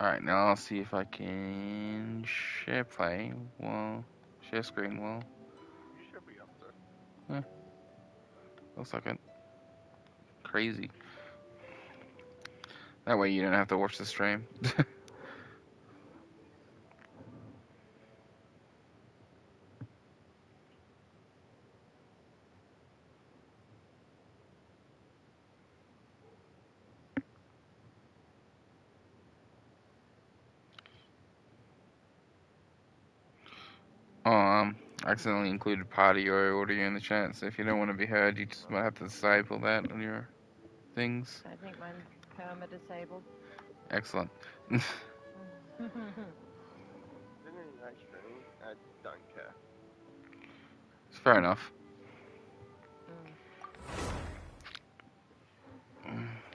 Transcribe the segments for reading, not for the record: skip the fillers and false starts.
Alright, now I'll see if I can share play. Well, share screen. Well, You should be up there. looks like it. Crazy. That way you don't have to watch the stream. Oh, accidentally included party or audio in the chat, so if you don't want to be heard, you just might have to disable that on your things. I think mine's perma disabled. Excellent. Didn't any nice stream? I don't care. Fair enough.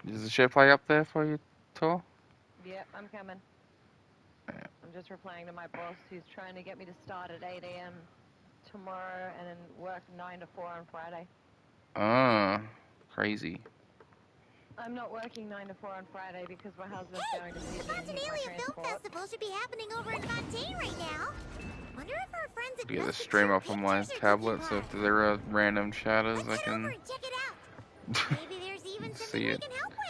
Is the share play up there for you, Tor? Yep, I'm coming. I'm just replying to my boss who's trying to get me to start at 8 a.m. tomorrow and then work 9 to 4 on Friday. Ah, crazy. I'm not working 9 to 4 on Friday because my husband's going to see The me and he's my Marginalia Film transport. Festival should be happening over in Fontaine right now. Wonder if our friends at Get the Rustic stream Trip up on my Pictures are tablet, taking so part. if there are random shadows, Let's I head over can and check it out. Maybe there's even something see we it. can help with.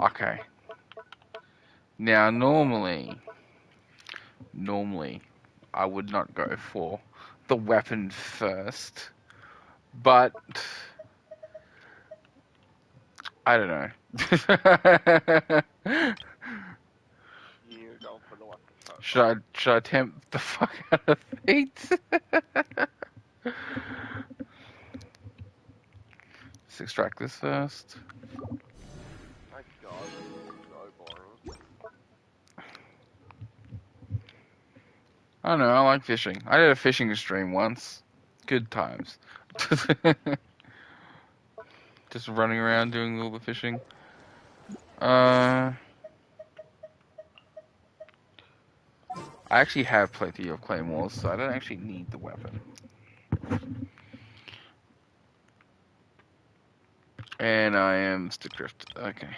Okay. Now, normally, I would not go for the weapon first, but I don't know. You go for the weapon first. Should I tempt the fuck out of fate? Let's extract this first. My god, this is so boring. I don't know, I like fishing. I did a fishing stream once. Good times. Just running around doing all the fishing. I actually have plenty of claymores, so I don't actually need the weapon. And I am stick drift. Okay.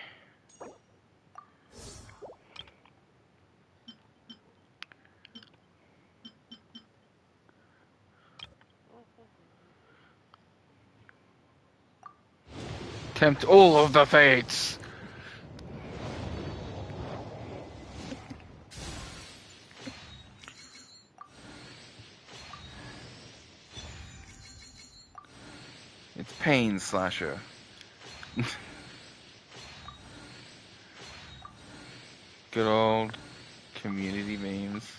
Tempt all of the fates. It's Pain Slasher. Good old community memes.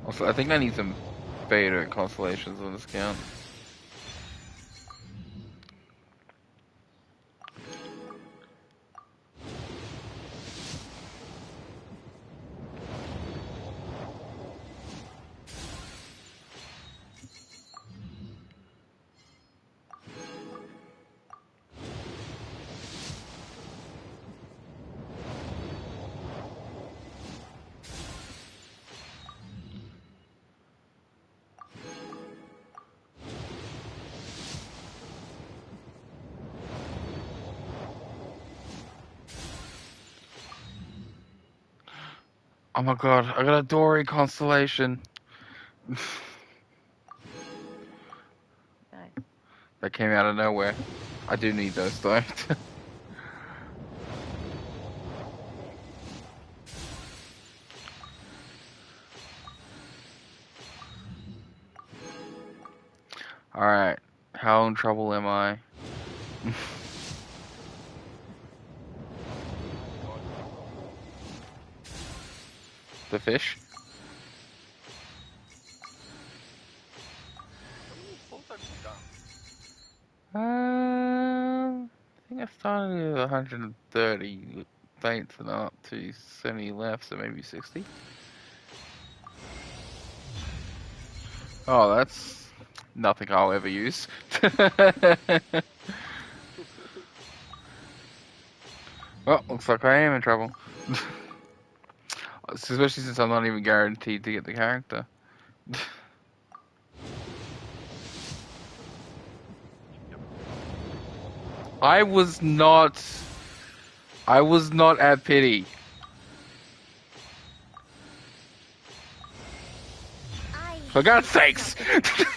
Also, I think I need some beta constellations on this count. Oh my god, I got a Dory constellation. Nice. That came out of nowhere. I do need those though. Alright, how in trouble am I? The fish? How many pulls have you done? I think I started with 130 faints and up to 70 left, so maybe 60. Oh, that's nothing I'll ever use. Well, looks like I am in trouble. Especially since I'm not even guaranteed to get the character. I was not. I was not at pity. I For God's hate sakes! subdivisions.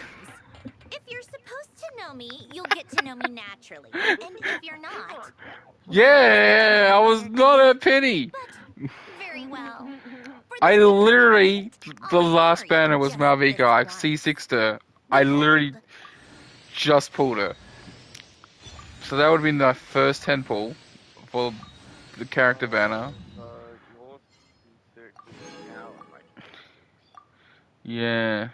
If you're supposed to know me, you'll get to know me naturally. And if you're not, Yeah, I was not at pity. but very well. For the I sake of literally, argument, I'll the hammer last banner you was just Malvika. this I once. C6'd her. The I literally help. just pulled her. So that would have been the first 10 pull for the character banner. So your C6 is now at like A6. Yeah.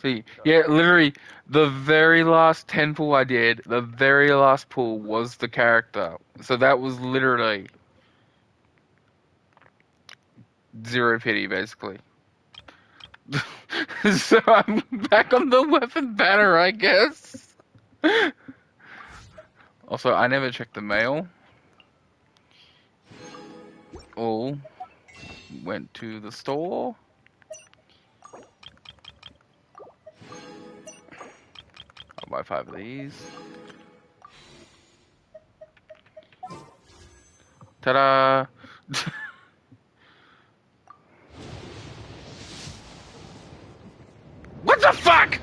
See, So, yeah, literally, the very last 10 pull I did, the very last pull was the character. So that was literally zero pity, basically. So I'm back on the weapon banner, I guess. Also, I never checked the mail. All went to the store. I'll buy 5 of these. Ta-da! What the fuck?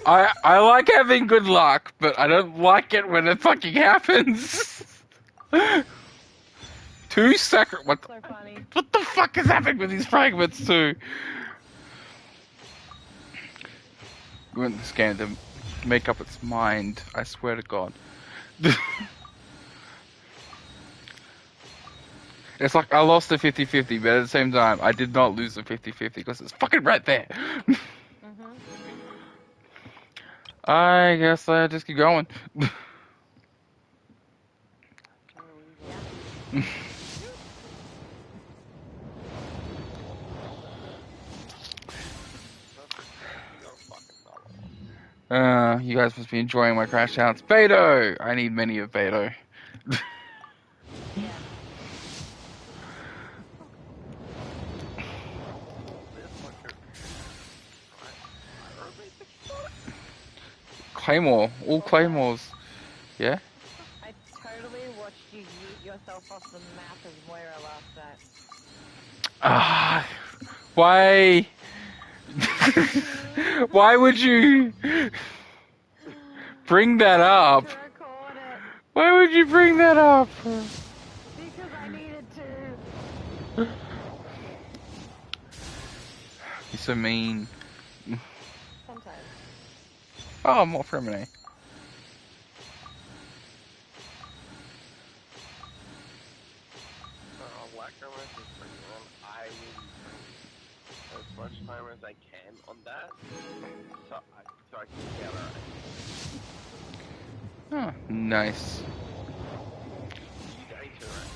I like having good luck, but I don't like it when it fucking happens. What? So funny. What the fuck is happening with these fragments too? We want this game to make up its mind. I swear to God. It's like I lost the 50-50, but at the same time, I did not lose the 50-50 because it's fucking right there. I guess I just keep going. You guys must be enjoying my crash outs. Beto! I need many of Beto. Claymore. All Claymores. Yeah? I totally watched you yeet yourself off the map as Moira last night. Ah, why? Why would you bring that up? To record it Why would you bring that up? because I needed to. You're so mean. Sometimes. Oh, more feminine. Lacrosse is pretty on. I will be spending as much time as I can on that, so I can get her. Oh, nice. You going to, right?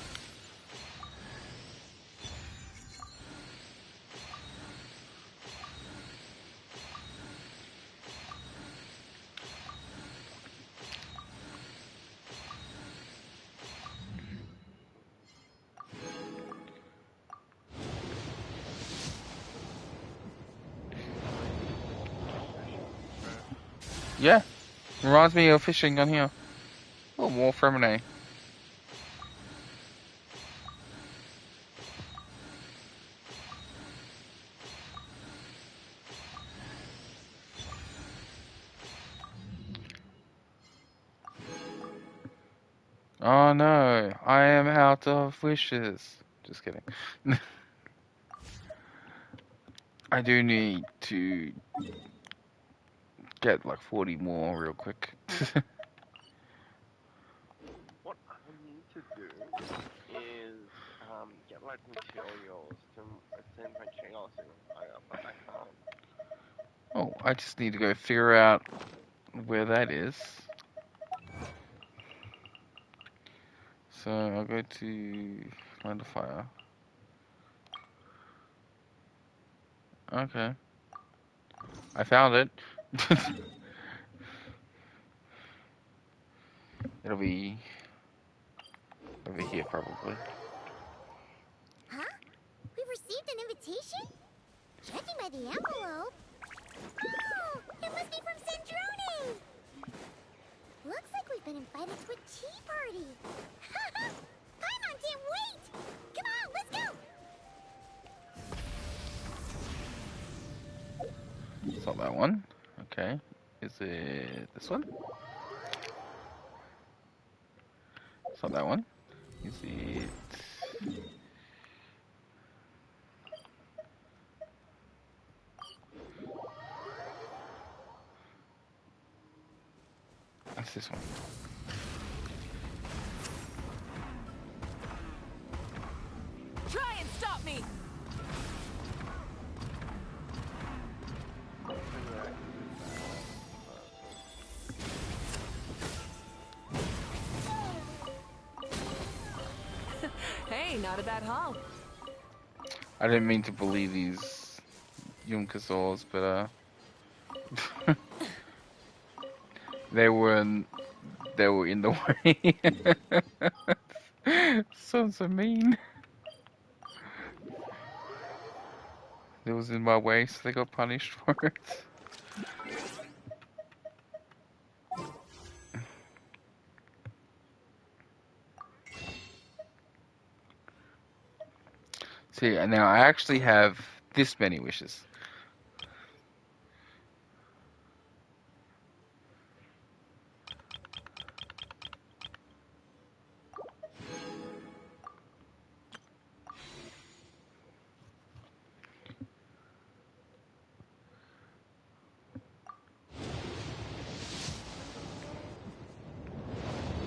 Yeah. Reminds me of fishing on here. Oh, more feminine. Oh no, I am out of wishes. Just kidding. I do need to get like 40 more real quick. What I need to do is get like materials to send my chaos in fire, but I can't. Oh, I just need to go figure out where that is. So I'll go to find a fire. Okay. I found it. It'll be over here probably. Huh? We received an invitation? Judging by the envelope. Oh, it must be from Sandrone! Looks like we've been invited to a tea party. Paimon can't wait! Come on, let's go! It's not that one. Okay. Is it this one? It's not that one. Is it... That's this one. Try and stop me! Hey, not a bad haul. I didn't mean to bully these Yunkasaurs, but they were in the way. So mean. It was in my way, so they got punished for it. See, now I actually have this many wishes.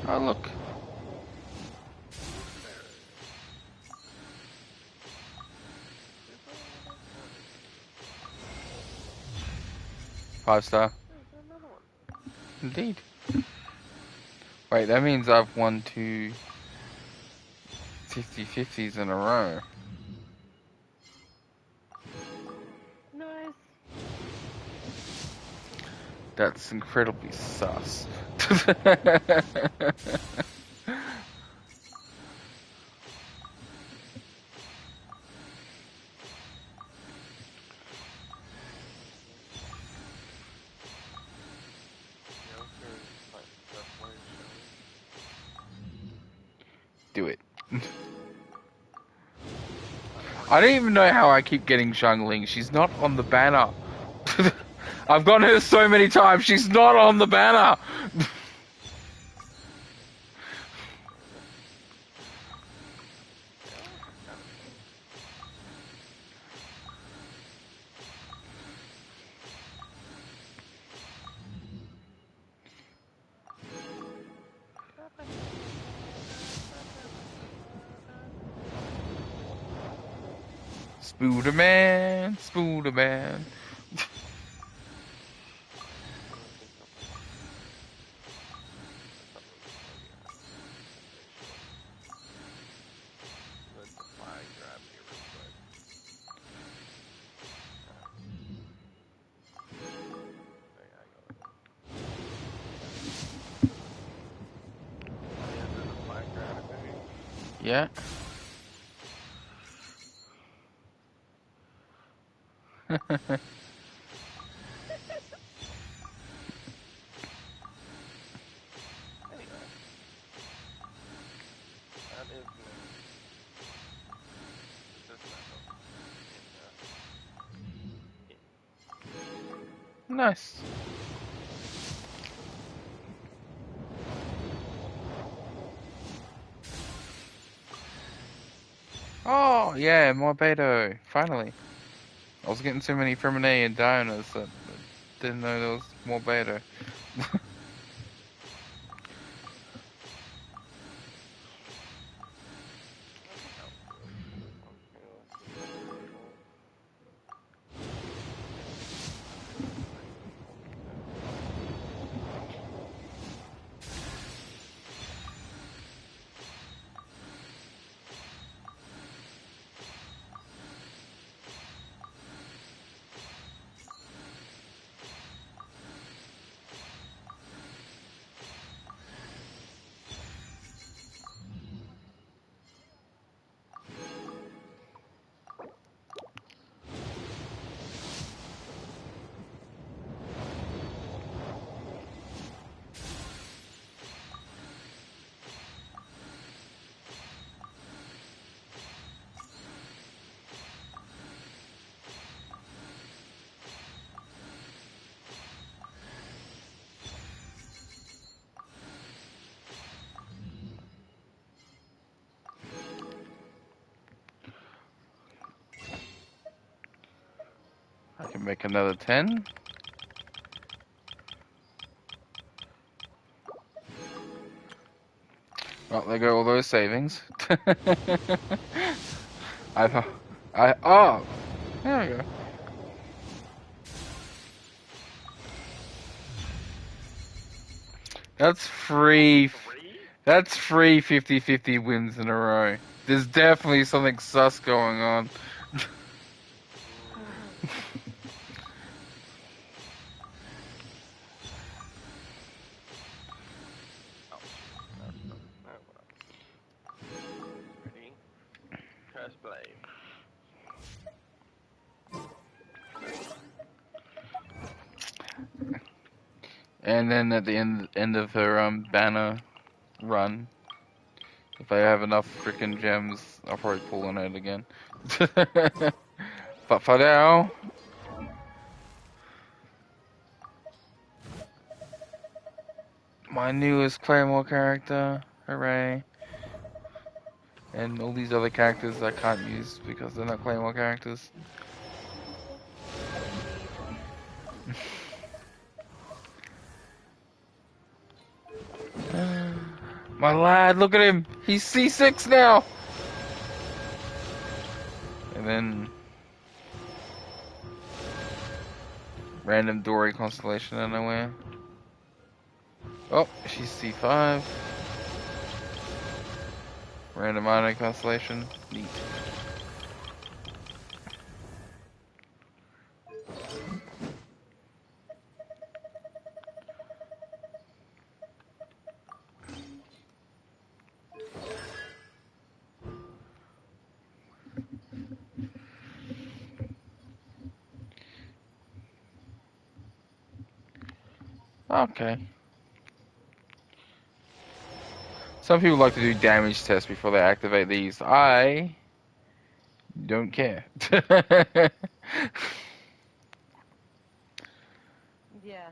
Oh, look. Five star. Another one. Indeed. Wait, that means I've won 2 50/50s in a row. Nice. That's incredibly sus. Do it. I don't even know how I keep getting Zhangling. She's not on the banner. I've gotten her so many times. She's not on the banner. Spooderman, Spooderman. Yeah. Nice. Oh, yeah, more Beto. Finally. I was getting so many Feminae and Dionas that I didn't know there was more Beto. Make another 10. Well, there go all those savings. Oh, there we go. That's free. 3? That's free 50-50 wins in a row. There's definitely something sus going on. Oh shit. No, whatever. Ready? Press play. And then at the end of her banner run, if I have enough freaking gems, I'll probably pull on it again. But for now, my newest Claymore character, hooray! And all these other characters I can't use because they're not Claymore characters. My lad, look at him! He's C6 now! And then random Dory constellation out of nowhere. Oh, she's C5. Random minor constellation. Neat. Okay. Some people like to do damage tests before they activate these. I don't care. Yeah.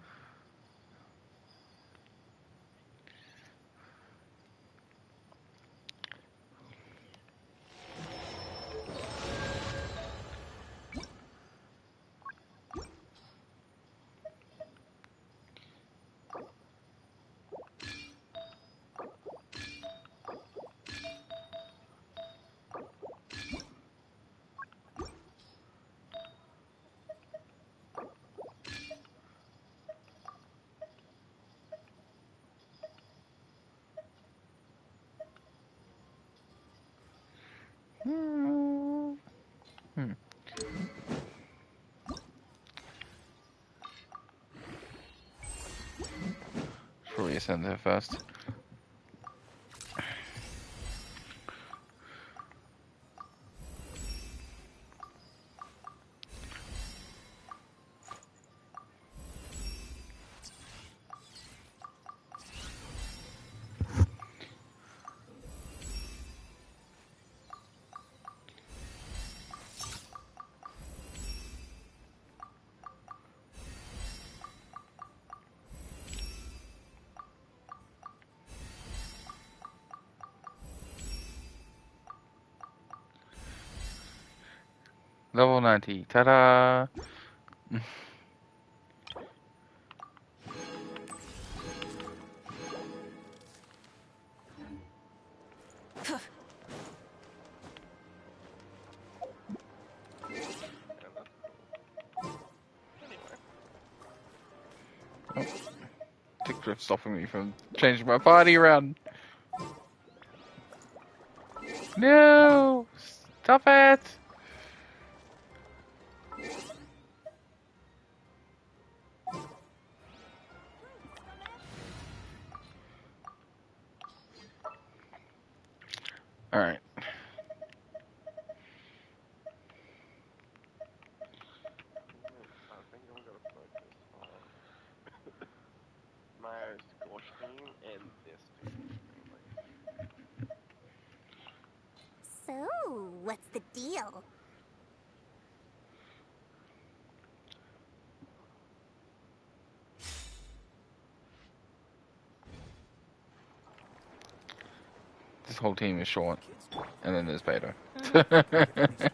Hmm. Probably send her first. Level 90. Ta-da! Yeah, that's cool. Anyway. Oh, Tick Drift stopping me from changing my party around. No! Stop it! Alright. I think I'm gonna focus on my score stream and this stream mainly. So, what's the deal? This whole team is short. And then there's Beta. Excellent.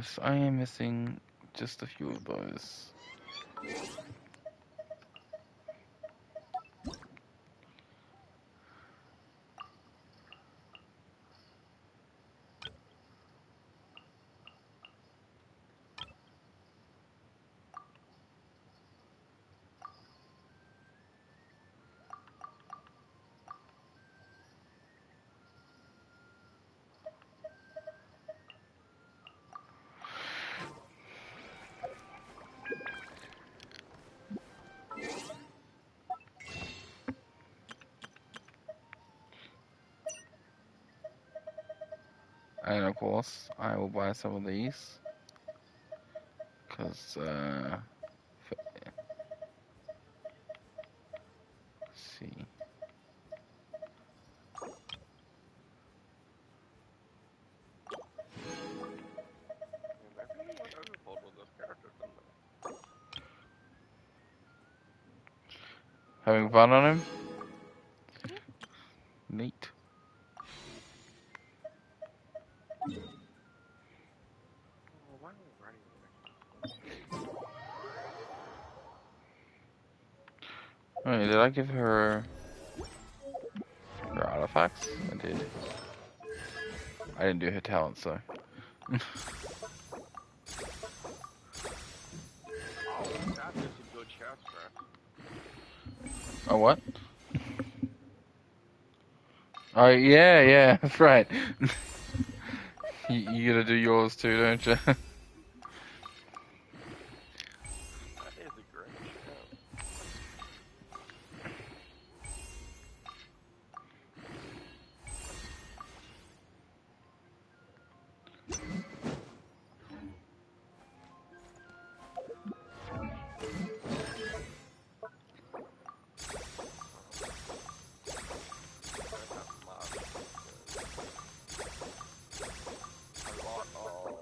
Yes, I am missing just a few of those. And of course, I will buy some of these. Because, let's see. And I really went overboard with those characters, didn't I? Having fun on him? Neat. Oh, why am I writing like Oh, did I give her artifacts? I did. I didn't do her talent, so. Oh, that is a good chest, Chris. Oh, what? Oh, yeah, that's right. You gotta do yours too, don't you? That is a great chest. Don't have much because a lot of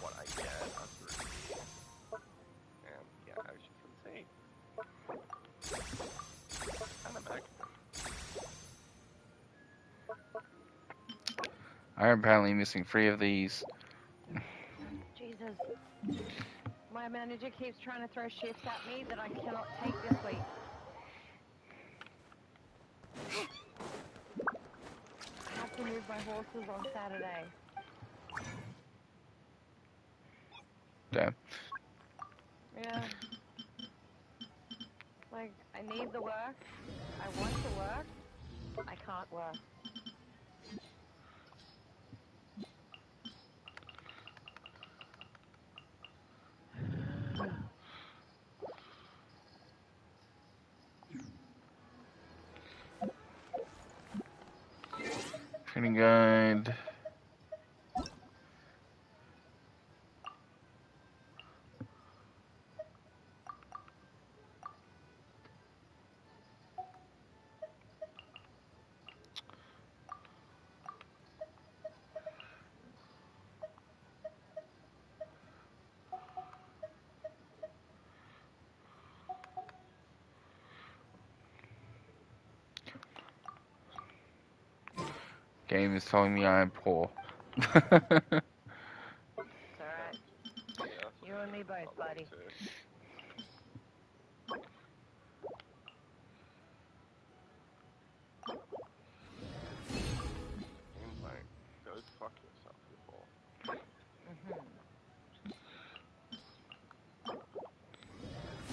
what I get are through here. And yeah, as you can see, kind of magical. I'm apparently missing 3 of these. Jesus. My manager keeps trying to throw shifts at me that I cannot take this week. I have to move my horses on Saturday. Damn. Yeah. Like, I need the work. I want to work. I can't work. Training guide. Game is telling me I am poor. It's alright. Yes, You and me both, I buddy. want to. Seems like go fuck yourself, you fool.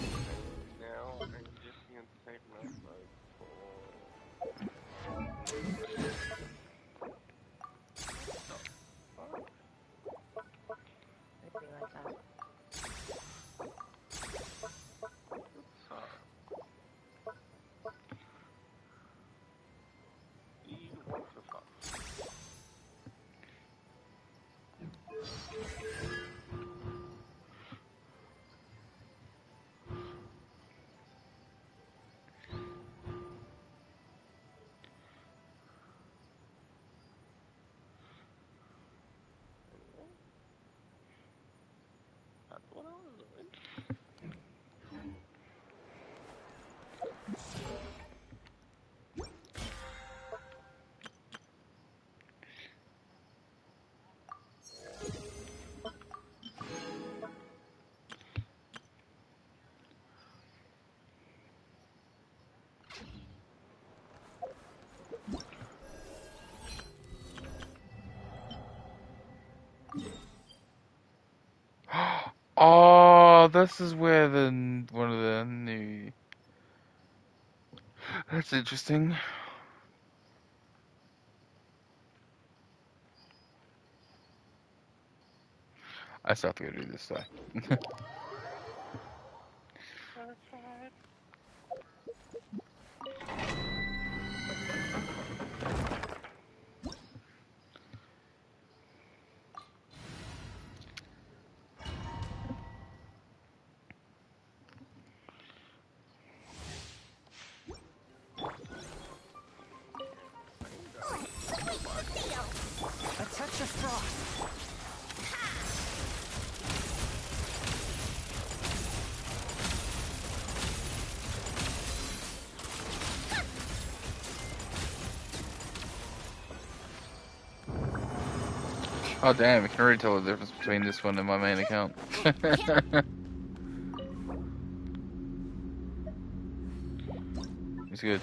And now I'm just in safe mode for what the fuck? It'd be like that. this is where one of the new. That's interesting. I still have to go do this though. Perfect. A touch of frost. Oh damn! I can already tell the difference between this one and my main account. It's good.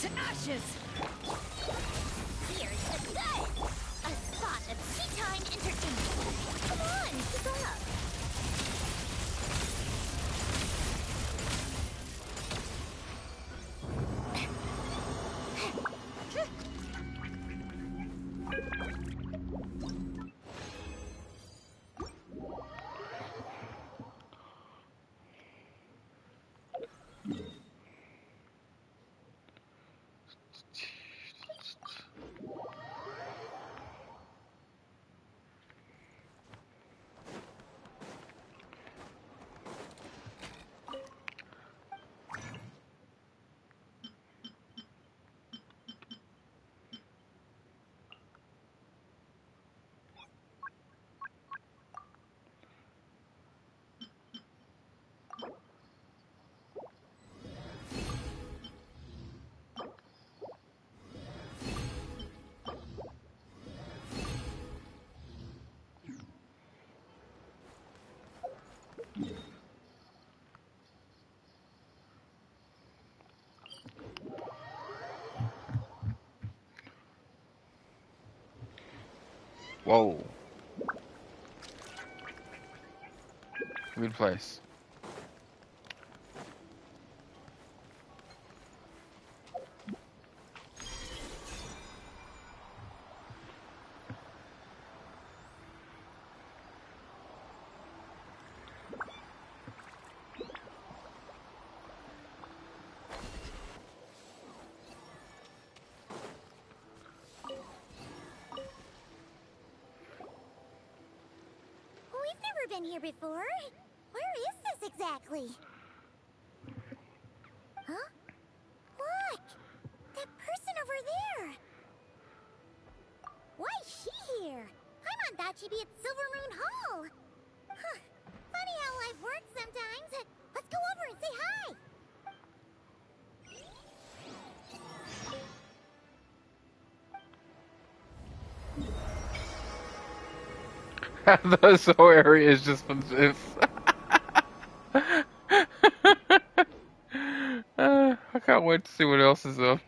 To ashes! Here's the good! A spot of tea time entertainment. Come on, keep up. Whoa. Good place. We've never been here before. Where is this exactly? Huh? Look! That person over there! Why is she here? Paimon thought she'd be at Silver Moon Hall. Huh. Funny how life works sometimes. Let's go over and say hi! This whole area is just for this. I can't wait to see what else is up.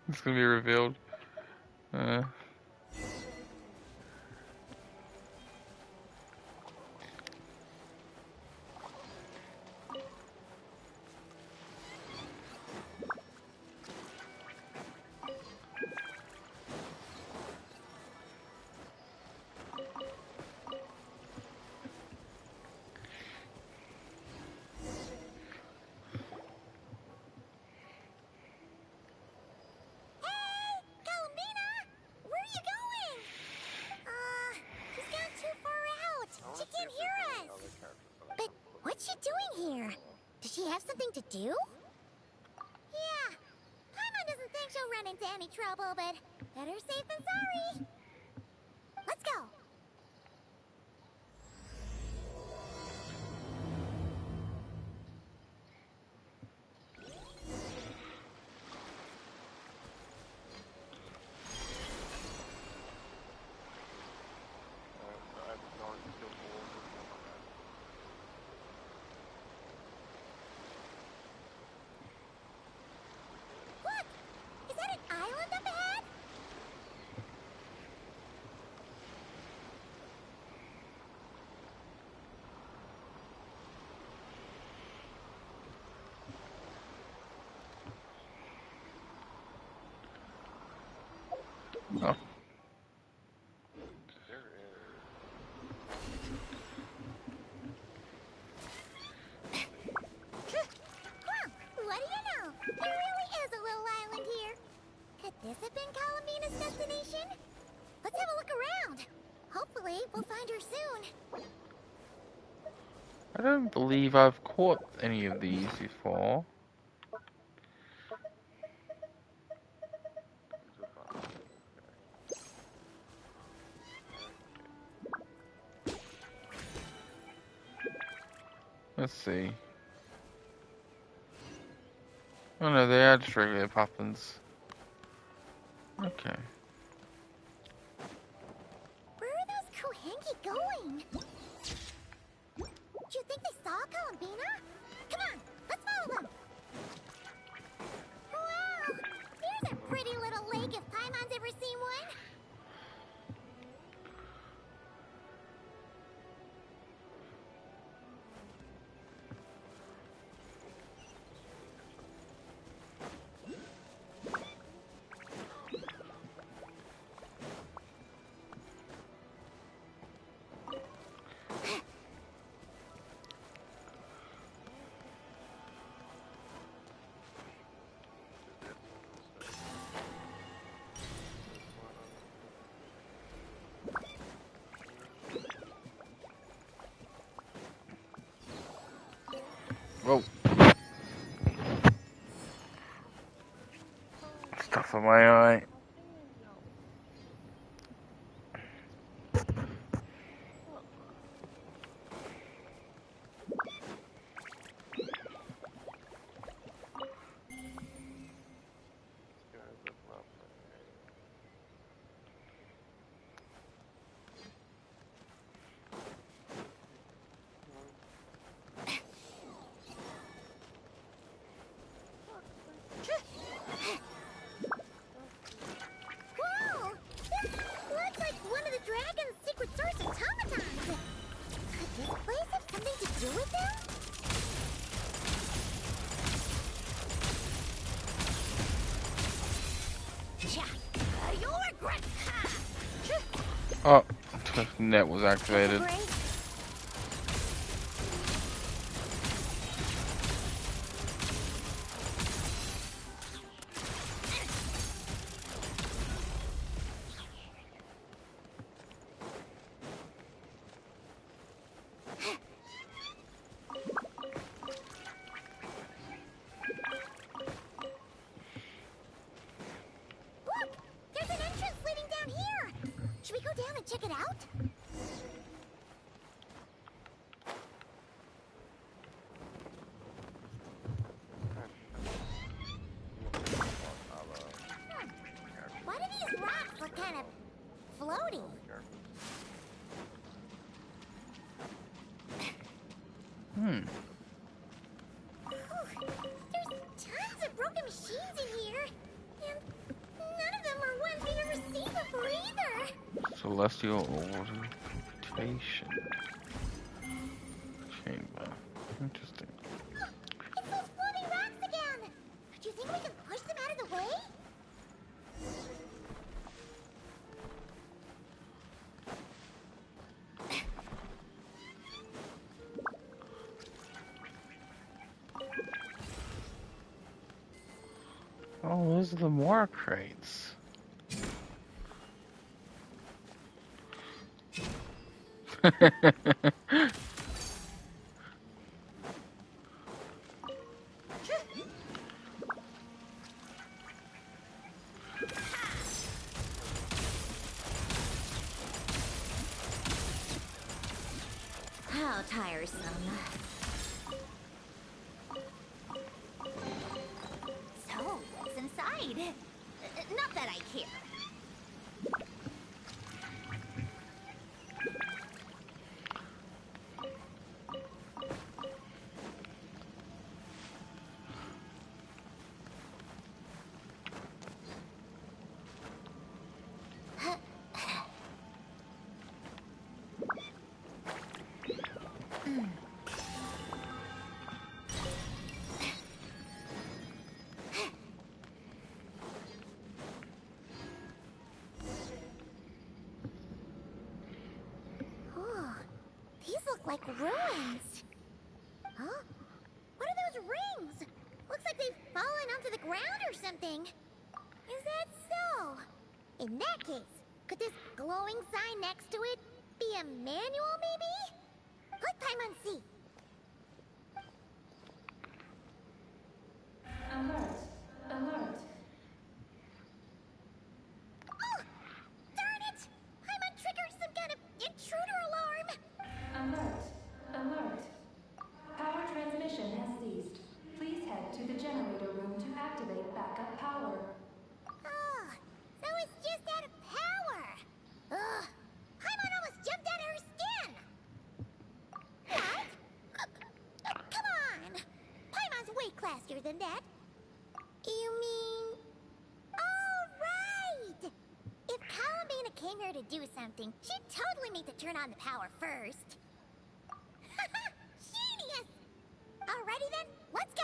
It's gonna be revealed. Uh, Hey! Galambina! Where are you going? She's gone too far out. I want She to see can't if hear there's any us. other characters that I But can put what's she in. doing here? Does she have something to do? Yeah. Paimon doesn't think she'll run into any trouble, but better safe than sorry. Let's go. So I've gone to the wall with someone else. I don't believe I've caught any of these before. Into box. Let's see. Oh no, they are just regular poppins. Okay. Where are those Kohenki going? Do you think they saw Columbina? Come on, let's follow them. Wow, there's a pretty little lake if Paimon's ever seen one. Whoa. Stuff on my eye. Whoa! This looks like one of the dragon's secret source automatons. Could this place have something to do with them? You'll regret. Oh, the net was activated. Great. Look! There's an entrance leading down here! Should we go down and check it out? Why do these rocks look kind of floaty? Hmm. There's tons of broken machines in here, and none of them are ones we've ever seen before either. Celestial orientation chamber. Interesting. It's those floating rocks again. Do you think we can push them out of the way? Oh, those are the more crates. How tiresome. So, what's inside? Not that I care. Oh, these look like ruins. Huh? What are those rings? Looks like they've fallen onto the ground or something. Is that so? In that case, could this glowing sign next to it be a manual, maybe? Let Paimon see. faster than that. You mean... Oh, right! If Columbina came here to do something, she'd totally need to turn on the power first. Genius! Alrighty then, let's go!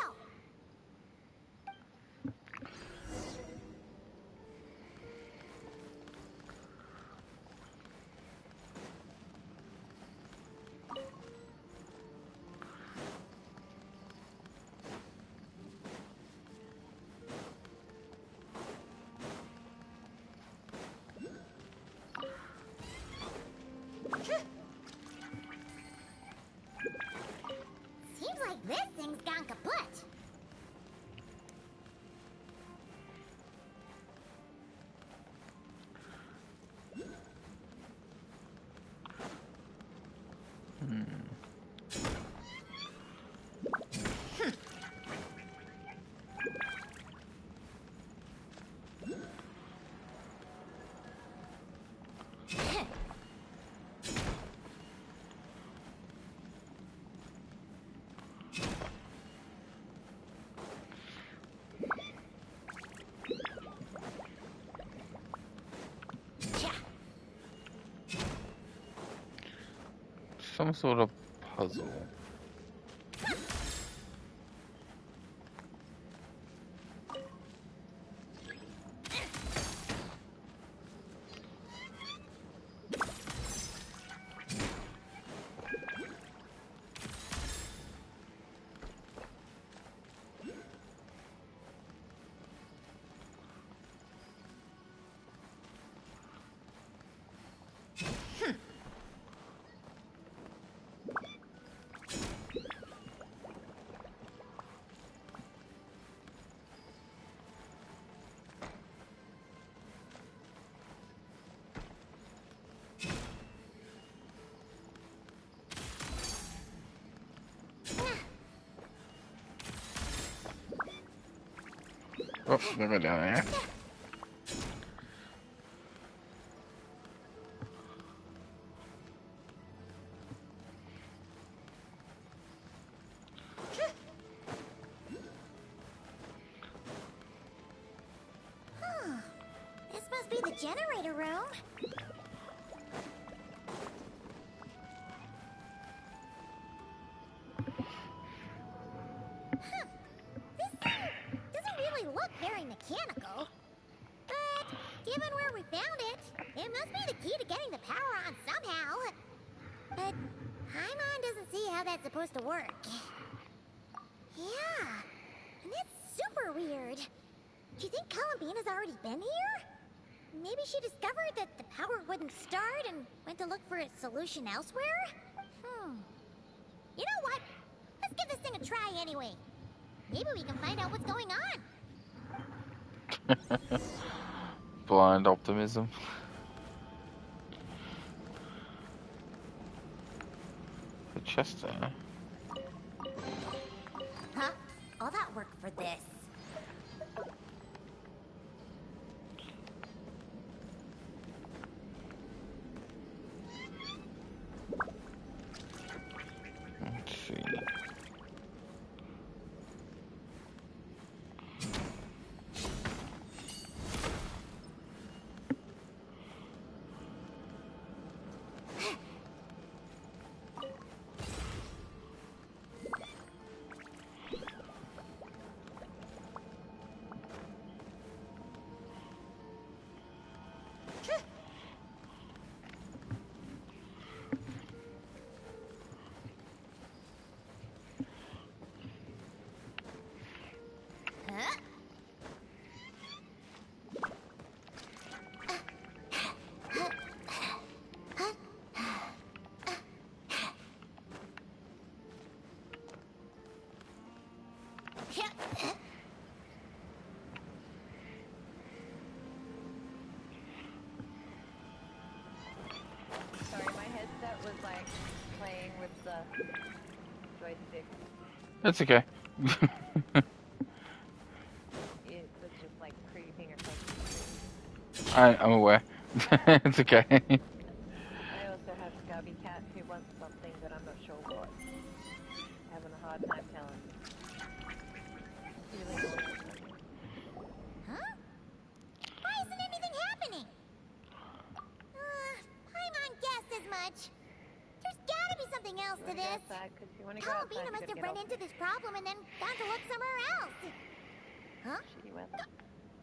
Seems like this thing's gone kaput. Some sort of puzzle. Oh, never down there. This must be the generator room. This thing doesn't really look very mechanical. But given where we found it, it must be the key to getting the power on somehow. But Paimon doesn't see how that's supposed to work. Yeah, and that's super weird. Do you think Columbina's already been here? Maybe she discovered that the power wouldn't start and went to look for a solution elsewhere? You know what? Let's give this thing a try anyway. Maybe we can find out what's going on. Blind optimism. The chest there. Huh? All that work for this. Let's see. Huh? Sorry, my headset was like playing with the joystick. That's okay. It was just like creeping or something. I'm aware. It's okay. I also have Scubby Cat who wants something that I'm not sure what. Having a hard time telling. to this. Calabina must have run into this problem and then gone to look somewhere else. Huh? Shitty weather.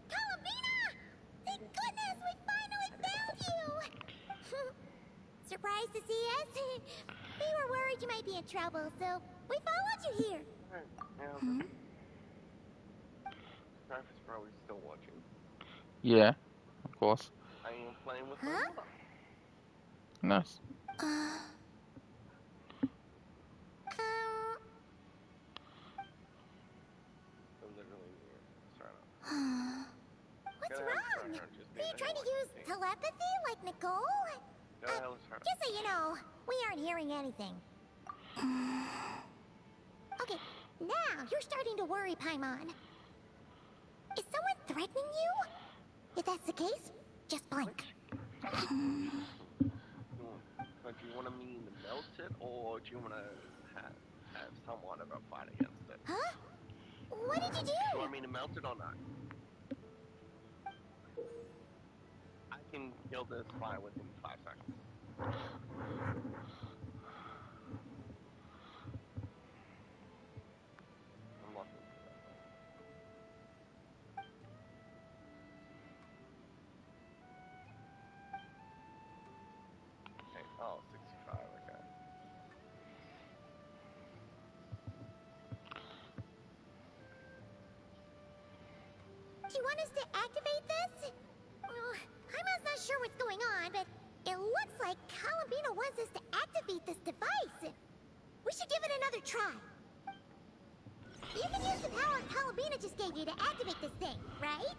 Calabina! Thank goodness we finally found you! Surprised to see us? We were worried you might be in trouble, so we followed you here. Alright, now, Strife is probably still watching. Yeah, of course. I am playing with Huh? my mother. Nice. So literally, sorry. What's Go ahead, wrong? Sarah, just Are you being trying to annoying. use telepathy like Nicole? Go ahead, Sarah. Just so you know, we aren't hearing anything. Okay, now you're starting to worry, Paimon. Is someone threatening you? If that's the case, just blink. So do you want me to melt it, or do you want to have somewhat of a fight against it? Huh? What did you Do you do? want me to melt it or not? I can kill this fire within 5 seconds. I'm looking for that. Okay, oh, 65, okay. Do you want us to activate this? Well, I'm not sure what's going on, but it looks like Calabina wants us to activate this device. We should give it another try. You can use the power Calabina just gave you to activate this thing, right?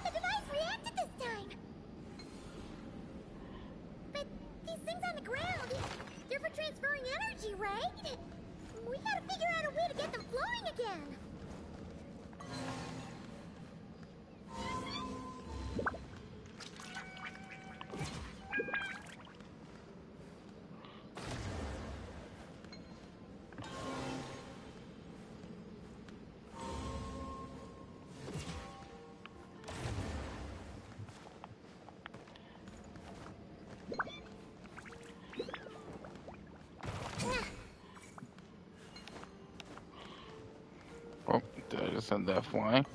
The device reacted this time! But these things on the ground, they're for transferring energy, right? We gotta figure out a way to get them flowing again. Oh, did I just send that flying?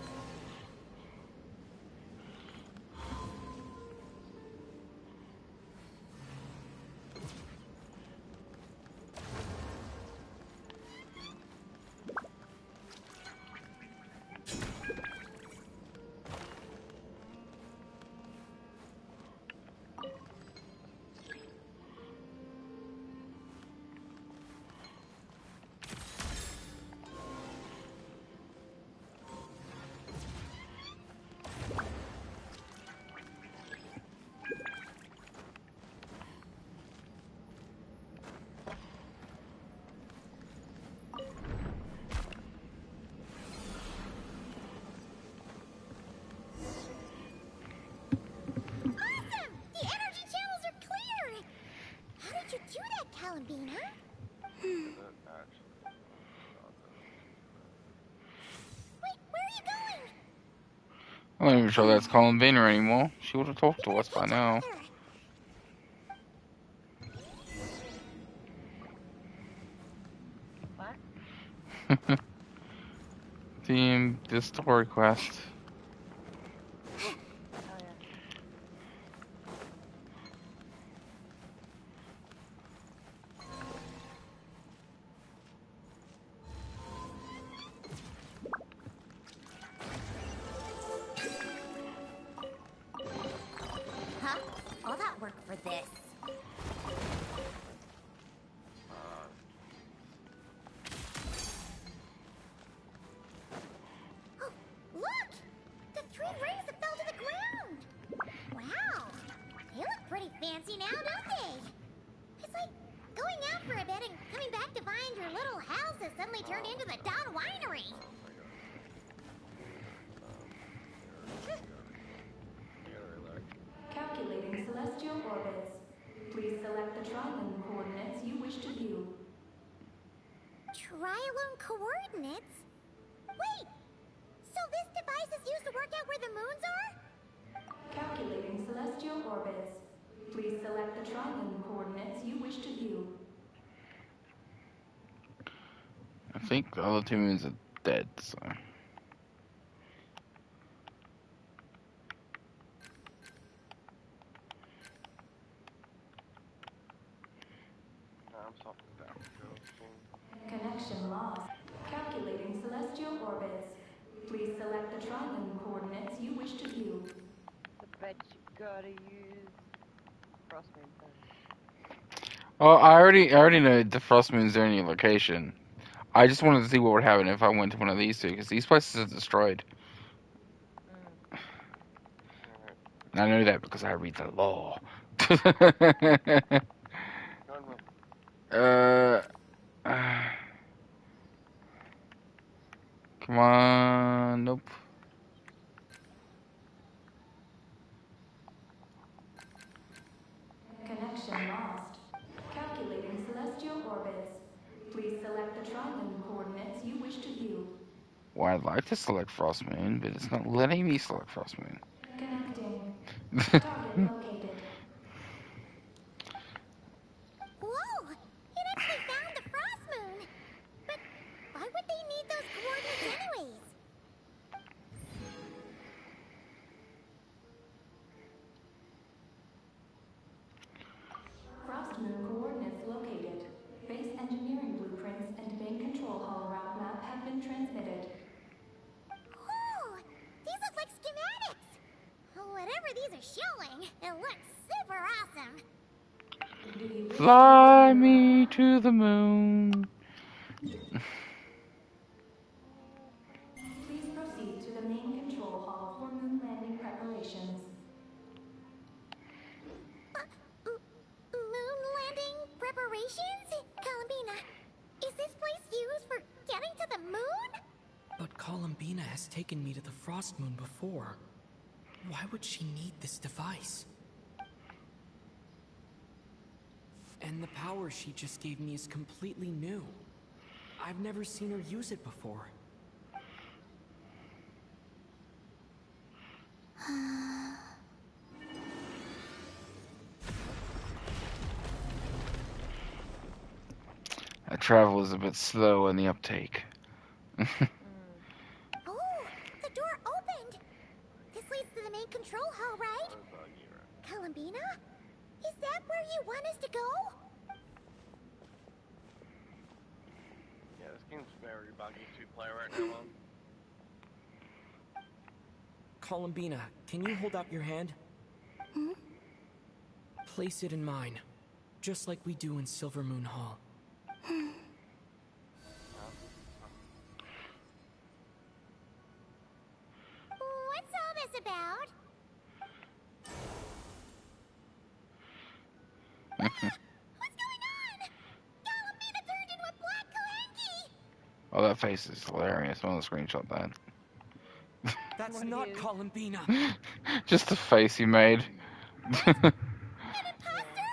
Awesome! The energy channels are clear! How did you do that, Calabina? Wait, where are you going? I'm not even sure that's Colin Vayner anymore. She would have talked to us by now. What? The story quest. Oh, yeah. Huh? All that work for this. Oh, look! The 3 rings that fell to the ground! Wow! They look pretty fancy now, don't they? It's like going out for a bit and coming back to find your little house has suddenly turned into the Don Winery. celestial orbits. Please select the trilane coordinates you wish to view. Trilone coordinates? Wait! So this device is used to work out where the moons are? Calculating celestial orbits. Please select the trilane coordinates you wish to view. I think the other two moons are dead, so. I'm stopping down the ghosting. Connection lost. Calculating celestial orbits. Please select the trilane coordinates you wish to view. I bet you gotta use frost moon first. Oh, I already know the frost moons are in your location. I just wanted to see what would happen if I went to one of these two, because these places are destroyed. Alright. And I know that because I read the law. Go and move. Come on, nope. Connection lost. Calculating celestial orbits. Please select the trilane coordinates you wish to view. Well, I'd like to select frost moon, but it's not letting me select frost moon. Connecting. Target located. Whoa! It actually found the frost moon! But why would they need those coordinates anyways? Frost moon coordinates located. Base engineering blueprints and main control hall route map have been transmitted. Oh! These look like schematics! Whatever these are showing, it looks super awesome! Do you wish Fly to me to the moon. Please proceed to the main control hall for moon landing preparations. Moon landing preparations? Columbina, is this place used for getting to the moon? But Columbina has taken me to the Frost Moon before. Why would she need this device? And the power she just gave me is completely new. I've never seen her use it before. That travel is a bit slow in the uptake. Oh, the door opened! This leads to the main control hall, right? Columbina? Is that where you want us to go? Yeah, this game's very buggy to play right now, Mom. Columbina, can you hold out your hand? Hmm? Place it in mine, just like we do in Silver Moon Hall. What's all this about? What's going on? Columbina turned into a black Kalanki! Oh, that face is hilarious. I want to screenshot that. That's What not is? Columbina! Just the face he made. An imposter?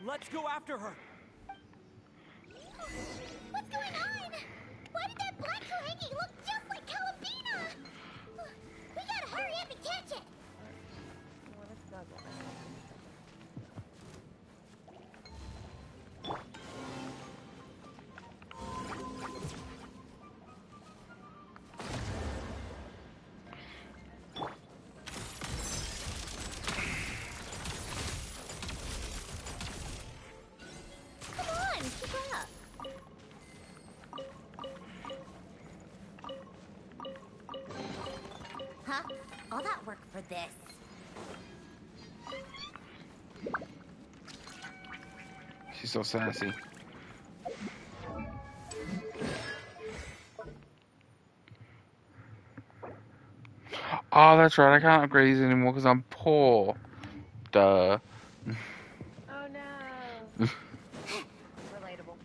Let's go after her! What's going on? Why did that black Kalanki look just like Columbina? We gotta hurry up and catch it! Well, let's not go back. Come on, keep up. Huh? All that work for this? She's so sassy. Oh, that's right. I can't upgrade these anymore because I'm poor. Duh. Oh no. Relatable.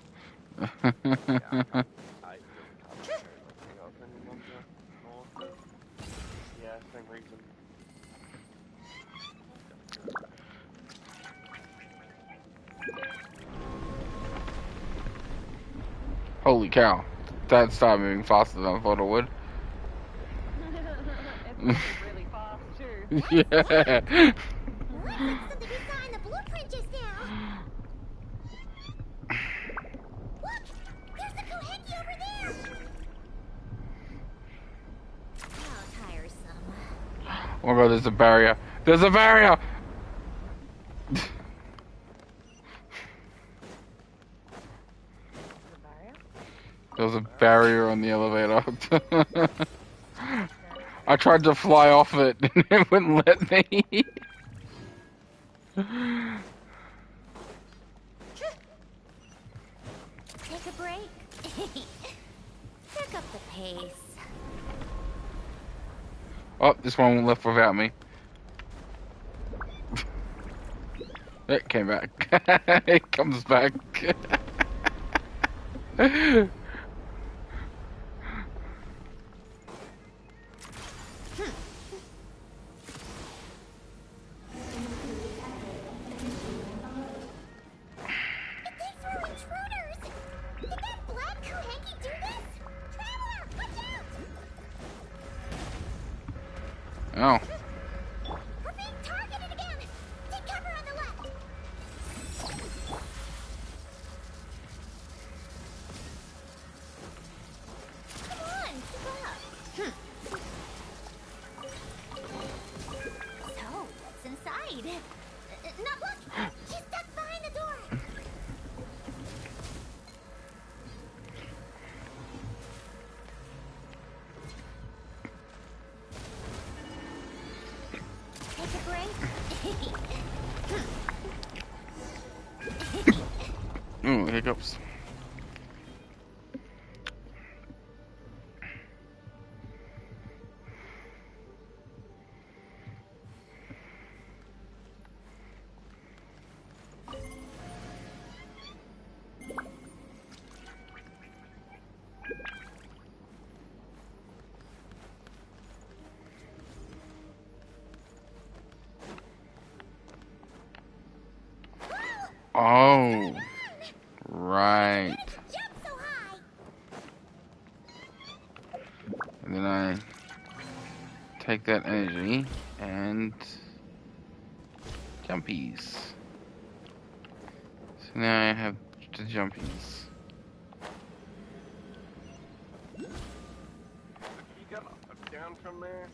Yeah, I really can't share anything else anymore. Yeah, same reason. Holy cow. That started moving faster than I thought it would. It's moving really fast too. Yeah. Looks like something we saw in the blueprint just now. Look! There's the Koheki over there! Oh, tiresome. Oh my god, there's a barrier. There's a barrier! The barrier? There was a barrier on the elevator. I tried to fly off it and it wouldn't let me. Take a break. Pick up the pace. Oh, this one left without me. It came back. It comes back. They threw intruders! Did that black Koheki do this? Traveler, watch out! Oh. We're being targeted again! Take cover on the left! Come on, keep up! So, what's inside? No, look! She's stuck behind the door! Take a break. Ooh, hiccups. Oh, right. Jump so high! And then I take that energy and jumpies. So now I have the jumpies. You got down from there?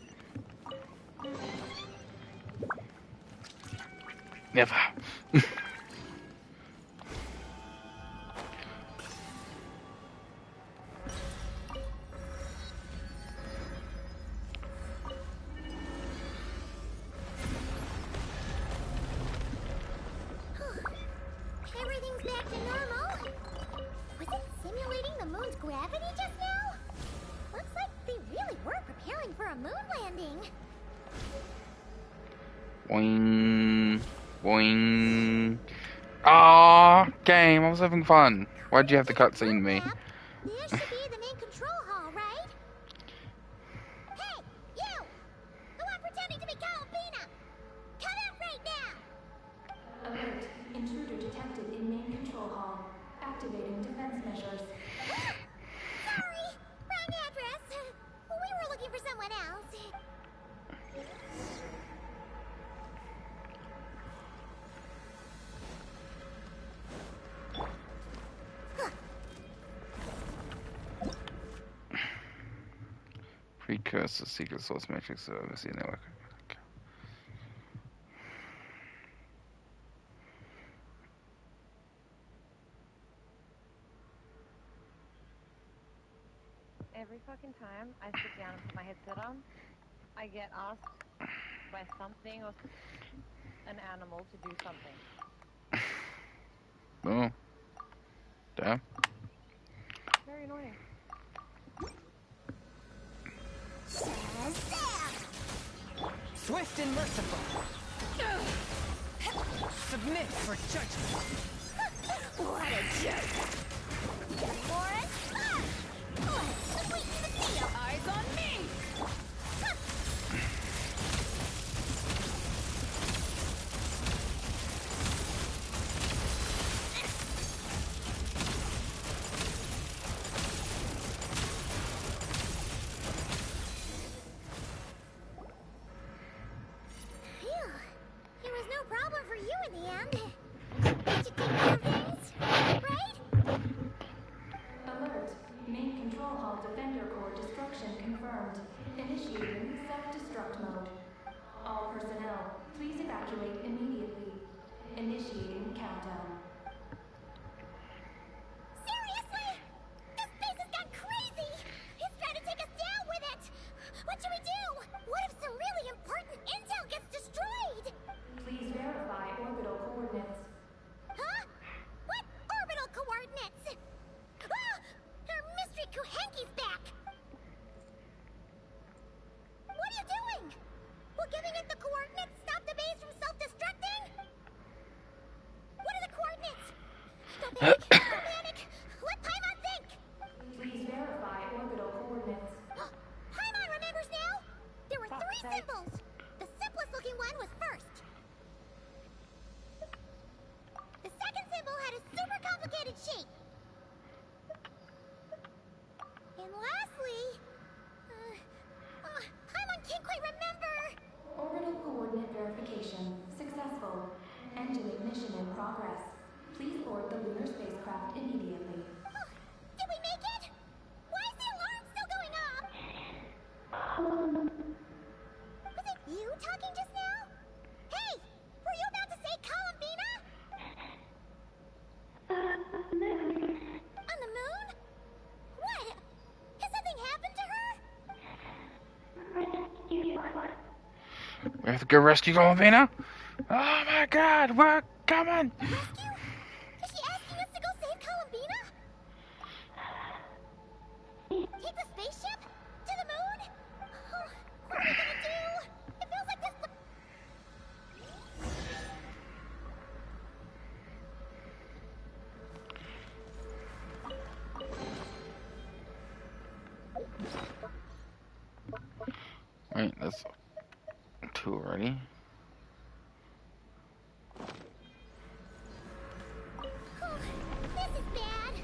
Never. Everything's back to normal. Was it simulating the moon's gravity just now? Looks like they really were preparing for a moon landing. Boing. Boing. Ah, game. I was having fun. Why'd you have to cutscene me? This should be the main control hall, right? Hey, you! The one pretending to be Calabina! Come out right now! Alert. Intruder detected in main control hall. Activating defense measures. Sorry, wrong address. We were looking for someone else. Precursor, secret source matrix, oversee network. Okay. Every fucking time I sit down and put my headset on, I get asked by something or an animal to do something. Oh. Damn. Very annoying. Swift and merciful. Submit for judgment. What a joke! Morris? Let's wait for the deal! Eyes on me! Initiating self-destruct mode. All personnel, please evacuate immediately. Initiating countdown. Seriously? This base has gone crazy! He's trying to take us down with it! What should we do? What if some really important intel gets destroyed? Please verify orbital coordinates. Huh? What orbital coordinates? Ah! Our mystery Kuhenki's back! What are you doing? Will giving it the coordinates stop the base from self-destructing? What are the coordinates? Don't panic! Don't panic! Let Paimon think! Please verify orbital coordinates. Paimon remembers now! There were Fuck's 3 sake. symbols! The simplest looking one was first. The second symbol had a super complicated shape. And lastly... Paimon can't quite remember! Orbital coordinate verification successful. Engine ignition in progress. Please board the lunar spacecraft immediately. Did we make it? Why is the alarm still going off? Was it you talking just now? Hey! Were you about to say Columbina? On the moon? What? Has something happened to her? We have to go rescue Columbina? Oh my god, we're coming! Rescue? Is she asking us to go save Columbina? Take the spaceship? To the moon? Oh, what are we gonna do? It feels like this... Wait, that's 2 already. Oh, this is bad.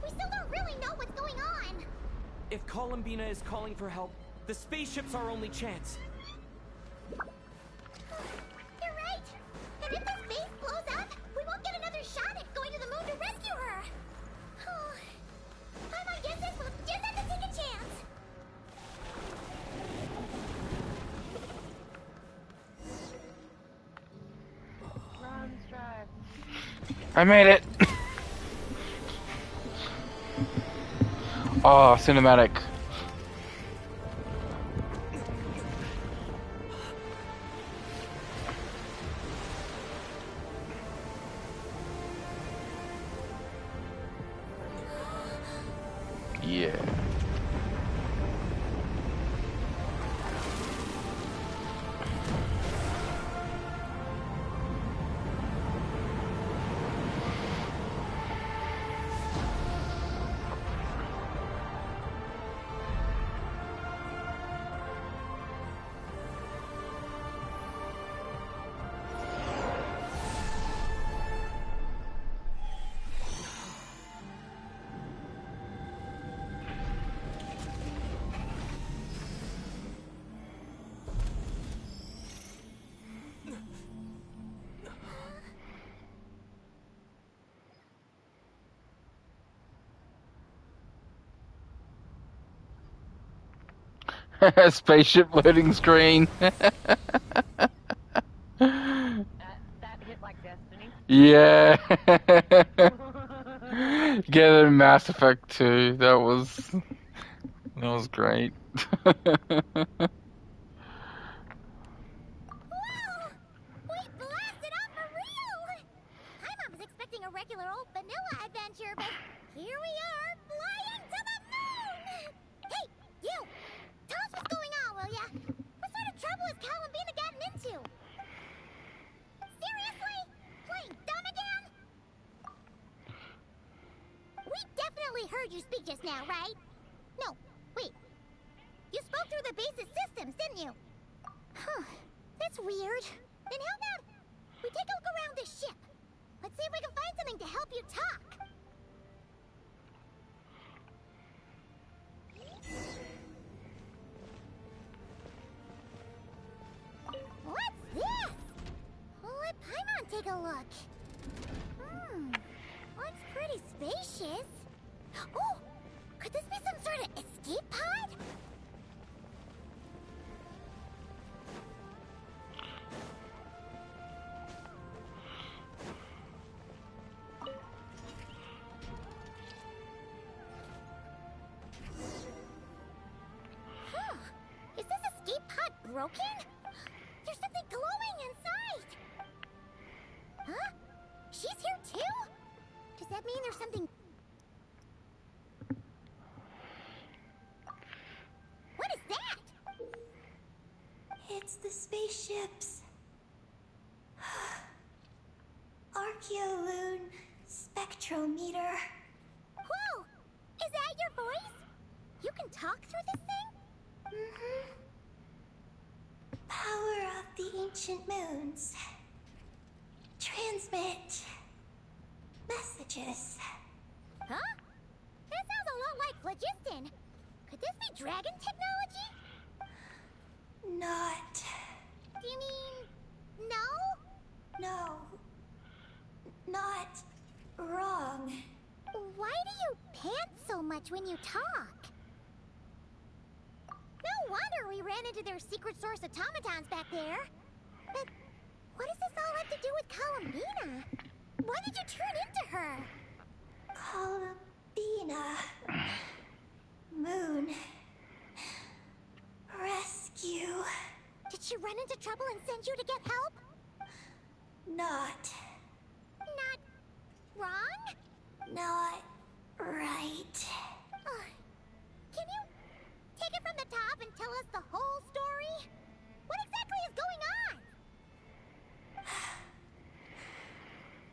We still don't really know what's going on. If Columbina is calling for help, the spaceship's our only chance. You're right. And if this base blows up, we won't get another shot at going to the moon to rescue her. Oh, Paimon gets us. We'll just have to take a chance. Run, Strive. I made it! Oh, cinematic. Yeah. Spaceship loading screen. That hit like destiny. Yeah. Get it in Mass Effect 2. That was great. Whoa! We blasted off for real! Paimon was expecting a regular old vanilla adventure, but here we are, flying to the moon! Hey, you! Tell us what's going on, will ya? What sort of trouble has Columbina gotten into? Seriously? Playing dumb again? We definitely heard you speak just now, right? No, wait. You spoke through the base's systems, didn't you? Huh. That's weird. Then how about we take a look around this ship? Let's see if we can find something to help you talk. What's this? Well, let Paimon take a look. Looks pretty spacious. Oh, could this be some sort of escape pod? broken? There's something glowing inside! Huh? She's here too? Does that mean there's something... What is that? It's the spaceship's Archeoloon spectrometer. Whoa! Is that your voice? You can talk through this thing? Mm-hmm. Power of the ancient moons. Transmit messages. Huh? That sounds a lot like phlogiston. Could this be dragon technology? Not. Do you mean... no? No. Not wrong. Why do you pant so much when you talk? No wonder we ran into their secret source automatons back there. But what does this all have to do with Columbina? Why did you turn into her? Columbina. Moon. Rescue. Did she run into trouble and send you to get help? Not. Not wrong? Not right. Can you take it from the top and tell us the whole story? What exactly is going on?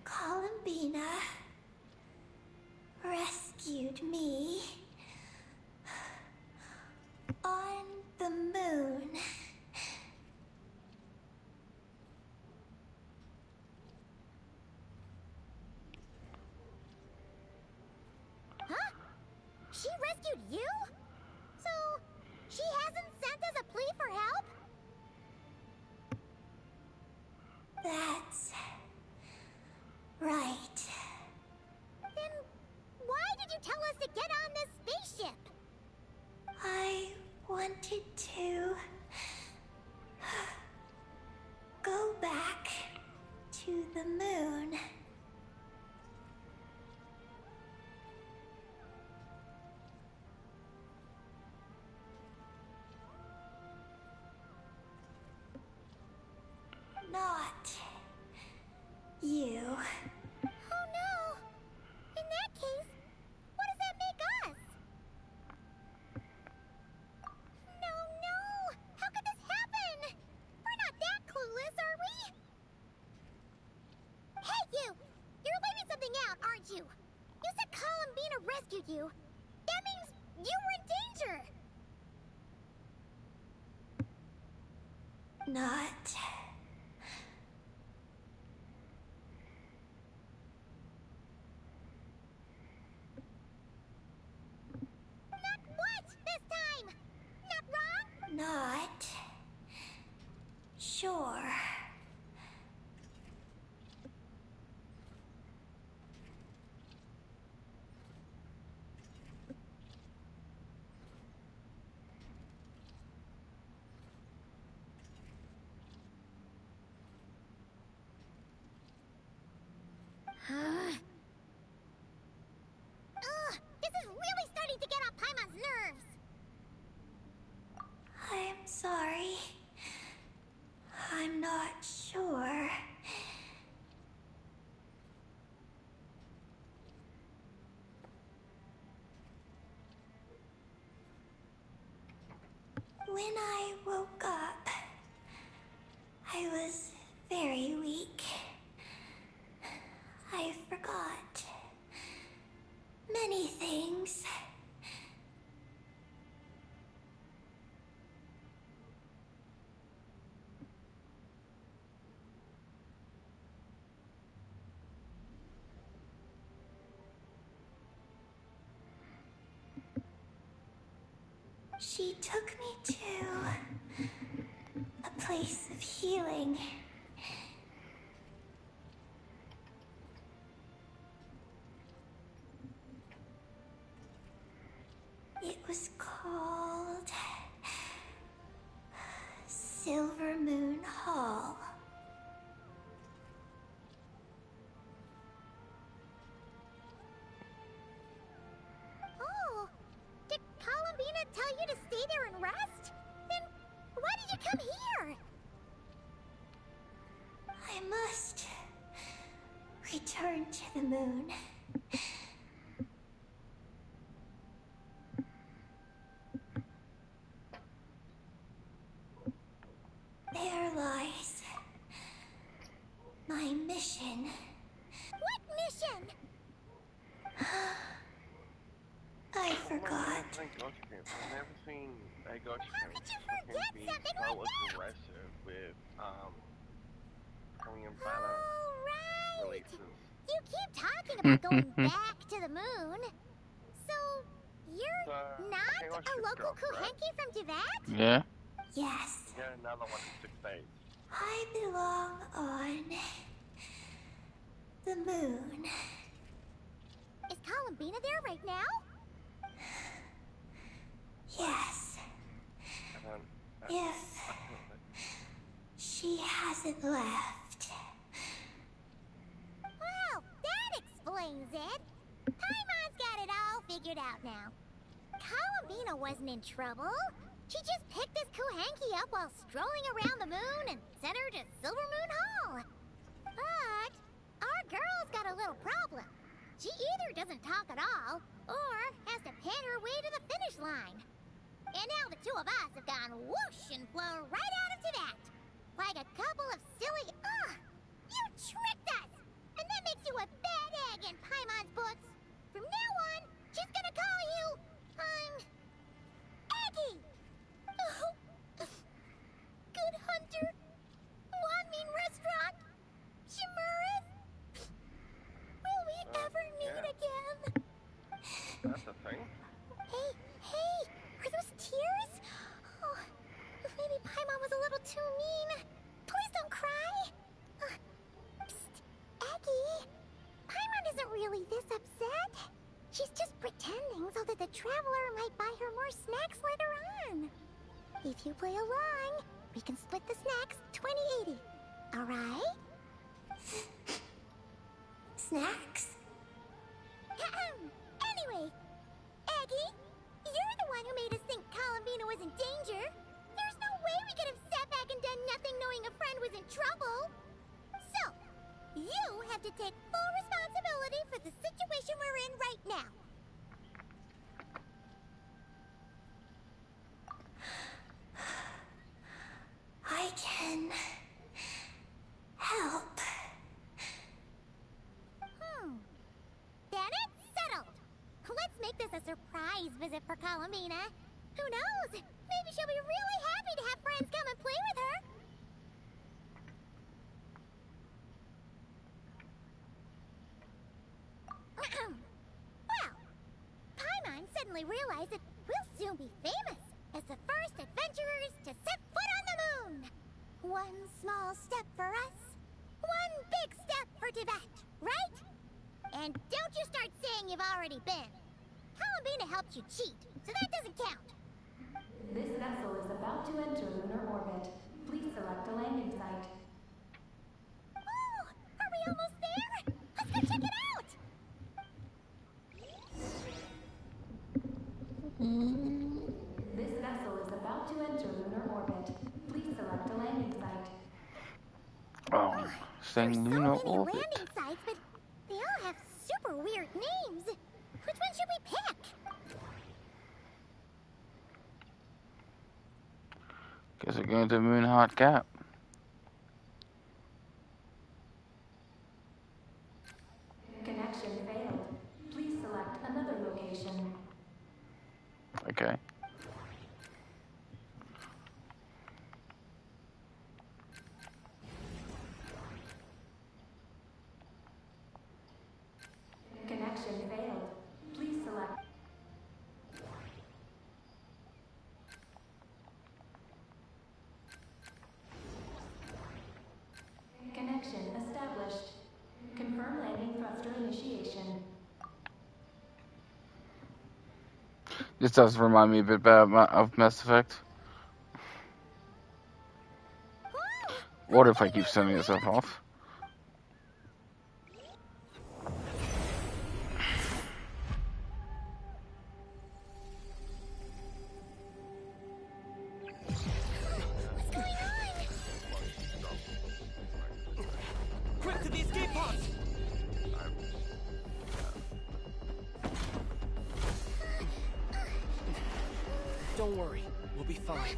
Columbina rescued me on the moon. Huh? She rescued you? So, she hasn't sent us a plea for help? That's right. Then why did you tell us to get on this spaceship? I wanted to go back to the moon. Not you. Oh no! In that case, what does that make us? No, no! How could this happen? We're not that clueless, are we? Hey, you! You're leaving something out, aren't you? You said Columbina rescued you. That means you were in danger! Not. Not what this time? Not wrong? Not. Sure. Ugh, this is really starting to get on Paimon's nerves. I'm sorry. I'm not sure. When I woke up, I was very weak. I forgot many things. She took me to a place of healing. It was called Silver Moon Hall. Oh, did Columbina tell you to stay there and rest? Then why did you Come here! I must return to the moon. There lies my mission. What mission? I Oh my forgot. God, thank God you can. I've never seen a gotcha How game could you that can forget be something so like that? aggressive with coming in banner Oh, right! releases. You keep talking about going back to the moon. So, you're So, not okay, what's a your local girlfriend? Kuhenki from Tibet? Yeah. Yes, You get another one in 6 days. I belong on the moon. Is Columbina there right now? Yes, I don't. if she hasn't left. Well, that explains it. Paimon's got it all figured out now. Columbina wasn't in trouble. She just picked this Kuhenki up while strolling around the moon and sent her to Silver Moon Hall. But our girl's got a little problem. She either doesn't talk at all, or has to pin her way to the finish line. And now the two of us have gone whoosh and flown right out of Tibet. Like a couple of silly... Ugh! You tricked us! And that makes you a bad egg in Paimon's books. From now on, she's gonna call you... Aggie! Oh. Good Hunter. Wanmin Restaurant. Chimuras. Will we ever meet yeah. again? That's a thing. Hey, are those tears? Oh, maybe Paimon was a little too mean. Please don't cry. Psst, Aggie. Paimon isn't really this upset. She's just pretending so that the traveler might buy her more snacks later on. If you play along, we can split the snacks 20-80. All right? Snacks? Anyway, Aggie, you're the one who made us think Columbina was in danger. There's no way we could have sat back and done nothing knowing a friend was in trouble. So, you have to take full responsibility for the situation we're in right now. I can help. Then it's settled. Let's make this a surprise visit for Columbina. Who knows? Maybe she'll be really happy to have friends come and play with her. Well, Paimon suddenly realized that we'll soon be famous as the first adventurers to set foot on the moon. One small step for us, one big step for Tibet, right? And don't you start saying you've already been. Columbina helped you cheat, so that doesn't count. This vessel is about to enter lunar orbit. Please select a landing site. Oh, are we almost there? Let's go check it out! This vessel is about to enter lunar orbit. Please select a landing site. Oh, saying There's so lunar many orbit. landing sites, but they all have super weird names. Which one should we pick? Guess we're going to the moon hot cap. Connection failed. Please select another location. Okay. Connection failed. Please select. Connection established. Confirm landing thruster initiation. This does remind me a bit of Mass Effect. What if I keep sending yourself off? What's going Don't worry, we'll be fine.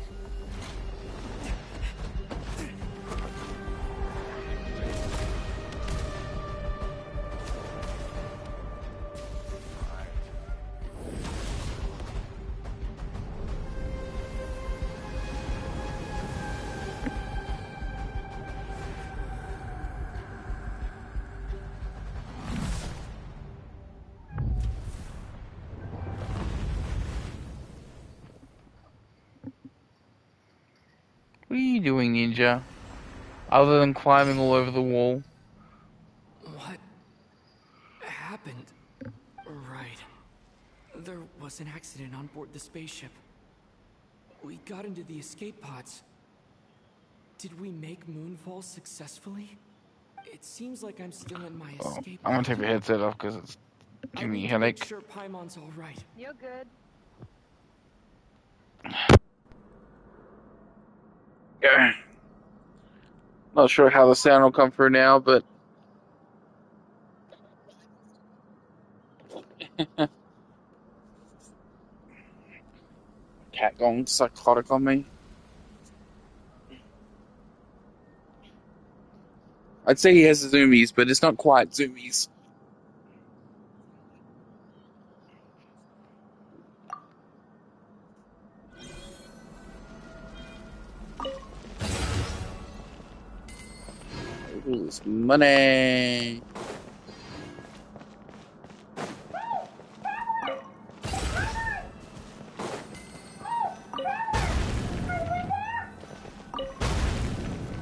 What are you doing, Ninja? Other than climbing all over the wall. What happened? Right. There was an accident on board the spaceship. We got into the escape pods. Did we make moonfall successfully? It seems like I'm still in my Oh, escape I'm gonna pod. take the headset off because it's I giving me need a to make headache. sure Paimon's all right. You're good. Not sure how the sound will come through now, but cat going psychotic on me. I'd say he has zoomies, but it's not quite zoomies. Ooh, it's money.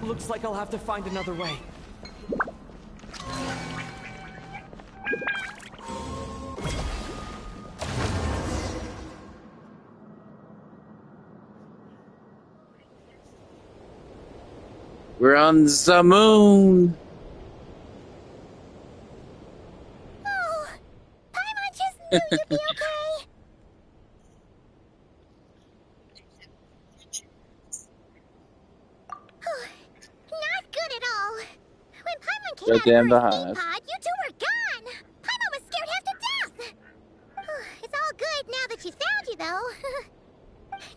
Looks like I'll have to find another way. We're on the moon. Oh, Paimon just knew you'd be okay. Oh, not good at all. When Paimon came Go out of down her the escape hatch. pod, you two were gone. Paimon was scared half to death. It's all good now that she's found you, though.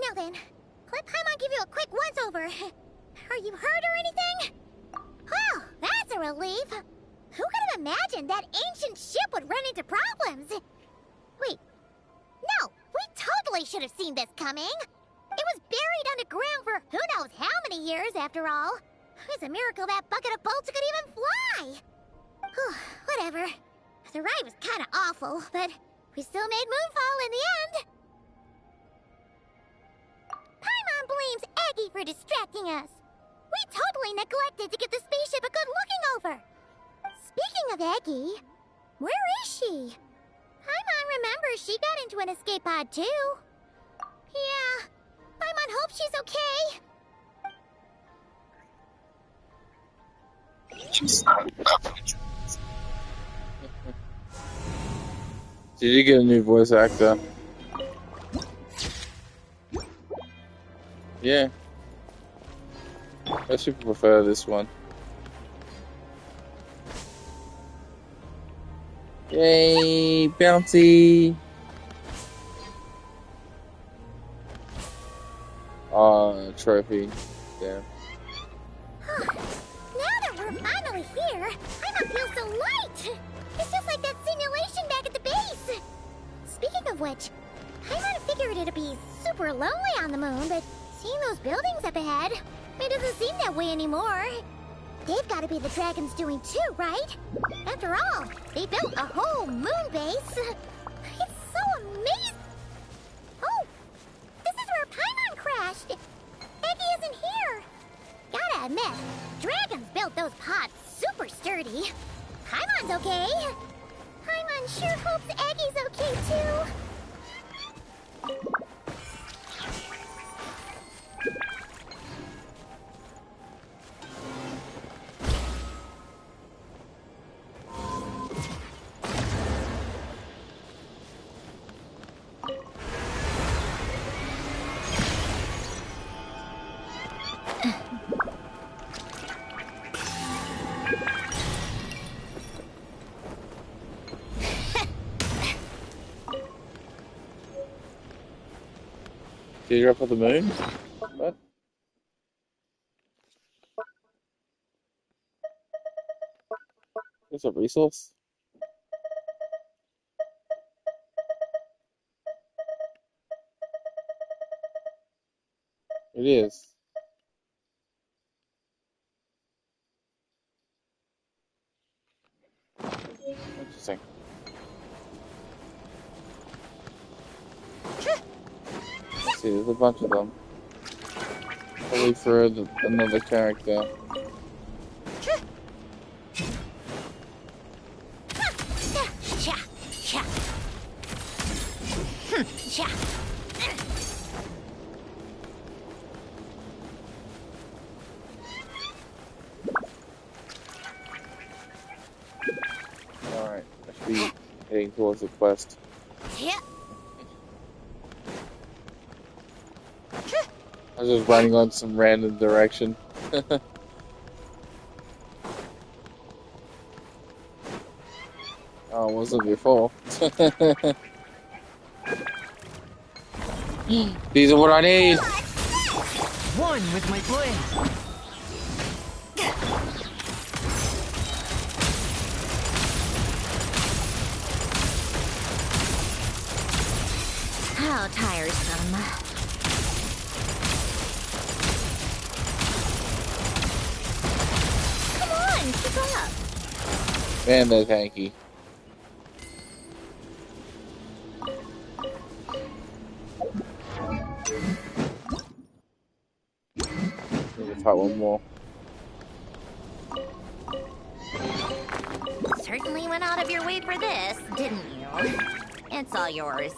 Now then, let Paimon give you a quick once-over. Are you hurt or anything? Well, that's a relief. Who could have imagined that ancient ship would run into problems? Wait, no, we totally should have seen this coming. It was buried underground for who knows how many years, after all. It's a miracle that bucket of bolts could even fly. Whatever. The ride was kind of awful, but we still made moonfall in the end. Paimon blames Aggie for distracting us. We totally neglected to give the spaceship a good looking over. Speaking of Aggie, where is she? Paimon remembers she got into an escape pod too. Yeah, Paimon hopes she's okay. Did you get a new voice actor? Yeah. I should prefer this one. Yay, bouncy! Trophy. There. Now that we're finally here, Paimon feels so light. It's just like that simulation back at the base. Speaking of which, Paimon figured it'd be super lonely on the moon, but seeing those buildings up ahead, it doesn't seem that way anymore. They've got to be the dragon's doing too, right? After all, they built a whole moon base. It's so amazing. Oh, this is where Paimon crashed. Aggie isn't here. Gotta admit, dragons built those pods super sturdy. Paimon's okay. Paimon sure hopes Aggie's okay too. Did you drop off the moon? What? What's a resource? It is. Interesting. Let's see, there's a bunch of them. Probably for another character. Alright, I should be heading towards the quest. I was just running on some random direction. Oh, it wasn't before. These are what I need! One with my blade. How tiresome. Come on, keep up. Man, they're tanky. Need to fight one more. Certainly went out of your way for this, didn't you? It's all yours.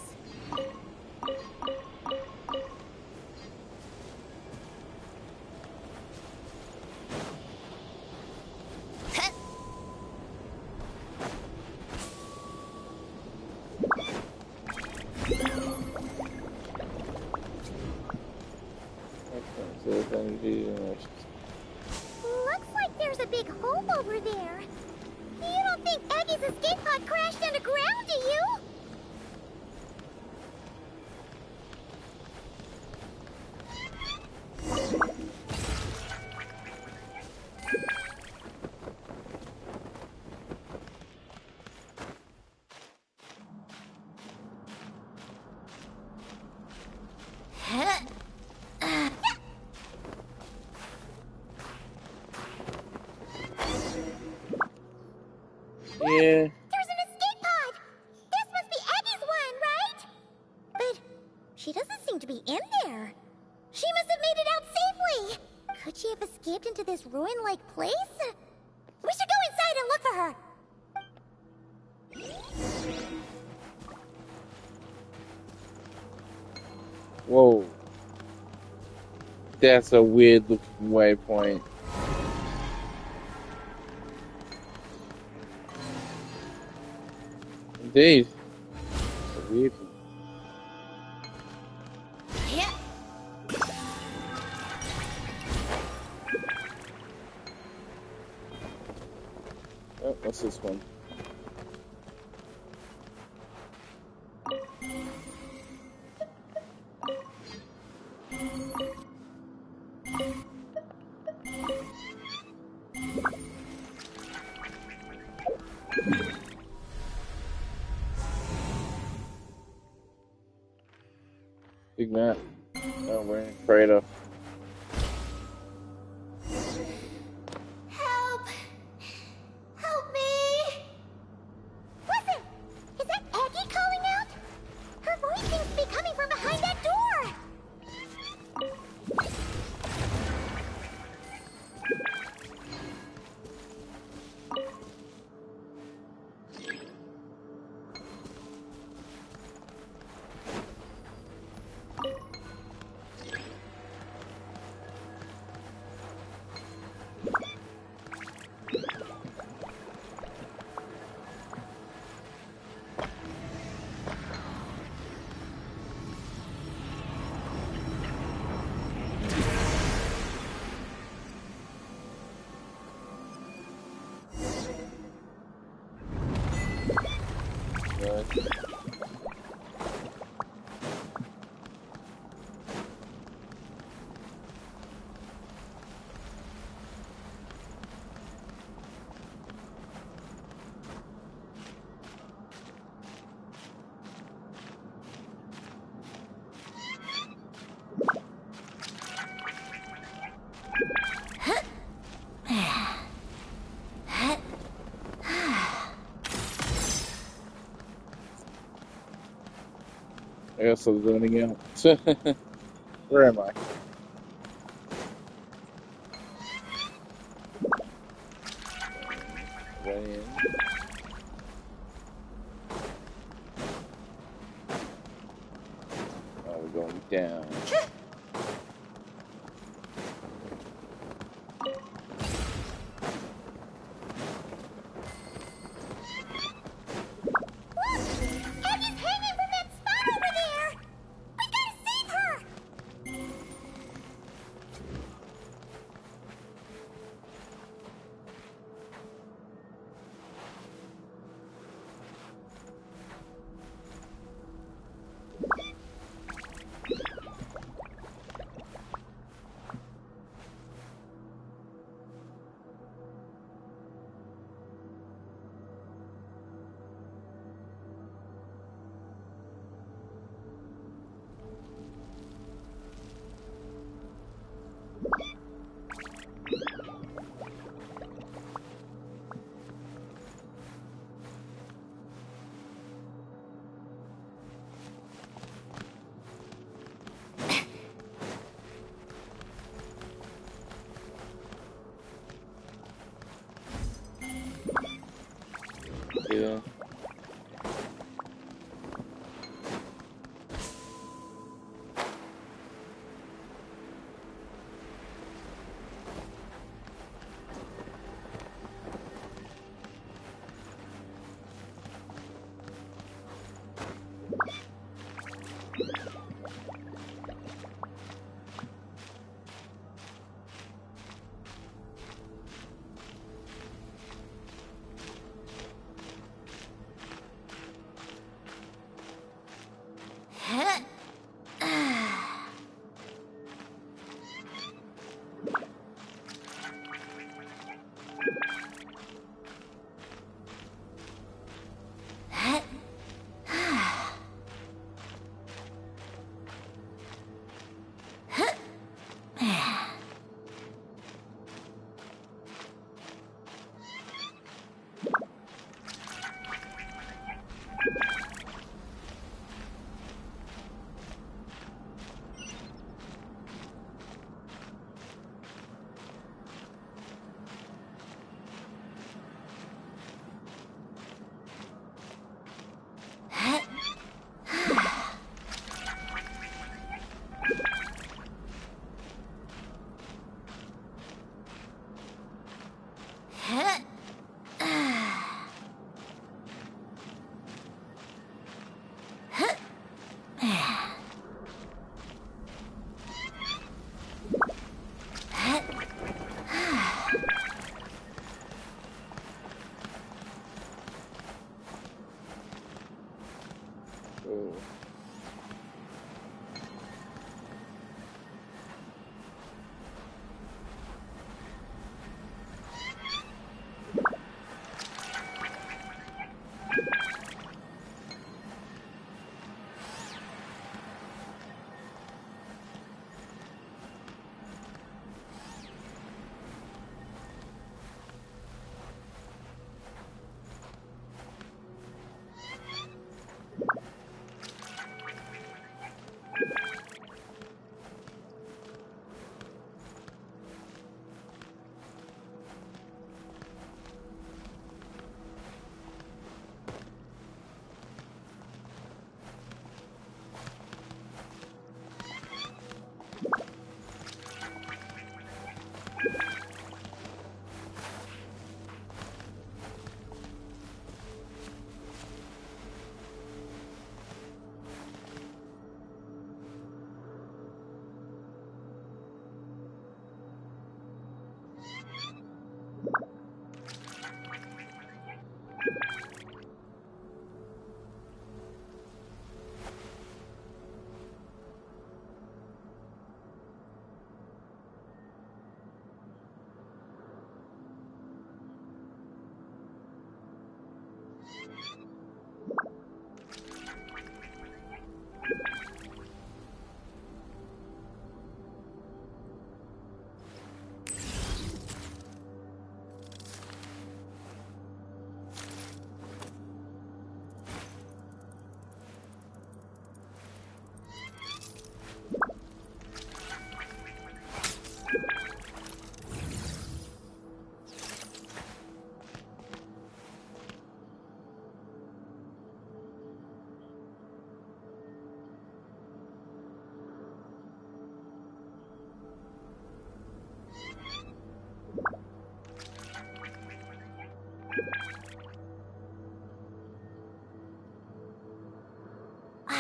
Looks like there's a big hole over there. You don't think Eggie's escape pod crashed underground, do you? Yeah. There's an escape pod! This must be Eggie's one, right? But she doesn't seem to be in there. She must have made it out safely. Could she have escaped into this ruin-like place? We should go inside and look for her. Whoa. That's a weird looking waypoint. Indeed. A weird one. Oh, what's this one? Big map. Oh, we're in a crater. Help! Help me! Listen! Is that Eggie calling out? Her voice seems to be coming from behind that door! I guess I was zoning out. Where am I? Right in. Oh, we're going down. Abby's hanging from that spot over there! We gotta save her! Yeah. Oh.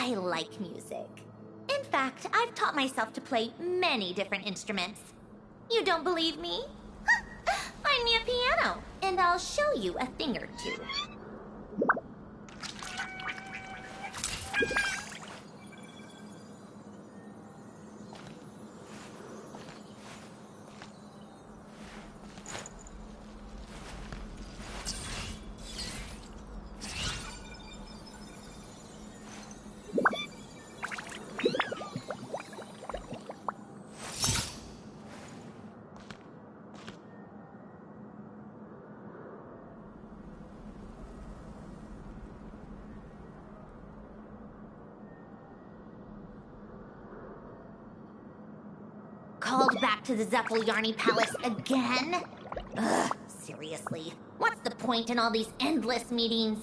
I like music. In fact, I've taught myself to play many different instruments. You don't believe me? Find me a piano, and I'll show you a thing or two. Called back to the Zeppeljärni Palace again? Ugh, seriously. What's the point in all these endless meetings?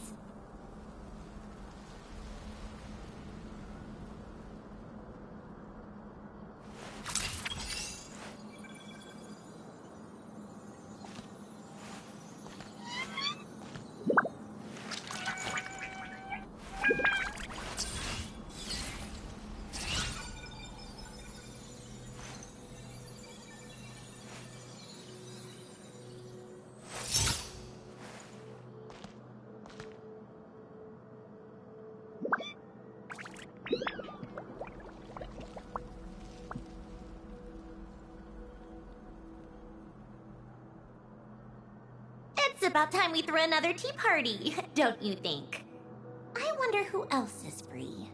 It's about time we threw another tea party, don't you think? I wonder who else is free.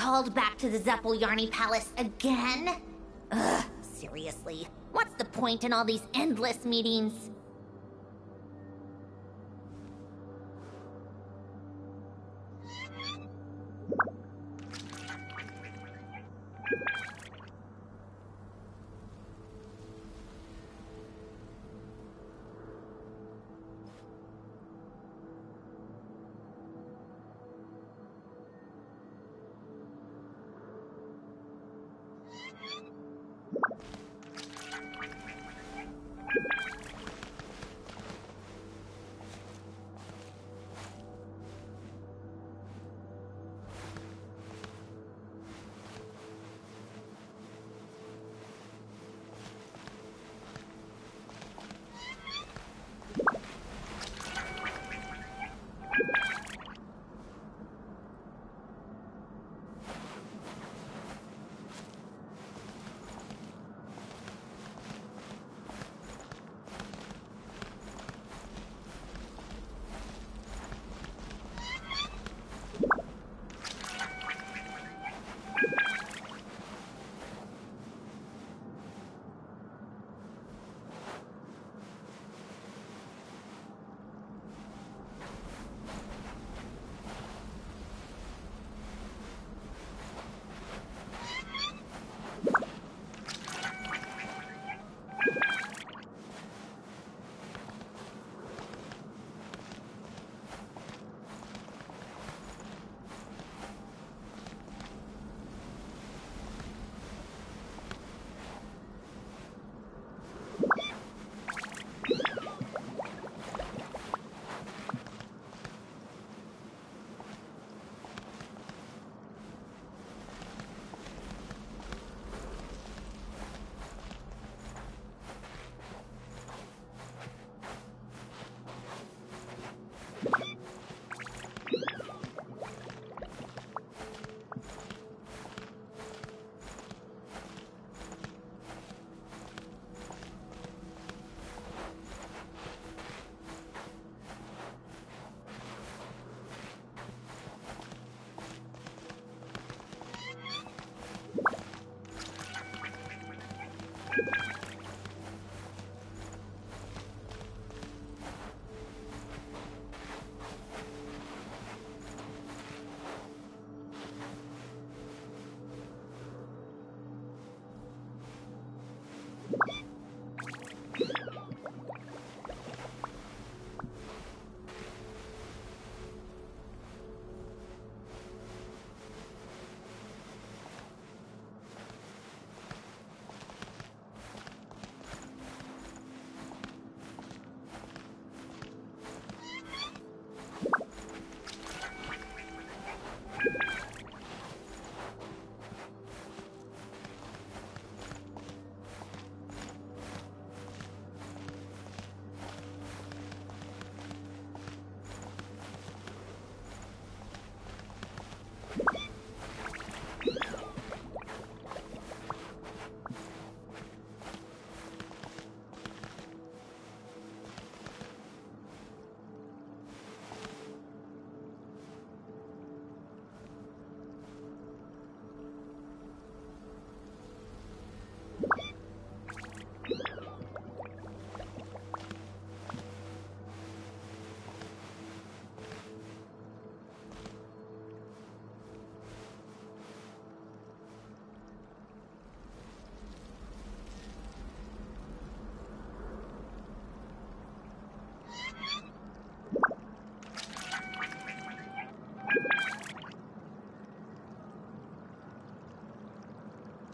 called back to the Zeppeljärny Palace again? Ugh, seriously. What's the point in all these endless meetings?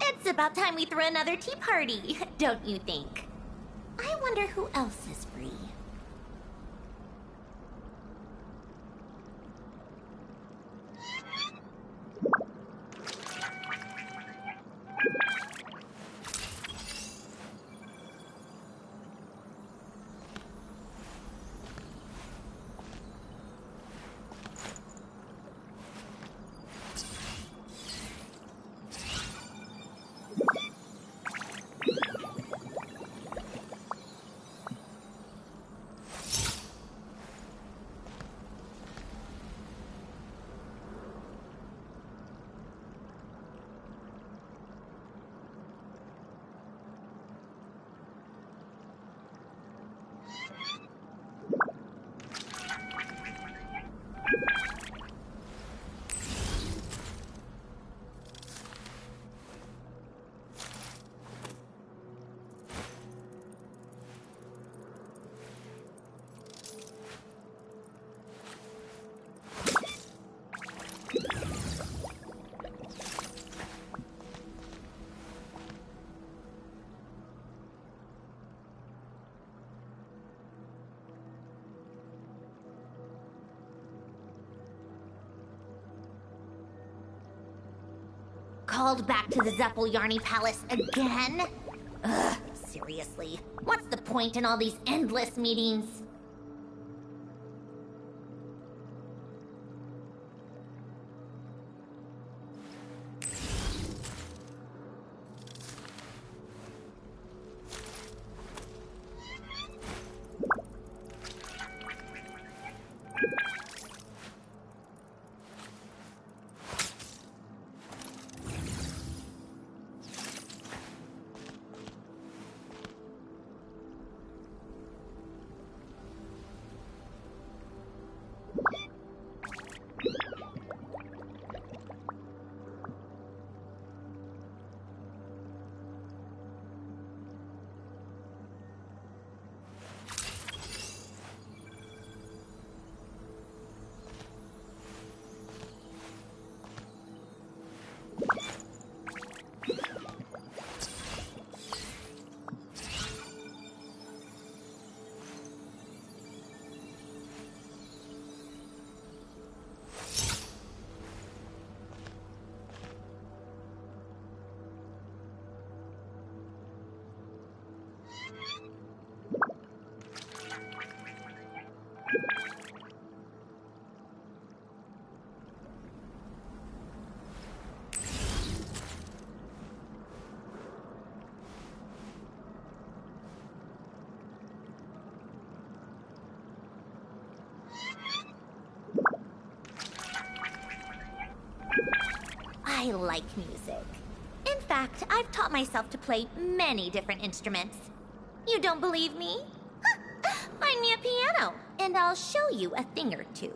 It's about time we threw another tea party, don't you think? I wonder who else is free. Called back to the Zeppeljärny Palace again? Ugh, seriously. What's the point in all these endless meetings? I like music. In fact, I've taught myself to play many different instruments. You don't believe me? Find me a piano, and I'll show you a thing or two.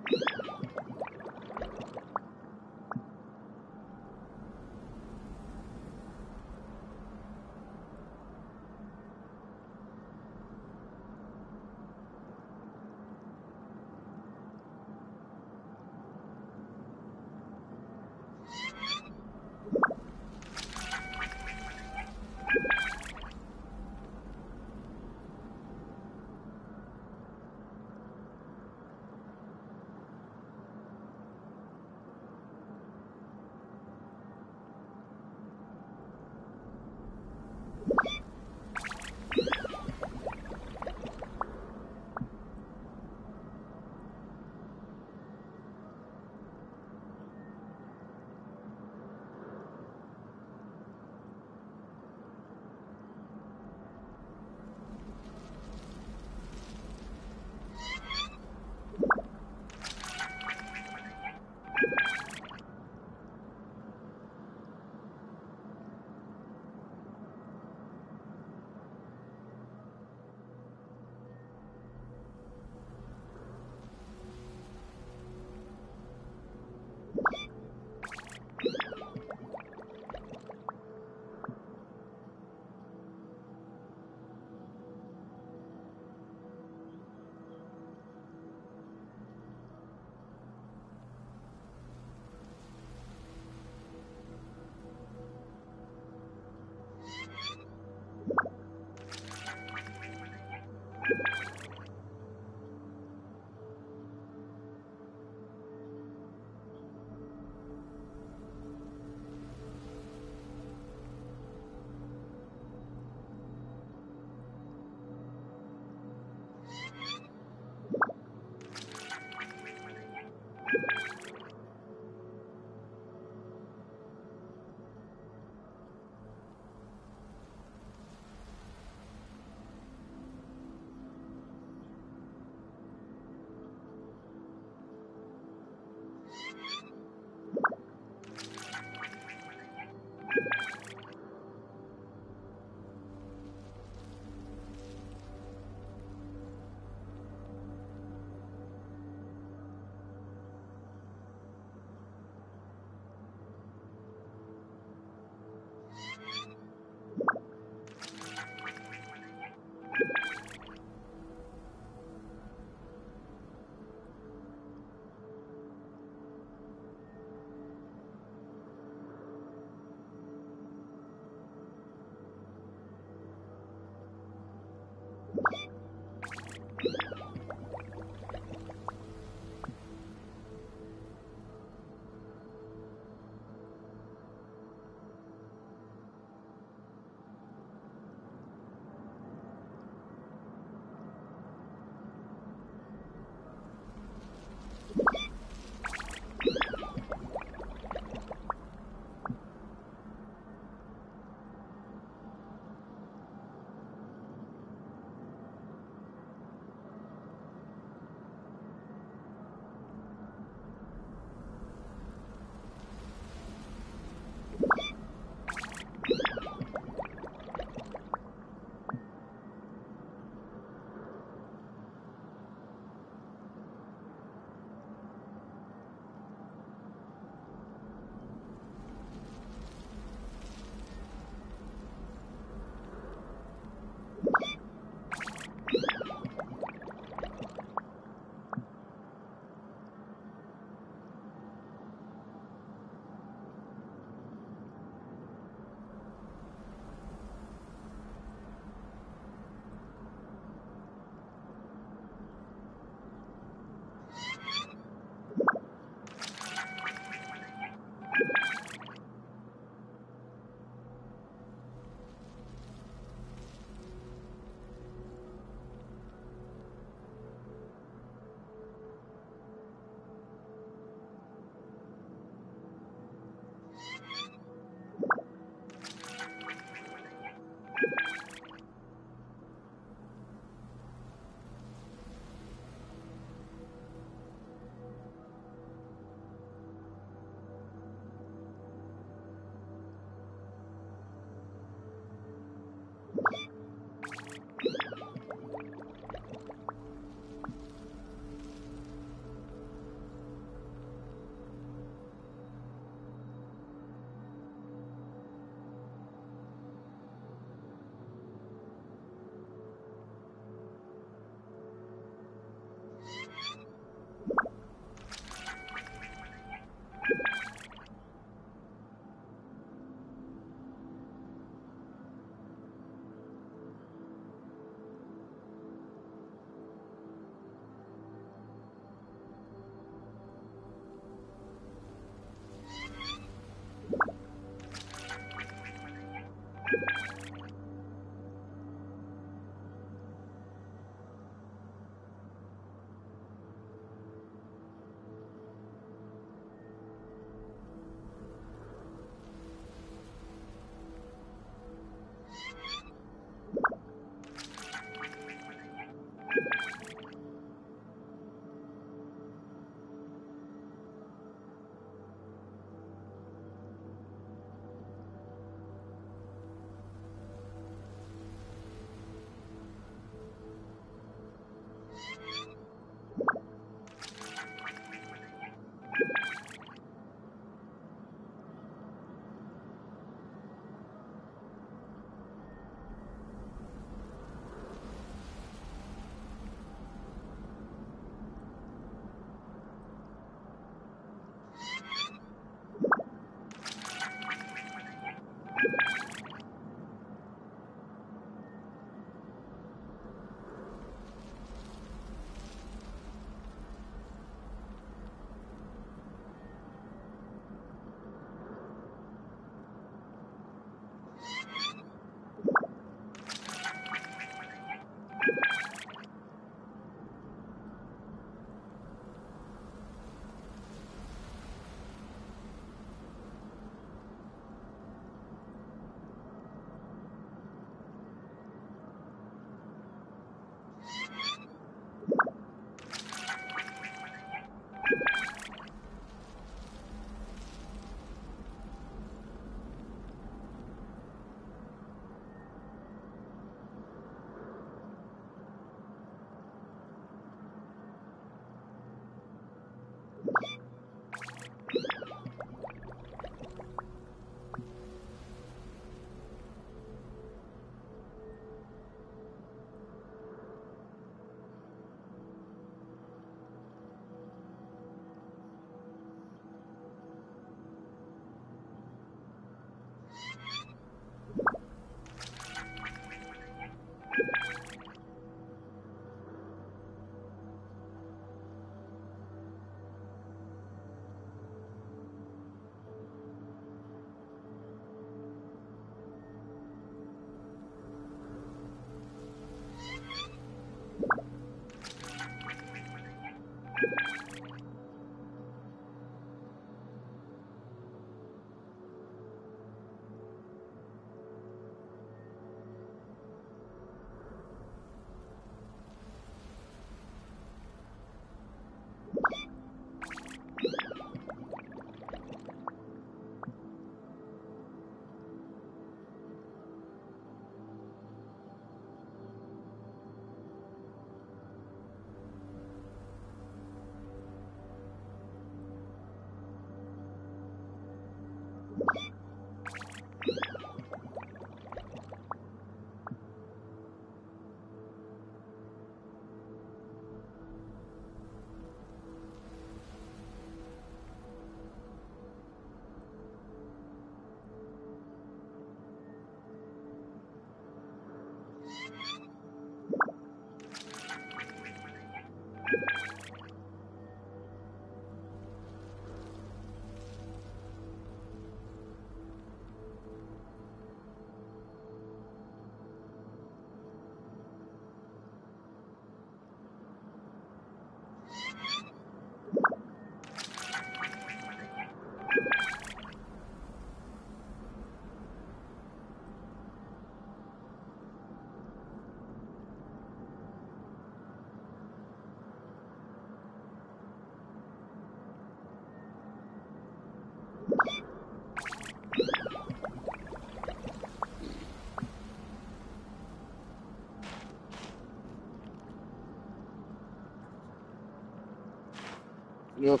Yep.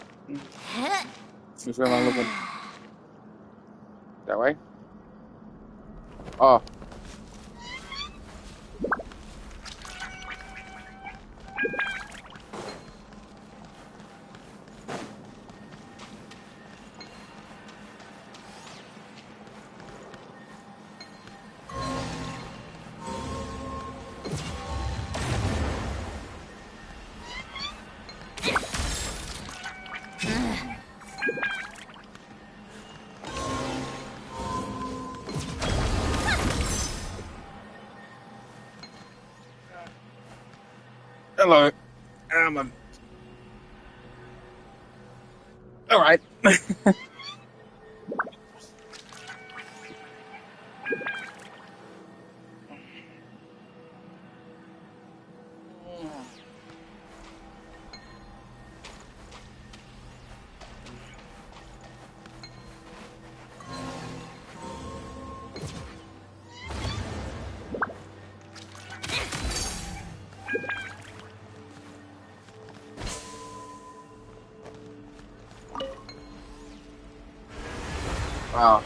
Which way am I looking? That way? Oh. Hello. All right. Wow.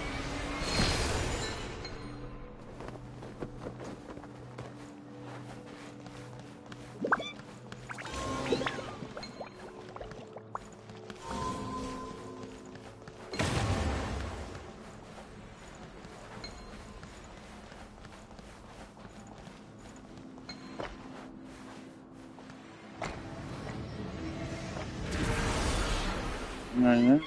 Mhm.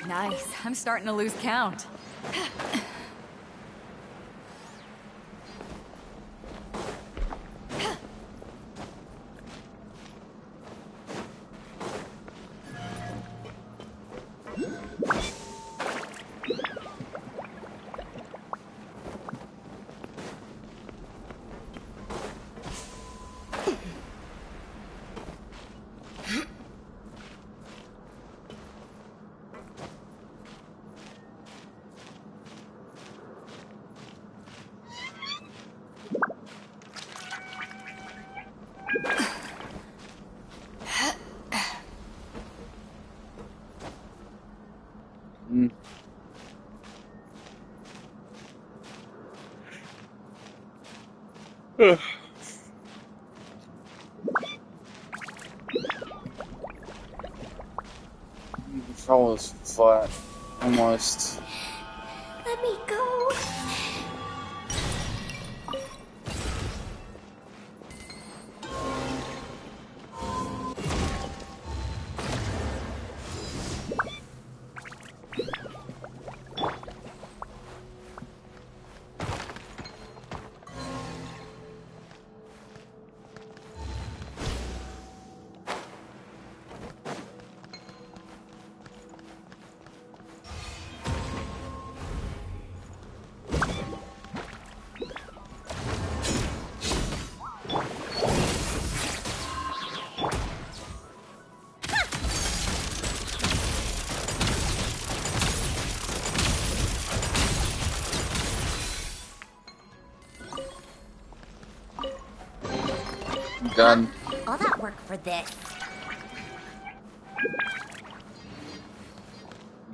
Nice. I'm starting to lose count. Control is flat, almost. Let me go. Gun. All that work for this.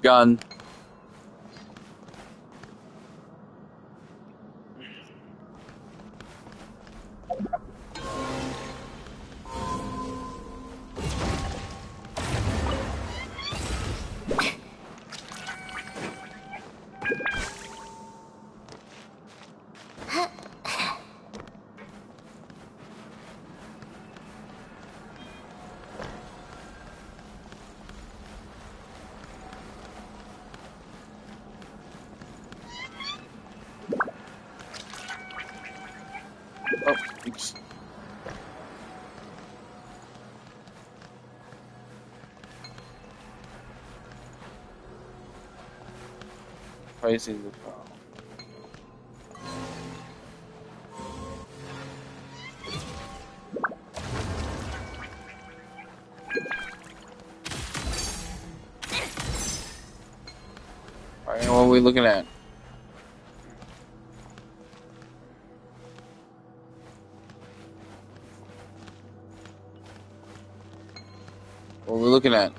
Gun. Oh, oops. Praising the power. Alright, what are we looking at? What are we looking at?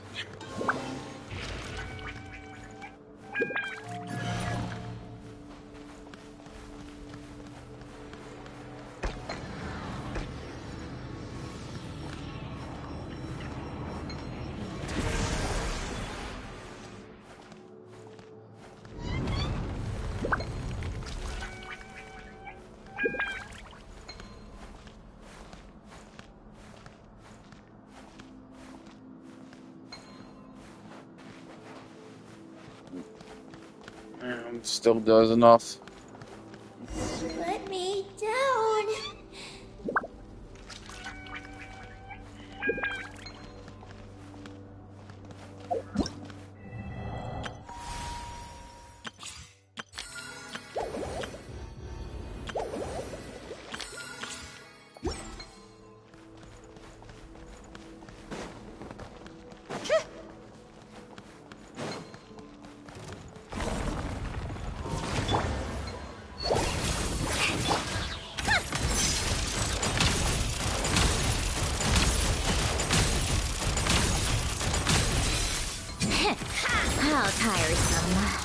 I'm still dozing off. Let me down. Tiresome.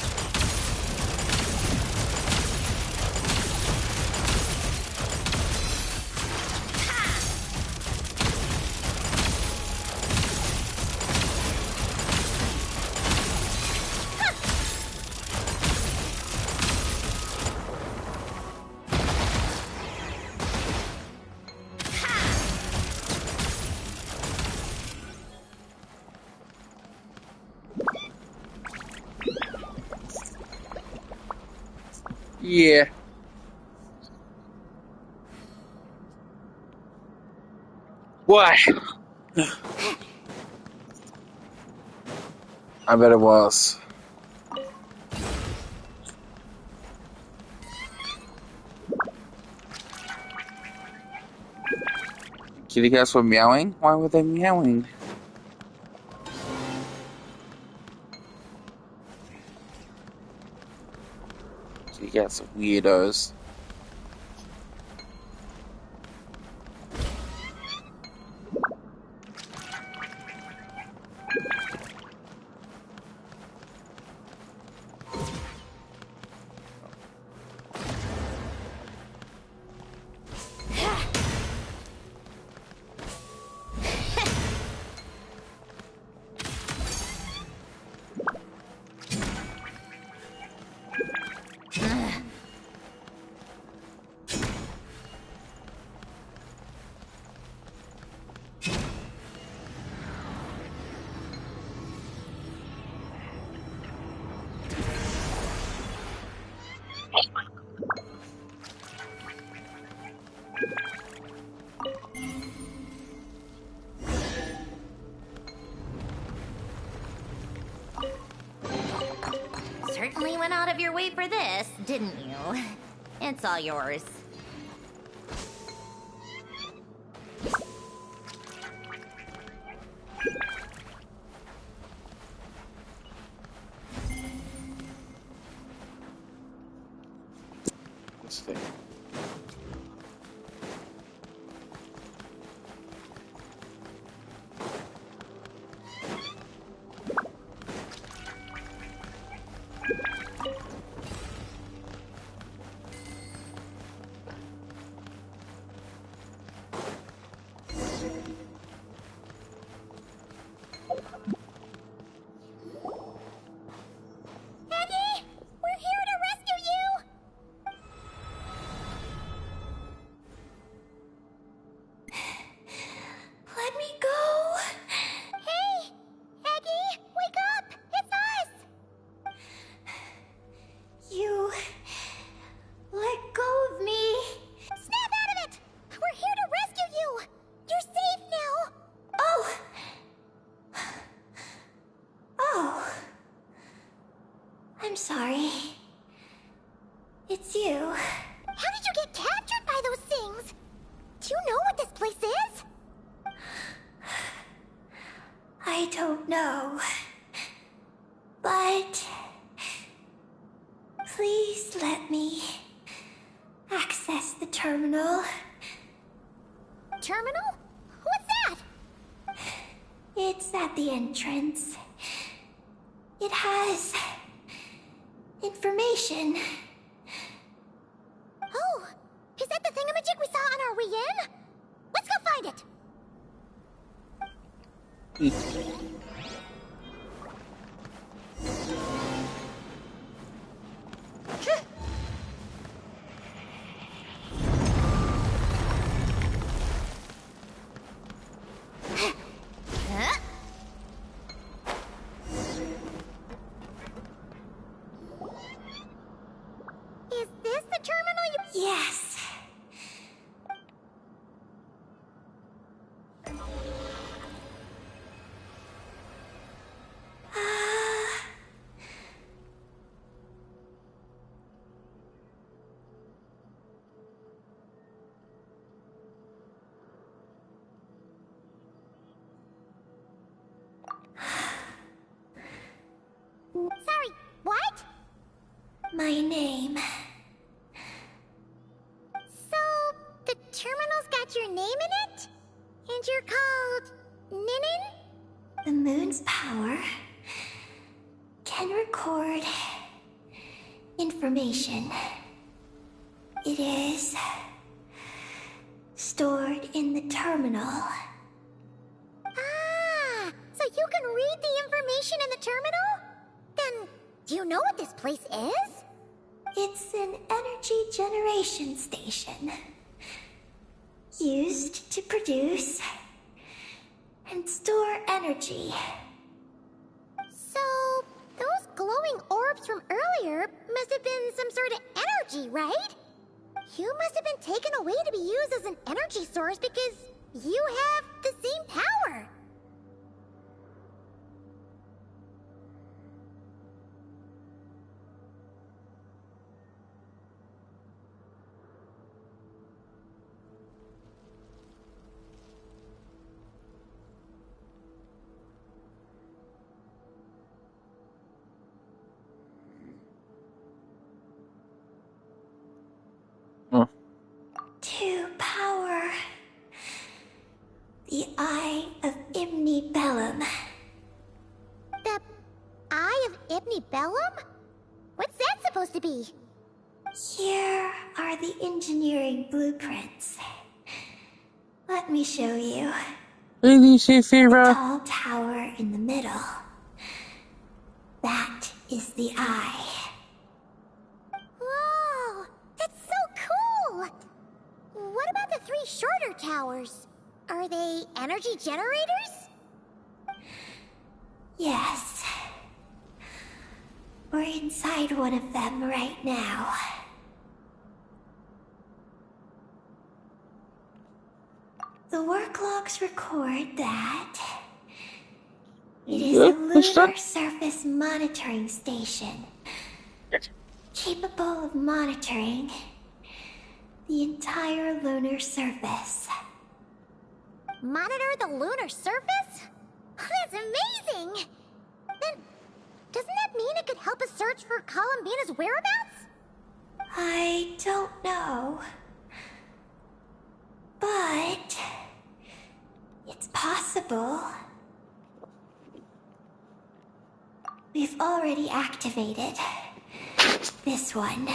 Yeah. What? I bet it was. Kitty cats were meowing? Why were they meowing? Kitty cats are weirdos. Certainly went out of your way for this, didn't you? It's all yours. This thing. Eddie! We're here to rescue you! Let me go. Hey! Eddie! Wake up! It's us! You let go of me. Snap out of it! We're here to rescue you! You're safe now! Oh. Oh. I'm sorry. It's you. How did you get captured by those things? Do you know what this place is? I don't know. But please let me access the terminal. Terminal? What's that? It's at the entrance. It has information. Oh, is that the thingamajig we saw on our way in? Let's go find it! Huh? Is this the terminal you... Yes. Sorry, what? My name. So, the terminal's got your name in it? And you're called... Ninin? The moon's power can record information. It is stored in the terminal. Ah, so you can read the information in the terminal? Then, do you know what this place is? It's an energy generation station. Used to produce and store energy. So, those glowing orbs from earlier must have been some sort of energy, right? You must have been taken away to be used as an energy source because you have the same power. Oh. To power the Eye of Bellum. The Eye of Bellum? What's that supposed to be? Here are the engineering blueprints. Let me show you. ABC The fever. tall tower in the middle. That is the eye. Whoa, that's so cool! What about the 3 shorter towers? Are they energy generators? Yes. We're inside one of them right now. The work logs record that it is a lunar surface monitoring station, capable of monitoring the entire lunar surface. Monitor the lunar surface? That's amazing! Then, doesn't that mean it could help us search for Columbina's whereabouts? I don't know. But it's possible. We've already activated this one.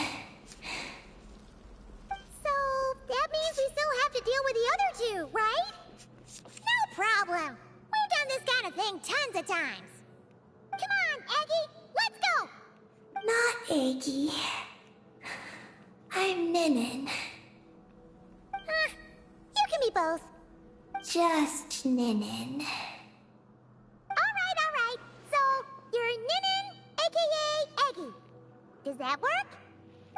So, that means we still have to deal with the other 2, right? No problem. We've done this kind of thing tons of times. Come on, Aggie, let's go! Not Aggie. I'm Ninin. You can be both. Just Ninin. Alright. So, you're Ninin, aka Aggie. Does that work?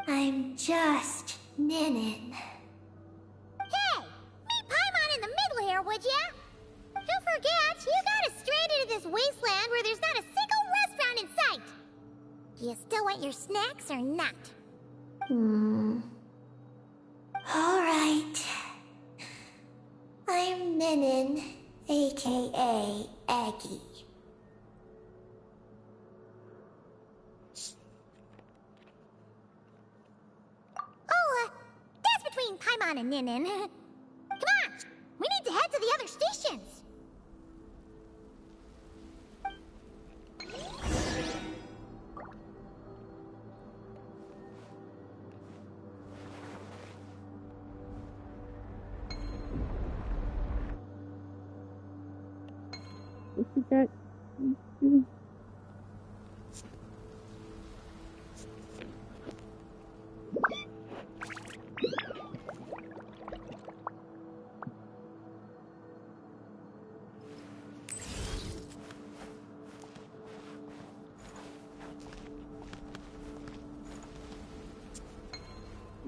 I'm just Ninin. Hey, meet Paimon in the middle here, would ya? Don't forget, you got us stranded in this wasteland where there's not a single restaurant in sight. Do you still want your snacks or not? Alright. I'm Ninin, aka Aggie. Oh, that's between Paimon and Ninin. Come on, we need to head to the other stations.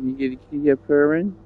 You get a key up purring.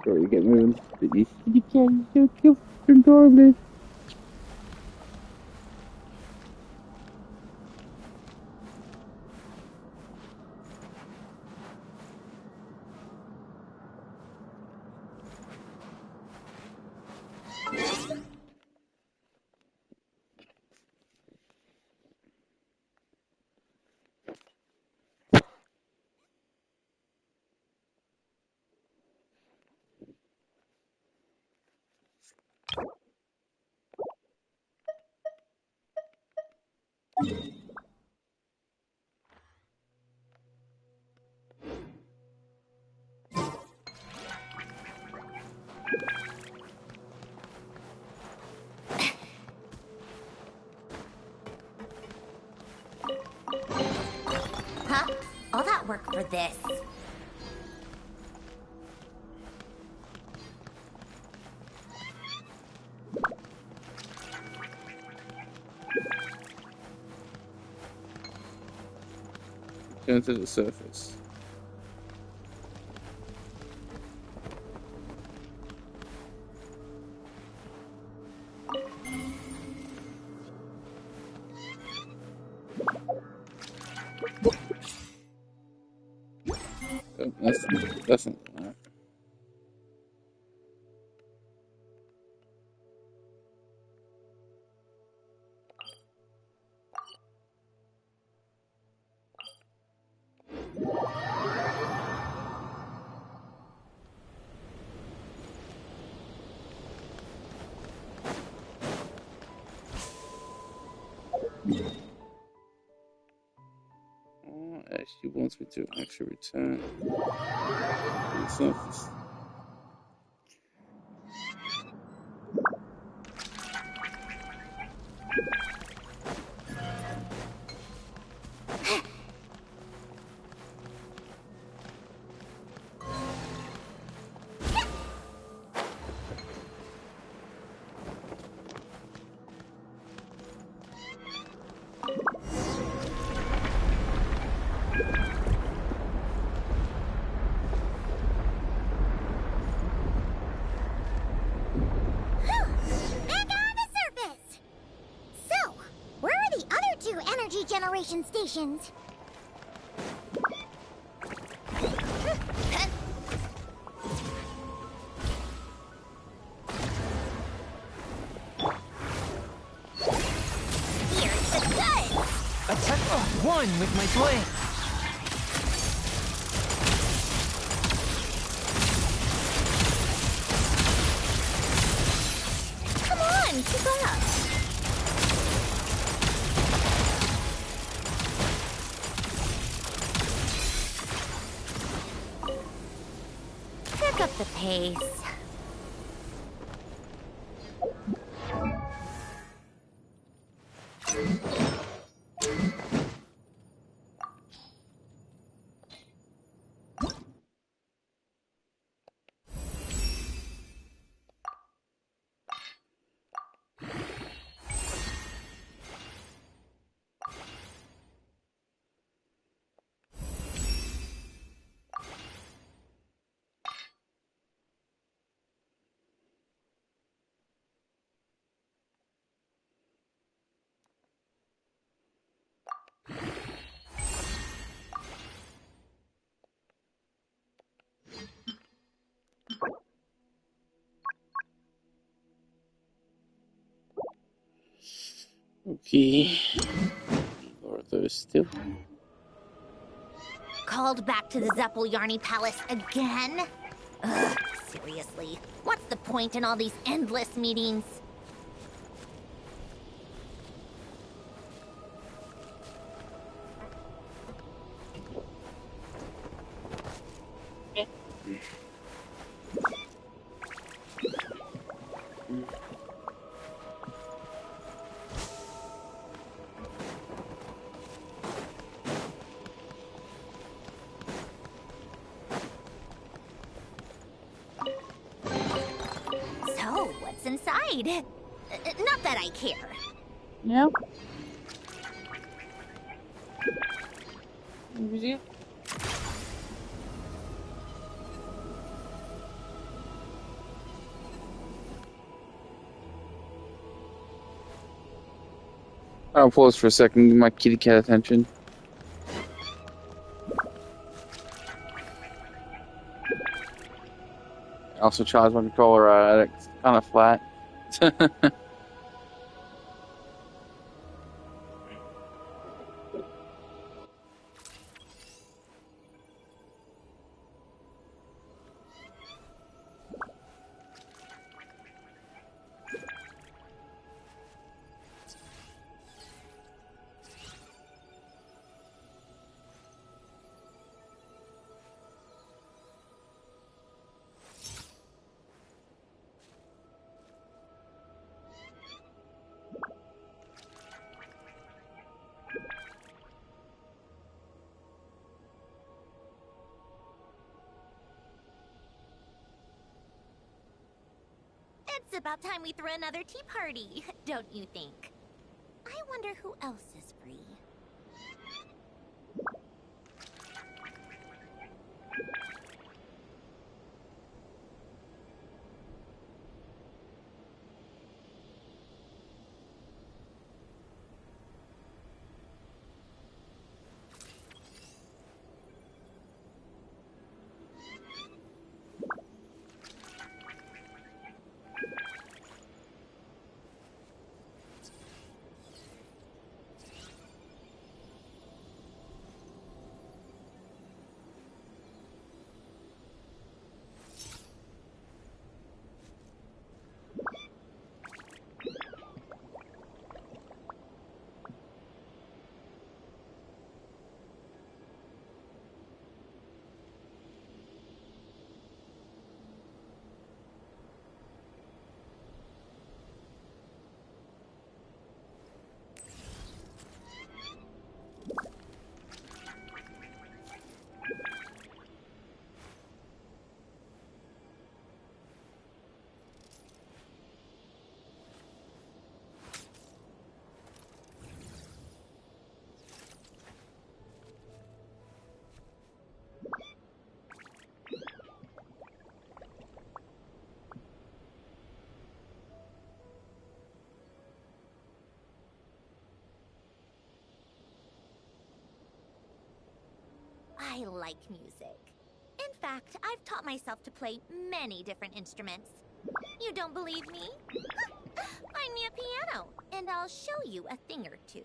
Sorry, get moving. You can't. You're adorable. Huh? All that work for this. Turn to the surface. Oh, that's not gonna happen. Oh, actually wants me to actually return to the surface. Back on the surface! So, where are the other two energy generation stations? Here's the good! Attack of one with my blade. Come on, keep up. Pick up the pace. Okay. Or those still. Called back to the Zeppeljärny Palace again? Ugh, seriously. What's the point in all these endless meetings? So, what's inside? Not that I care. Yeah. Museum. I'll pause for a second, give my kitty cat attention. I also charge my controller, it's kind of flat. It's about time we threw another tea party, don't you think? I wonder who else is free. I like music. In fact, I've taught myself to play many different instruments. You don't believe me? Find me a piano, and I'll show you a thing or two.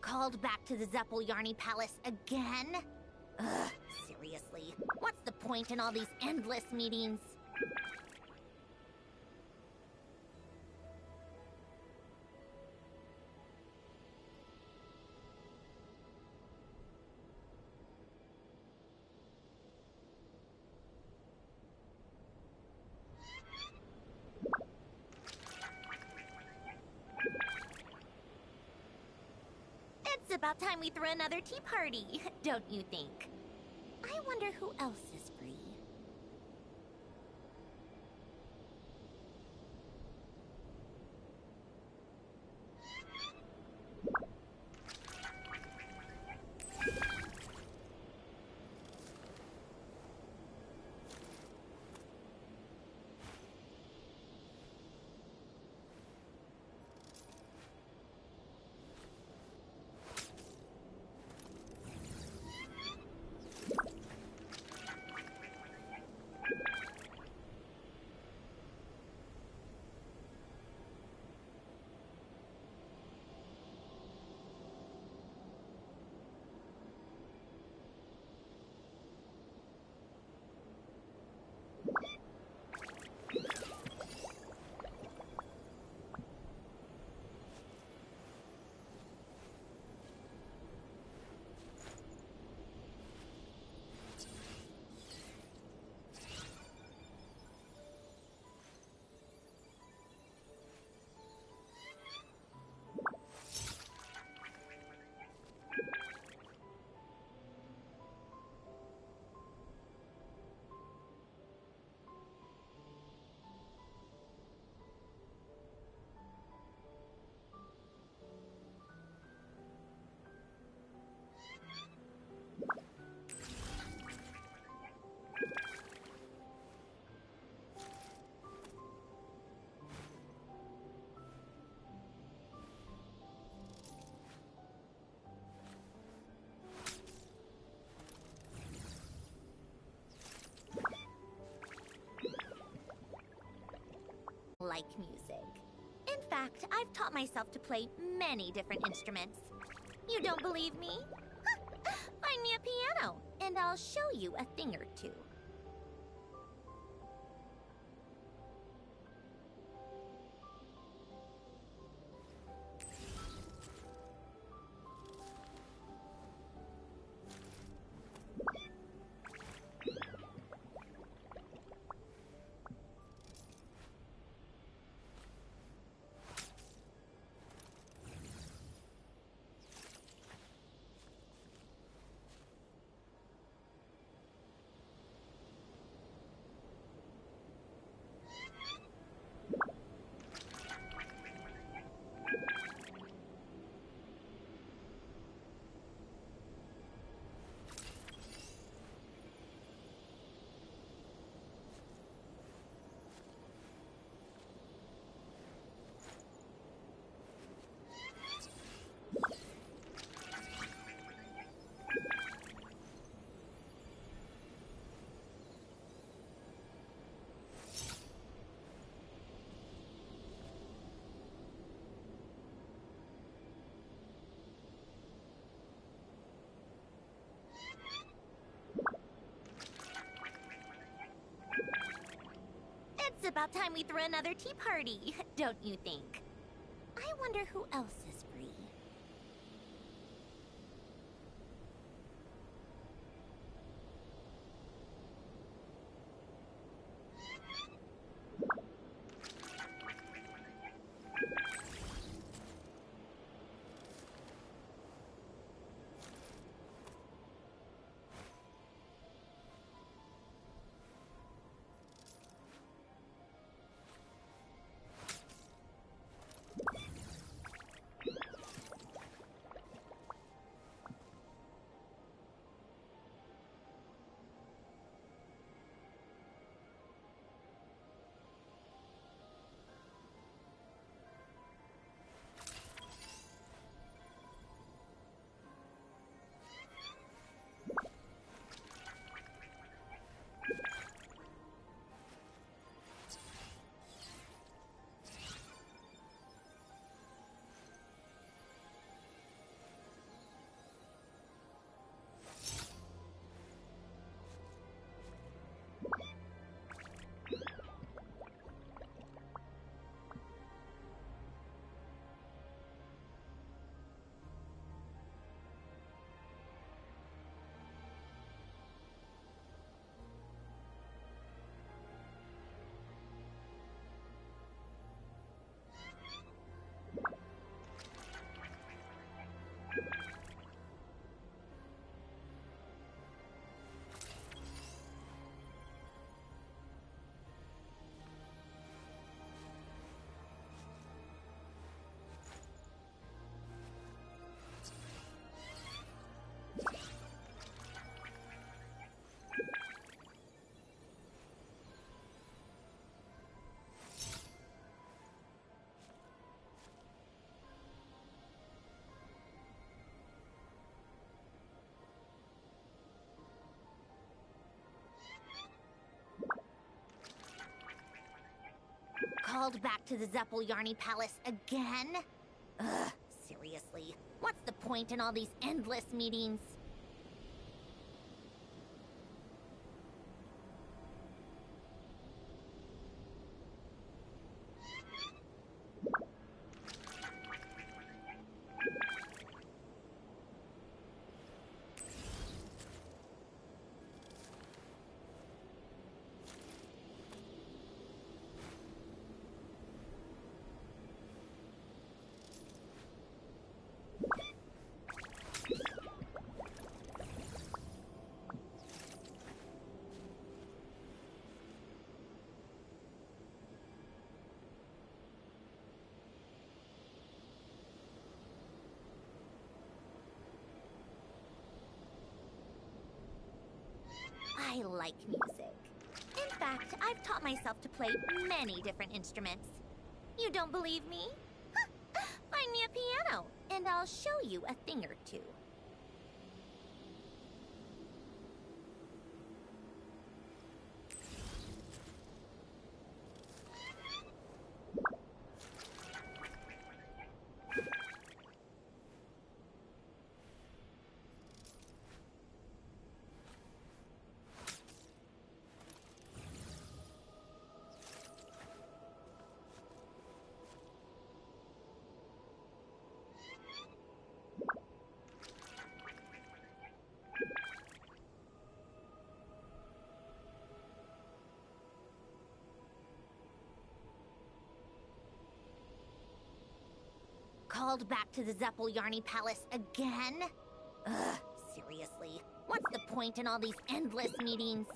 Called back to the Zeppeljärny Palace again? Ugh, seriously. What's the point in all these endless meetings? It's about time we threw another tea party, don't you think? I wonder who else is free. like music. In fact, I've taught myself to play many different instruments. You don't believe me? Find me a piano, and I'll show you a thing or two. It's about time we threw another tea party, don't you think? I wonder who else is free. Called back to the Zeppeljärni Palace again? Ugh, seriously. What's the point in all these endless meetings? I like music. In fact, I've taught myself to play many different instruments. You don't believe me? Find me a piano, and I'll show you a thing or two. Called back to the Zeppeljärny Palace again? Ugh, seriously. What's the point in all these endless meetings?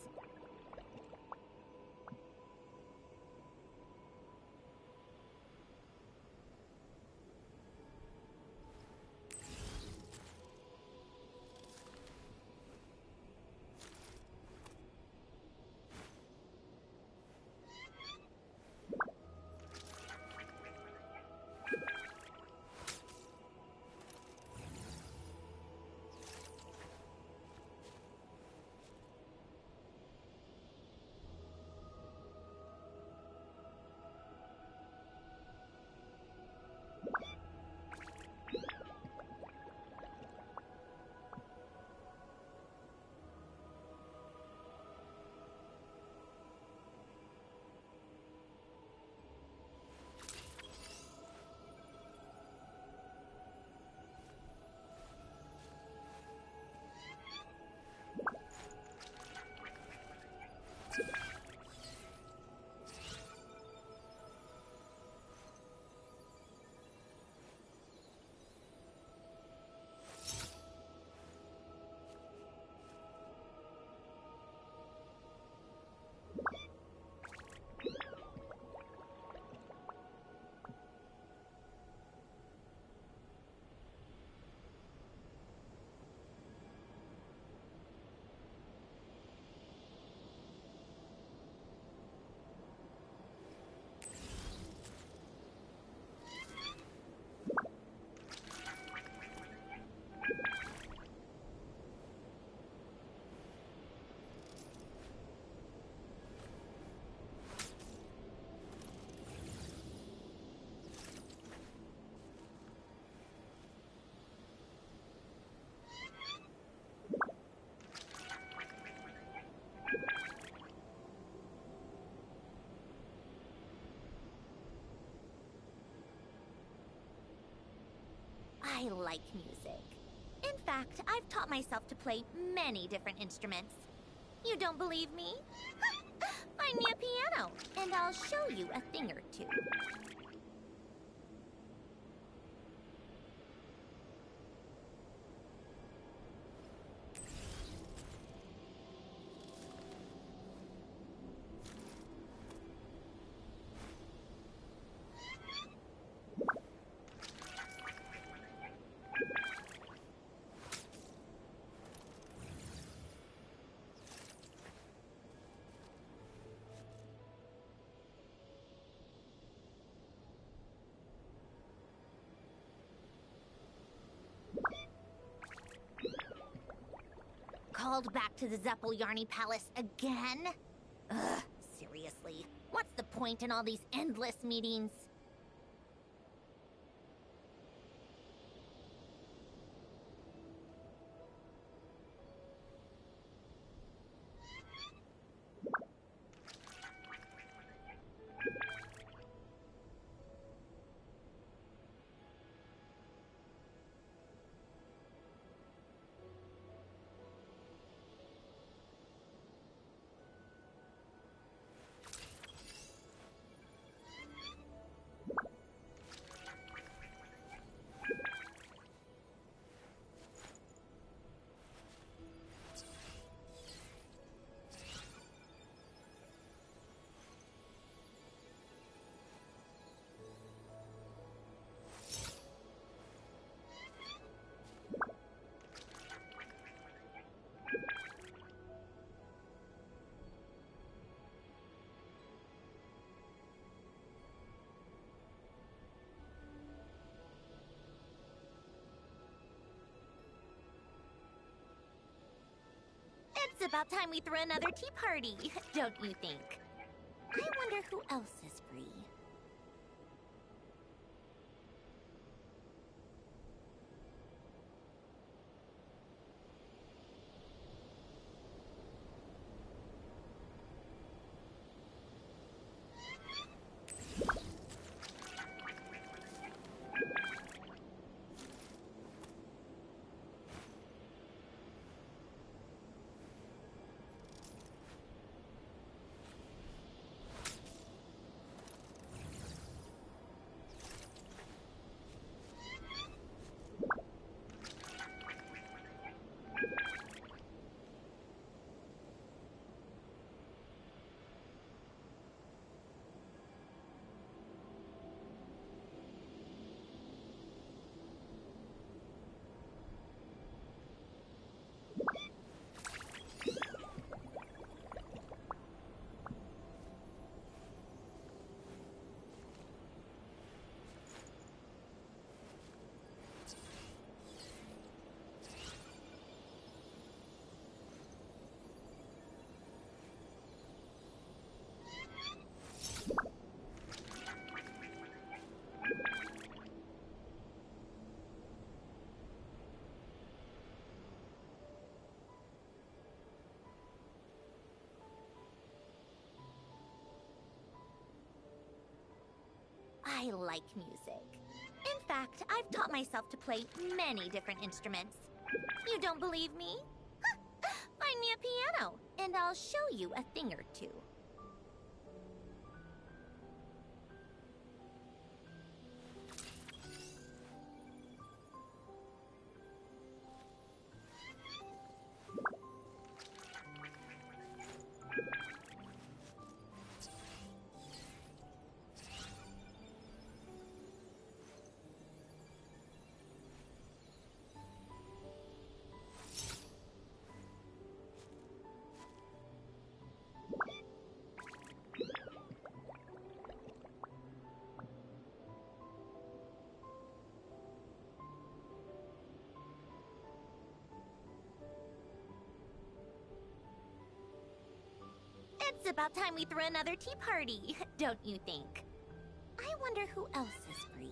I like music. In fact, I've taught myself to play many different instruments. You don't believe me? Find me a piano, and I'll show you a thing or two. Called back to the Zeppeljärny Palace again? Ugh, seriously. What's the point in all these endless meetings? It's about time we threw another tea party, don't you think? I wonder who else is free. I like music. In fact, I've taught myself to play many different instruments. You don't believe me? Find me a piano, and I'll show you a thing or two. It's about time we threw another tea party, don't you think? I wonder who else is free.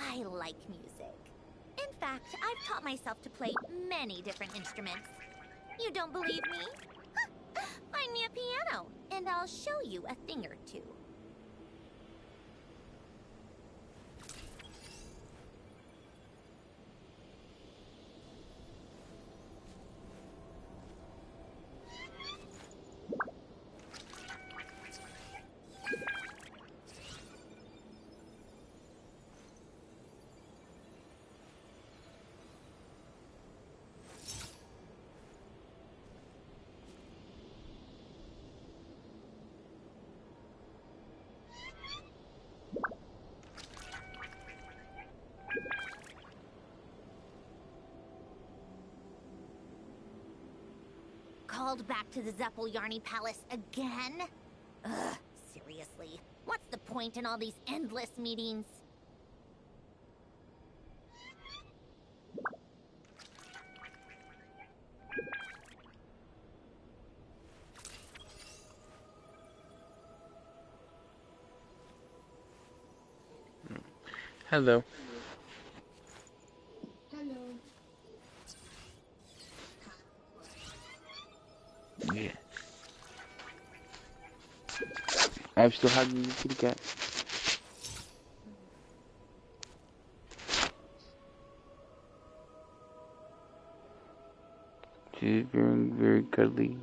I like music. In fact, I've taught myself to play many different instruments. You don't believe me? Find me a piano, and I'll show you a thing or two. Called back to the Zeppeljärny Palace again? Ugh, seriously. What's the point in all these endless meetings? Hello. Yeah. I'm still hugging the kitty cat. She's very, very cuddly.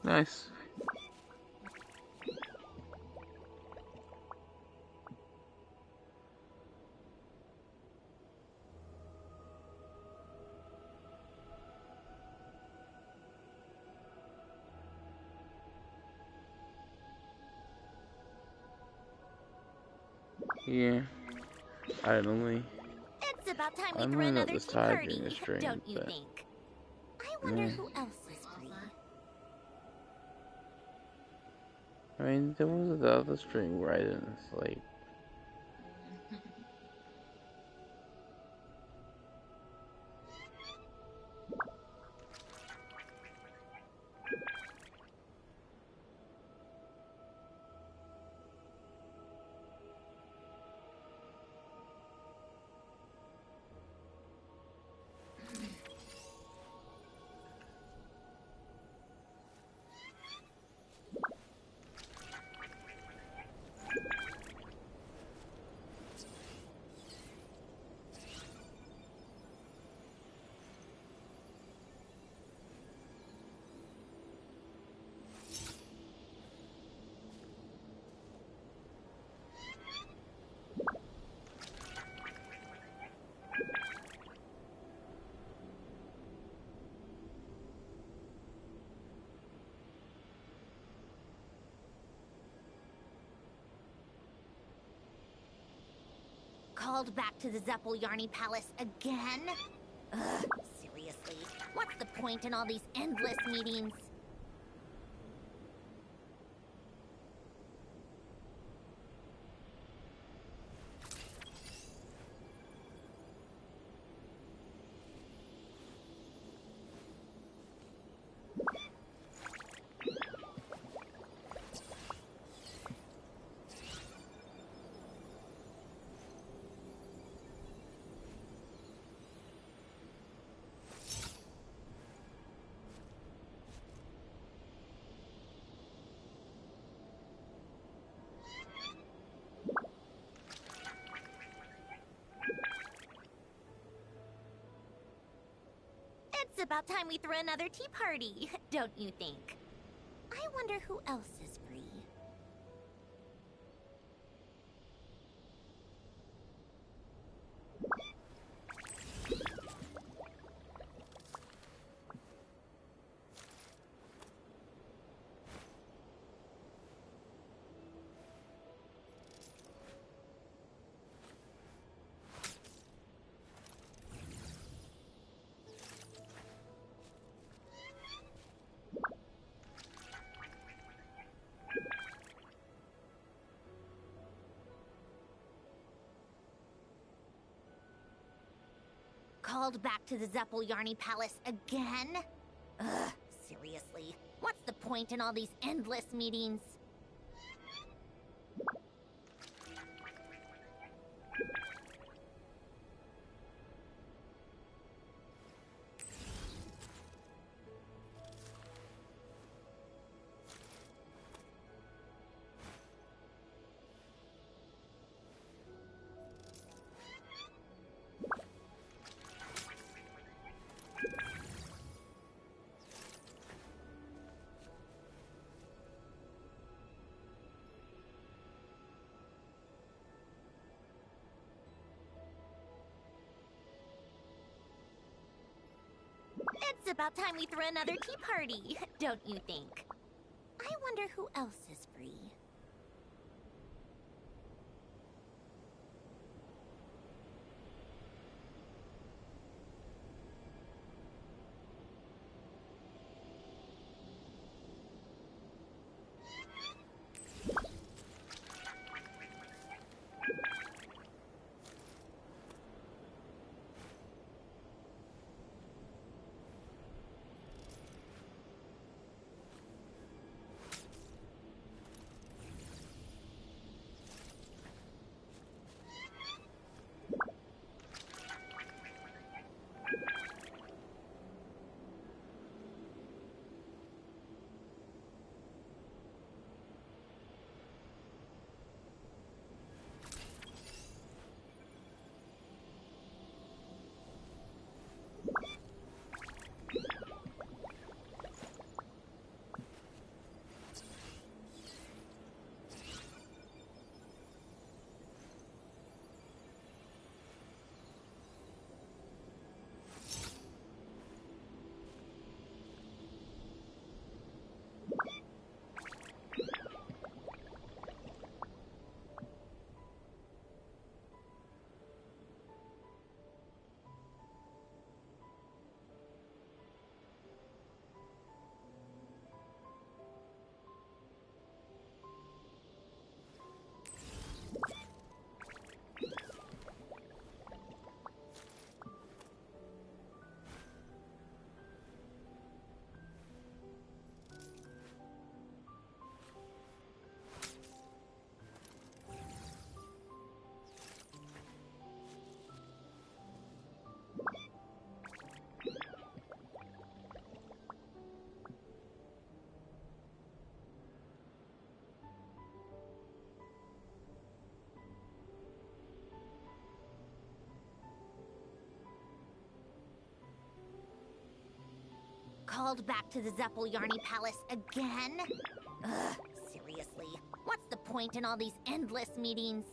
Nice. Yeah. I don't It's about time we I'm threw really not another this tea tired party, during the stream, don't you but think? I wonder who else is free. I mean, there was the other stream where I didn't sleep. Called back to the Zeppeljärny Palace again? Ugh, seriously. What's the point in all these endless meetings? It's about time we threw another tea party, don't you think? I wonder who else is free. Called back to the Zeppeljärny Palace again? Ugh, seriously. What's the point in all these endless meetings? It's about time we threw another tea party, don't you think? I wonder who else is free. Called back to the Zeppeljärny Palace again? Ugh, seriously. What's the point in all these endless meetings?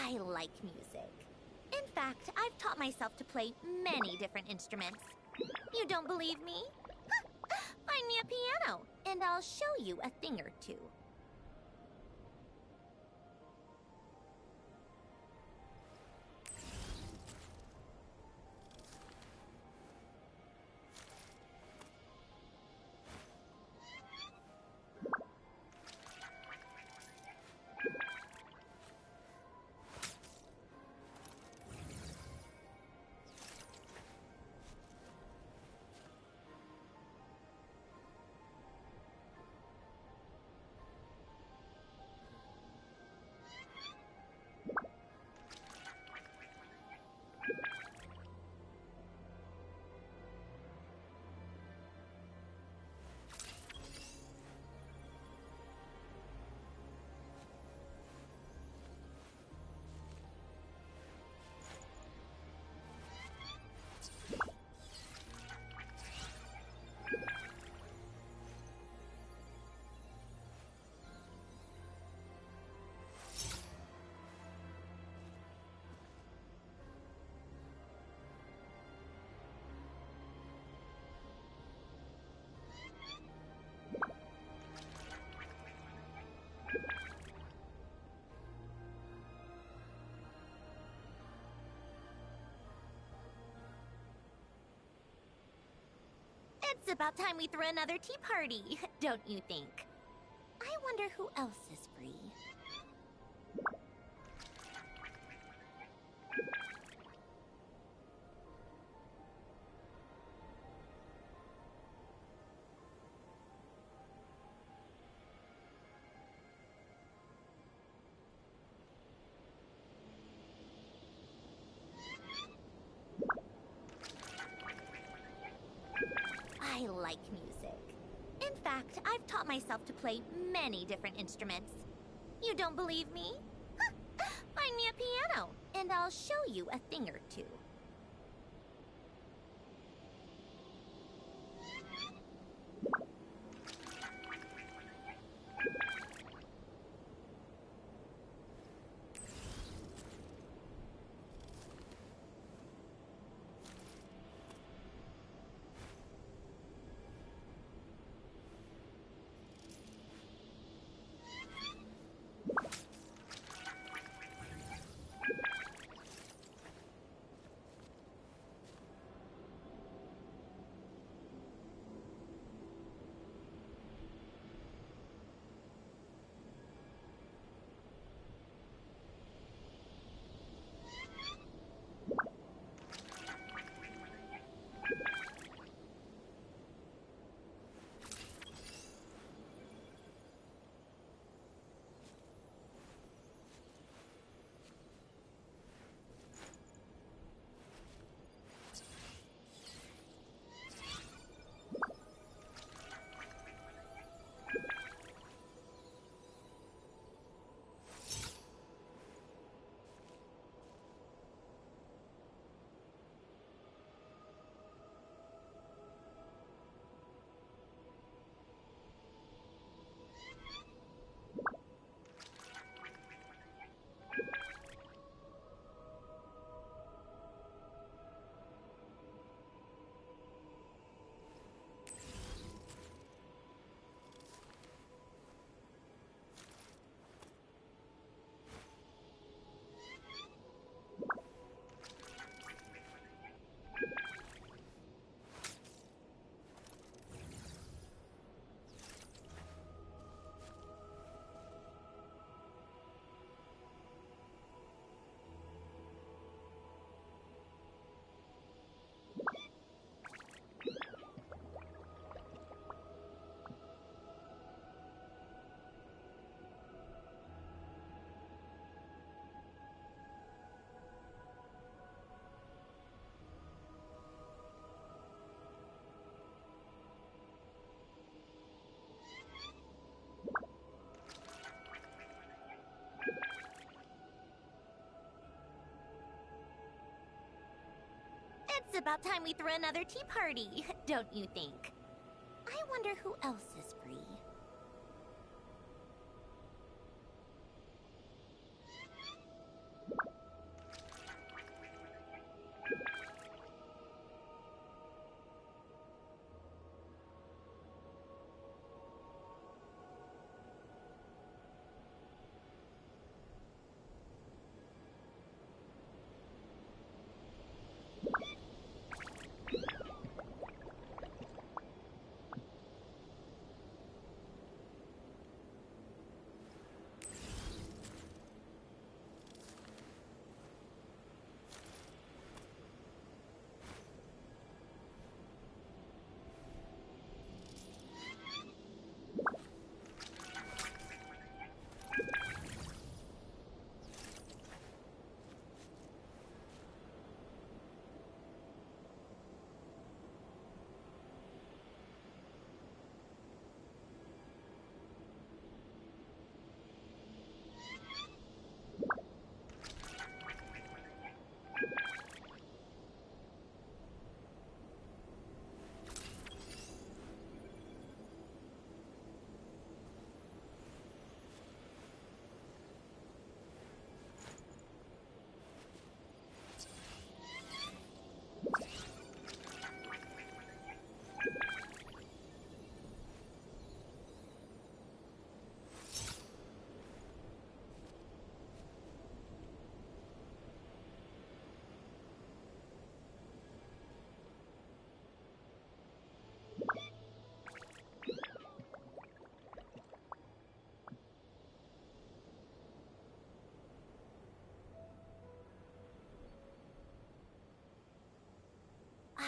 I like music. In fact, I've taught myself to play many different instruments. You don't believe me? Find me a piano, and I'll show you a thing or two. It's about time we threw another tea party, don't you think? I wonder who else is free. I like music. In fact, I've taught myself to play many different instruments. You don't believe me? Find me a piano, and I'll show you a thing or two. It's about time we threw another tea party, don't you think? I wonder who else is free.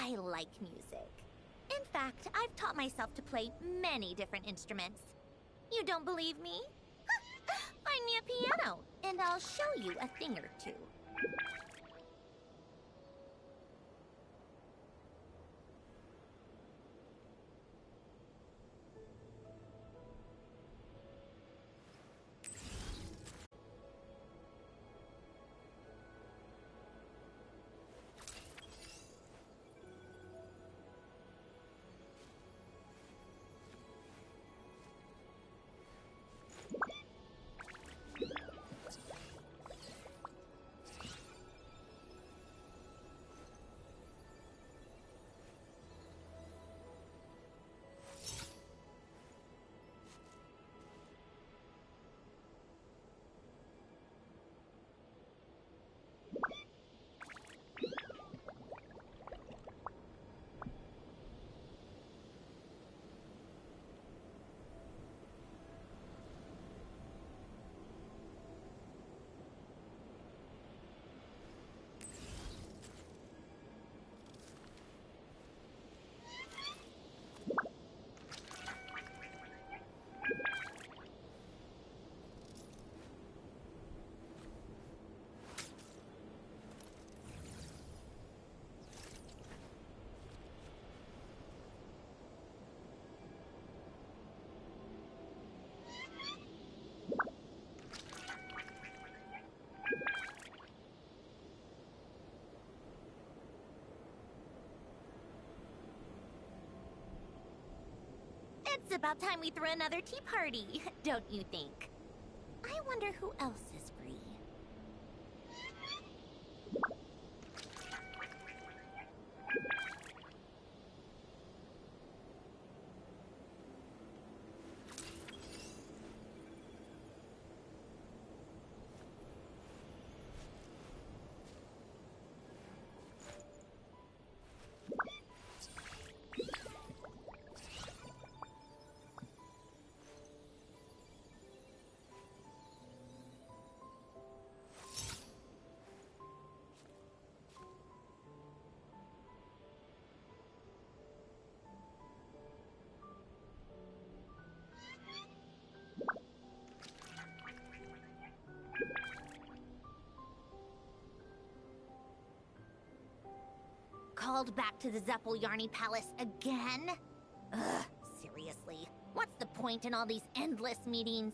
I like music. In fact, I've taught myself to play many different instruments. You don't believe me? Find me a piano, and I'll show you a thing or two. It's about time we threw another tea party, don't you think? I wonder who else is free. Called back to the Yarny Palace again? Ugh, seriously. What's the point in all these endless meetings?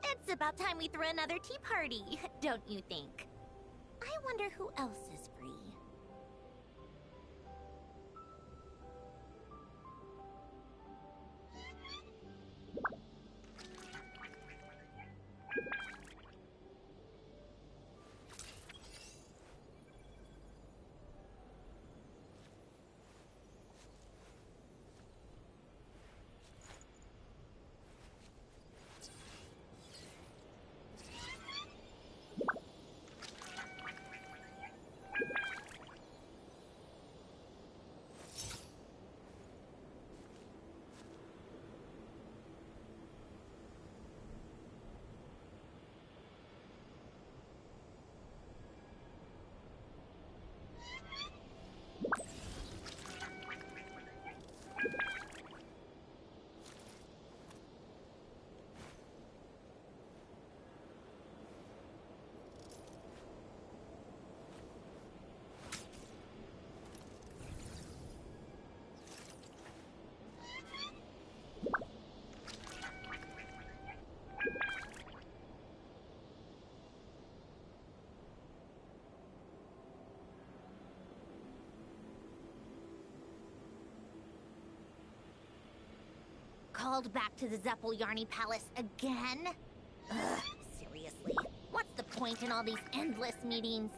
It's about time we threw another tea party, don't you think? I wonder who else is free. Called back to the Yarny Palace again? Ugh, seriously. What's the point in all these endless meetings?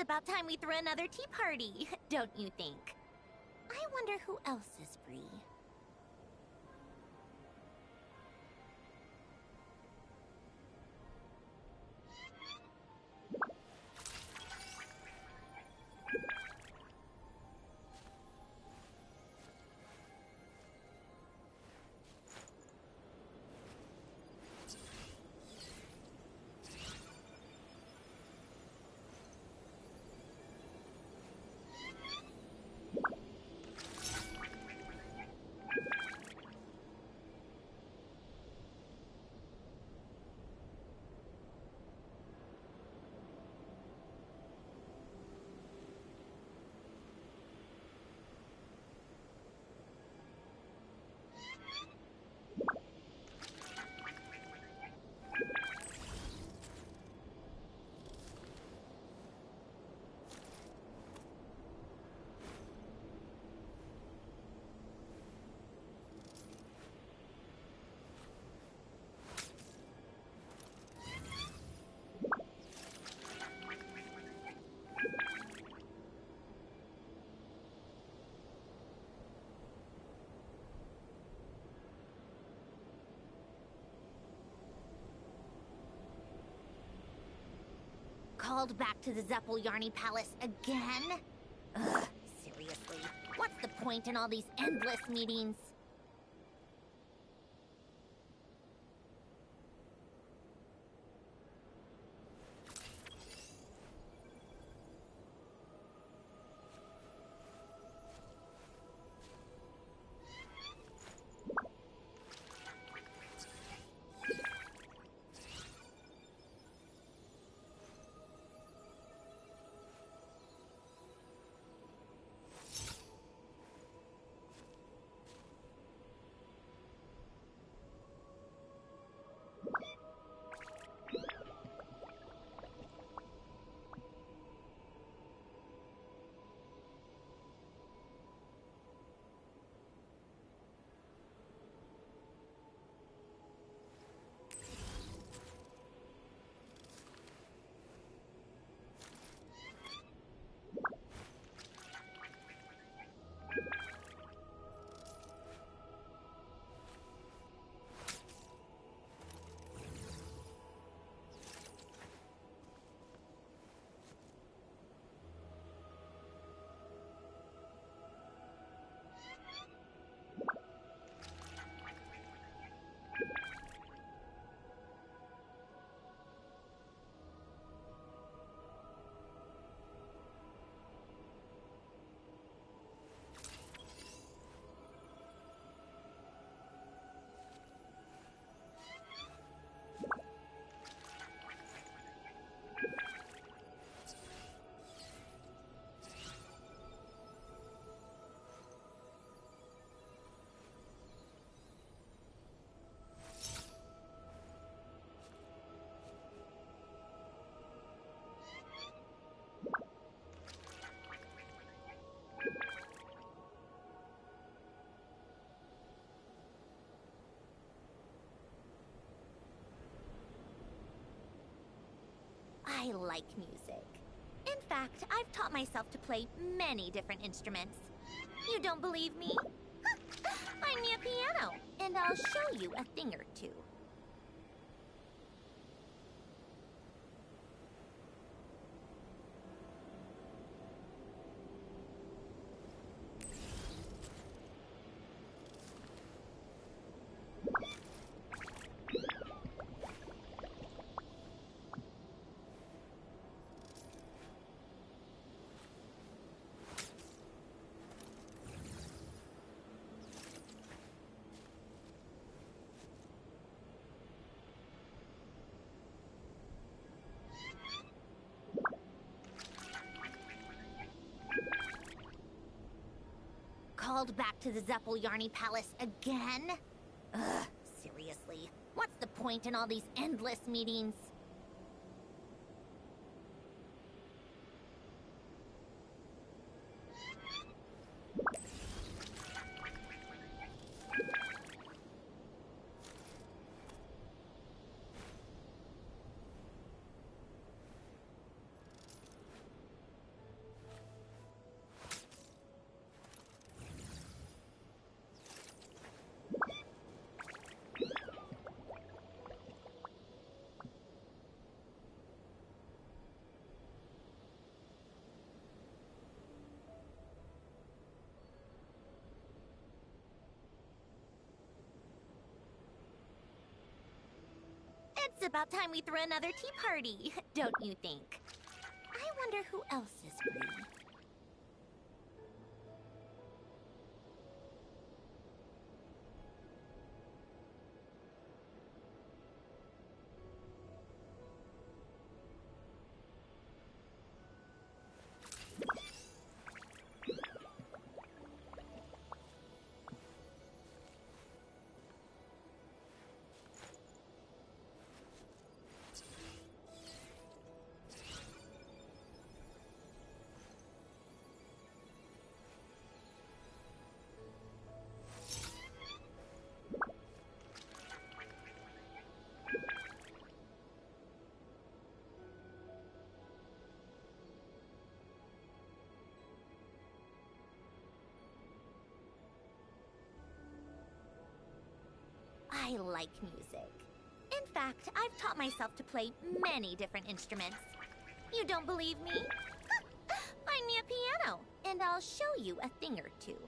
about time we threw another tea party, don't you think? I wonder who else is free. Called back to the Zeppeljärny Palace again? Ugh, seriously. What's the point in all these endless meetings? I like music. In fact, I've taught myself to play many different instruments. You don't believe me? Find me a piano, and I'll show you a thing or two. Called back to the Zeppeljärny Palace again? Ugh, seriously. What's the point in all these endless meetings? It's about time we threw another tea party, don't you think? I wonder who else is free. I like music. In fact, I've taught myself to play many different instruments. You don't believe me? Find me a piano, and I'll show you a thing or two.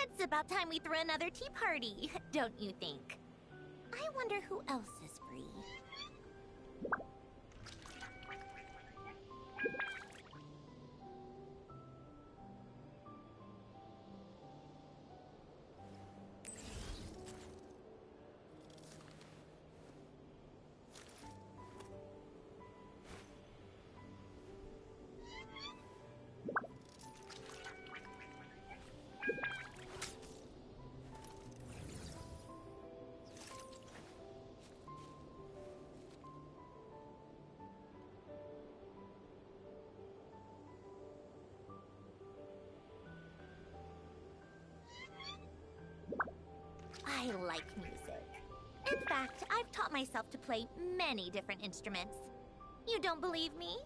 It's about time we threw another tea party, don't you think? I wonder who else is free. I like music. In fact, I've taught myself to play many different instruments. You don't believe me?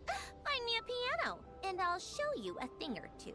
Find me a piano, and I'll show you a thing or two.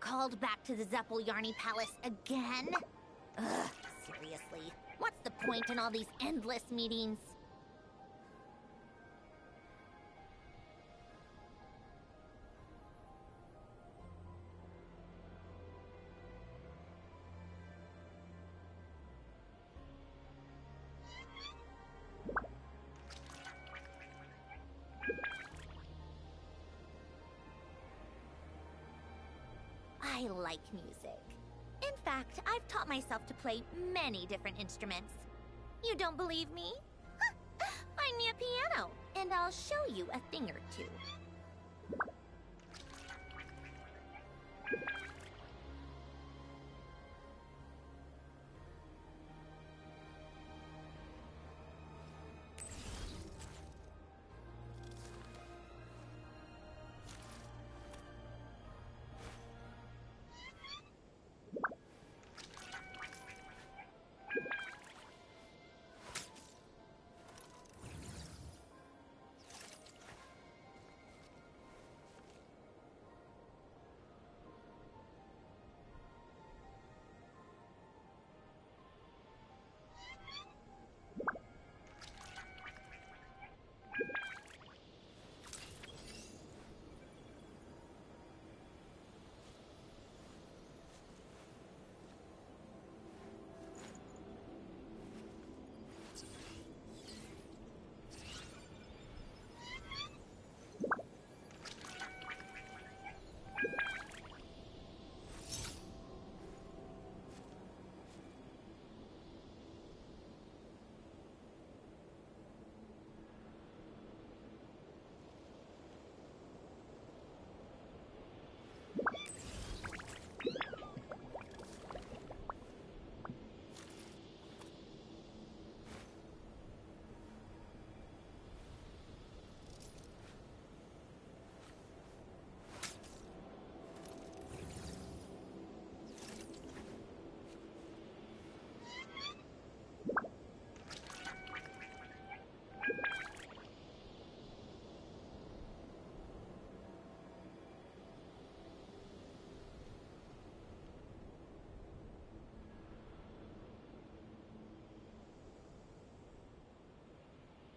Called back to the Zeppeljärny Palace again? Ugh, seriously. What's the point in all these endless meetings? I like music. In fact, I've taught myself to play many different instruments. You don't believe me? Find me a piano, and I'll show you a thing or two.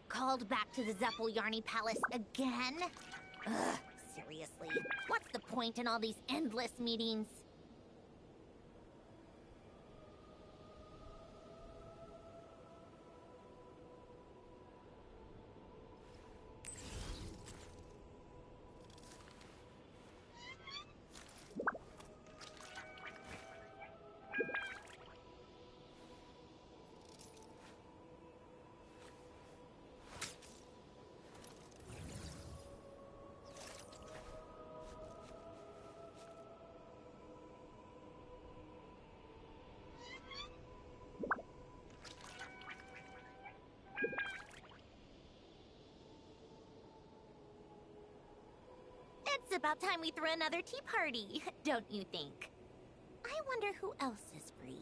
Called back to the Zeppeljärny Palace again? Ugh, seriously. What's the point in all these endless meetings? It's about time we threw another tea party, don't you think? I wonder who else is free.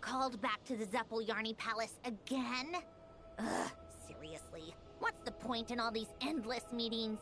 Called back to the Zeppeljärny Palace again? Ugh, seriously. What's the point in all these endless meetings?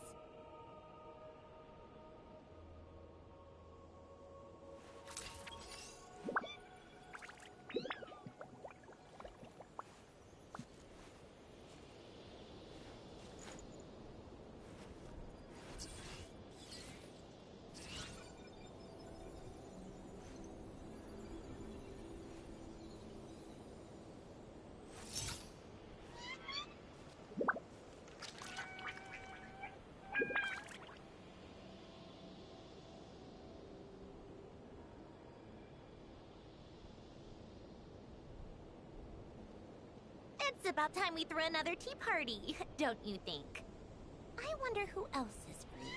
It's about time we threw another tea party, don't you think? I wonder who else is free.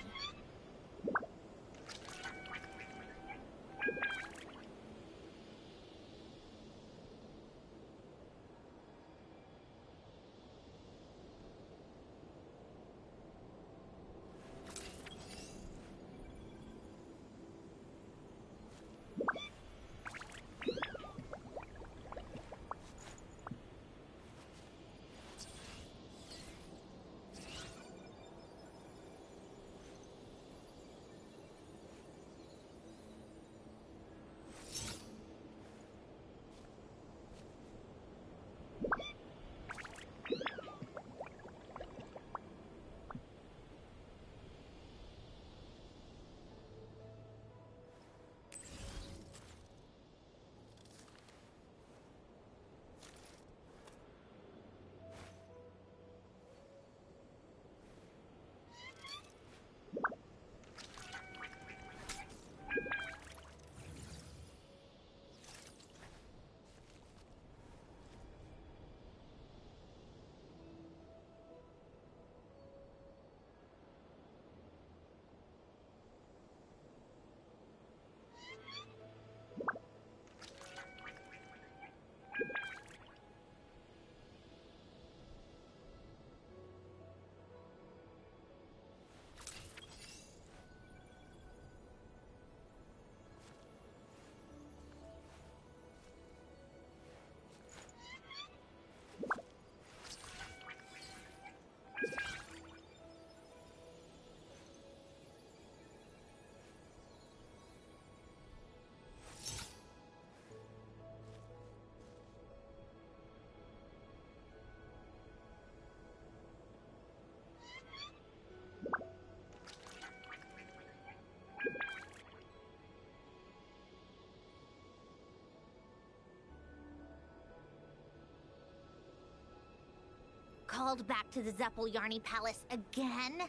Called back to the Zeppeljärny Palace again?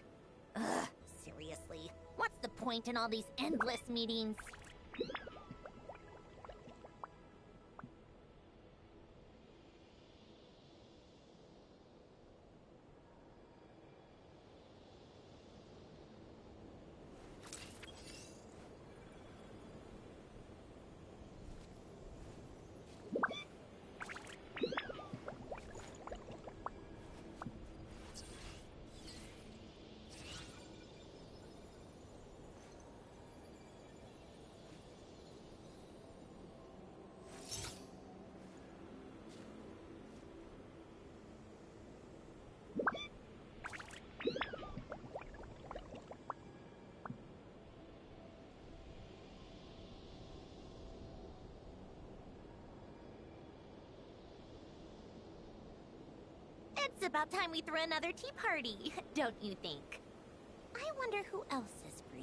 Ugh, seriously. What's the point in all these endless meetings? It's about time we threw another tea party, don't you think? I wonder who else is free.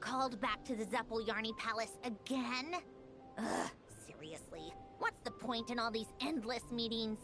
Called back to the Zeppeljärny Palace again? Ugh, seriously. What's the point in all these endless meetings?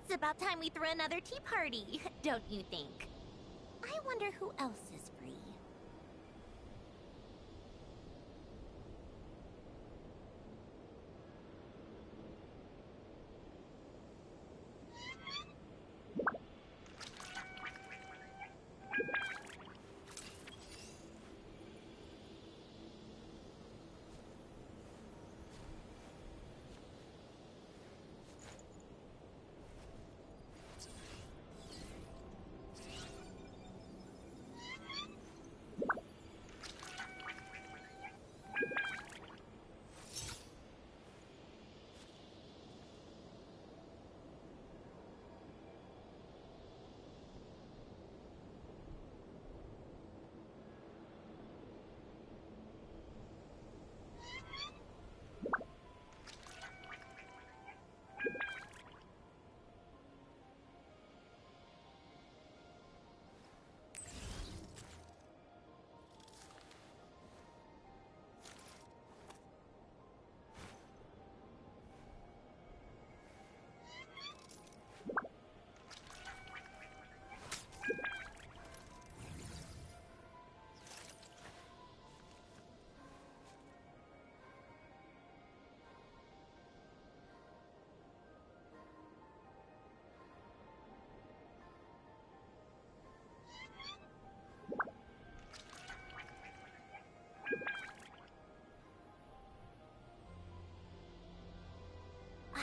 It's about time we threw another tea party, don't you think? I wonder who else is free.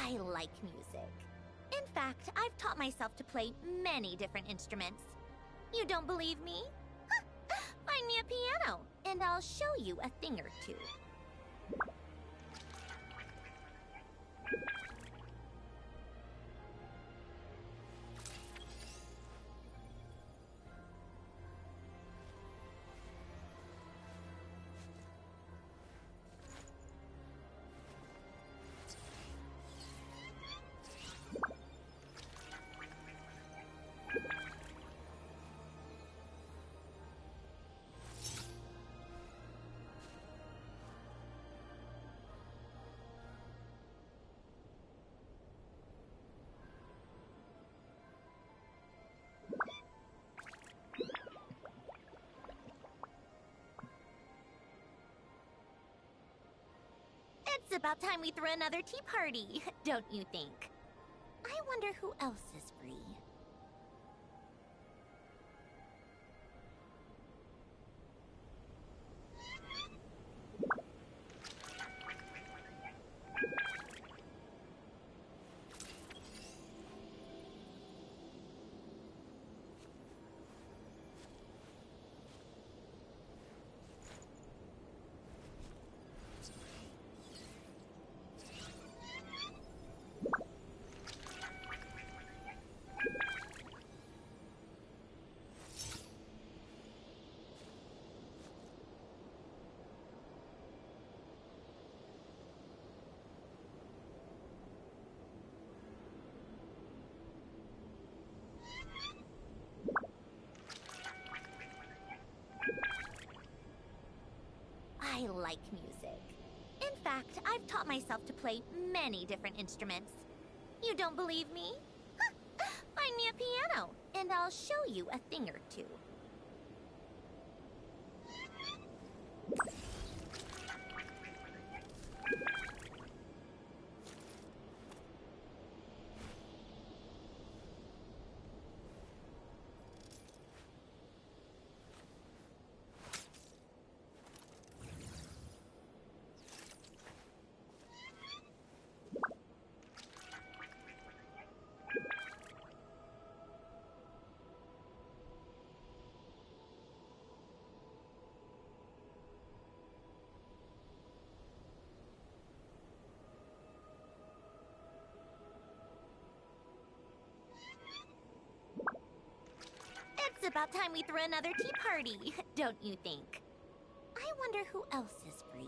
I like music. In fact, I've taught myself to play many different instruments. You don't believe me? Find me a piano, and I'll show you a thing or two. It's about time we threw another tea party, don't you think? I wonder who else is free. I like music. In fact, I've taught myself to play many different instruments. You don't believe me? Find me a piano, and I'll show you a thing or two. It's about time we threw another tea party, don't you think? I wonder who else is free.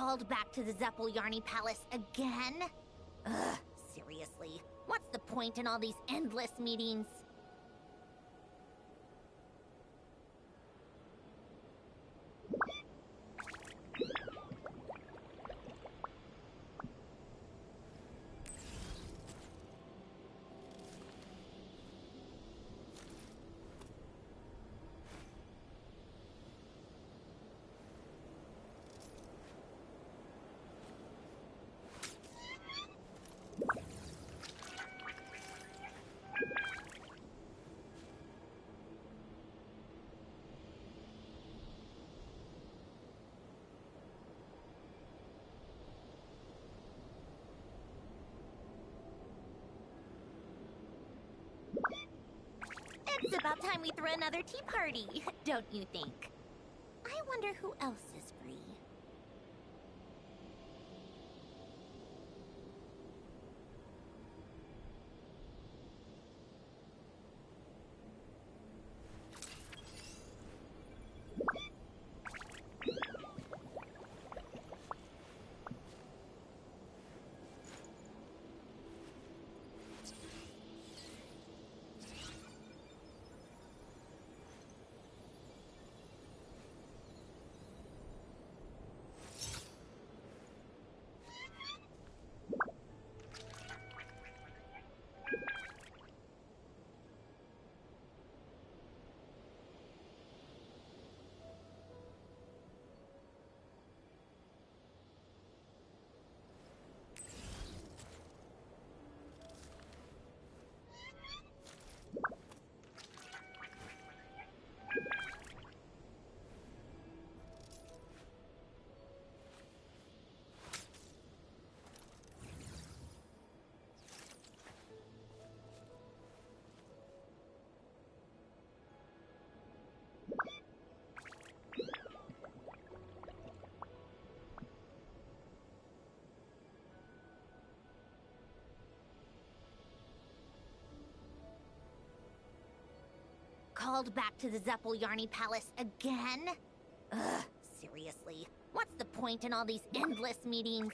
Called back to the Zeppeljärny Palace again? Ugh, seriously. What's the point in all these endless meetings? It's about time we threw another tea party, don't you think? I wonder who else is free. Called back to the Zeppeljärny Palace again? Ugh, seriously. What's the point in all these endless meetings?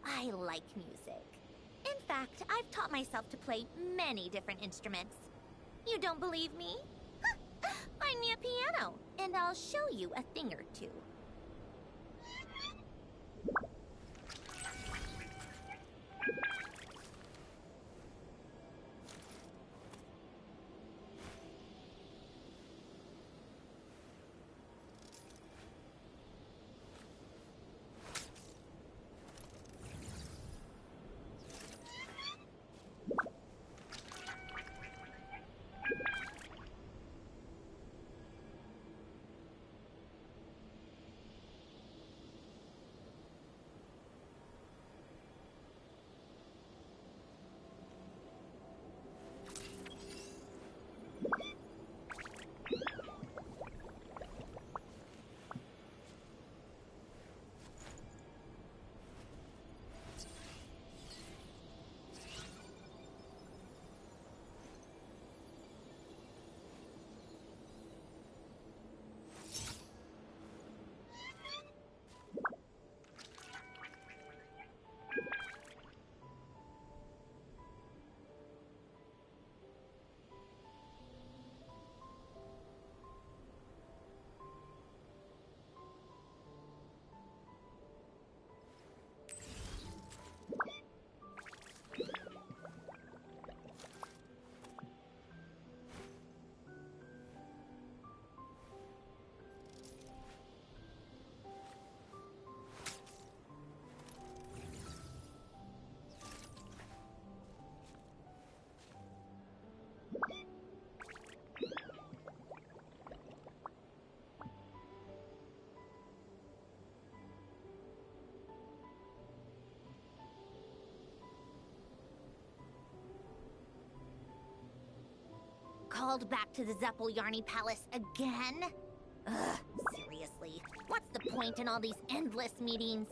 I like music. In fact, I've taught myself to play many different instruments. You don't believe me? Find me a piano, and I'll show you a thing or two. called back to the Zeppeljärny Palace again? Ugh, seriously. What's the point in all these endless meetings?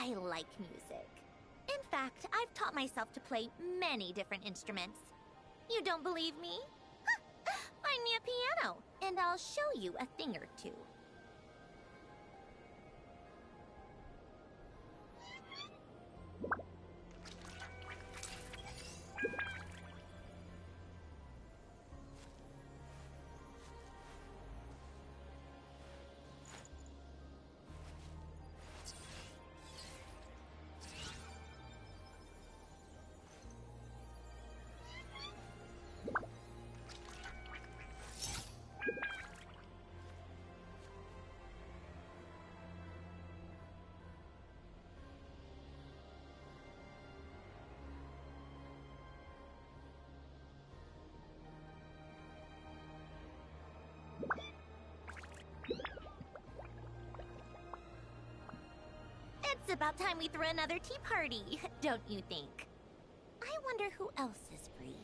I like music. In fact, I've taught myself to play many different instruments. You don't believe me? Find me a piano, and I'll show you a thing or two. It's about time we threw another tea party, don't you think? I wonder who else is free.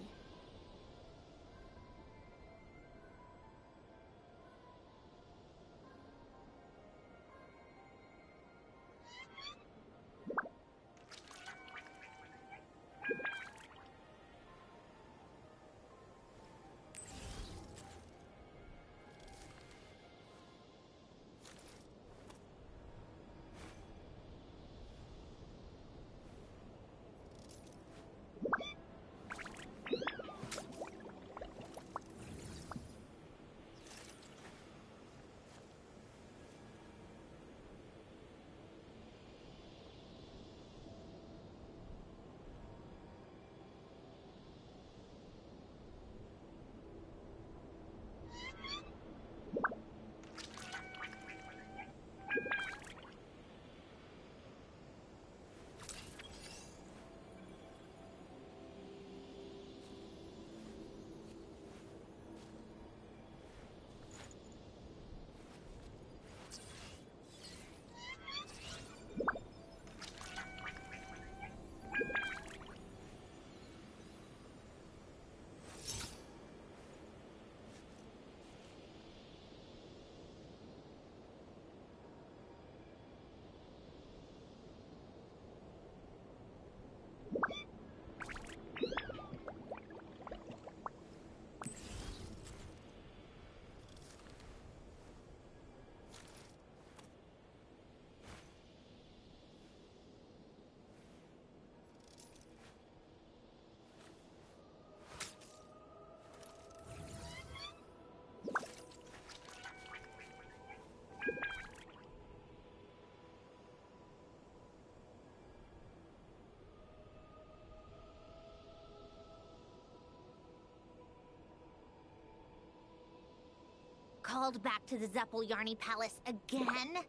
Called back to the Yarny Palace again?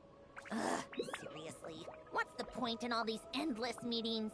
Ugh, seriously. What's the point in all these endless meetings?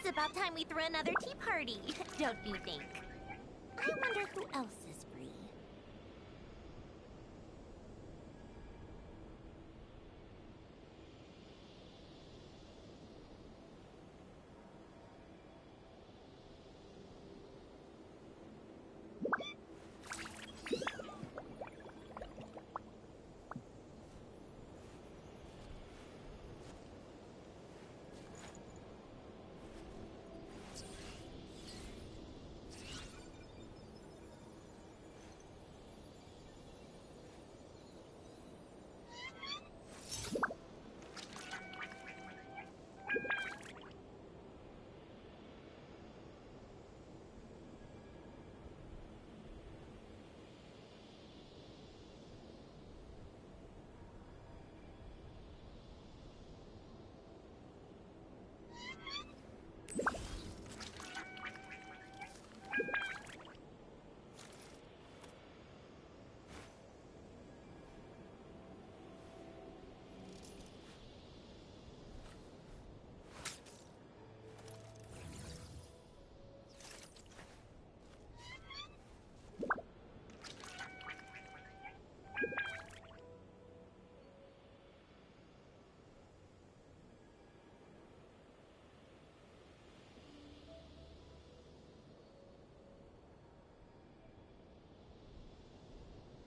It's about time we threw another tea party, don't you think? I wonder who else is free.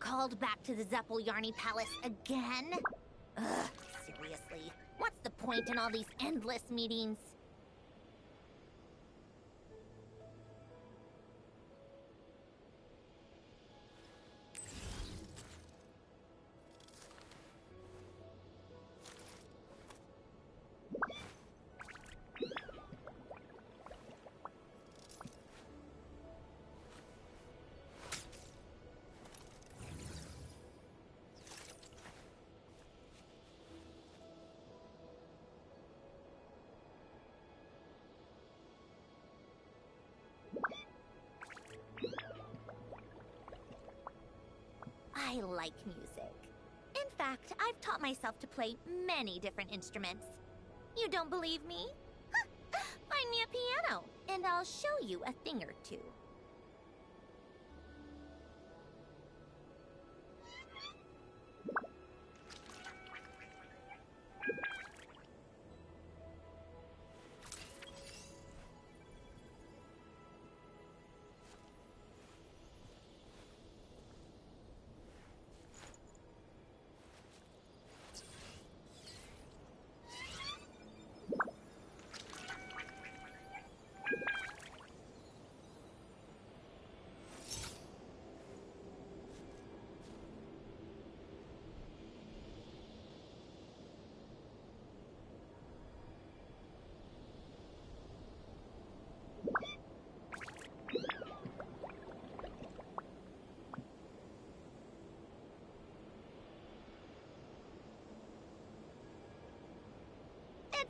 Called back to the Yarny Palace again? Ugh, seriously. What's the point in all these endless meetings? I like music. In fact, I've taught myself to play many different instruments. You don't believe me? Find me a piano, and I'll show you a thing or two.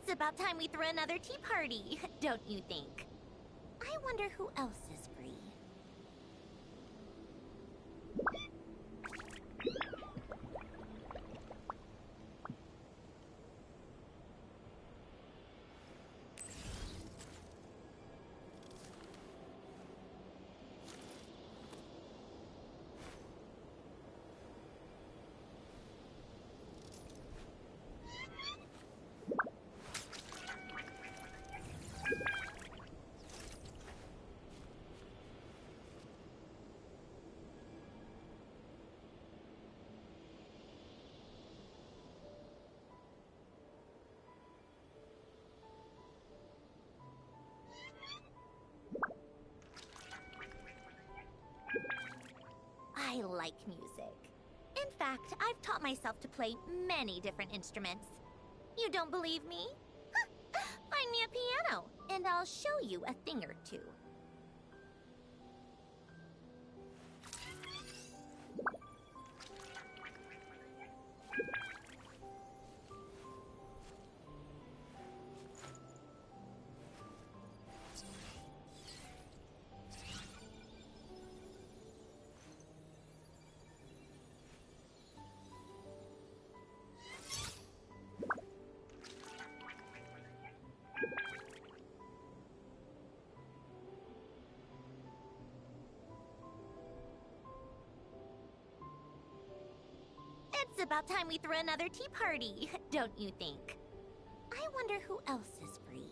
It's about time we threw another tea party, don't you think? I wonder who else is free. I like music. In fact, I've taught myself to play many different instruments. You don't believe me? Find me a piano, and I'll show you a thing or two. It's about time we threw another tea party, don't you think? I wonder who else is free.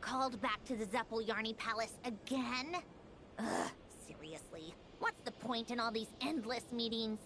Called back to the Zeppeljärny Palace again? Ugh, seriously. What's the point in all these endless meetings?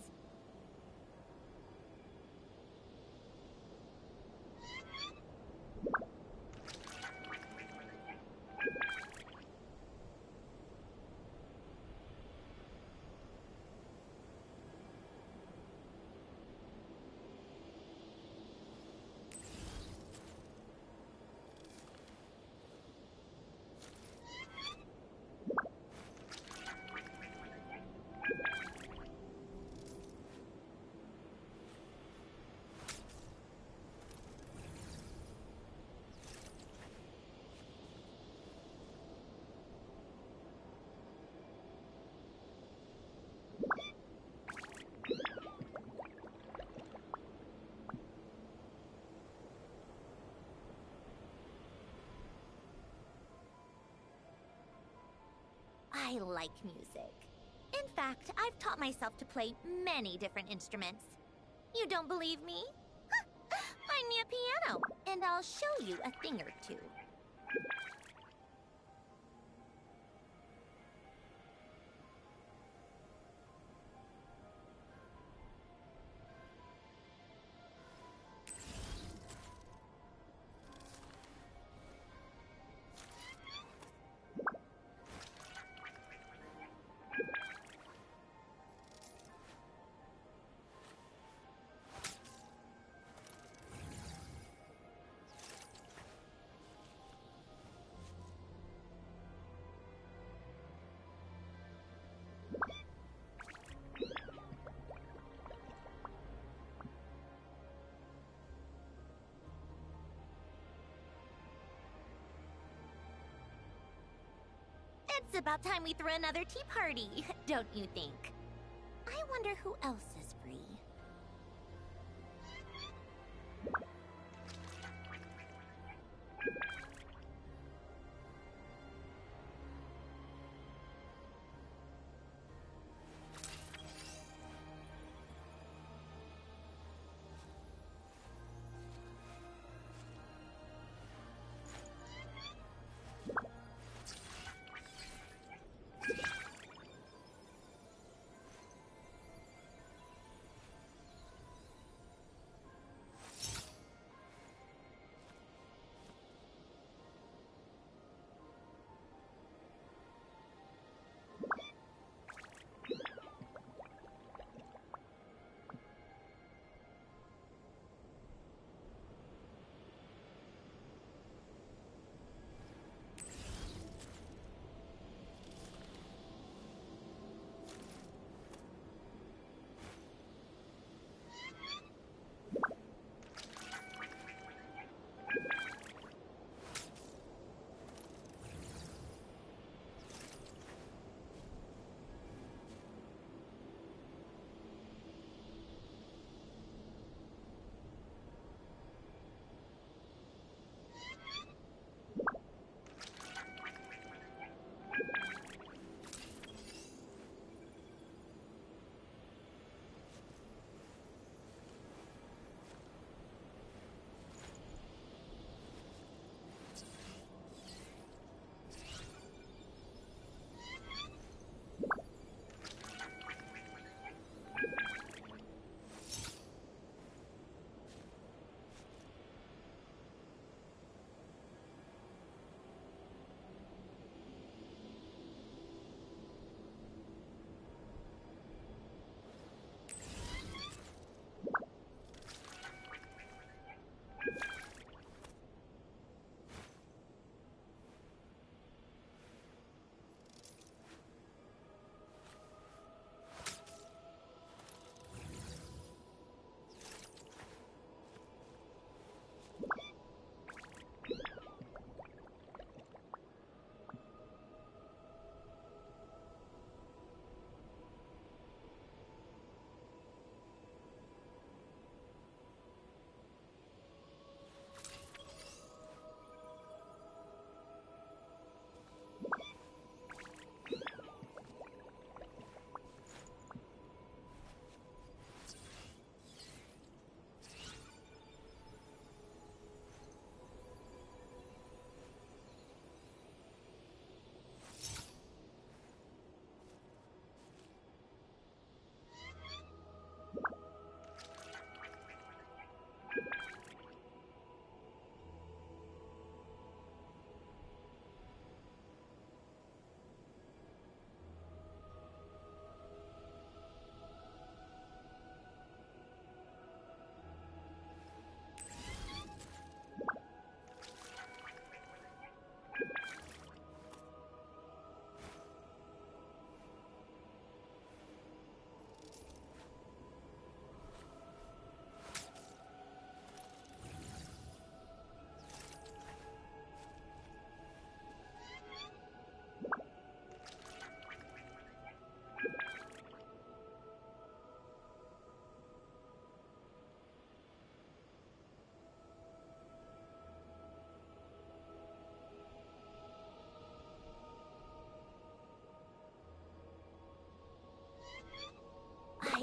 I like music. In fact, I've taught myself to play many different instruments. You don't believe me? Find me a piano, and I'll show you a thing or two. It's about time we threw another tea party, don't you think? I wonder who else is free.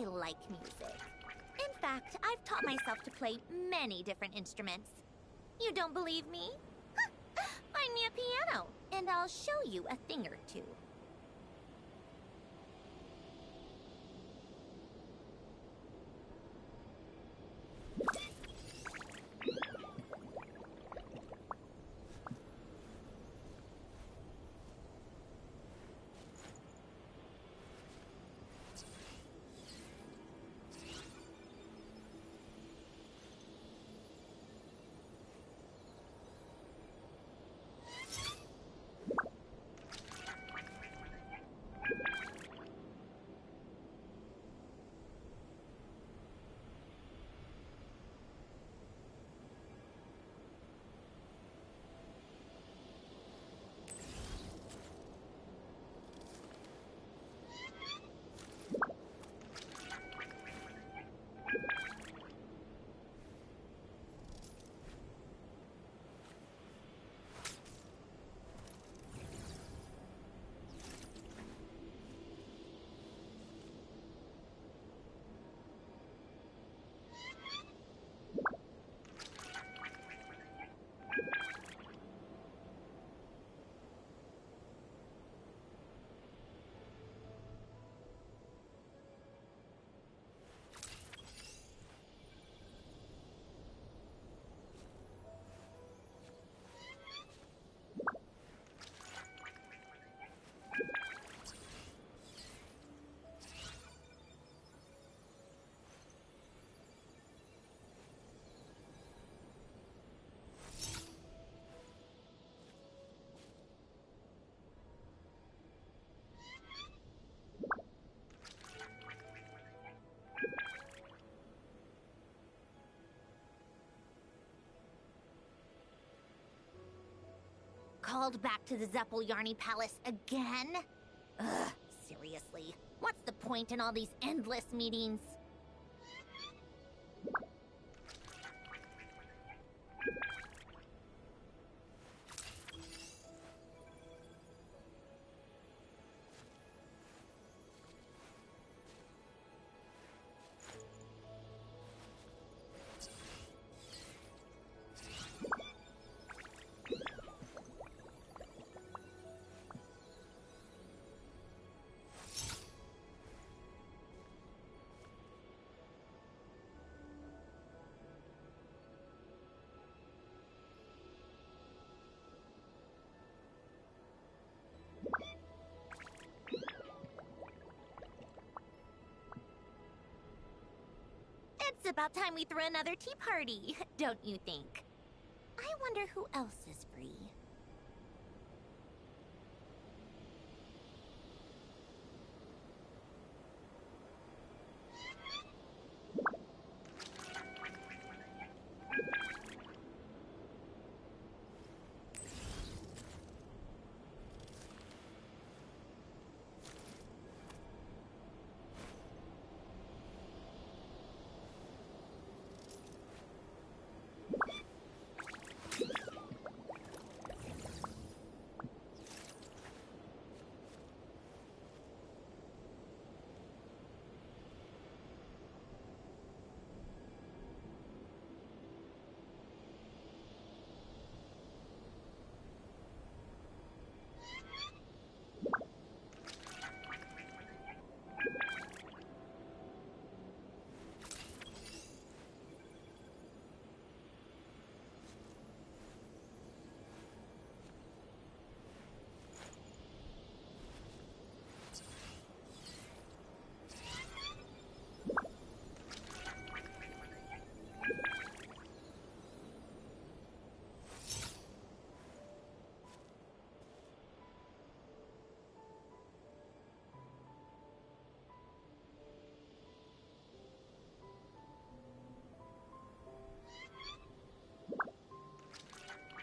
I like music. In fact, I've taught myself to play many different instruments. You don't believe me? Find me a piano, and I'll show you a thing or two. Called back to the Zeppeljärny Palace again? Ugh, seriously. What's the point in all these endless meetings? It's about time we threw another tea party, don't you think? I wonder who else is free.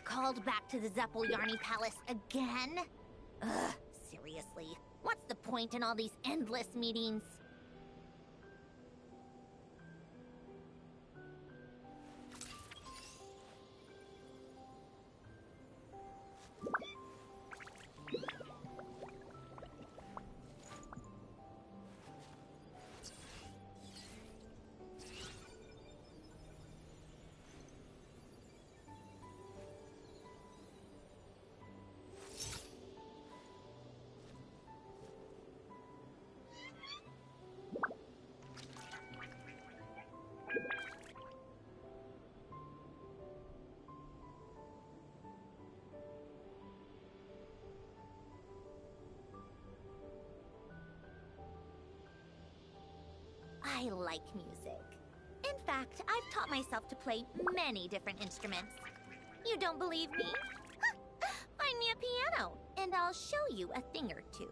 Called back to the Zeppeljärny Palace again? Ugh, seriously. What's the point in all these endless meetings? I like music. In fact, I've taught myself to play many different instruments. You don't believe me? Find me a piano, and I'll show you a thing or two.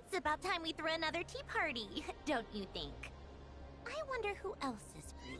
It's about time we threw another tea party, don't you think? I wonder who else is free.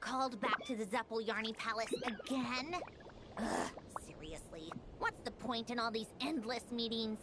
Called back to the Zeppeljärny Palace again? Ugh, seriously. What's the point in all these endless meetings?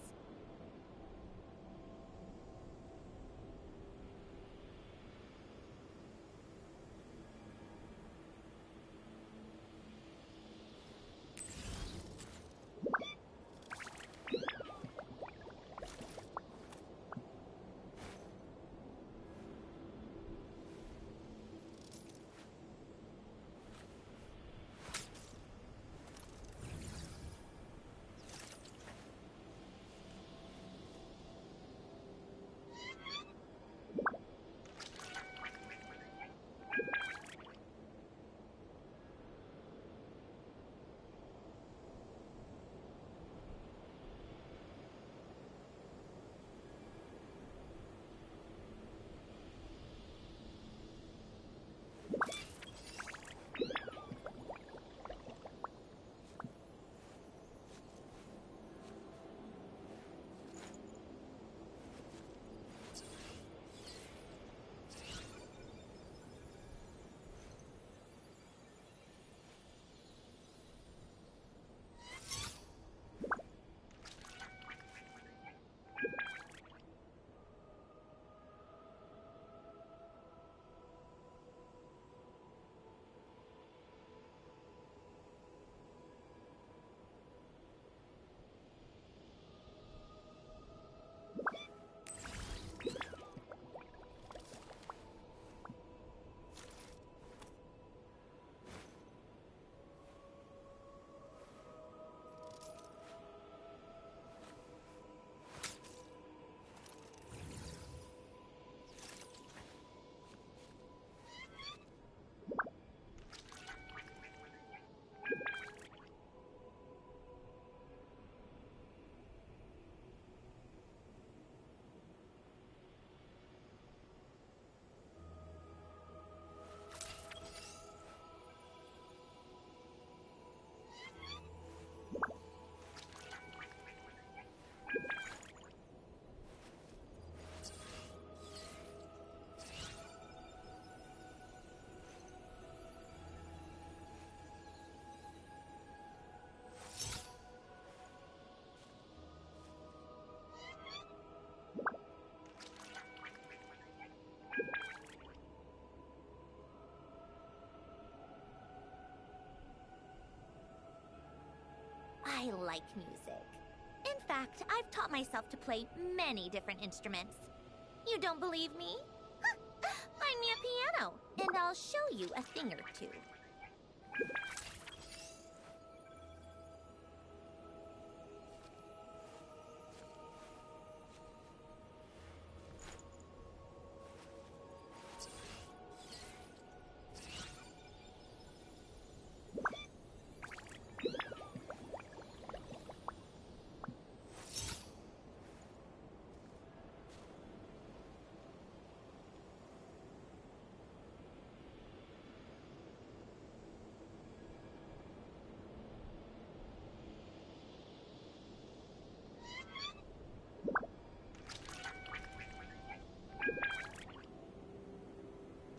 like music. In fact, I've taught myself to play many different instruments. You don't believe me? Find me a piano, and I'll show you a thing or two.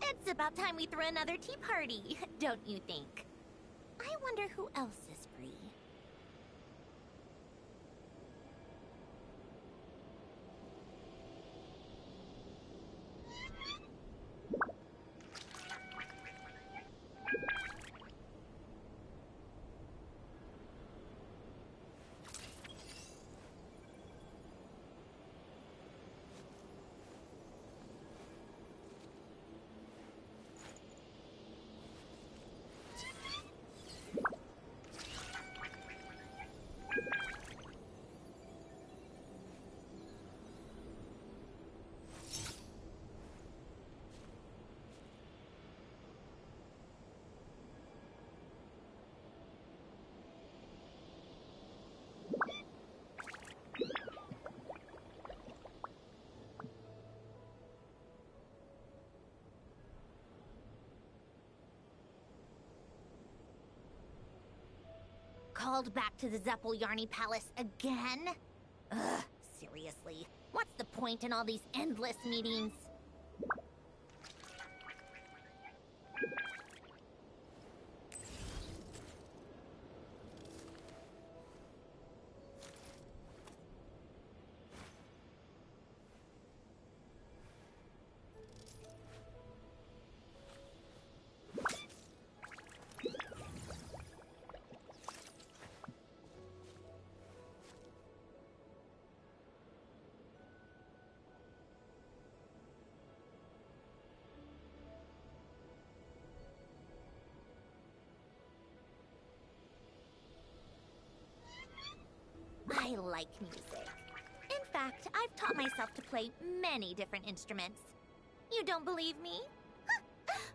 It's about time we threw another tea party, don't you think? I wonder who else is free. Called back to the Yarny Palace again? Ugh, seriously. What's the point in all these endless meetings? I like music. In fact, I've taught myself to play many different instruments. You don't believe me?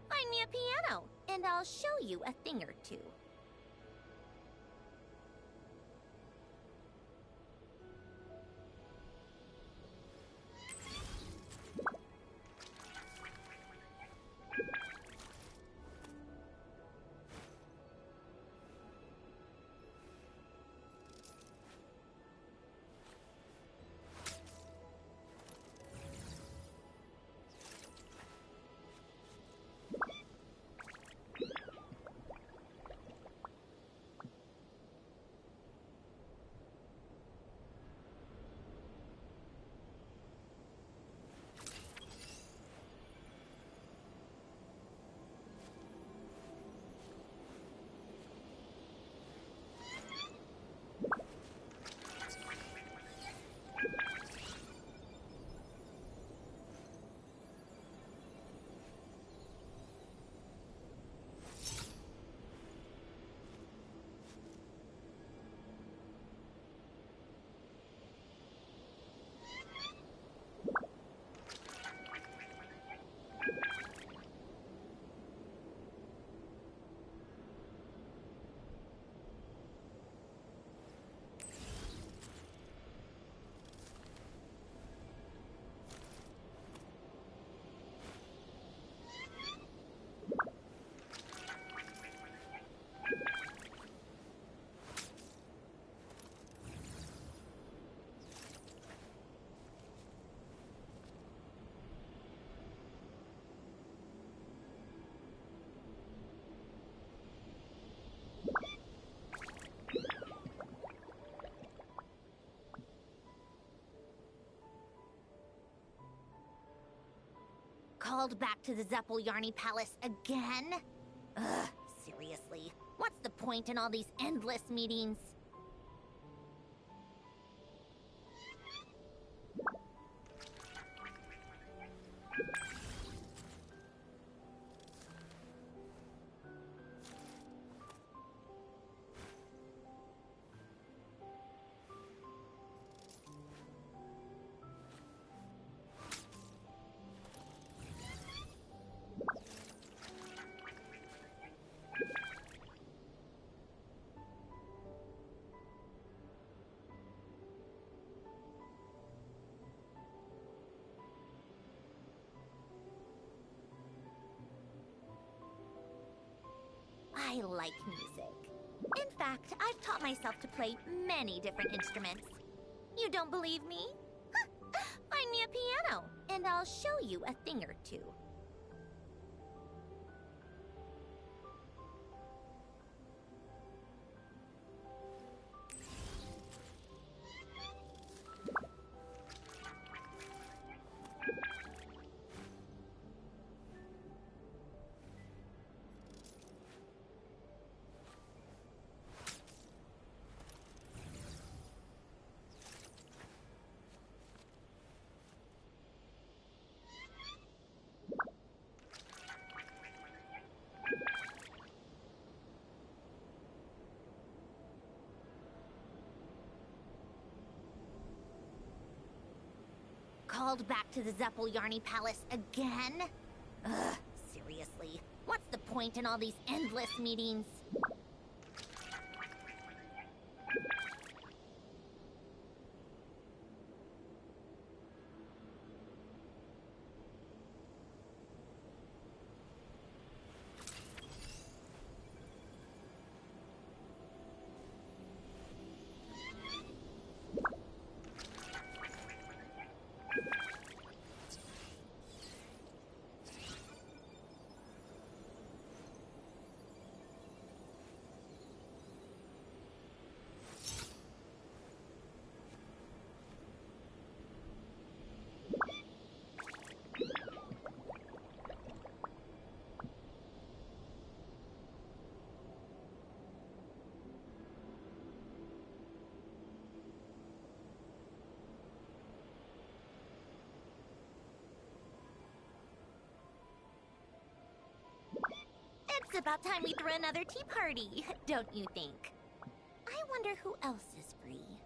Find me a piano, and I'll show you a thing or two. Called back to the Yarny Palace again? Ugh, seriously. What's the point in all these endless meetings? I like music. In fact, I've taught myself to play many different instruments. You don't believe me? Find me a piano, and I'll show you a thing or two. Called back to the Zeppeljärny Palace again? Ugh, seriously. What's the point in all these endless meetings? It's about time we threw another tea party, don't you think? I wonder who else is free.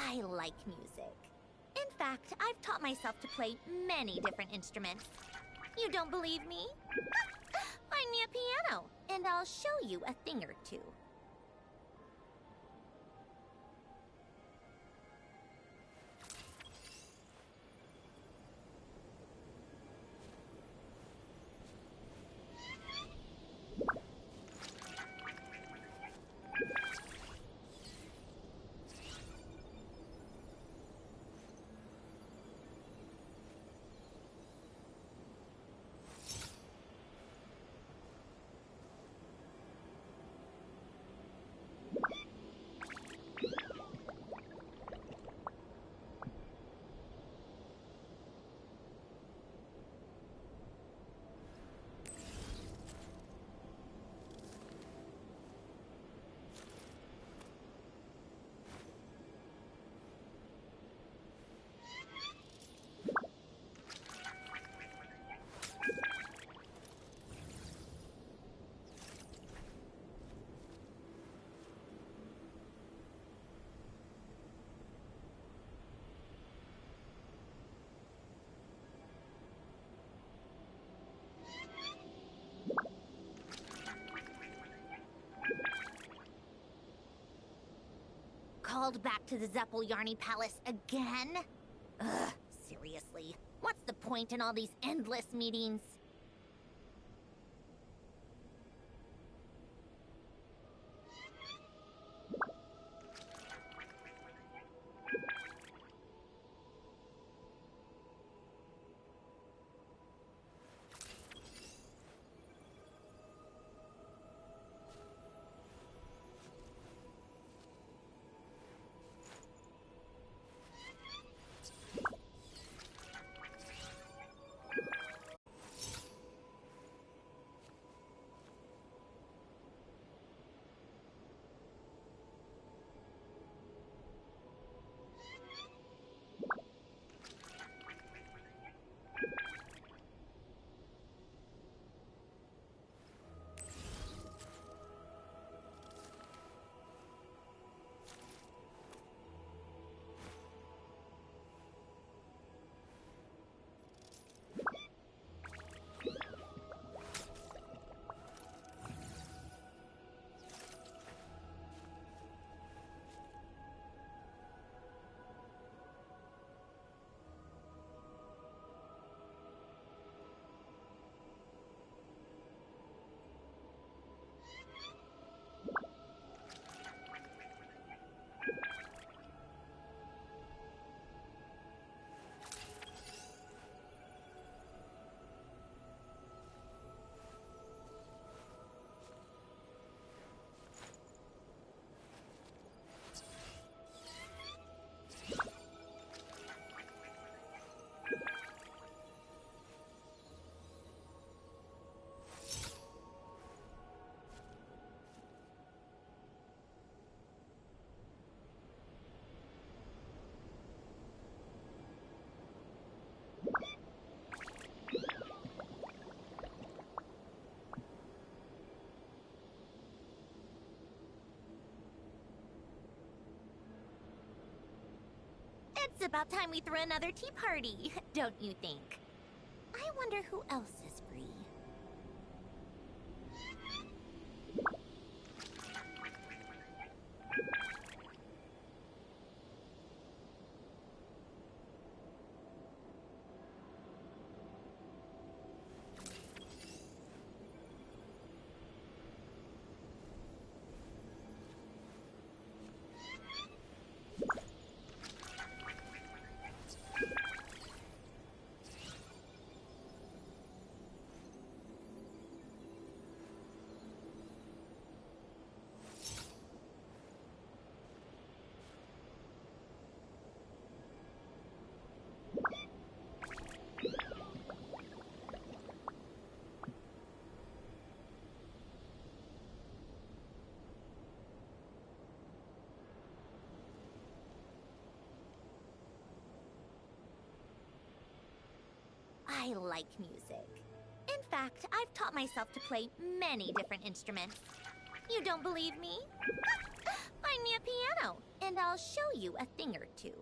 I like music. In fact, I've taught myself to play many different instruments. You don't believe me? Find me a piano, and I'll show you a thing or two. Called back to the Zeppeljärny Palace again? Ugh, seriously. What's the point in all these endless meetings? It's about time we threw another tea party, don't you think? I wonder who else is free. I like music. In fact, I've taught myself to play many different instruments. You don't believe me? Find me a piano, and I'll show you a thing or two.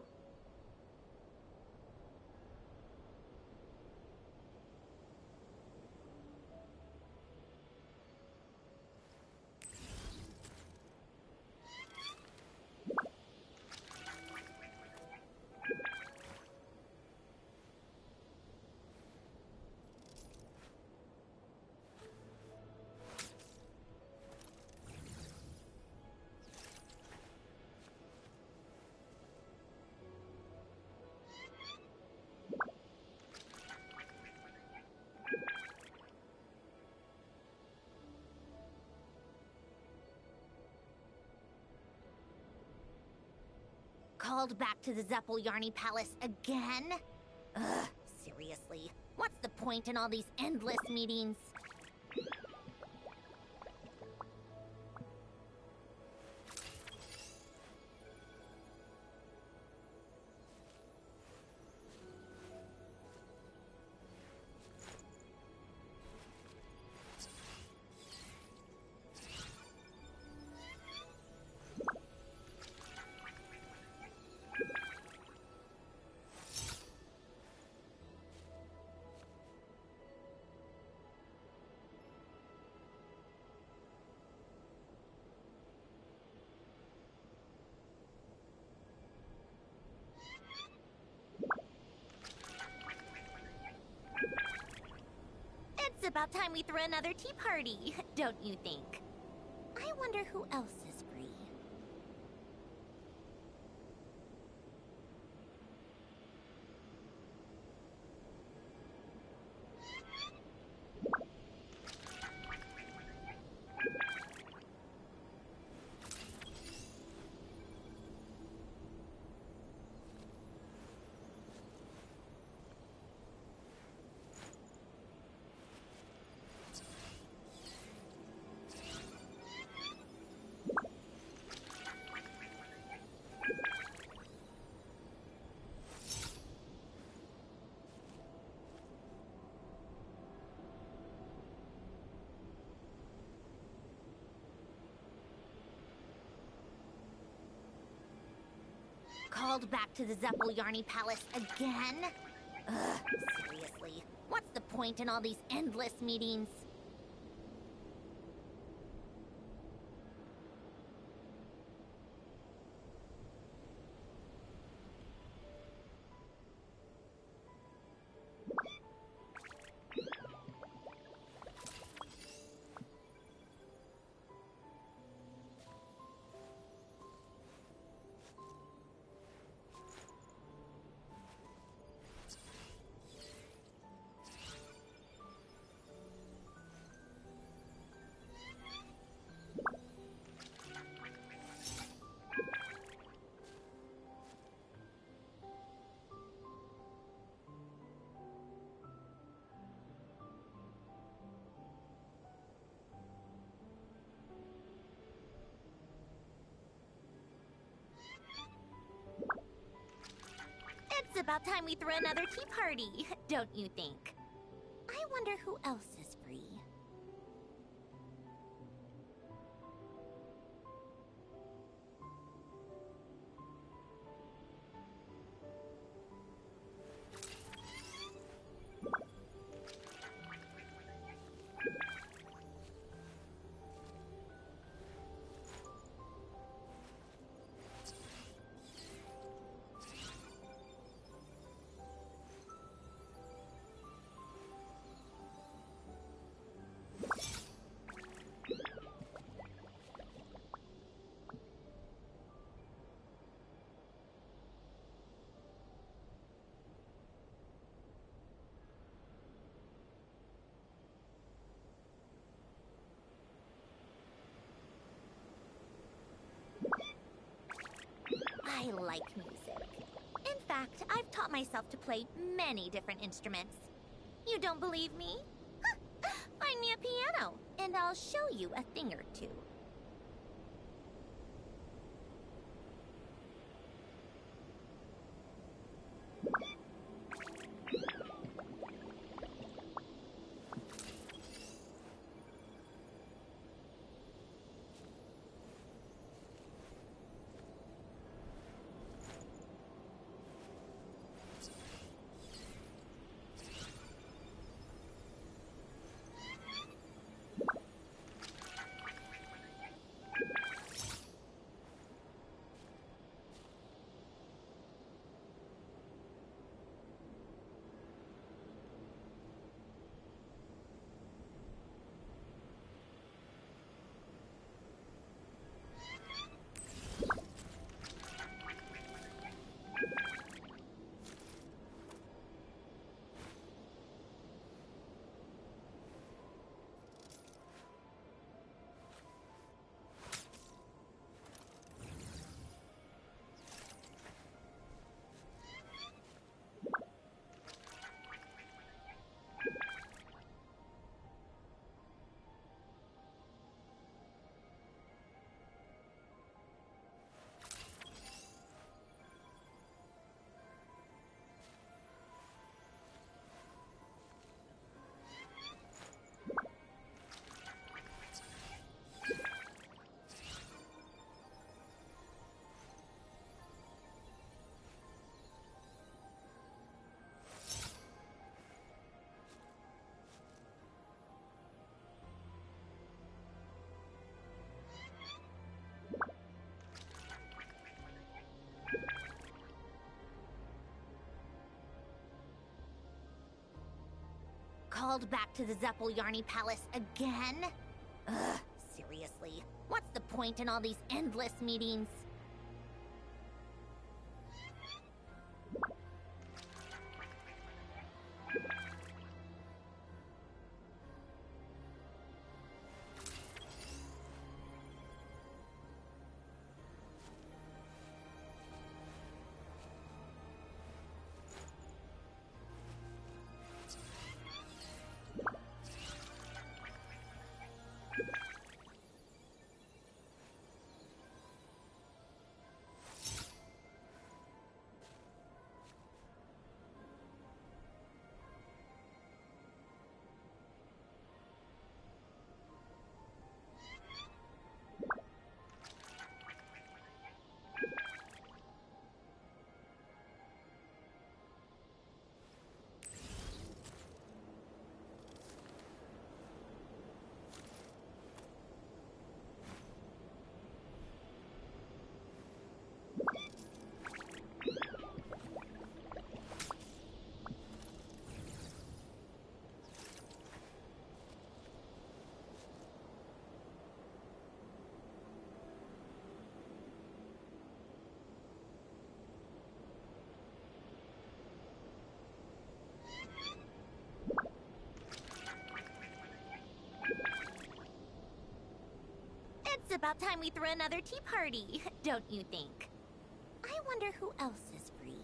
Called back to the Zeppeljärny Palace again? Ugh, seriously. What's the point in all these endless meetings? It's about time we threw another tea party, don't you think? I wonder who else is free. Called back to the Zeppeljärni Palace again? Ugh, seriously. What's the point in all these endless meetings? It's about time we threw another tea party, don't you think? I wonder who else is free. I like music. In fact, I've taught myself to play many different instruments. You don't believe me? Find me a piano, and I'll show you a thing or two. called back to the Zeppeljärni Palace again? Ugh, seriously. What's the point in all these endless meetings? It's about time we threw another tea party, don't you think? I wonder who else is free.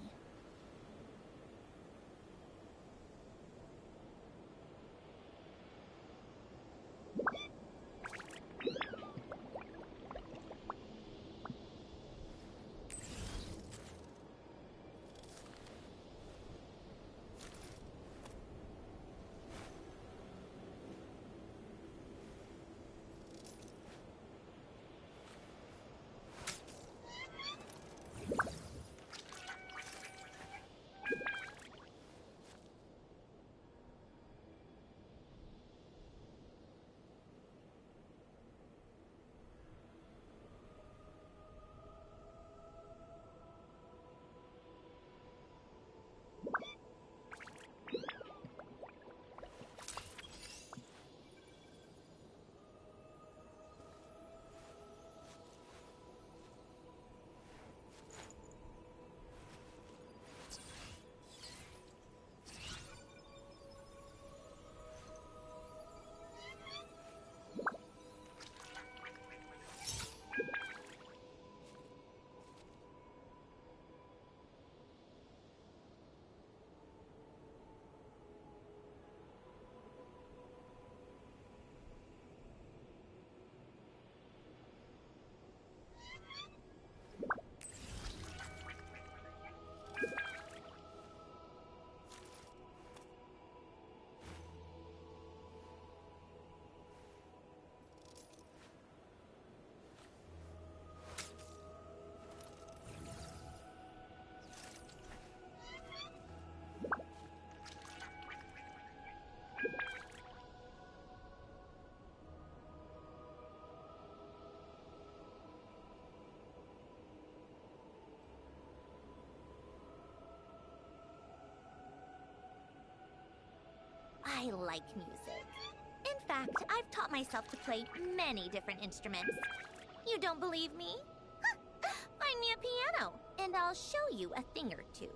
I like music. In fact, I've taught myself to play many different instruments. You don't believe me? Find me a piano, and I'll show you a thing or two.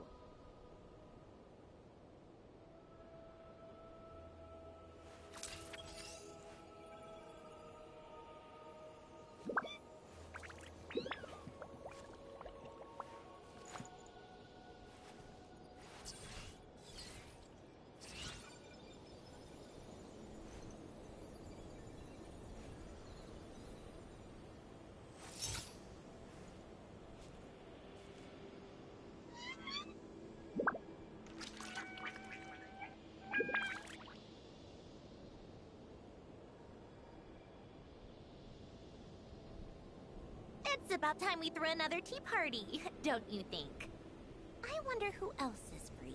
It's about time we threw another tea party, don't you think? I wonder who else is free.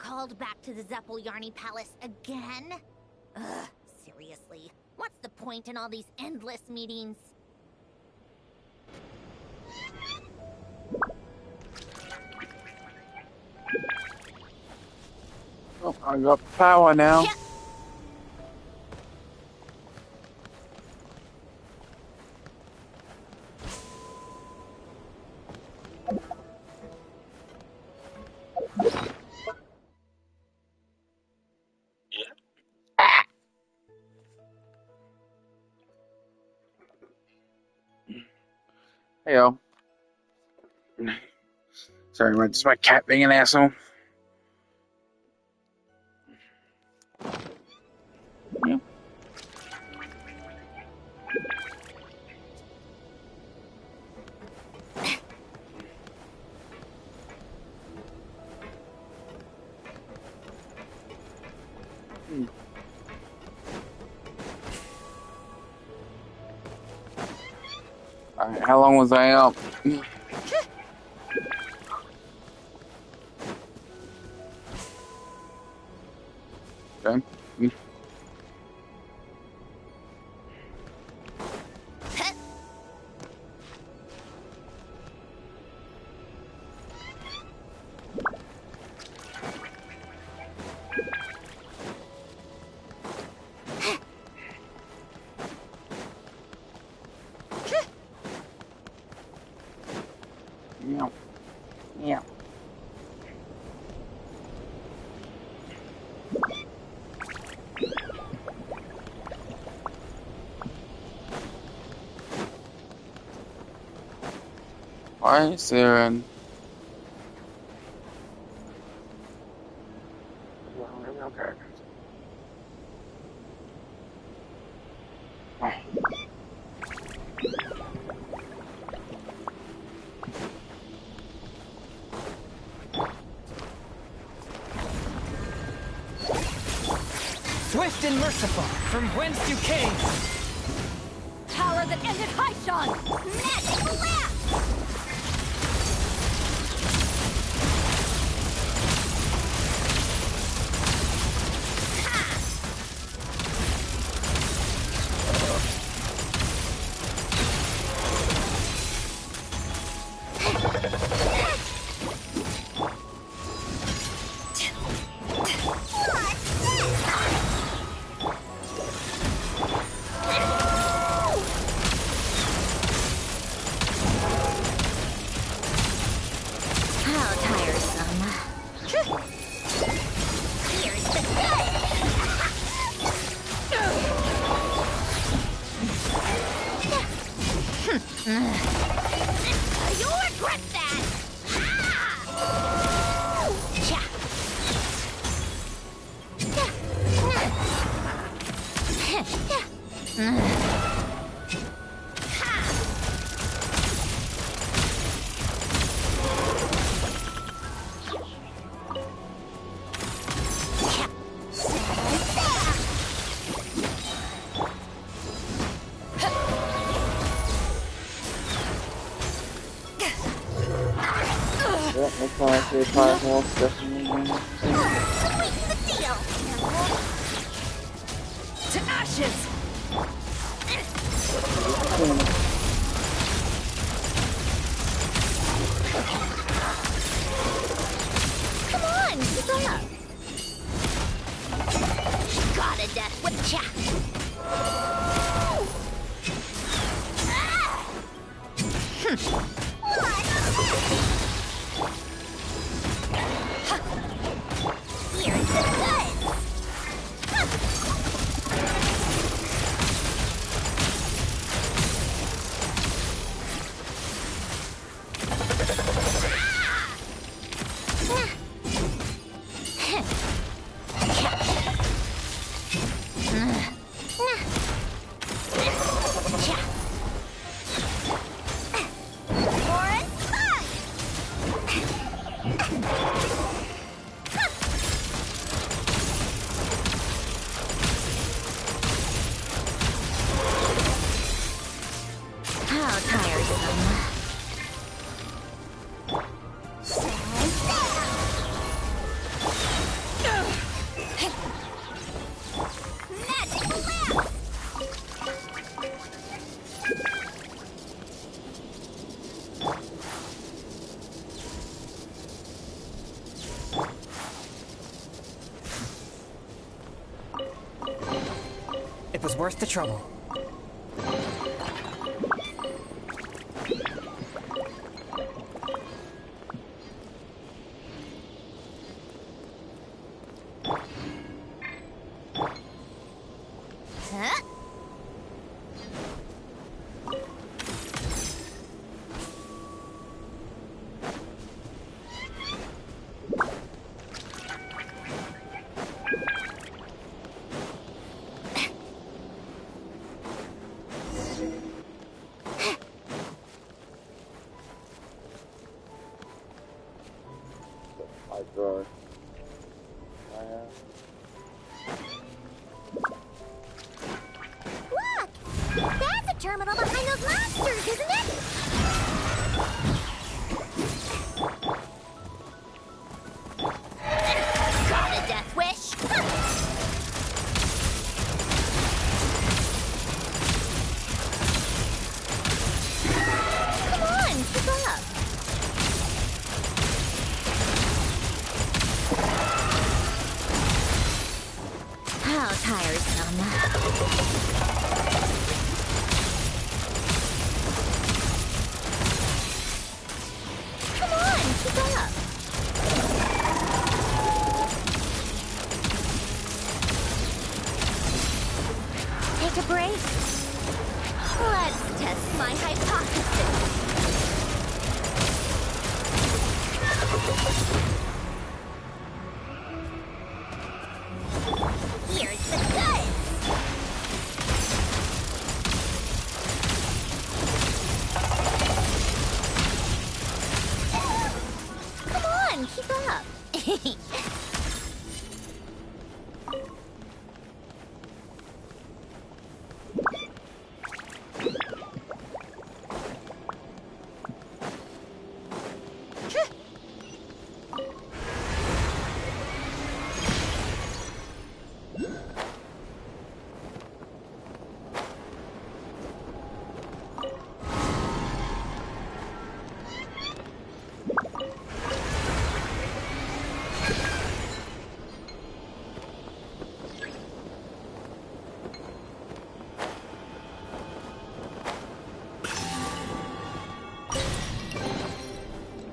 called back to the Zeppeljärni Palace again? Ugh, seriously. What's the point in all these endless meetings? Oh, I got power now. Yeah. Hey, yo. Sorry, it's my cat being an asshole. Yeah. Alright, how long was I up? Okay. Yeah. Yeah. Why is there an... Okay. Swift and merciful, from whence you came. Power that ended Haishan! Magic blast! How tiresome. Here's the good! You'll regret that! Cha. Yeah, that's why I say fire horse definitely. Sweeten the deal! To ashes! Come on, keep up! Got a death with cha! Here's the goods! was worth the trouble. Huh? My God. Look! That's a terminal behind those monsters, isn't it? Got a death wish? Come on, keep up. How tiresome. Come on, keep up. Take a break. Let's test my hypothesis. Here's the goods. Come on, keep up.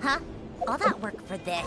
Huh? All that work for this?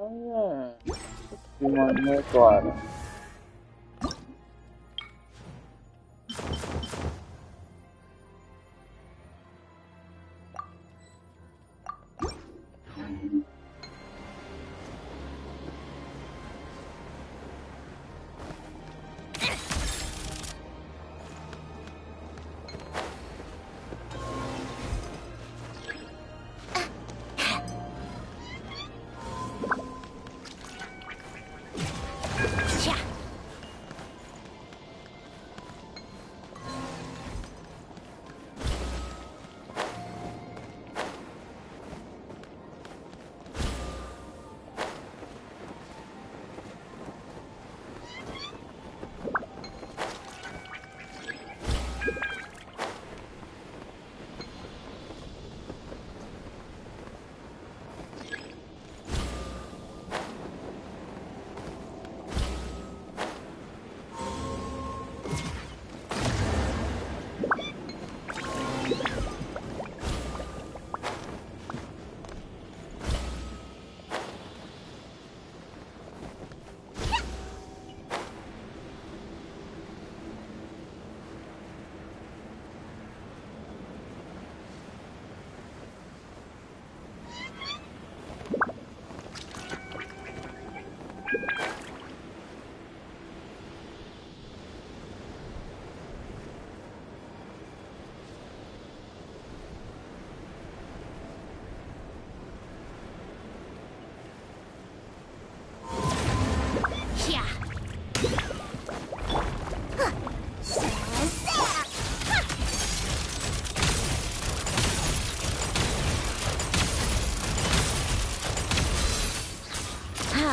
Oh yeah. Do my neck glider. Check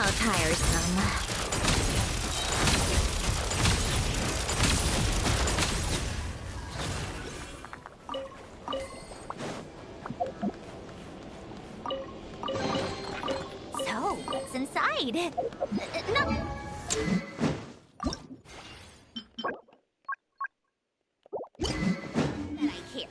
How tiresome. So, what's inside? No. That I care.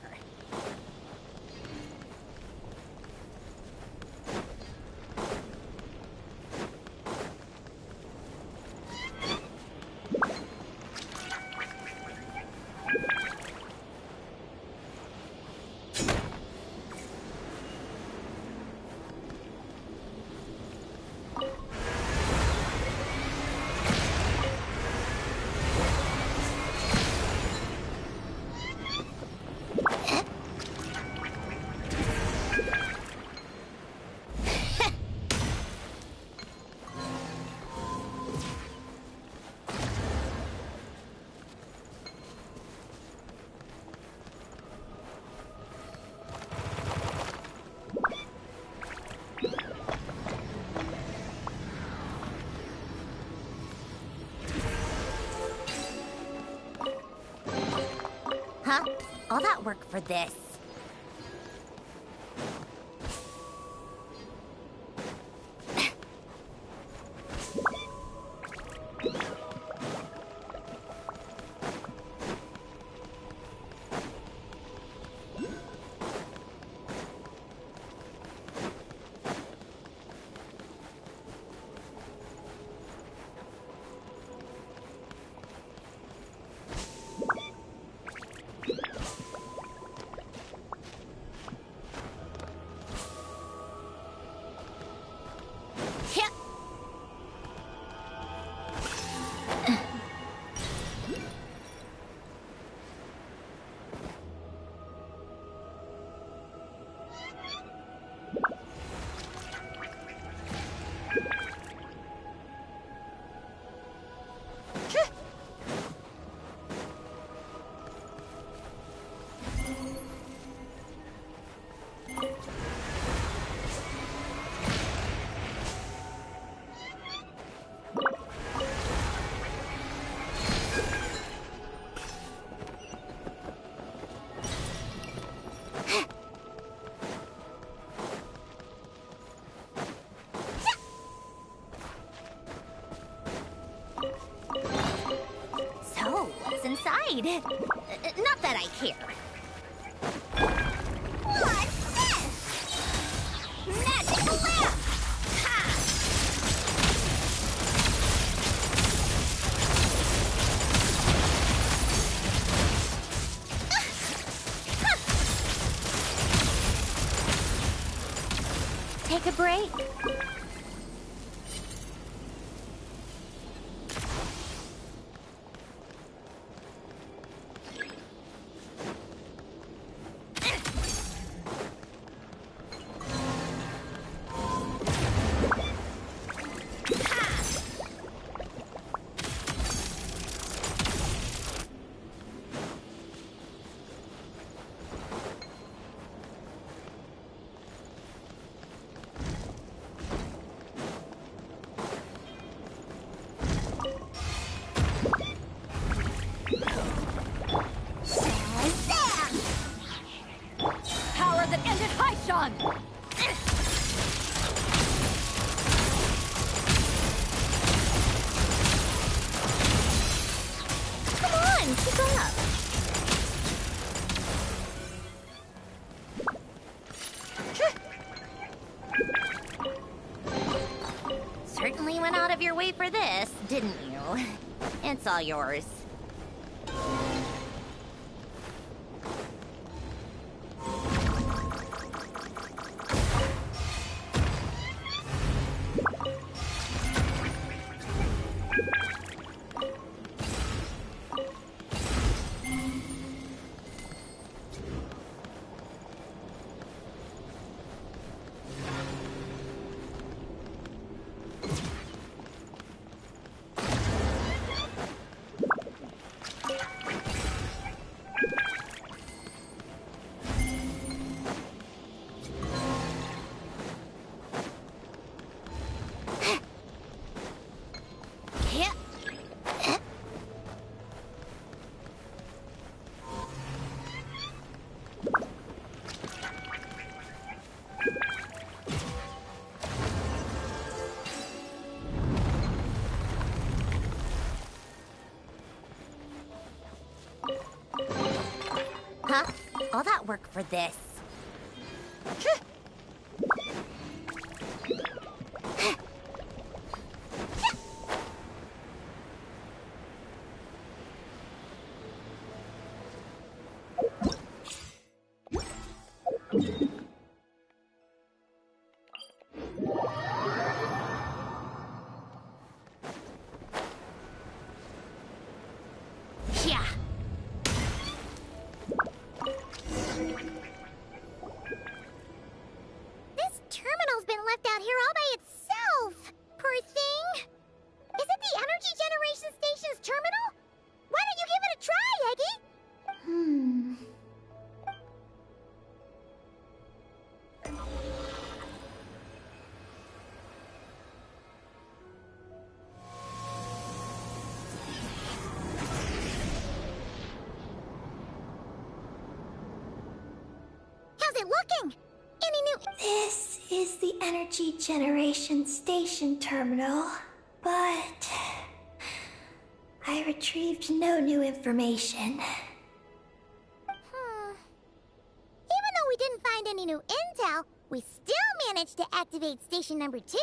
Huh? All that work for this. So, what's inside? Not that I care. What's this? Magic lamp! Ha! Take a break. Power that ended Haishan! Come on, keep up. Certainly went out of your way for this, didn't you? It's all yours. artwork for this. Yeah. This terminal's been left out here all by itself. Poor thing. Is it the Energy Generation Station's terminal? Why don't you give it a try, Eggy? How's it looking? Any new... This is the Energy Generation Station terminal, but I retrieved no new information. Even though we didn't find any new intel, we still managed to activate station number 2.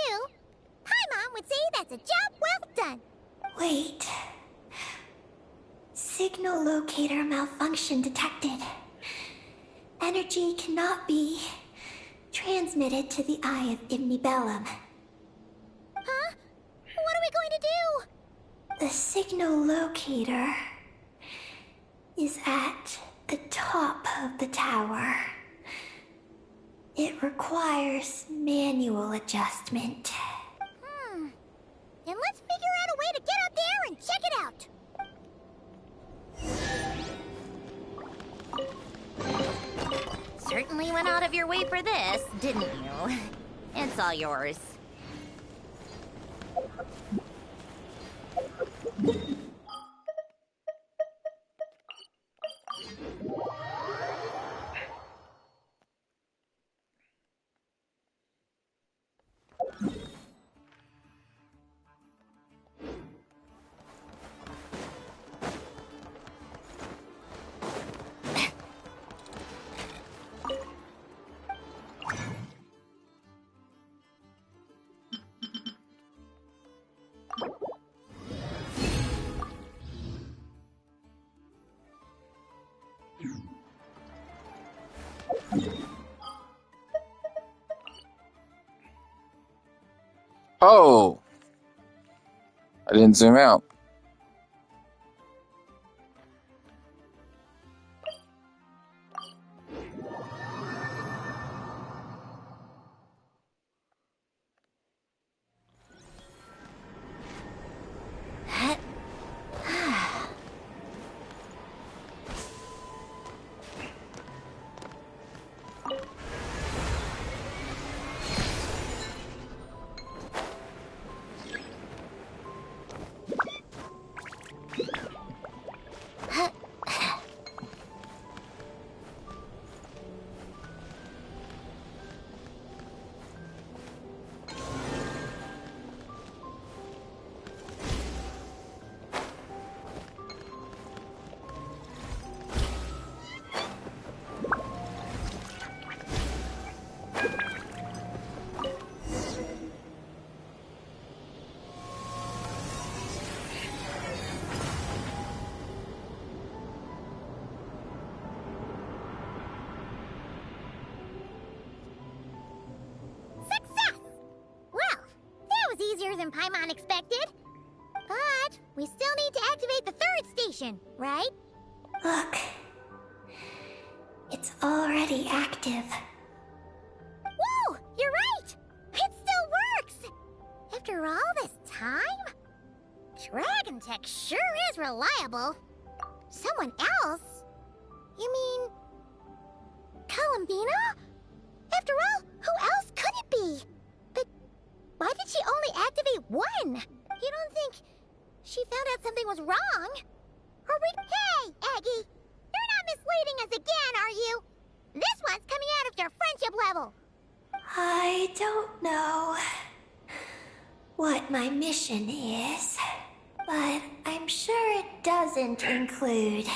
Paimon would say that's a job well done. Wait. Signal locator malfunction detected. Energy cannot be transmitted to the eye of Ibnibellum. Huh? What are we going to do? The signal locator is at the top of the tower. It requires manual adjustment. Then let's figure out a way to get up there and check it out. Certainly went out of your way for this, didn't you? It's all yours. Oh! I didn't zoom out. Success! Well, that was easier than Paimon expected. But we still need to activate the 3rd station, right? Look. It's already active. Whoa! You're right! It still works! After all this time? Dragon Tech sure is reliable. Someone else? You mean... Columbina? After all, who else could it be? But why did she only activate 1? You don't think she found out something was wrong? Or we... Hey, Aggie! You're not misleading us again, are you? This one's coming out of your friendship level. I don't know what my mission is, but I'm sure it doesn't include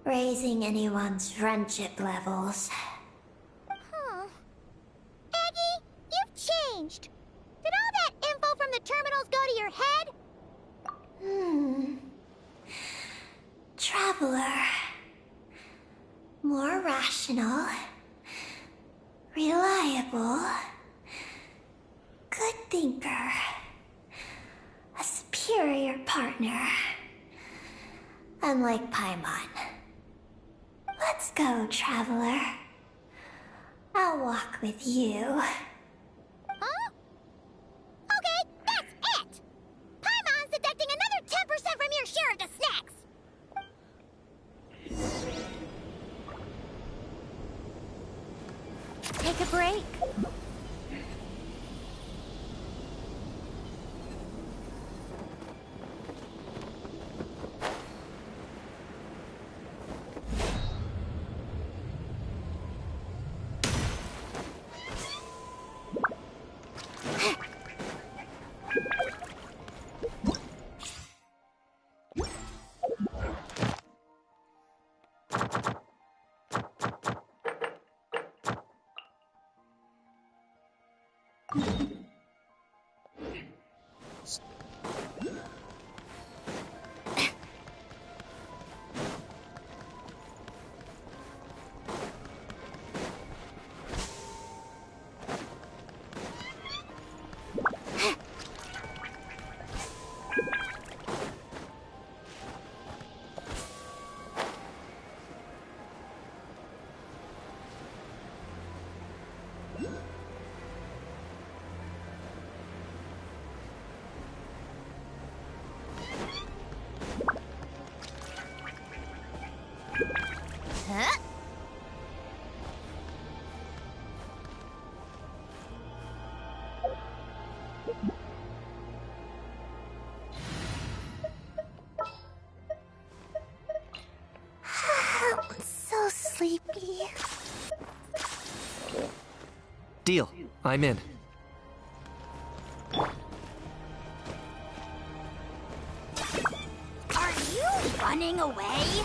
raising anyone's friendship levels. Huh. Eggie, you've changed. Did all that info from the terminals go to your head? Traveler. More rational. Reliable. Good thinker. A superior partner. Unlike Paimon. Let's go, Traveler. I'll walk with you. Huh? Okay, that's it! Paimon's deducting another 10% from your share of the snacks! Take a break. Huh? I'm so sleepy. Deal. I'm in. Are you running away?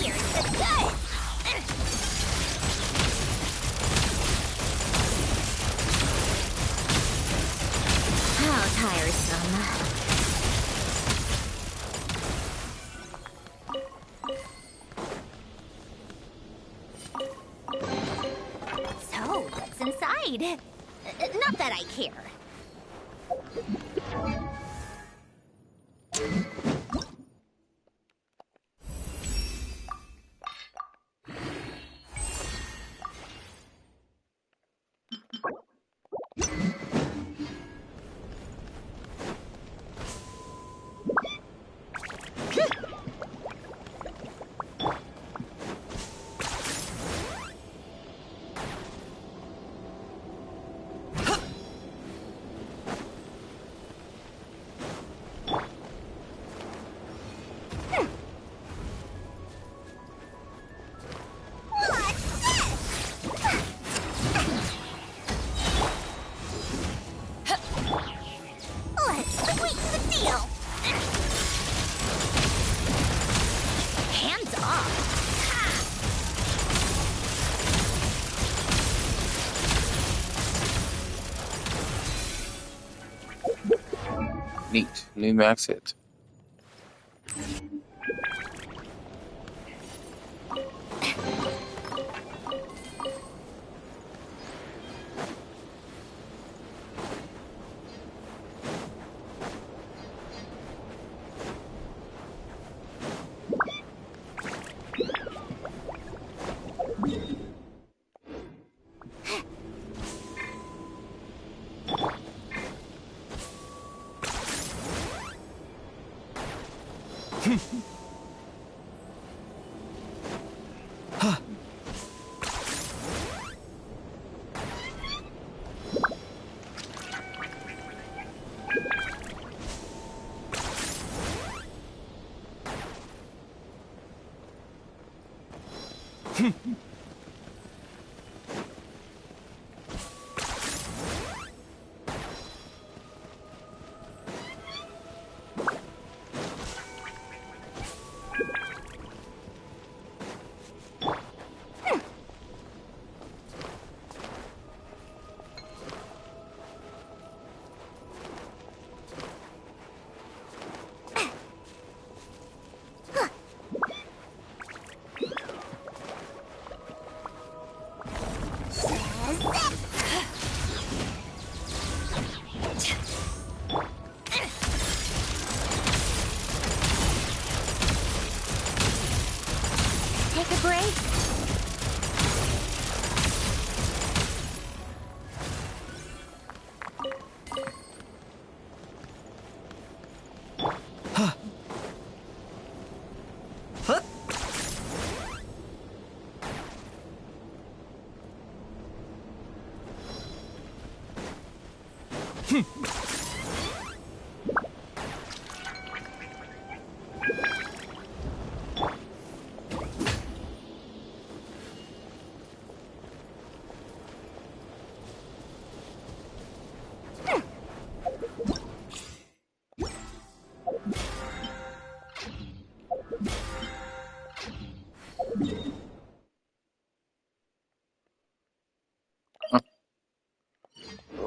Here's the good! How tiresome. So, what's inside? Not that I care. Let's sweeten the deal! Hands off! Neat. New max hit. Take a break.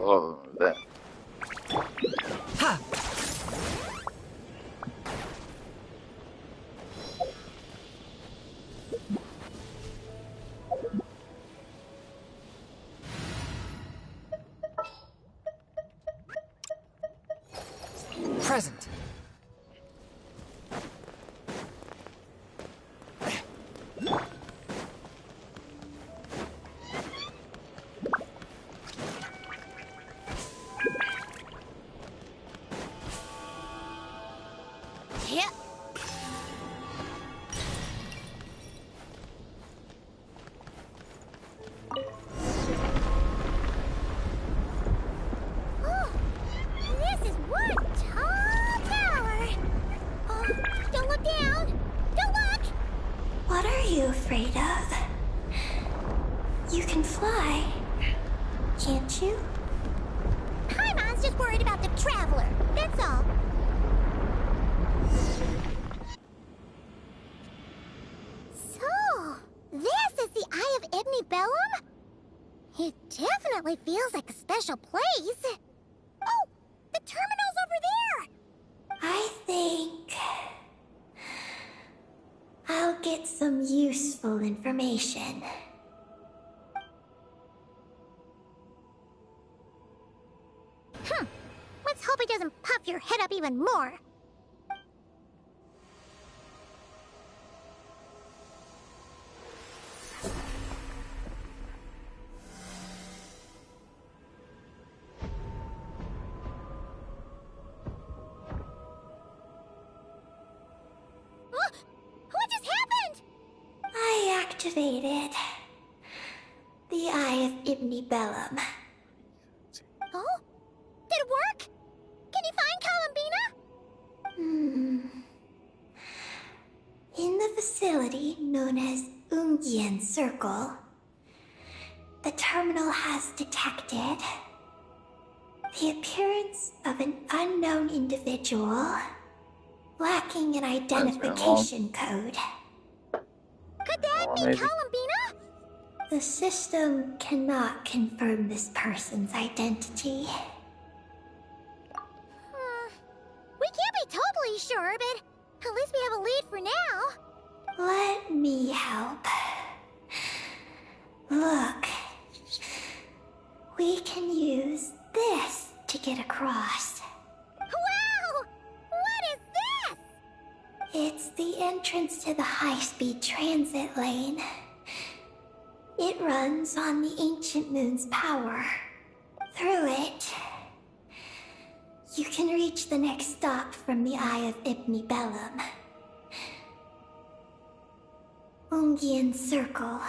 Oh, that. Ha! Present. Yeah. Oh, this is one tall tower. Oh, don't look down. Don't look. What are you afraid of? You can fly, can't you? Paimon's just worried about the traveler. That's all. So, this is the Eye of Ibni Bellum? It definitely feels like a special place. Oh, the terminal's over there. I think I'll get some useful information. Let's hope it doesn't puff your head up even more. What just happened? I activated the Eye of Ibni Bellum. Oh? Did it work? Can you find Columbina? In the facility known as Ungian Circle, the terminal has detected the appearance of an unknown individual lacking an identification code. Could that be maybe. Columbina? The system cannot confirm this person's identity. We can't be totally sure, but at least we have a lead for now. Let me help. Look. We can use this to get across. Wow! What is this? It's the entrance to the high-speed transit lane. It runs on the ancient moon's power. Through it, you can reach the next stop from the Eye of Ibni Bellum. Ungian Circle.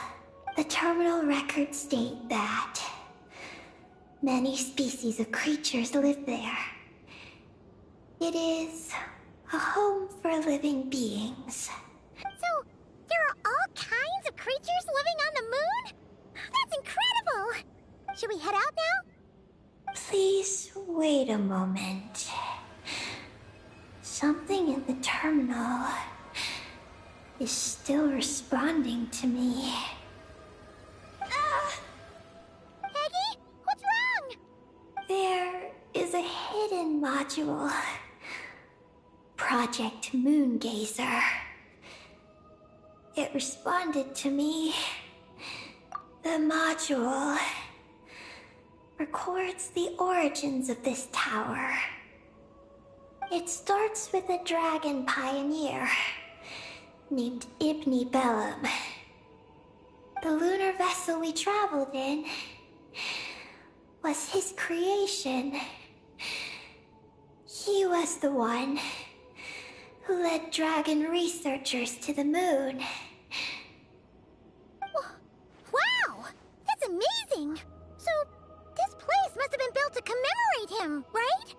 The terminal records state that many species of creatures live there. It is a home for living beings. So, there are all kinds of creatures living on the moon? That's incredible! Should we head out now? Please wait a moment. Something in the terminal is still responding to me. Peggy, what's wrong? There is a hidden module. Project Moongazer. It responded to me. The module records the origins of this tower. It starts with a dragon pioneer named Ibni Bellum. The lunar vessel we traveled in was his creation. He was the one who led dragon researchers to the moon. Wow! That's amazing! So, this place must have been built to commemorate him, right?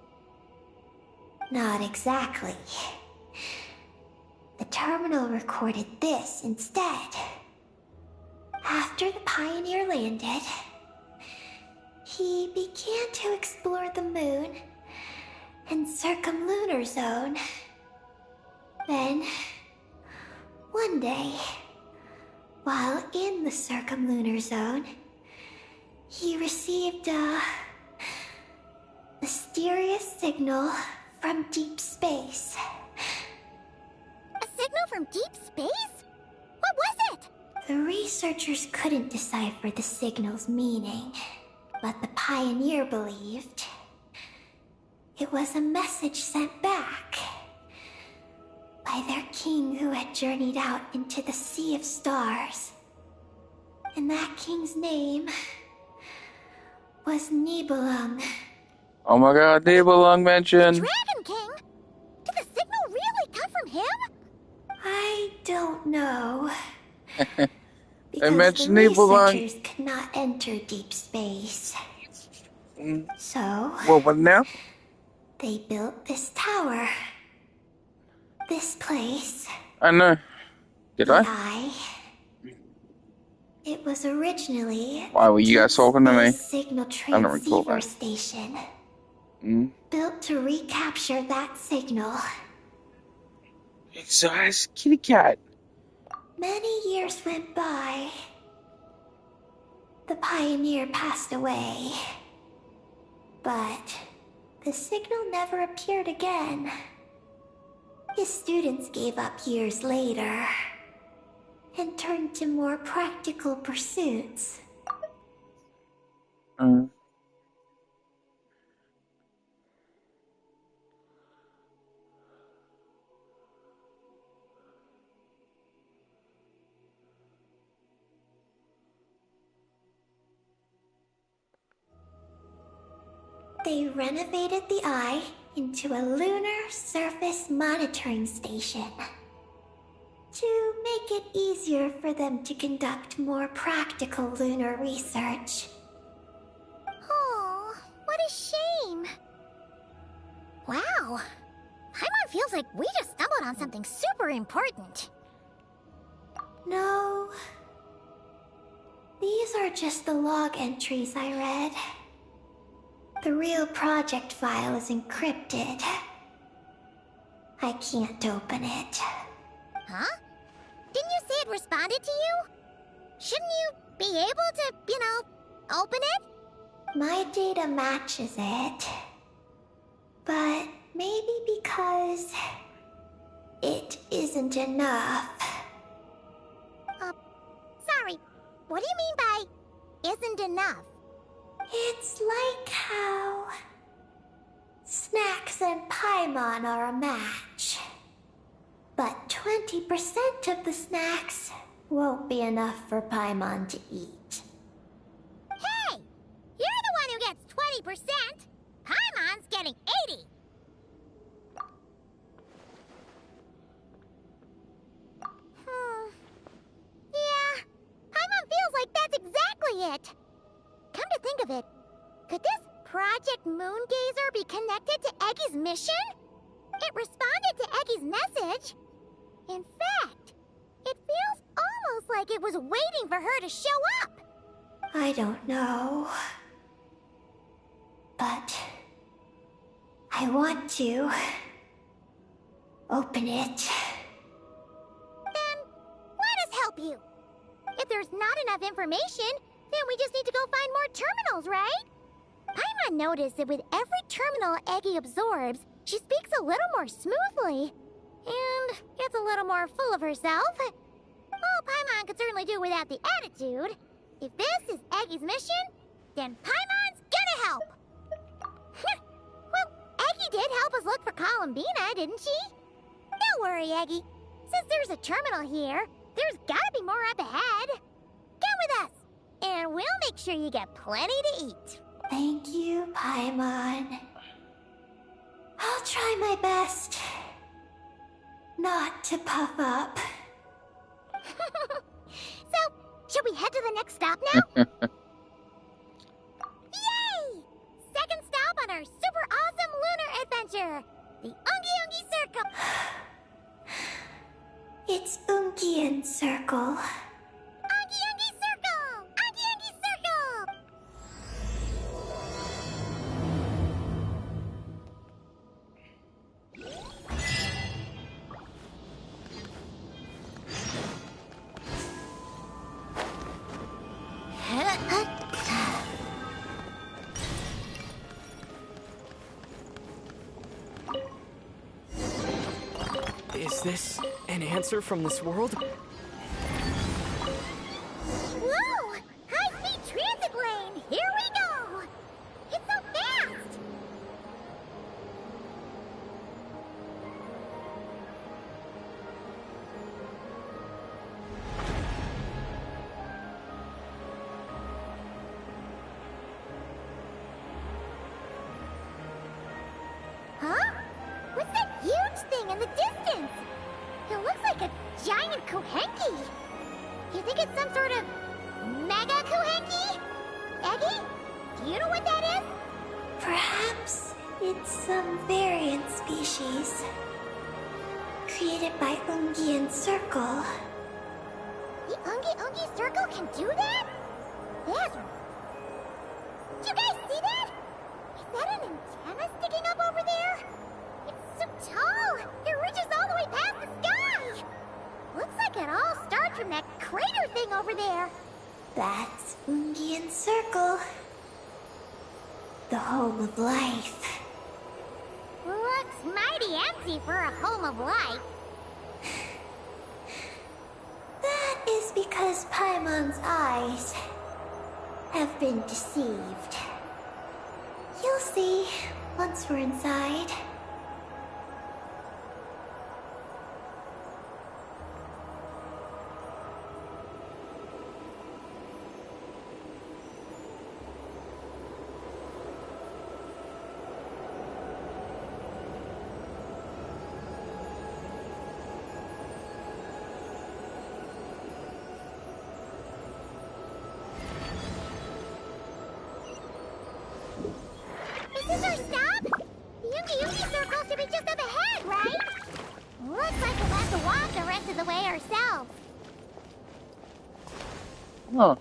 Not exactly. The terminal recorded this instead. After the Pioneer landed, he began to explore the moon and circumlunar zone. Then, one day, while in the circumlunar zone, he received a mysterious signal from deep space. A signal from deep space? What was it? The researchers couldn't decipher the signal's meaning, but the Pioneer believed it was a message sent back by their king who had journeyed out into the Sea of Stars. And that king's name was Nibelung. Oh my god, Nibelung mentioned. Dragon King? Did the signal really come from him? I don't know. They Because the mentioned Nibelung. researchers could not enter deep space. So, Well, what now? they built this tower. This place. I know. Did I? It was originally Why were you guys talking to me? signal I don't recall transceiver that. station. Built to recapture that signal. So that's kitty cat. Many years went by. The Pioneer passed away. But the signal never appeared again. His students gave up years later and turned to more practical pursuits. They renovated the eye into a lunar surface monitoring station to make it easier for them to conduct more practical lunar research. Oh, what a shame. Wow. Paimon feels like we just stumbled on something super important. No. These are just the log entries I read. The real project file is encrypted. I can't open it. Huh? Didn't you say it responded to you? Shouldn't you be able to, open it? My data matches it. But maybe because it isn't enough. Sorry. What do you mean by isn't enough? It's like how snacks and Paimon are a match. But 20% of the snacks won't be enough for Paimon to eat. Hey! You're the one who gets 20%! Paimon's getting 80! Yeah, Paimon feels like that's exactly it! Come to think of it, could this Project Moongazer be connected to Eggy's mission? It responded to Eggy's message. In fact, it feels Feels like it was waiting for her to show up. I don't know. But I want to open it. Then let us help you. If there's not enough information, then we just need to go find more terminals, right? Paimon noticed that with every terminal Eggy absorbs, she speaks a little more smoothly. And gets a little more full of herself. Well, Paimon could certainly do without the attitude. If this is Eggy's mission, then Paimon's gonna help. Well, Eggy did help us look for Columbina, didn't she? Don't worry, Eggy. Since there's a terminal here, there's gotta be more up ahead. Come with us, and we'll make sure you get plenty to eat. Thank you, Paimon. I'll try my best not to puff up. So, should we head to the next stop now? Yay! Second stop on our super awesome lunar adventure, the Ungi Ungi Circle. It's Ungian Circle. Ungi Ungi Circle! Ungi Ungi Circle! Is this an answer from this world? Whoa! High-speed transit lane! Here we go! It's so fast! Huh? What's that huge thing in the distance? It looks like a giant Kuhenki. You think it's some sort of mega Kuhenki? Eggy, do you know what that is? Perhaps it's some variant species created by Ungian Circle. The Ungi Ungi Circle can do that? That's... Do you guys see that? Is that an antenna sticking up over there? It's so tall! It reaches all the way past the sky! Looks like it all starts from that crater thing over there. That's Ungian Circle. The home of life. Looks mighty empty for a home of life. That is because Paimon's eyes have been deceived. You'll see once we're inside. Is this our stop? The Ungi Ungi Circle should be just up ahead, right? Looks like we'll have to walk the rest of the way ourselves. Huh.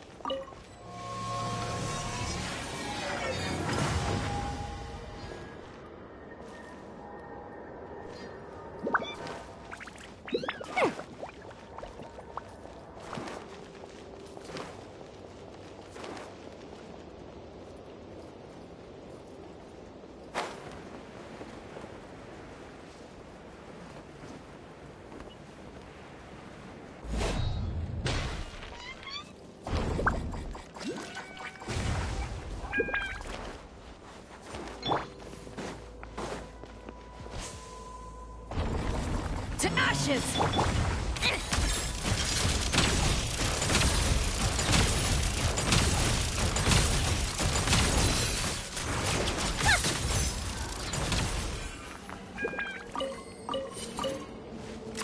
To ashes!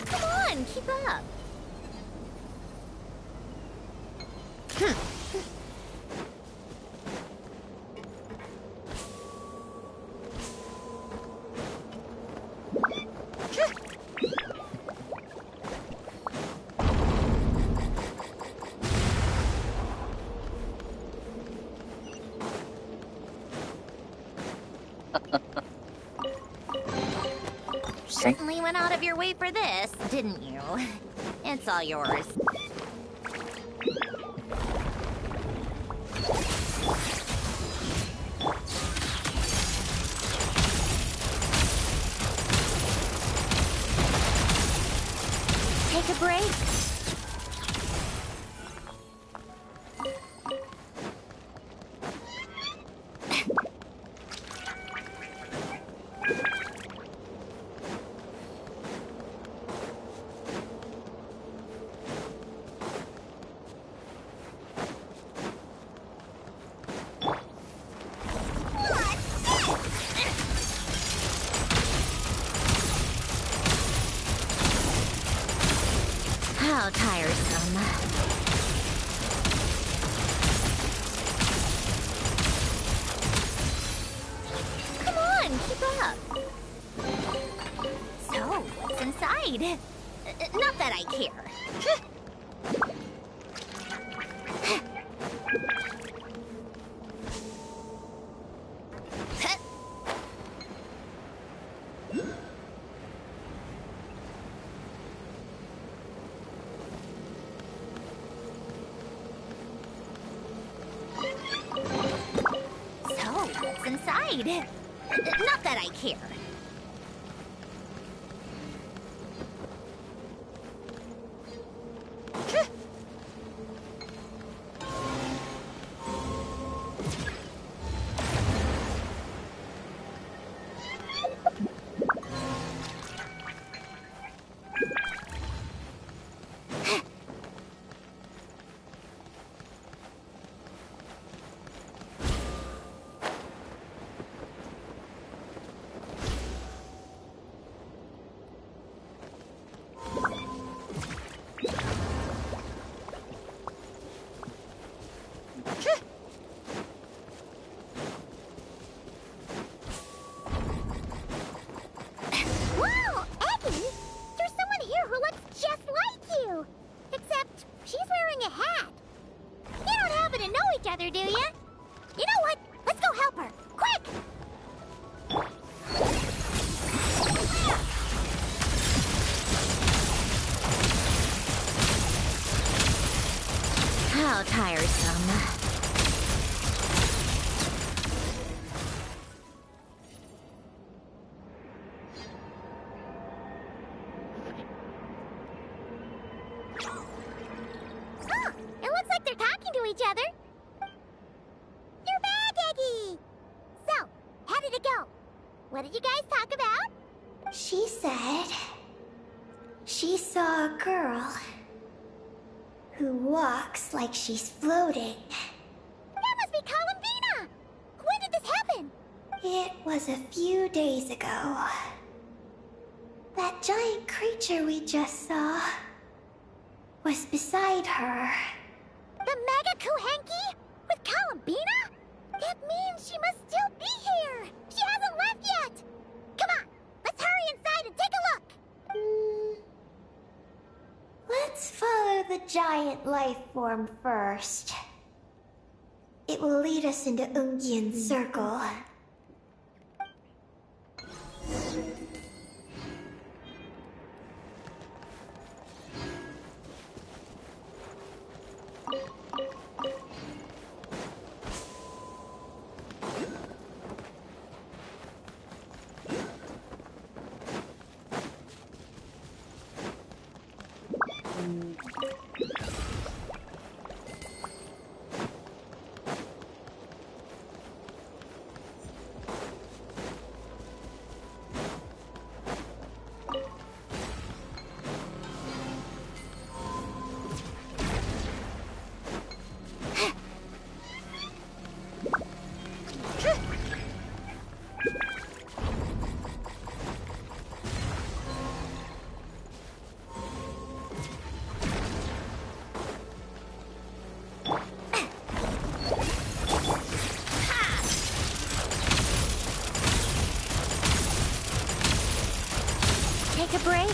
Come on, keep up. Certainly went out of your way for this, didn't you? It's all yours. Take a break. How tiresome. Come on, keep up. So, what's inside? Not that I care. So, what's inside? Not that I care. Wow, Eggy! There's someone here who looks just like you! Except, she's wearing a hat. You don't happen to know each other, do you? You know what? Let's go help her. Quick! How tiresome. Oh, it looks like they're talking to each other. You're back, Eggy! So, how did it go? What did you guys talk about? She said she saw a girl who walks like she's floating. That must be Columbina! When did this happen? It was a few days ago. That giant creature we just saw was beside her. The Mega Kuhenki? With Columbina? That means she must still be here! She hasn't left yet! Come on, let's hurry inside and take a look! Let's follow the giant life form first. It will lead us into Ungyen's circle. Take a break.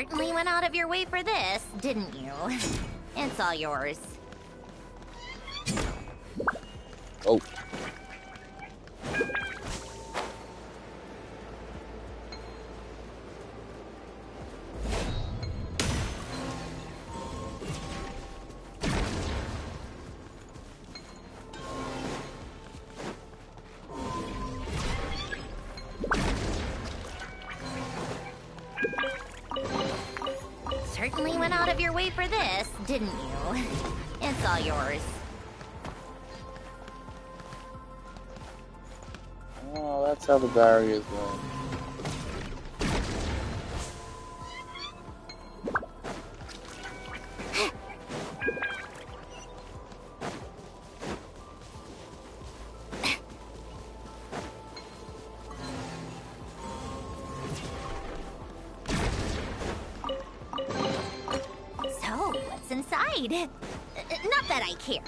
certainly went out of your way for this, didn't you? It's all yours. Oh. Certainly went out of your way for this, didn't you? It's all yours. Oh, that's how the barriers work. So, what's inside? Not that I care.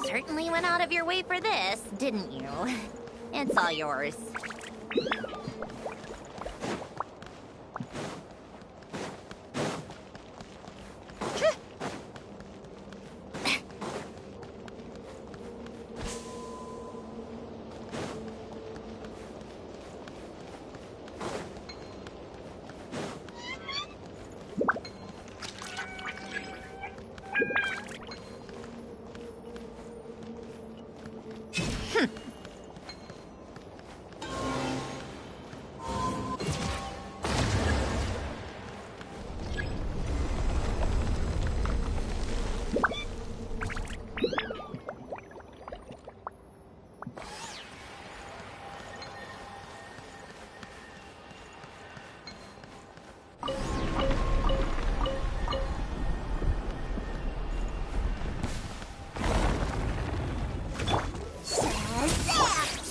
Certainly went out of your way for this, didn't you? It's all yours.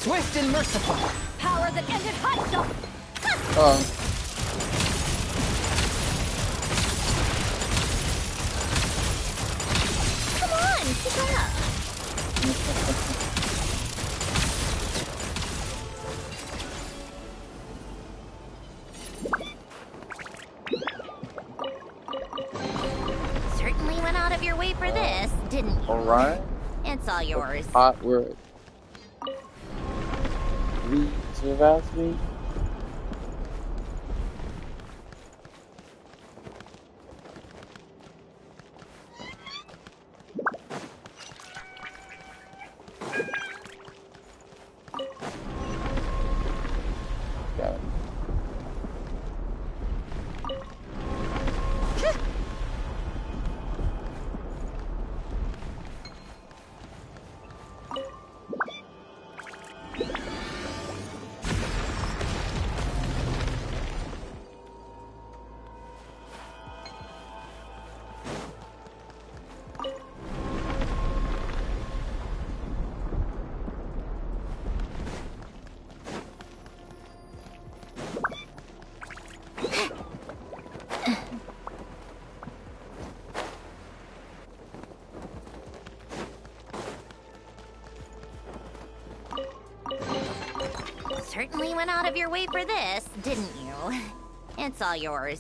Swift and merciful. Power that ended hostile. Come on, pick up. Certainly went out of your way for this, didn't you? Alright. It's all yours. Hot word. We survived me. Got it. Certainly went out of your way for this, didn't you? It's all yours.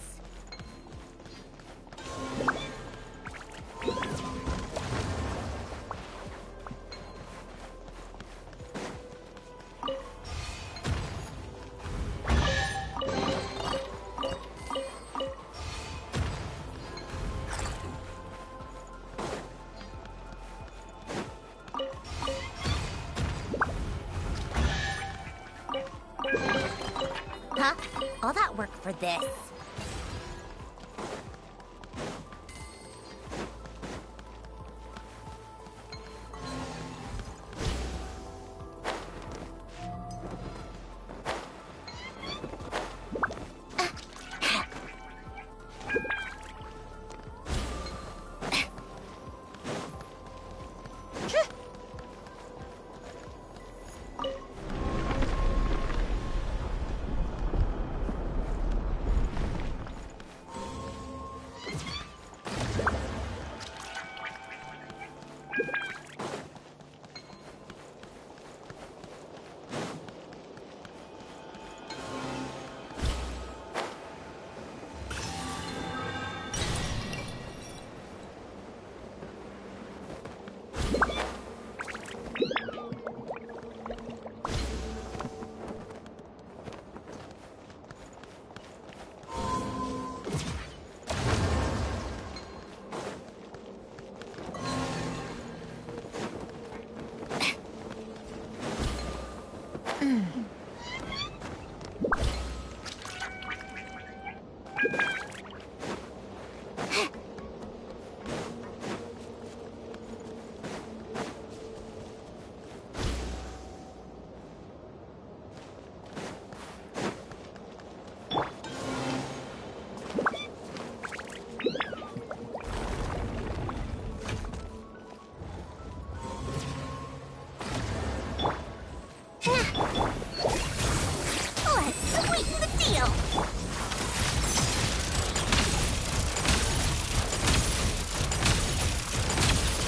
artwork for this.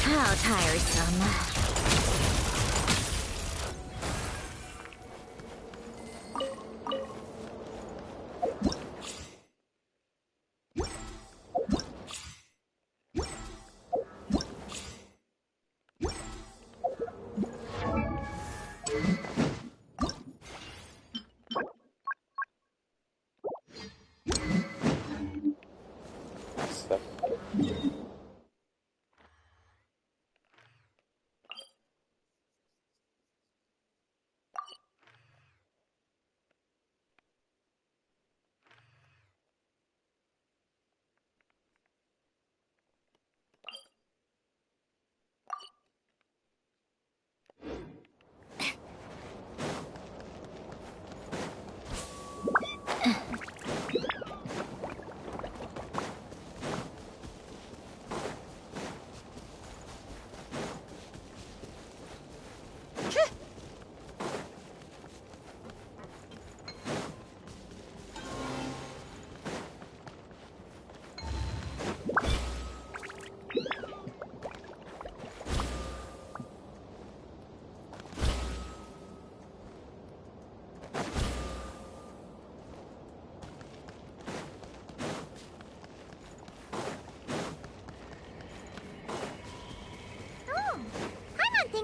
How tiresome. Stuff.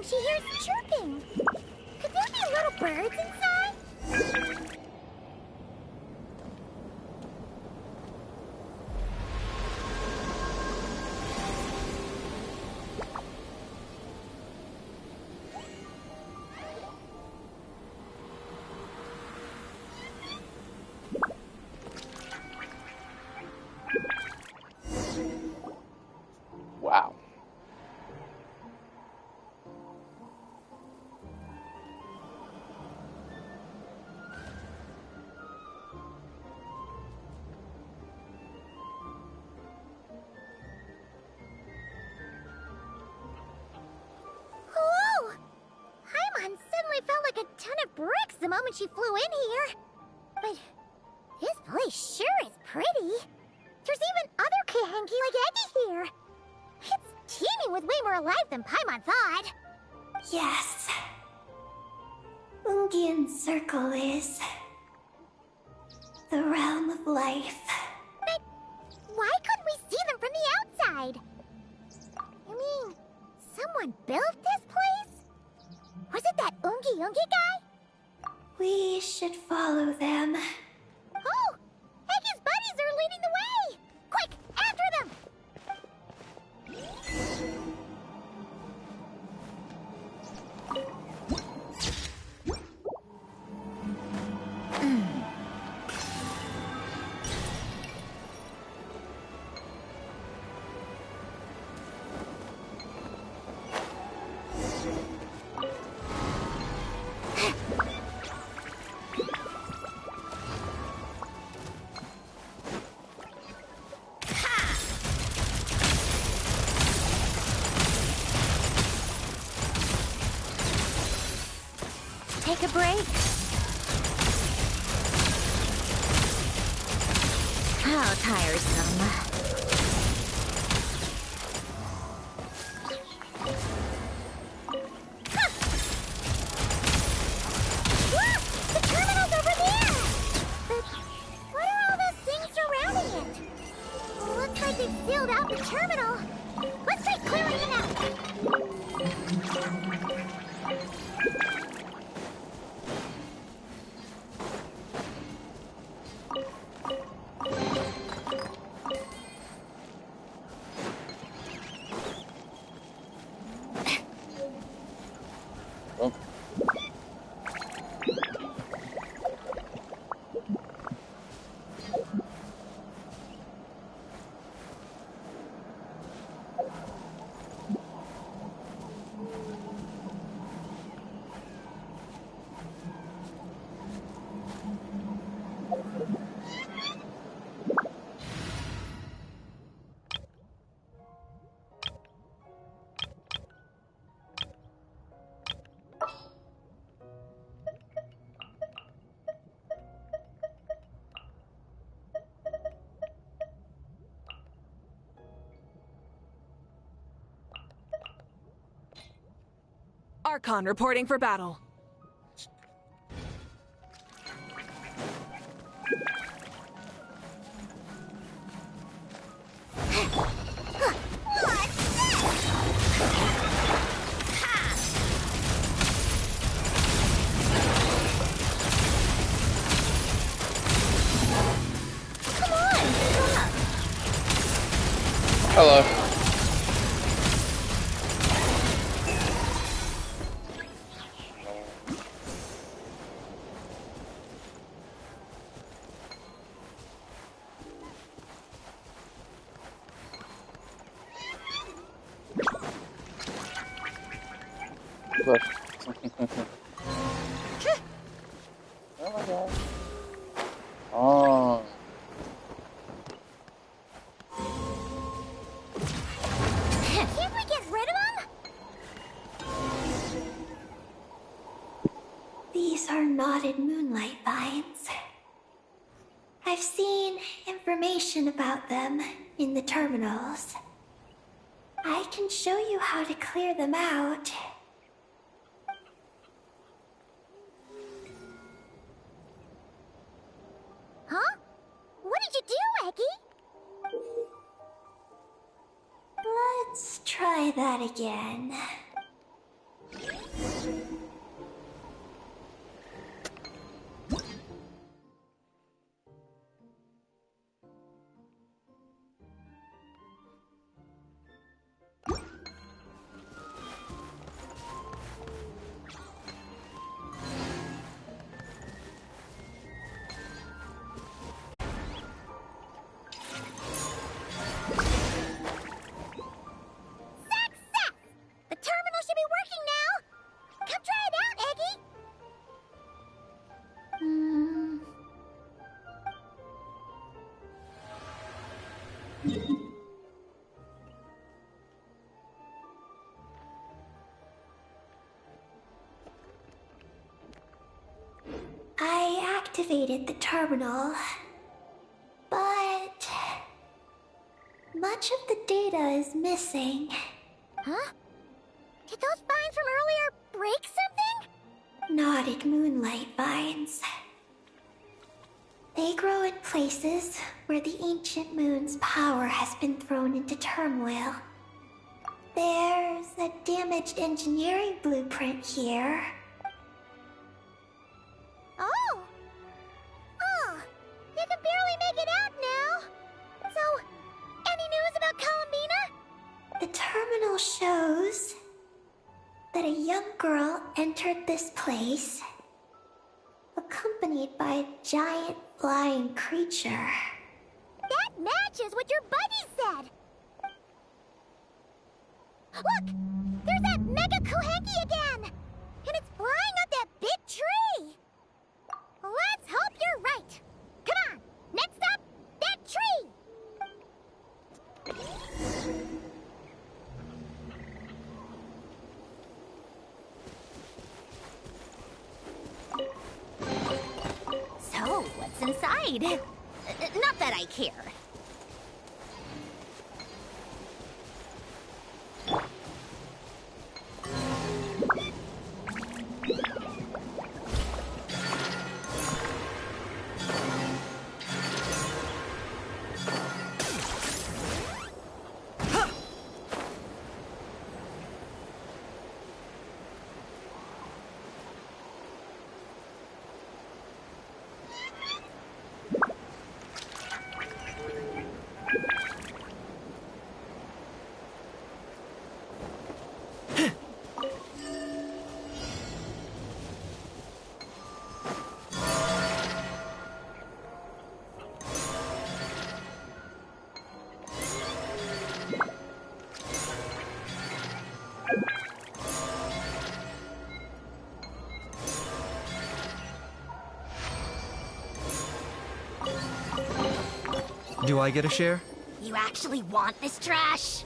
She hears chirping. Could there be little birds inside? Wow. Whoa! Paimon suddenly felt like a ton of bricks the moment she flew in here. But this place sure is pretty. There's even other Kahenki like Eggy here. It's teeming with way more life than Paimon thought. Yes. Ungian Circle is the realm of life. But why couldn't we see them from the outside? You mean someone built this place? Was it that Ungi guy? We should follow them. Oh! Eggy's buddies are leading the way! Quick, after them! take a break? How tiresome. Look! The terminal's over there! But what are all those things surrounding it? Looks like they've sealed out the terminal. Let's try clearing it out. Oh. Archon reporting for battle. Hello. Look. Oh my god. Oh. Can't we get rid of them? These are knotted moonlight vines. I've seen information about them in the terminals. I can show you how to clear them out. Huh? What did you do, Eggie? Let's try that again. Success! The terminal should be working now! Come try it out, Eggie! I activated the terminal, but much of the data is missing. Huh? Did those vines from earlier break something? Knotted moonlight vines. They grow in places where the ancient moon's power has been thrown into turmoil. There's a damaged engineering blueprint here. Oh! Oh! You can barely make it out now! So, any news about Columbina? The terminal shows that a young girl entered this place, accompanied by a giant flying creature. That matches what your buddy said! Look! There's that Mega Kohenki again! And it's flying up that big tree! Let's hope you're right! Come on! Next up, that tree! inside. Not that I care. Do I get a share? You actually want this trash?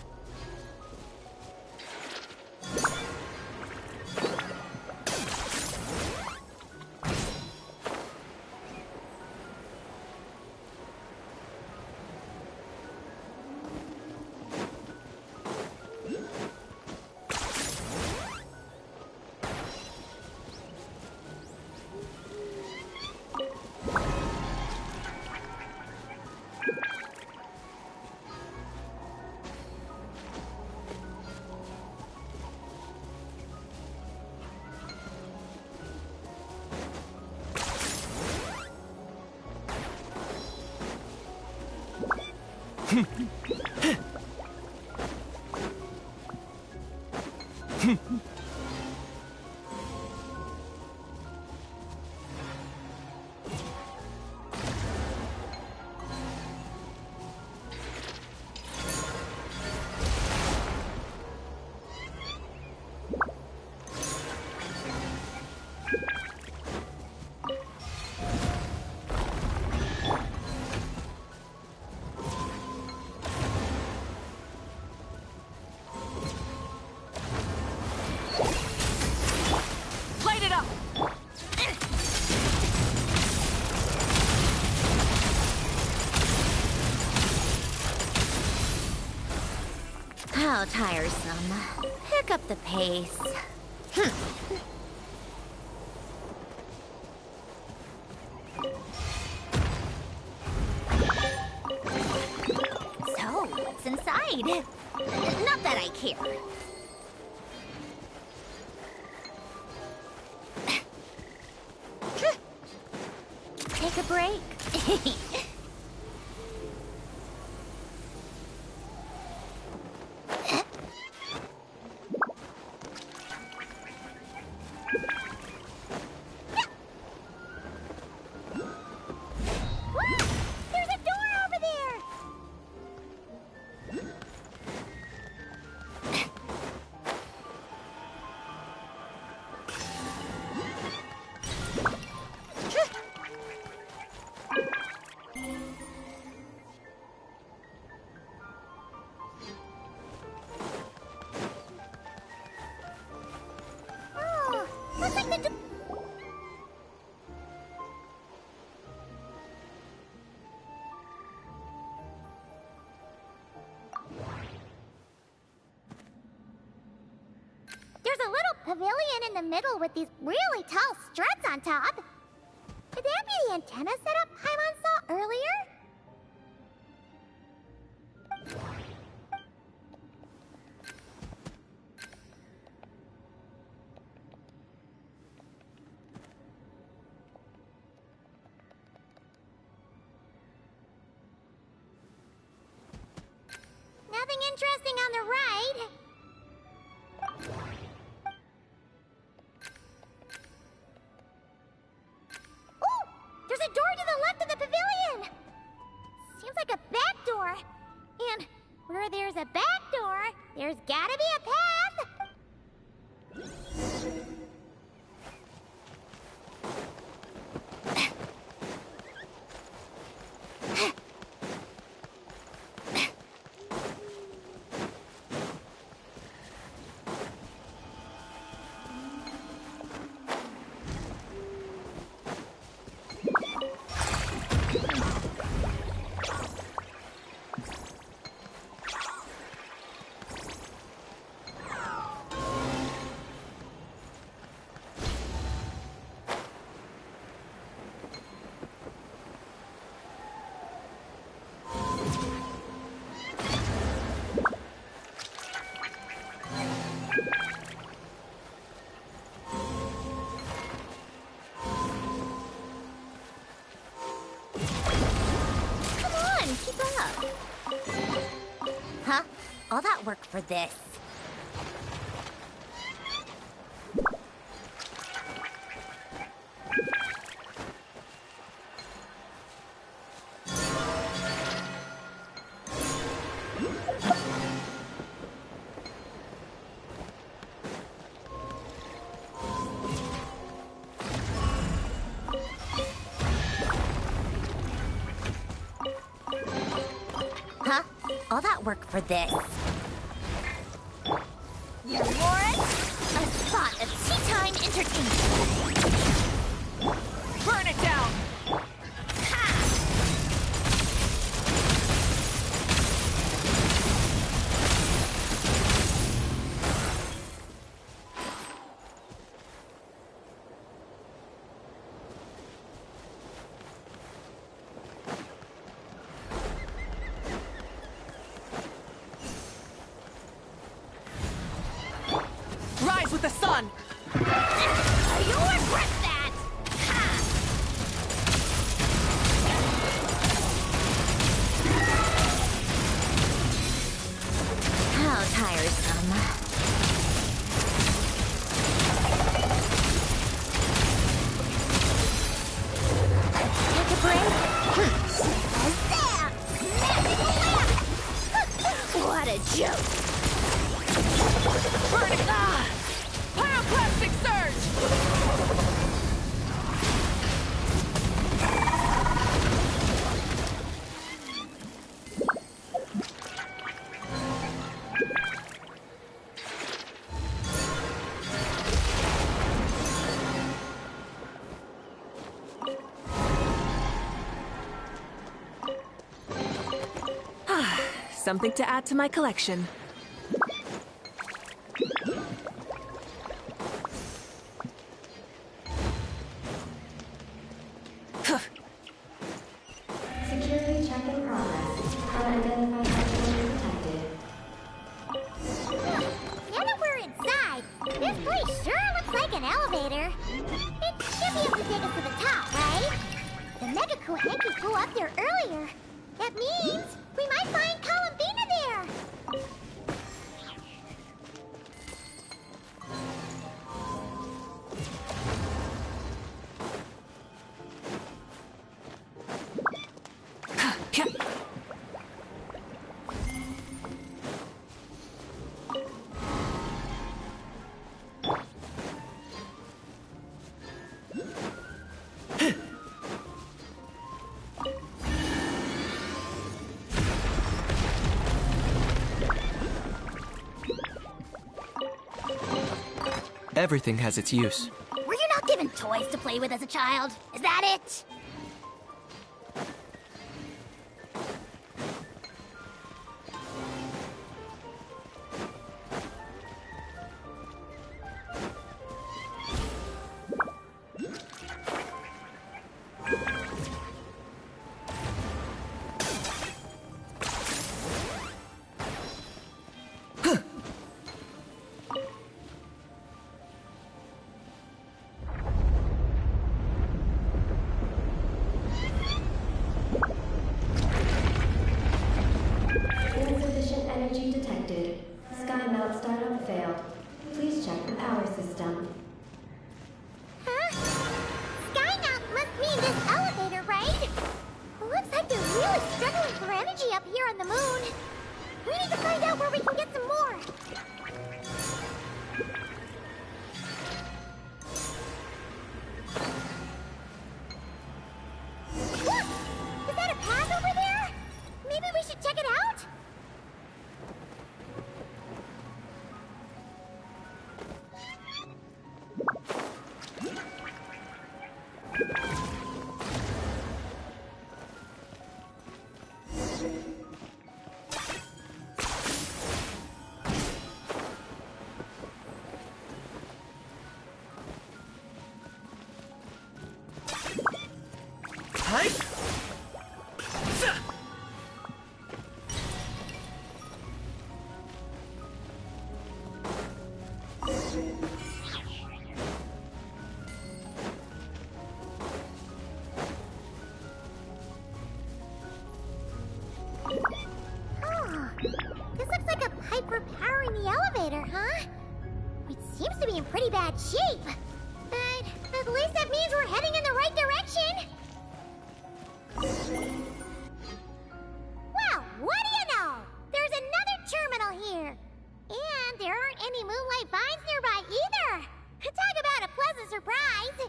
Light it up! How tiresome. Pick up the pace. So, what's inside? Not that I care. Take a break. There's a door over there! Oh, looks like the door. There's a little pavilion in the middle with these really tall struts on top. Could that be the antenna setup Paimon saw earlier? Nothing interesting on the right. Oh! There's a door to the left of the pavilion! Seems like a back door. And where there's a back door, there's gotta be a path! all that work for this. Huh? All that work for this. You're Lauren? A spot of tea-time entertainment. Burn it down! Rise with the sun! You'll regret that! How tiresome. Take a break? Zam! Magic whip! What a joke! Burn it! Pyroclastic surge! Something to add to my collection. Security check in progress. Unidentified activity detected. Now that we're inside, this place sure looks like an elevator. It should be able to take us to the top, right? The Mega Hanky flew up there earlier. That means we might find Columbina there. Everything has its use. Were you not given toys to play with as a child? Is that it? Insufficient energy detected. Sky melt startup failed. Please check the power system. Huh? Skymount must mean this elevator, right? Looks like they're really struggling for energy up here on the moon. We need to find out where we can get some more. Look! Is that a path over there? Maybe we should check it out? hyperpowering the elevator, huh? It seems to be in pretty bad shape. But at least that means we're heading in the right direction. Well, what do you know? There's another terminal here. And there aren't any moonlight vines nearby either. Talk about a pleasant surprise.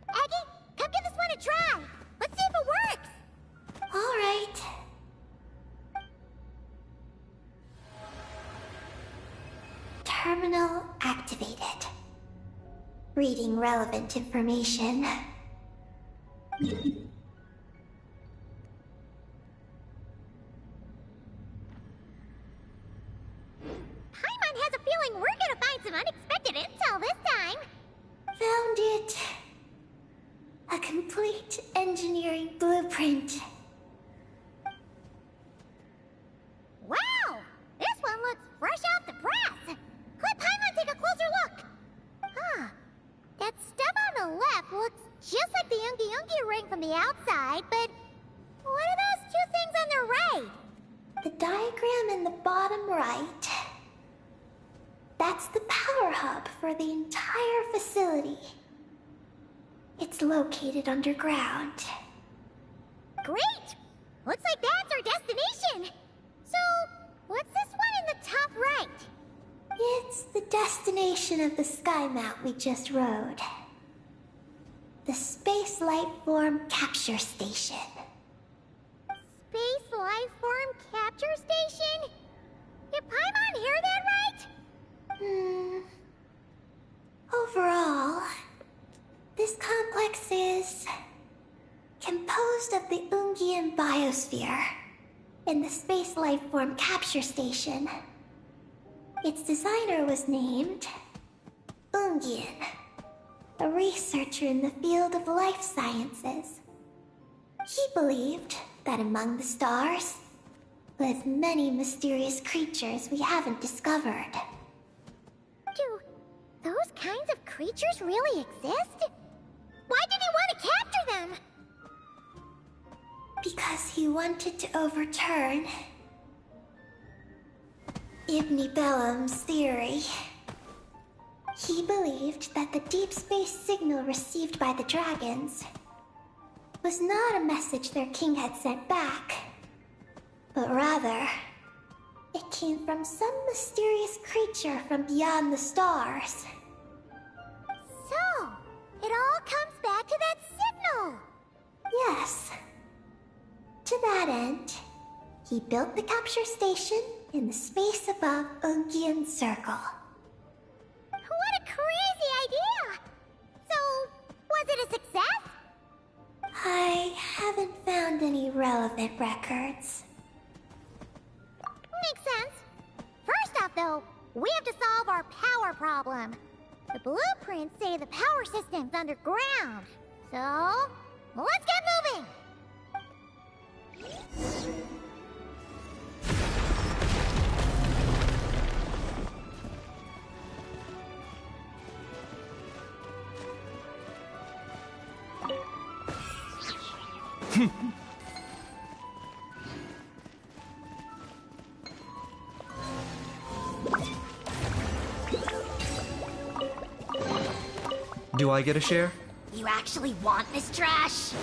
Aggie, come give this one a try. Let's see if it works. All right. Terminal activated. Reading relevant information. Paimon has a feeling we're gonna find some unexpected intel this time. Found it. A complete engineering blueprint. Wow! This one looks fresh off the press. Let Paimon take a closer look. Huh. That stuff on the left looks just like the Ungi ring from the outside, but what are those two things on the right? The diagram in the bottom right. That's the power hub for the entire facility. It's located underground. Great! Looks like that's our destination. So, what's this one in the top right? It's the destination of the sky mount we just rode. The Space Life Form Capture Station. Space Life Form Capture Station? Did Paimon hear that right? Overall, this complex is composed of the Ungian biosphere and the Space Life Form Capture Station. Its designer was named Ungian, a researcher in the field of life sciences. He believed that among the stars live many mysterious creatures we haven't discovered. Do those kinds of creatures really exist? Why did he want to capture them? Because he wanted to overturn Ibn Bellum's theory. He believed that the deep space signal received by the dragons was not a message their king had sent back, but rather, it came from some mysterious creature from beyond the stars. So, it all comes back to that signal. Yes. To that end, he built the capture station in the space above Ungian Circle. What a crazy idea! So, was it a success? I haven't found any relevant records. Makes sense. First off, though, we have to solve our power problem. The blueprints say the power system's underground. So, let's get moving! Do I get a share? You actually want this trash?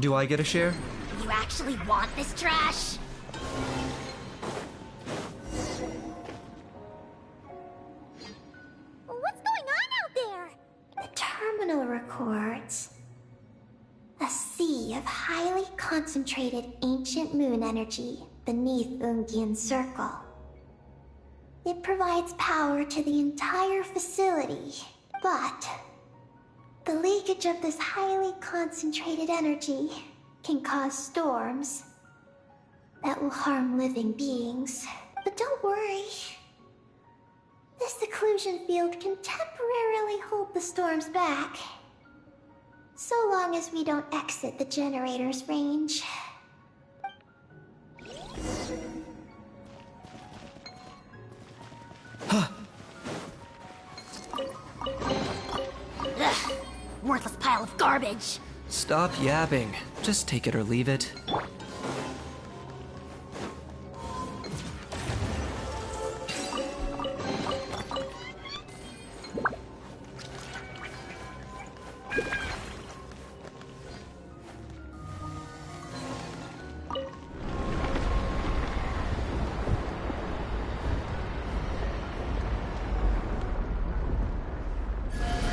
Do I get a share? You actually want this trash? What's going on out there? The terminal records a sea of highly concentrated ancient moon energy beneath Ungian's circle. It provides power to the entire facility, but the leakage of this highly concentrated energy can cause storms that will harm living beings. But don't worry. This seclusion field can temporarily hold the storms back, so long as we don't exit the generator's range. Huh. Ugh, worthless pile of garbage. Stop yapping. Just take it or leave it.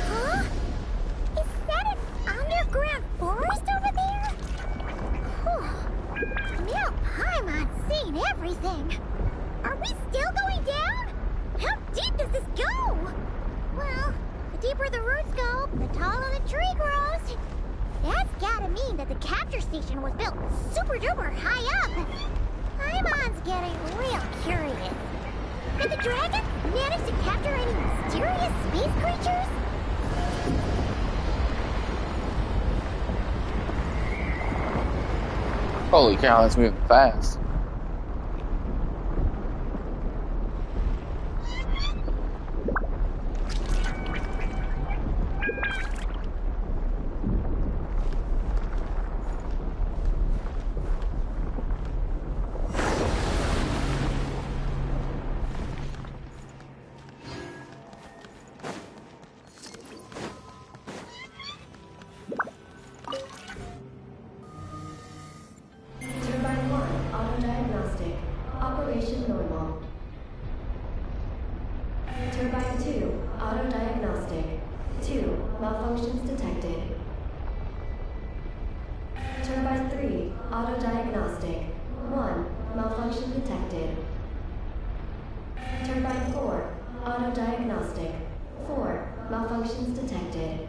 Huh? Is that an underground forest over there? Whew. Now Paimon's seen everything. Are we still going down? How deep does this go? Well, the deeper the roots go, the taller the tree grows. That's gotta mean that the capture station was built super duper high up. Paimon's getting real curious. Did the dragon manage to capture any mysterious space creatures? Holy cow, that's moving fast. Turbine 1, auto-diagnostic. Operation normal. Turbine 2, auto-diagnostic. 2, malfunctions detected. Turbine 3, auto-diagnostic. 1, malfunction detected. Turbine 4, auto-diagnostic. 4, malfunctions detected.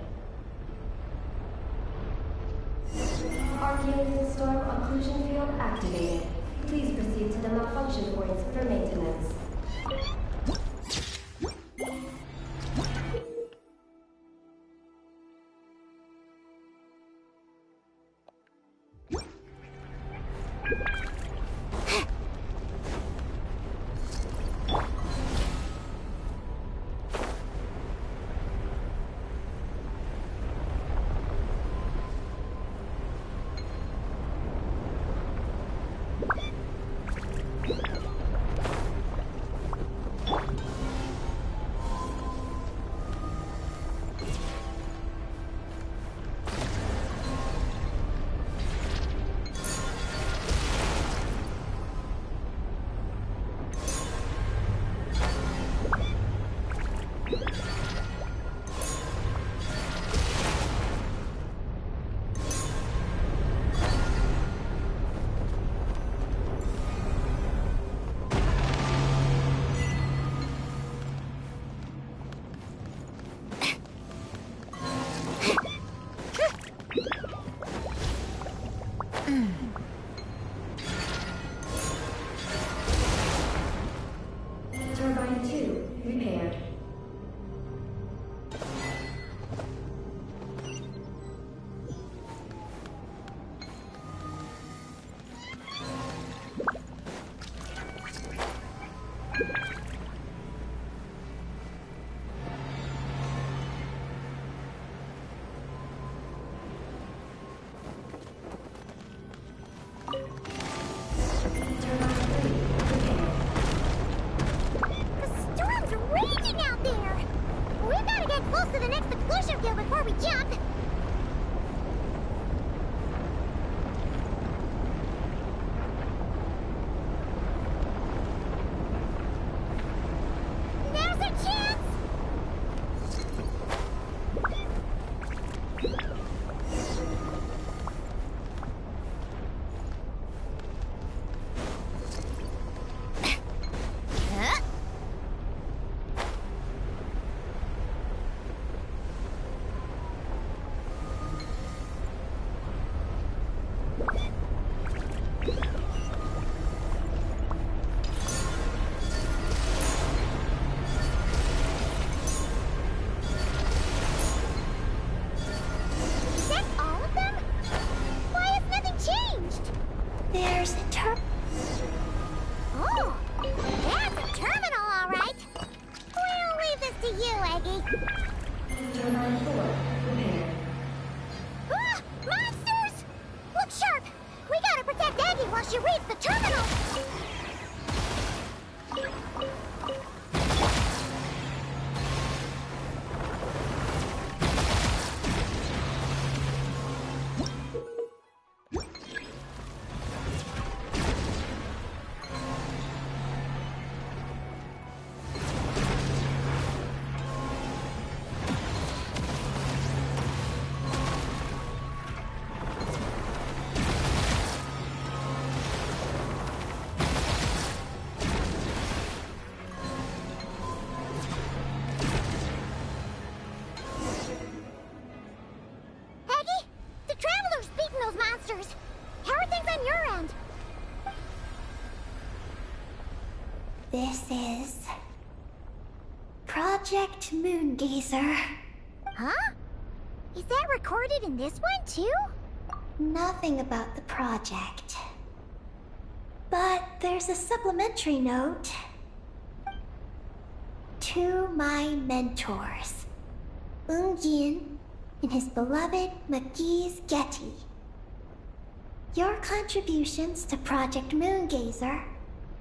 Archaean storm occlusion field activated. Please proceed to the malfunction points for maintenance. The terminal! This is Project Moongazer. Huh? Is that recorded in this one, too? Nothing about the project. But there's a supplementary note. To my mentors, Yin and his beloved McGee's Getty. Your contributions to Project Moongazer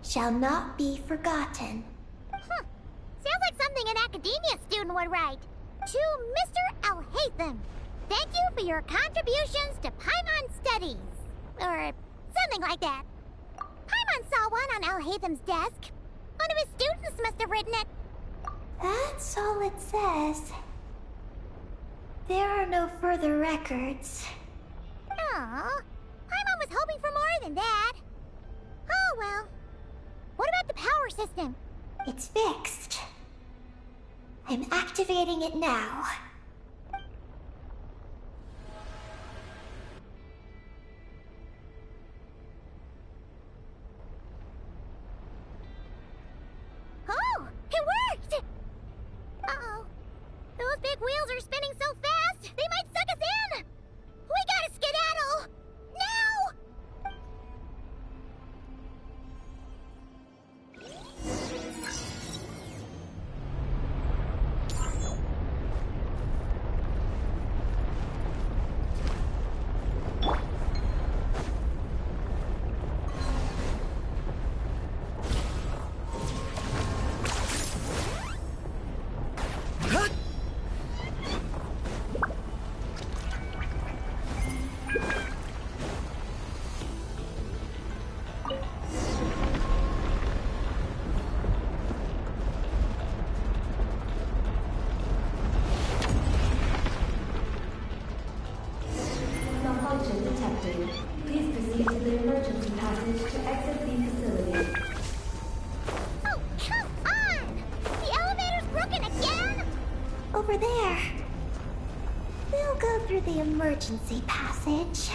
shall not be forgotten. Sounds like something an academia student would write. To Mr. Alhaitham, thank you for your contributions to Paimon studies. Or something like that. Paimon saw one on Alhaitham's desk. One of his students must have written it. That's all it says. There are no further records. Aw, Paimon was hoping for more than that. Oh well. What about the power system? It's fixed. I'm activating it now. Oh, it worked! Uh-oh. Those big wheels are spinning so fast, they might suck us in! We gotta skedaddle! Now! Malfunction detected. Please proceed to the emergency passage to exit the facility. Oh, come on! The elevator's broken again? Over there. We'll go through the emergency passage.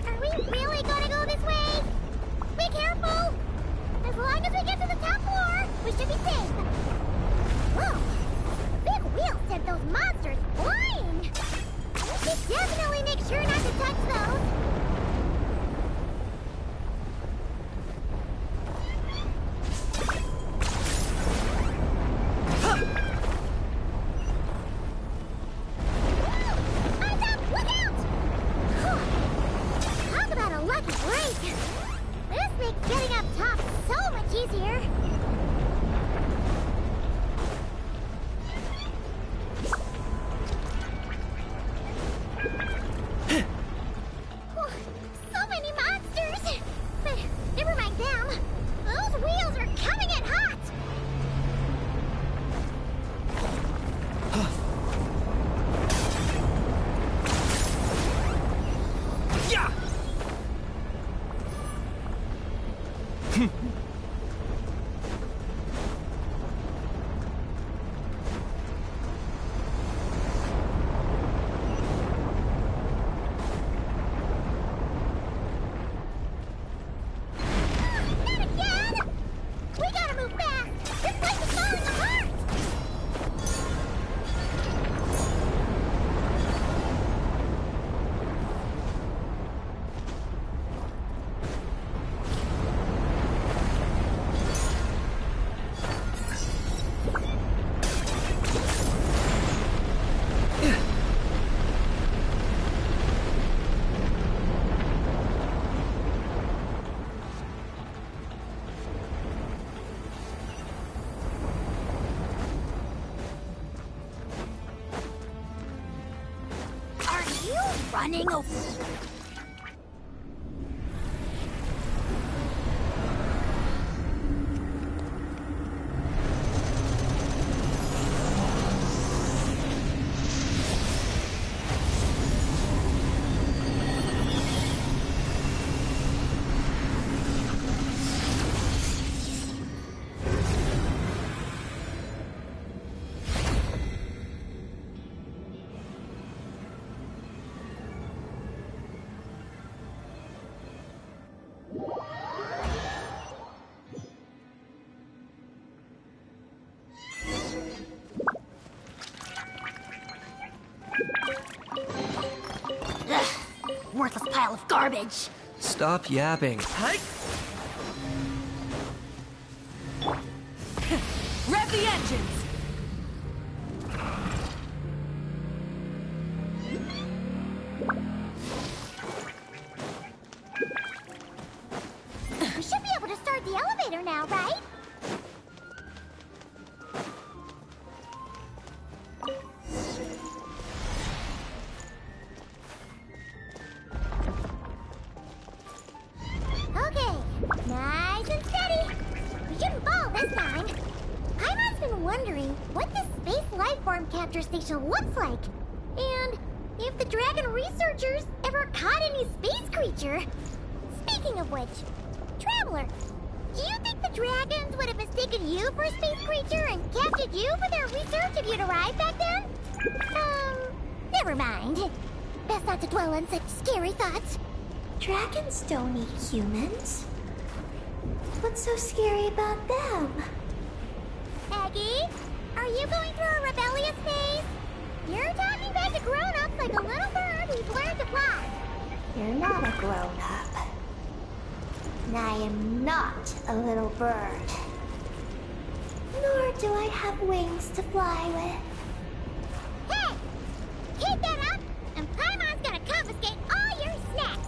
Are we really gonna go this way? Be careful! As long as we get to the top floor, we should be safe. Whoa! The big wheel sent those monsters flying! We should definitely make sure not to touch those. running away. Worthless pile of garbage. Stop yapping. Rev the engines! We should be able to start the elevator now, right? Okay, nice and steady. We shouldn't fall this time. Paimon's been wondering what this space lifeform capture station looks like. And if the dragon researchers ever caught any space creature. Speaking of which, Traveler, do you think the dragons would have mistaken you for a space creature and captured you for their research if you'd arrived back then? Never mind. Best not to dwell on such scary thoughts. Dragons don't eat humans. What's so scary about them? Aggie, are you going through a rebellious phase? You're talking back to grown-ups like a little bird who's learned to fly. You're not a grown-up. And I am not a little bird. Nor do I have wings to fly with. Hey! Keep that up, and Paimon's gonna confiscate all your snacks!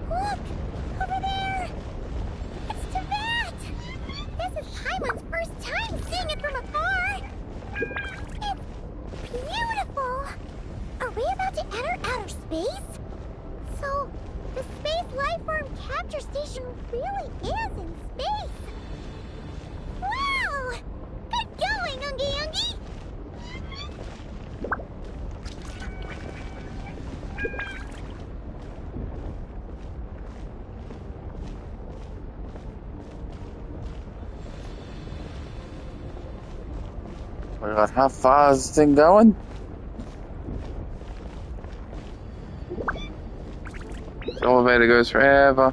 Look! Over there! It's Teyvat! This is Paimon's first time seeing it from afar! It's beautiful! Are we about to enter outer space? So, the space lifeform capture station really is in space! Wow! Good going, Ungi Ungi! Oh my god, how far is this thing going? The elevator goes forever.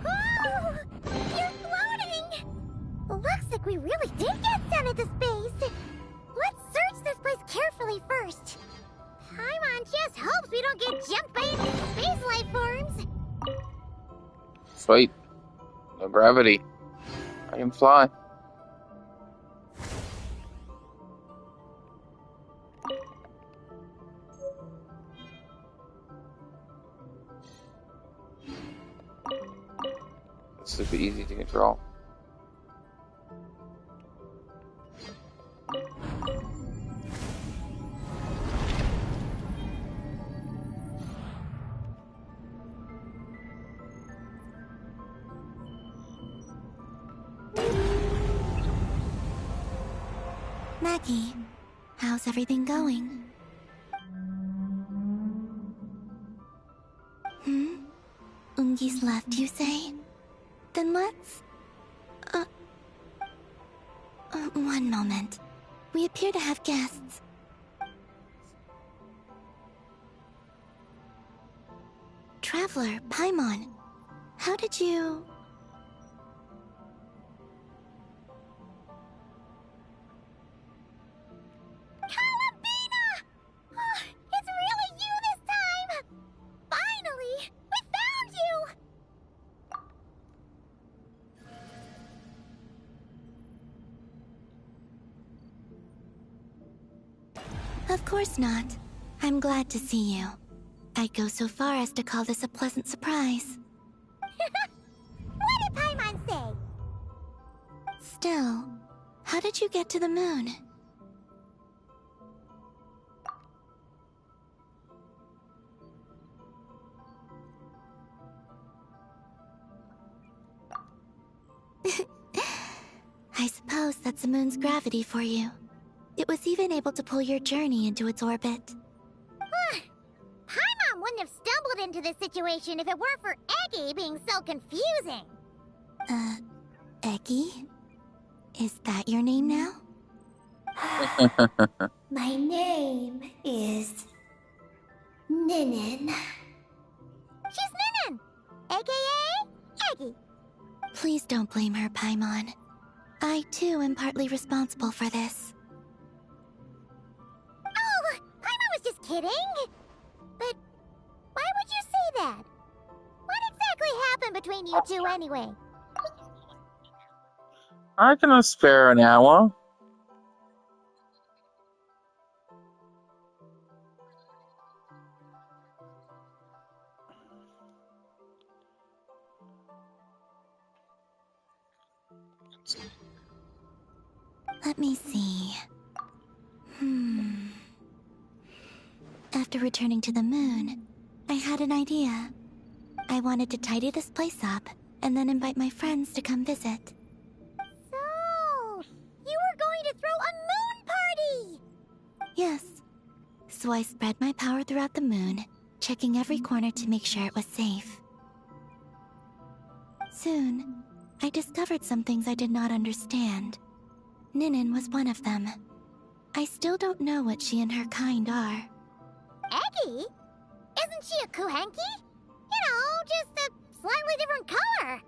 Oh, you're floating! Looks like we really did get sent into space. Let's search this place carefully first. Paimon just hopes we don't get jumped by any space life forms. Sweet. No gravity. I can fly. It's super easy to control. Maggie, how's everything going? Ungi's left, you say? Then let's... one moment. We appear to have guests. Traveler, Paimon, how did you... It's really you this time! Finally! We found you! Of course not. I'm glad to see you. I'd go so far as to call this a pleasant surprise. What did Paimon say? Still, how did you get to the moon? I suppose that's the moon's gravity for you. It was even able to pull your journey into its orbit. Paimon wouldn't have stumbled into this situation if it weren't for Eggy being so confusing. Eggy? Is that your name now? My name is... Ninin. She's Ninin, aka Eggy. Please don't blame her, Paimon. I, too, am partly responsible for this. Oh, Paimon was just kidding. But why would you say that? What exactly happened between you two anyway? I can spare an hour. Let me see. After returning to the moon, I had an idea. I wanted to tidy this place up, and then invite my friends to come visit. So, you were going to throw a moon party! Yes. So I spread my power throughout the moon, checking every corner to make sure it was safe. Soon, I discovered some things I did not understand. Ninin was one of them. I still don't know what she and her kind are. Eggy? Isn't she a Kuhenki? You know, just a slightly different color.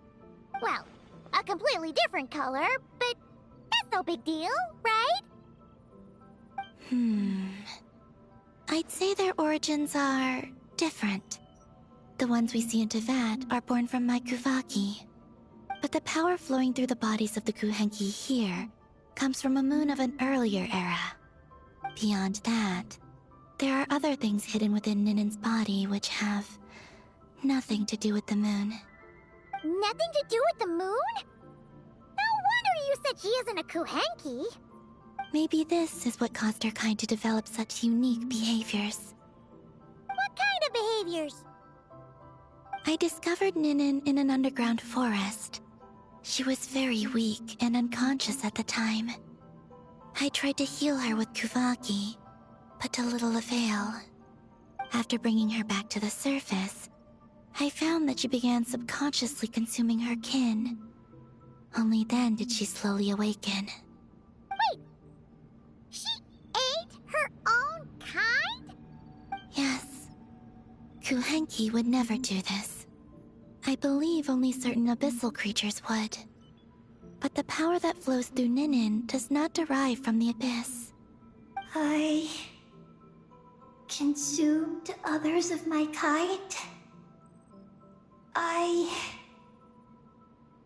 Well, a completely different color, but that's no big deal, right? I'd say their origins are different. The ones we see in Tevat are born from my Kuvaki. But the power flowing through the bodies of the Kuhenki here comes from a moon of an earlier era. Beyond that, there are other things hidden within Ninin's body which have nothing to do with the moon. Nothing to do with the moon? No wonder you said she isn't a Kuhenki. Maybe this is what caused her kind to develop such unique behaviors. What kind of behaviors? I discovered Ninin in an underground forest. She was very weak and unconscious at the time. I tried to heal her with Kuvaki, but to little avail. After bringing her back to the surface, I found that she began subconsciously consuming her kin. Only then did she slowly awaken. Wait! She ate her own kind? Yes. Kuhenki would never do this. I believe only certain abyssal creatures would. But the power that flows through Ninin does not derive from the abyss. I... consumed others of my kind? I...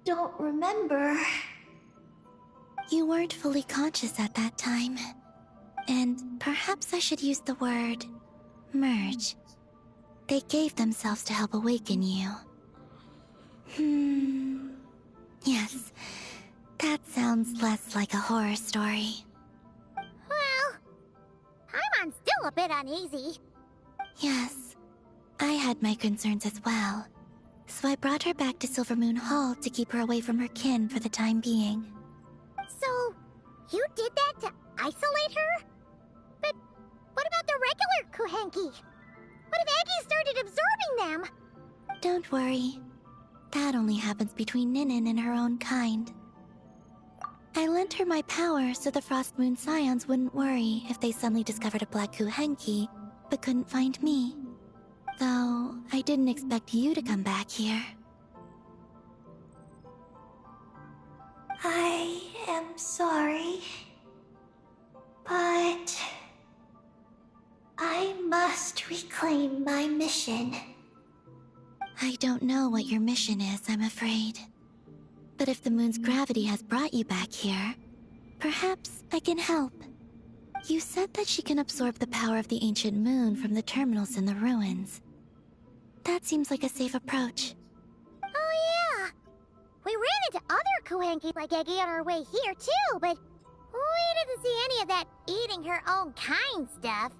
don't remember. You weren't fully conscious at that time. And perhaps I should use the word merge. They gave themselves to help awaken you. Yes, that sounds less like a horror story. Well, Paimon's still a bit uneasy. Yes, I had my concerns as well. So I brought her back to Silvermoon Hall to keep her away from her kin for the time being. So, you did that to isolate her? But what about the regular Kuhenki? What if Eggie started absorbing them? Don't worry. That only happens between Ninin and her own kind. I lent her my power so the Frost Moon Scions wouldn't worry if they suddenly discovered a black Kuhenki, but couldn't find me. Though, I didn't expect you to come back here. I am sorry, but I must reclaim my mission. I don't know what your mission is, I'm afraid. But if the moon's gravity has brought you back here, perhaps I can help. You said that she can absorb the power of the ancient moon from the terminals in the ruins. That seems like a safe approach. Oh yeah! We ran into other Kuhenki like Eggie on our way here too, but we didn't see any of that eating her own kind stuff.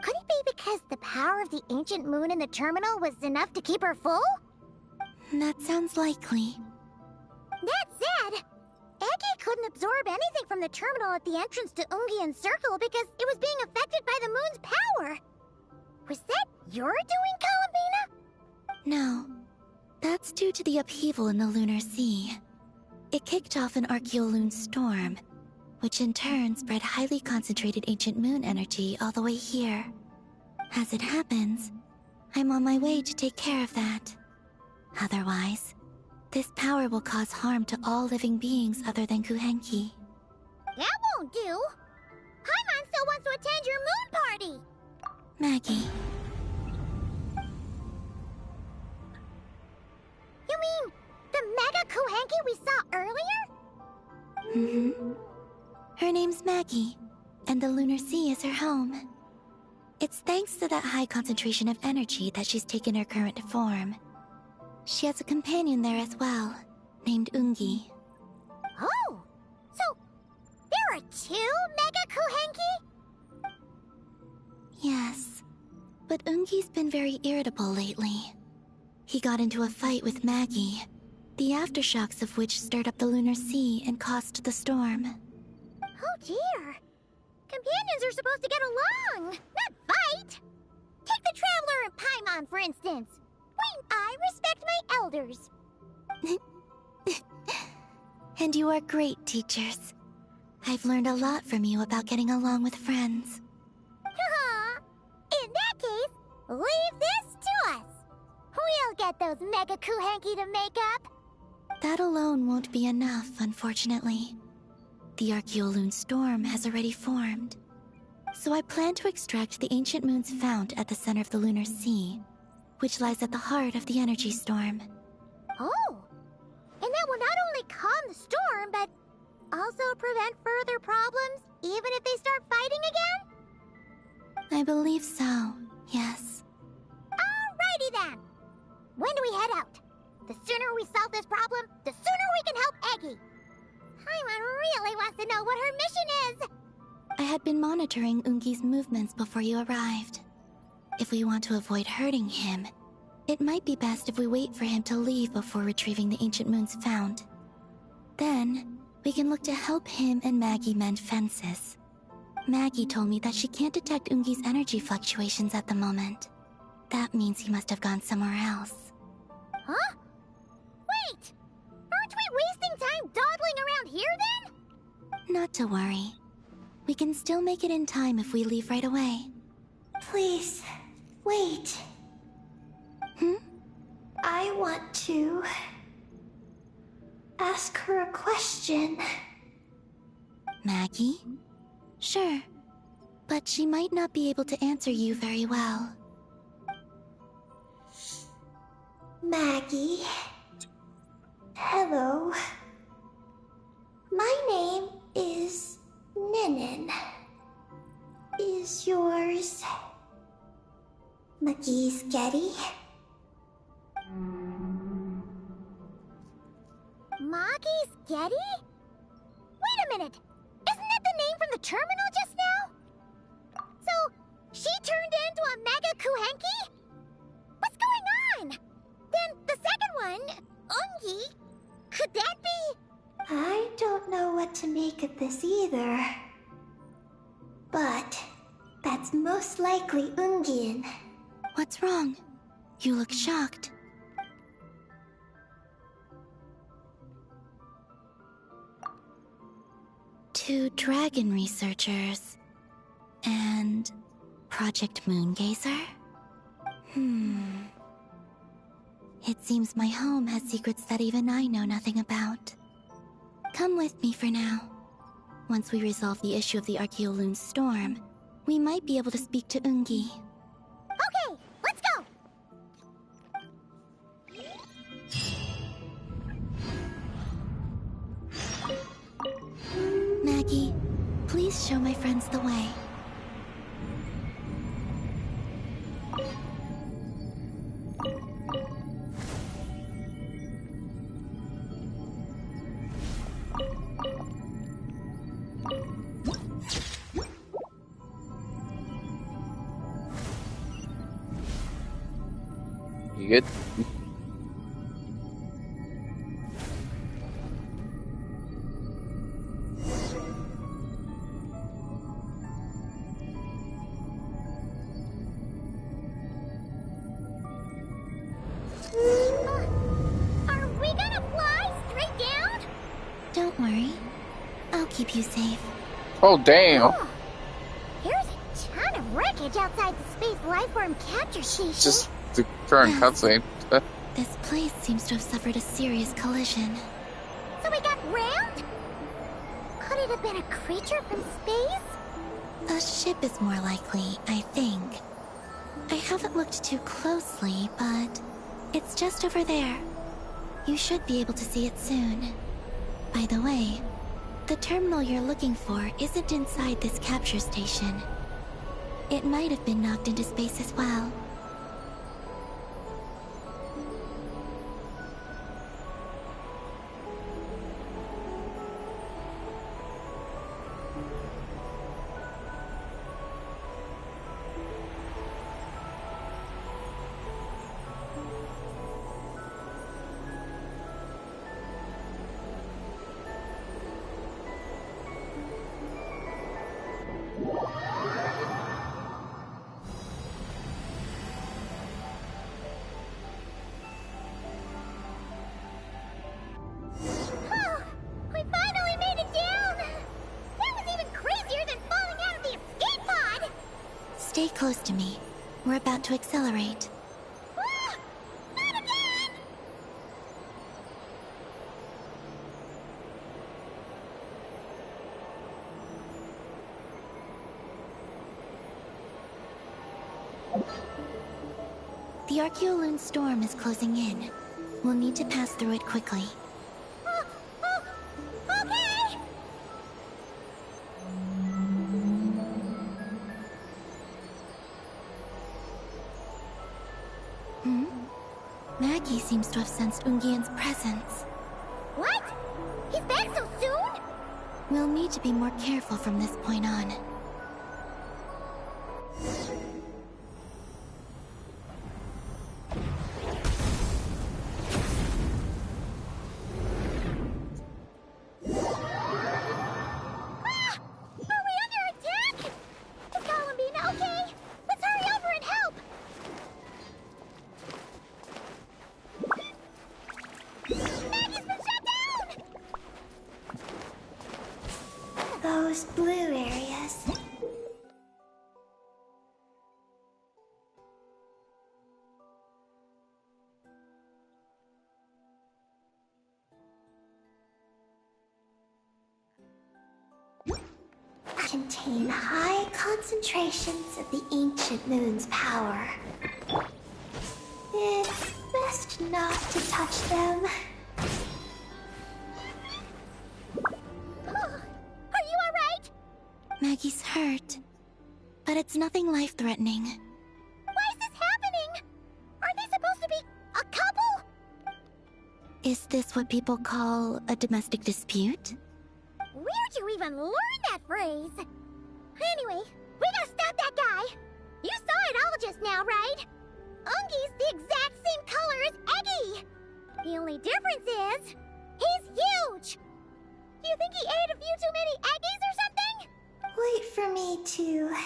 Could it be because the power of the ancient moon in the terminal was enough to keep her full? That sounds likely. That said, Eggie couldn't absorb anything from the terminal at the entrance to Ungian Circle because it was being affected by the moon's power. Was that your doing, Columbina? No. That's due to the upheaval in the lunar sea. It kicked off an Archeoloon storm, which in turn spread highly concentrated ancient moon energy all the way here. As it happens, I'm on my way to take care of that. Otherwise, this power will cause harm to all living beings other than Kuhenki. That won't do! Paimon still wants to attend your moon party! Maggie. You mean the Mega Kuhenki we saw earlier? Mm-hmm. Her name's Maggie, and the Lunar Sea is her home. It's thanks to that high concentration of energy that she's taken her current form. She has a companion there as well, named Ungi. Oh! So, there are two Mega Kuhenki? Yes, but Ungi's been very irritable lately. He got into a fight with Maggie, the aftershocks of which stirred up the Lunar Sea and caused the storm. Oh dear. Companions are supposed to get along, not fight. Take the Traveler and Paimon, for instance. I respect my elders. And you are great teachers. I've learned a lot from you about getting along with friends. In that case, leave this to us. We'll get those Mega Kuhenki to make up. That alone won't be enough, unfortunately. The Archeoloon storm has already formed. So I plan to extract the ancient moon's fount at the center of the Lunar Sea, which lies at the heart of the energy storm. Oh! And that will not only calm the storm, but also prevent further problems, even if they start fighting again? I believe so, yes. Alrighty then! When do we head out? The sooner we solve this problem, the sooner we can help Eggie. Paimon really wants to know what her mission is! I had been monitoring Ungi's movements before you arrived. If we want to avoid hurting him, it might be best if we wait for him to leave before retrieving the ancient moon's fount. Then, we can look to help him and Maggie mend fences. Maggie told me that she can't detect Ungi's energy fluctuations at the moment. That means he must have gone somewhere else. Huh? Wait! Aren't we wasting time dawdling around here then? Not to worry. We can still make it in time if we leave right away. Please, wait. I want to ask her a question. Maggie? Sure, but she might not be able to answer you very well. Maggie. Hello. My name Ungi's Getty. Maggie's Getty? Wait a minute! Isn't that the name from the terminal just now? So, she turned into a Mega Kuhenki? What's going on? Then the second one, Ungi, could that be? I don't know what to make of this either. But that's most likely Ungian. What's wrong? You look shocked. Two dragon researchers and Project Moongazer? It seems my home has secrets that even I know nothing about. Come with me for now. Once we resolve the issue of the Archaeoloon storm, we might be able to speak to Ungi. Okay, let's go! Maggie, please show my friends the way. You good? Are we gonna fly straight down? Don't worry. I'll keep you safe. Oh, damn. Oh, there's a ton of wreckage outside the space lifeform capture station. Just the current cutscene. This place seems to have suffered a serious collision. So we got rammed? Could it have been a creature from space? A ship is more likely, I think. I haven't looked too closely, but it's just over there. You should be able to see it soon. By the way, the terminal you're looking for isn't inside this capture station. It might have been knocked into space as well. Oh, we finally made it down! That was even crazier than falling out of the escape pod! Stay close to me. We're about to accelerate. Ah, not again! The Archaeoloon storm is closing in. We'll need to pass through it quickly. Okay! Maggie seems to have sensed Ungian's presence. What? He's back so soon? We'll need to be more careful from this point on. Are we under attack? Is Columbina okay? Let's hurry over and help! Maggie's been shut down! Those blue areas. Contain high concentrations of the ancient moon's power. It's best not to touch them. Are you alright? Maggie's hurt, but it's nothing life-threatening. Why is this happening? Is this what people call a domestic dispute? Where'd you even learn that phrase? Anyway, we gotta stop that guy. You saw it all just now, right? Ungi's the exact same color as Eggy. The only difference is, he's huge. Do you think he ate a few too many Eggies or something? Wait for me to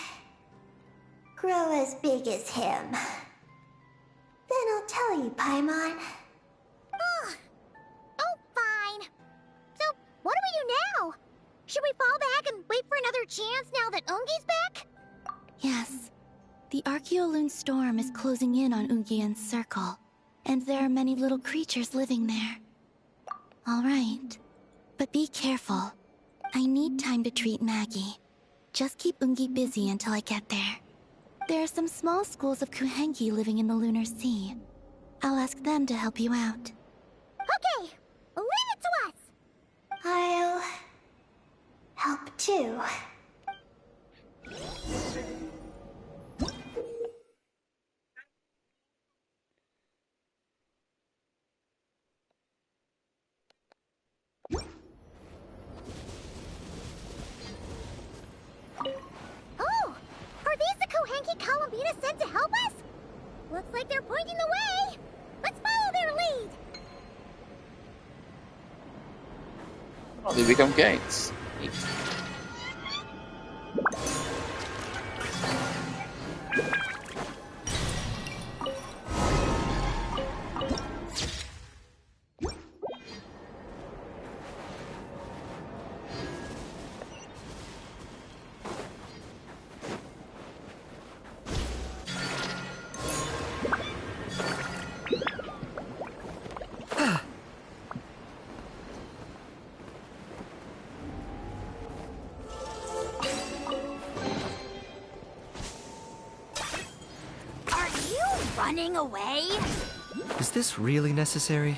grow as big as him. Then I'll tell you, Paimon. Oh, fine. So, what do we do now? Should we fall back and wait for another chance now that Ungi's back? Yes. The Archeoloon storm is closing in on Ungian's circle, and there are many little creatures living there. All right. But be careful. I need time to treat Maggie. Just keep Ungi busy until I get there. There are some small schools of Kuhenki living in the Lunar Sea. I'll ask them to help you out. Okay, leave it to us. I'll help too. Oh, are these the Kuhenki Columbina sent to help us? Looks like they're pointing the way. Let's follow their lead. Oh, they become gates. Are you running away? Is this really necessary?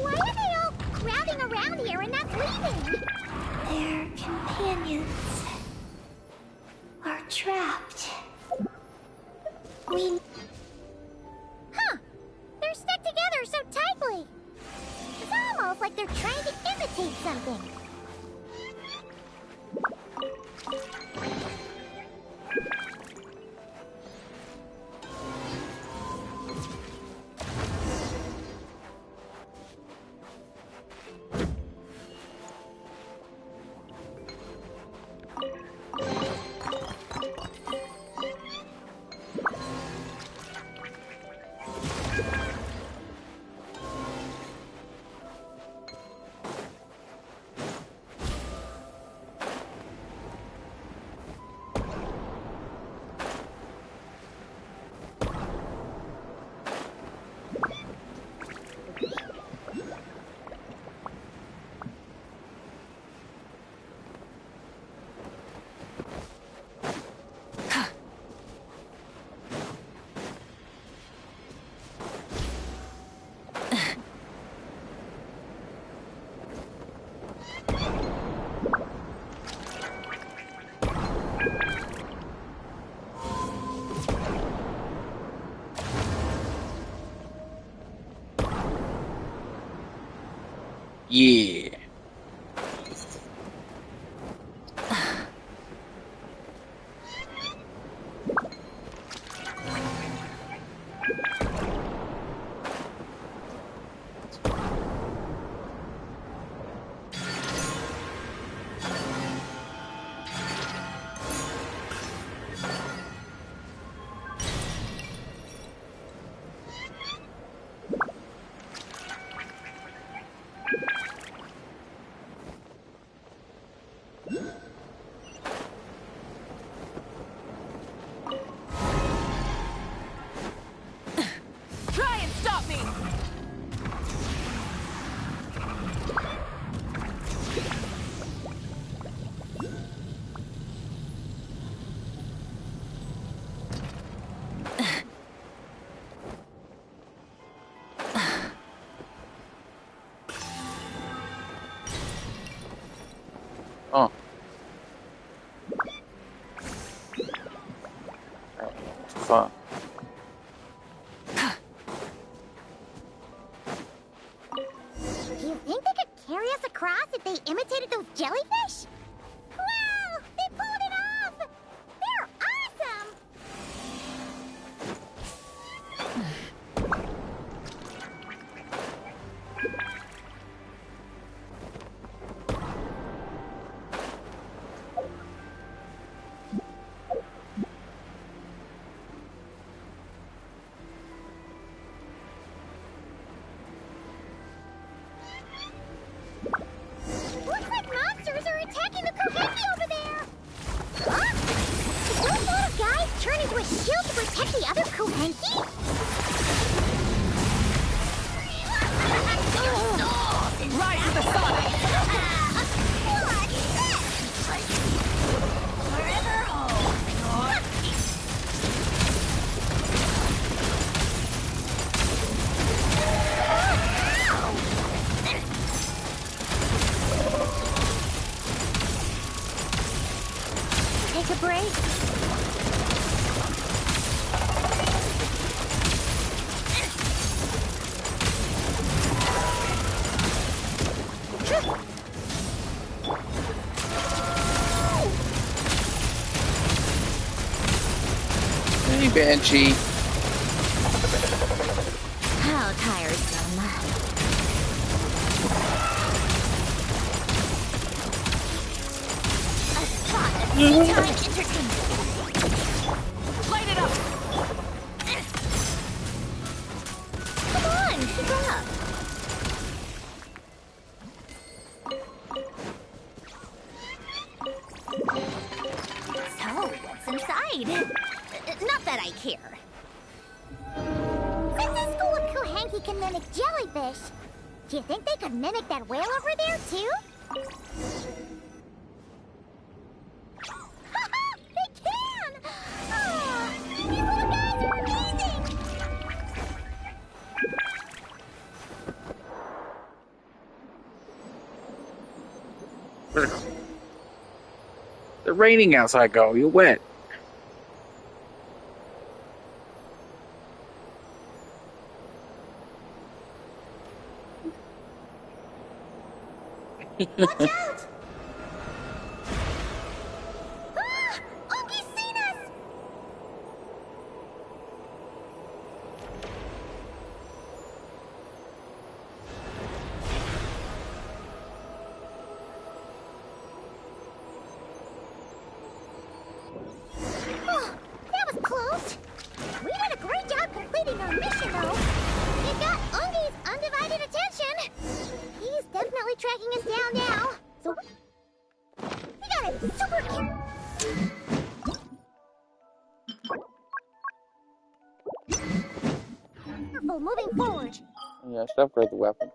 Why are they all crowding around here and not leaving? Their companions are trapped. We... Huh. They're stuck together so tightly. It's almost like they're trying to imitate something. far. Do you think they could carry us across if they imitated those jellyfish? Wow! They pulled it off! They're awesome! Looks like monsters are attacking the Kohenki over there! Huh? Did those little guys turn into a shield to protect the other Kohenki? Rise to the sun! What's this? Forever home, Take a break. Hey, Banshee. How tiresome. A spot of daytime entertainment. Light it up! Come on, keep up. So, what's inside? Not that I care. Since this school of Kohenki can mimic jellyfish, do you think they could mimic that whale over there, too? They can! Oh, these little guys are amazing! It's raining outside, go. You're wet. Watch out! Ah! Oki's seen us! Oh, that was close. We did a great job completing our mission, though. It got Ungi's undivided attention. He's definitely tracking us down now. So we gotta be super careful moving forward. Yeah, I should upgrade the weapon.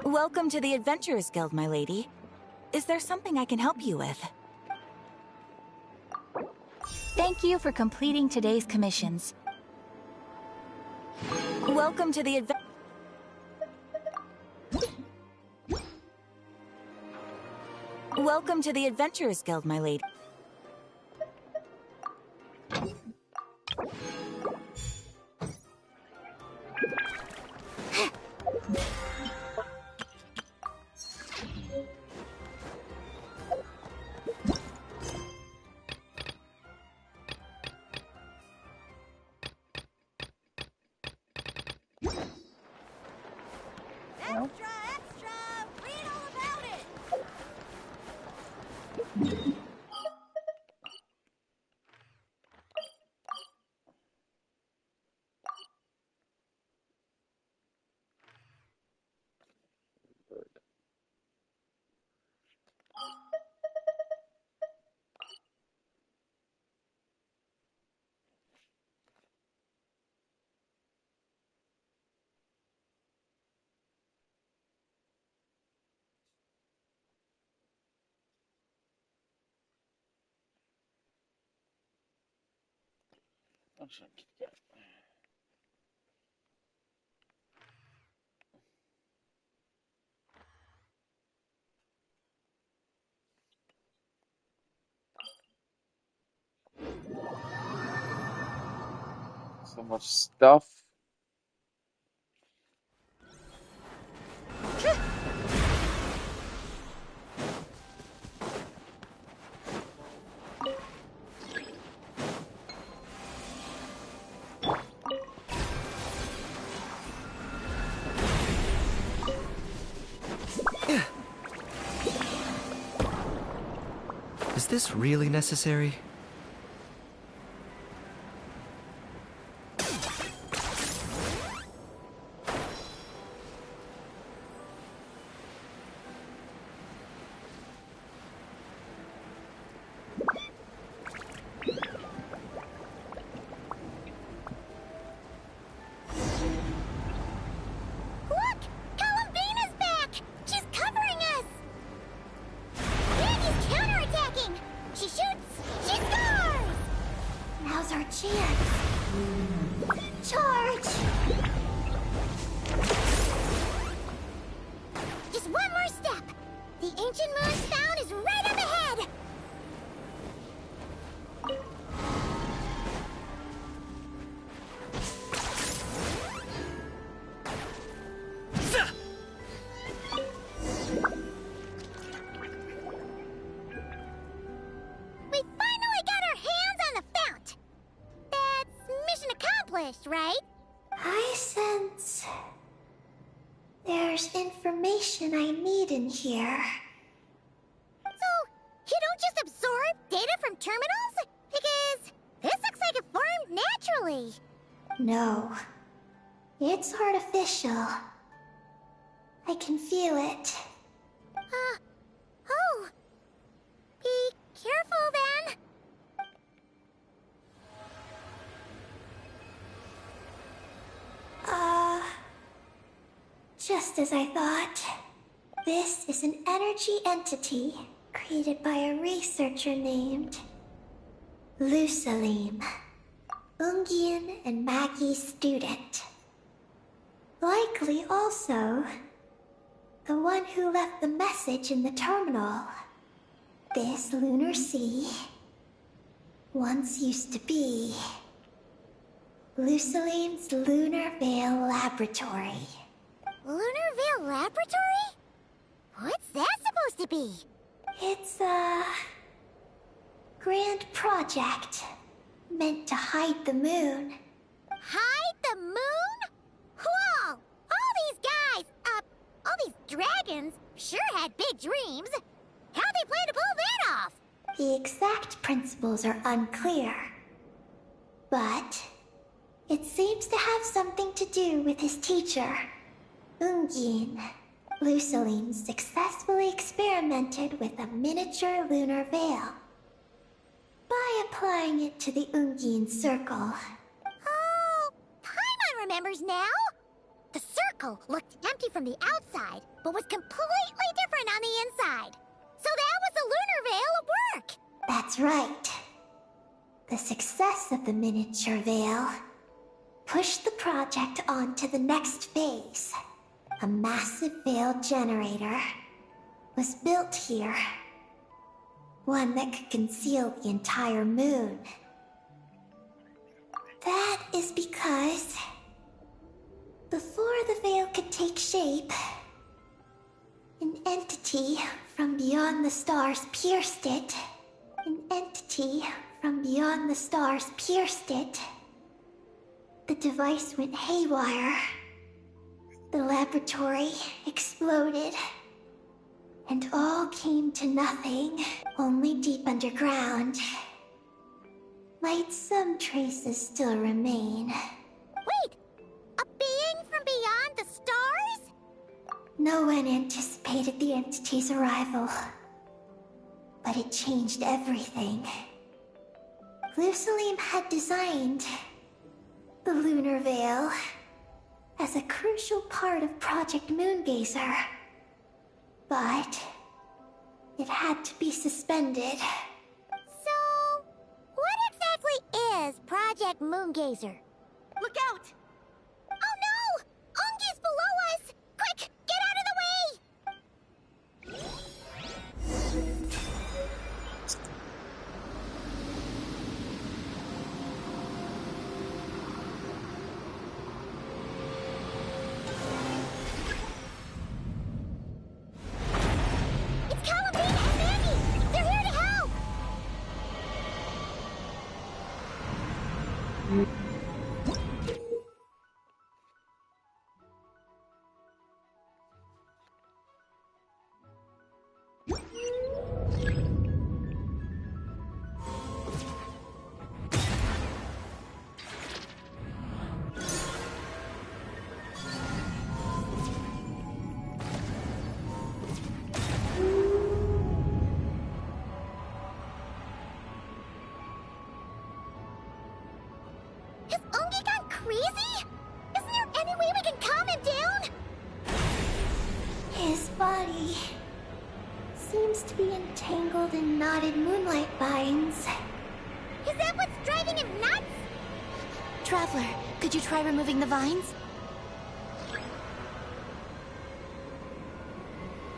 Welcome to the Adventurers Guild, my lady. Is there something I can help you with? Thank you for completing today's commissions. Welcome to the Welcome to the Adventurers Guild, my lady. I'll try and keep that. So much stuff. Is this really necessary? Look! Columbina's back! She's covering us! Randy's counterattacking! She shoots! She scores! Now's our chance. Charge! Just one more step! The ancient moon's found is right up ahead! We finally got our hands on the fount! That's mission accomplished, right? I sense there's information I need in here. So, you don't just absorb data from terminals? Because this looks like it formed naturally. No, it's artificial. I can feel it. Oh. Be careful then. Just as I thought. This is an energy entity created by a researcher named Lusalim, Ungian and Maggie's student. Likely also the one who left the message in the terminal. This lunar sea once used to be Lusalim's Lunar Veil Laboratory. Lunar Veil Laboratory? What's that supposed to be? It's a grand project meant to hide the moon. Hide the moon? Whoa! All these guys, all these dragons sure had big dreams. How'd they plan to pull that off? The exact principles are unclear, but it seems to have something to do with his teacher, Ungin. Lusaline successfully experimented with a miniature lunar veil by applying it to the Ungin circle. Oh, Paimon remembers now. The circle looked empty from the outside, but was completely different on the inside. So that was the lunar veil at work. That's right. The success of the miniature veil pushed the project on to the next phase. A massive veil generator was built here. One that could conceal the entire moon. That is because before the veil could take shape, an entity from beyond the stars pierced it. An entity from beyond the stars pierced it. The device went haywire. The laboratory exploded. And all came to nothing. Only deep underground might some traces still remain. Wait! A being from beyond the stars? No one anticipated the entity's arrival. But it changed everything. Lusalim had designed the lunar veil as a crucial part of Project Moongazer. But it had to be suspended. So, what exactly is Project Project Moongazer. Look out! Oh no! Ungi's below us! Quick, get out of the way! It's Columbine and Mandy! They're here to help! Has Ungi gone crazy? Isn't there any way we can calm him down? His body seems to be entangled in knotted moonlight vines. Is that what's driving him nuts? Traveler, could you try removing the vines?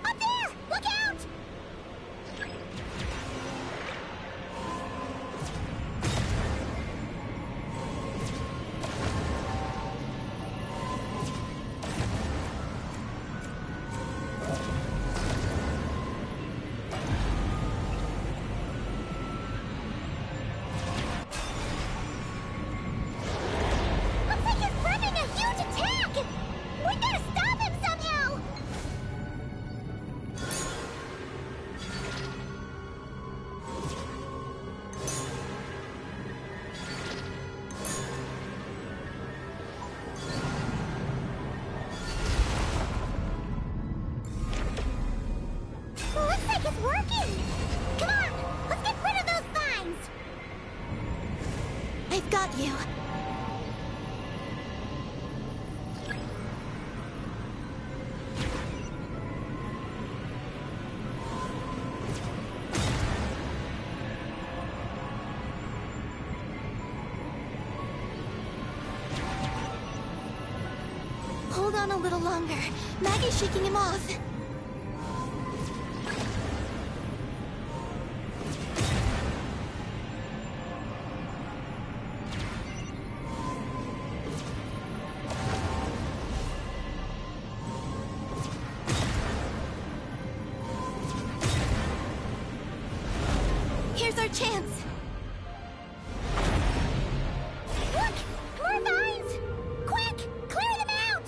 Up there! Look out! Looks like he's running a huge attack! We gotta stop him somehow! Looks like it's working! Come on, let's get rid of those vines! I've got you. Hold on a little longer. Maggie's shaking him off. Here's our chance. Look! More vines! Quick! Clear them out!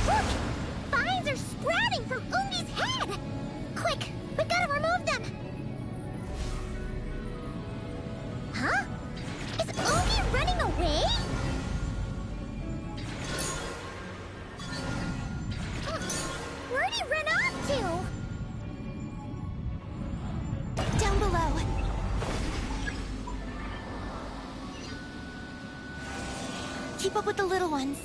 Look! Vines are sprouting from Ungi's head! Quick! We gotta remove them! Huh? Is Ungi running away? Where'd he run off to? Down below. Keep up with the little ones.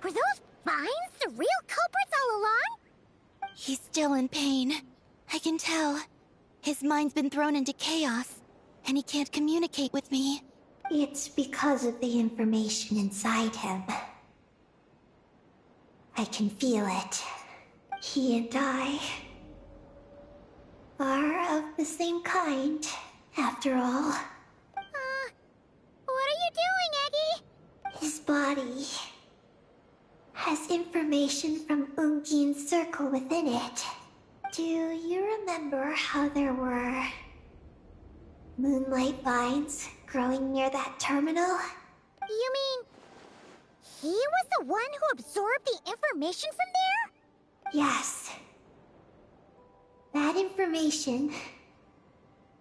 Were those vines the real culprits all along? He's still in pain. I can tell. His mind's been thrown into chaos, and he can't communicate with me. It's because of the information inside him. I can feel it. He and I are of the same kind, after all. What are you doing, Eggy? His body has information from Ungin's circle within it. Do you remember how there were moonlight vines growing near that terminal? You mean he was the one who absorbed the information from there? Yes. That information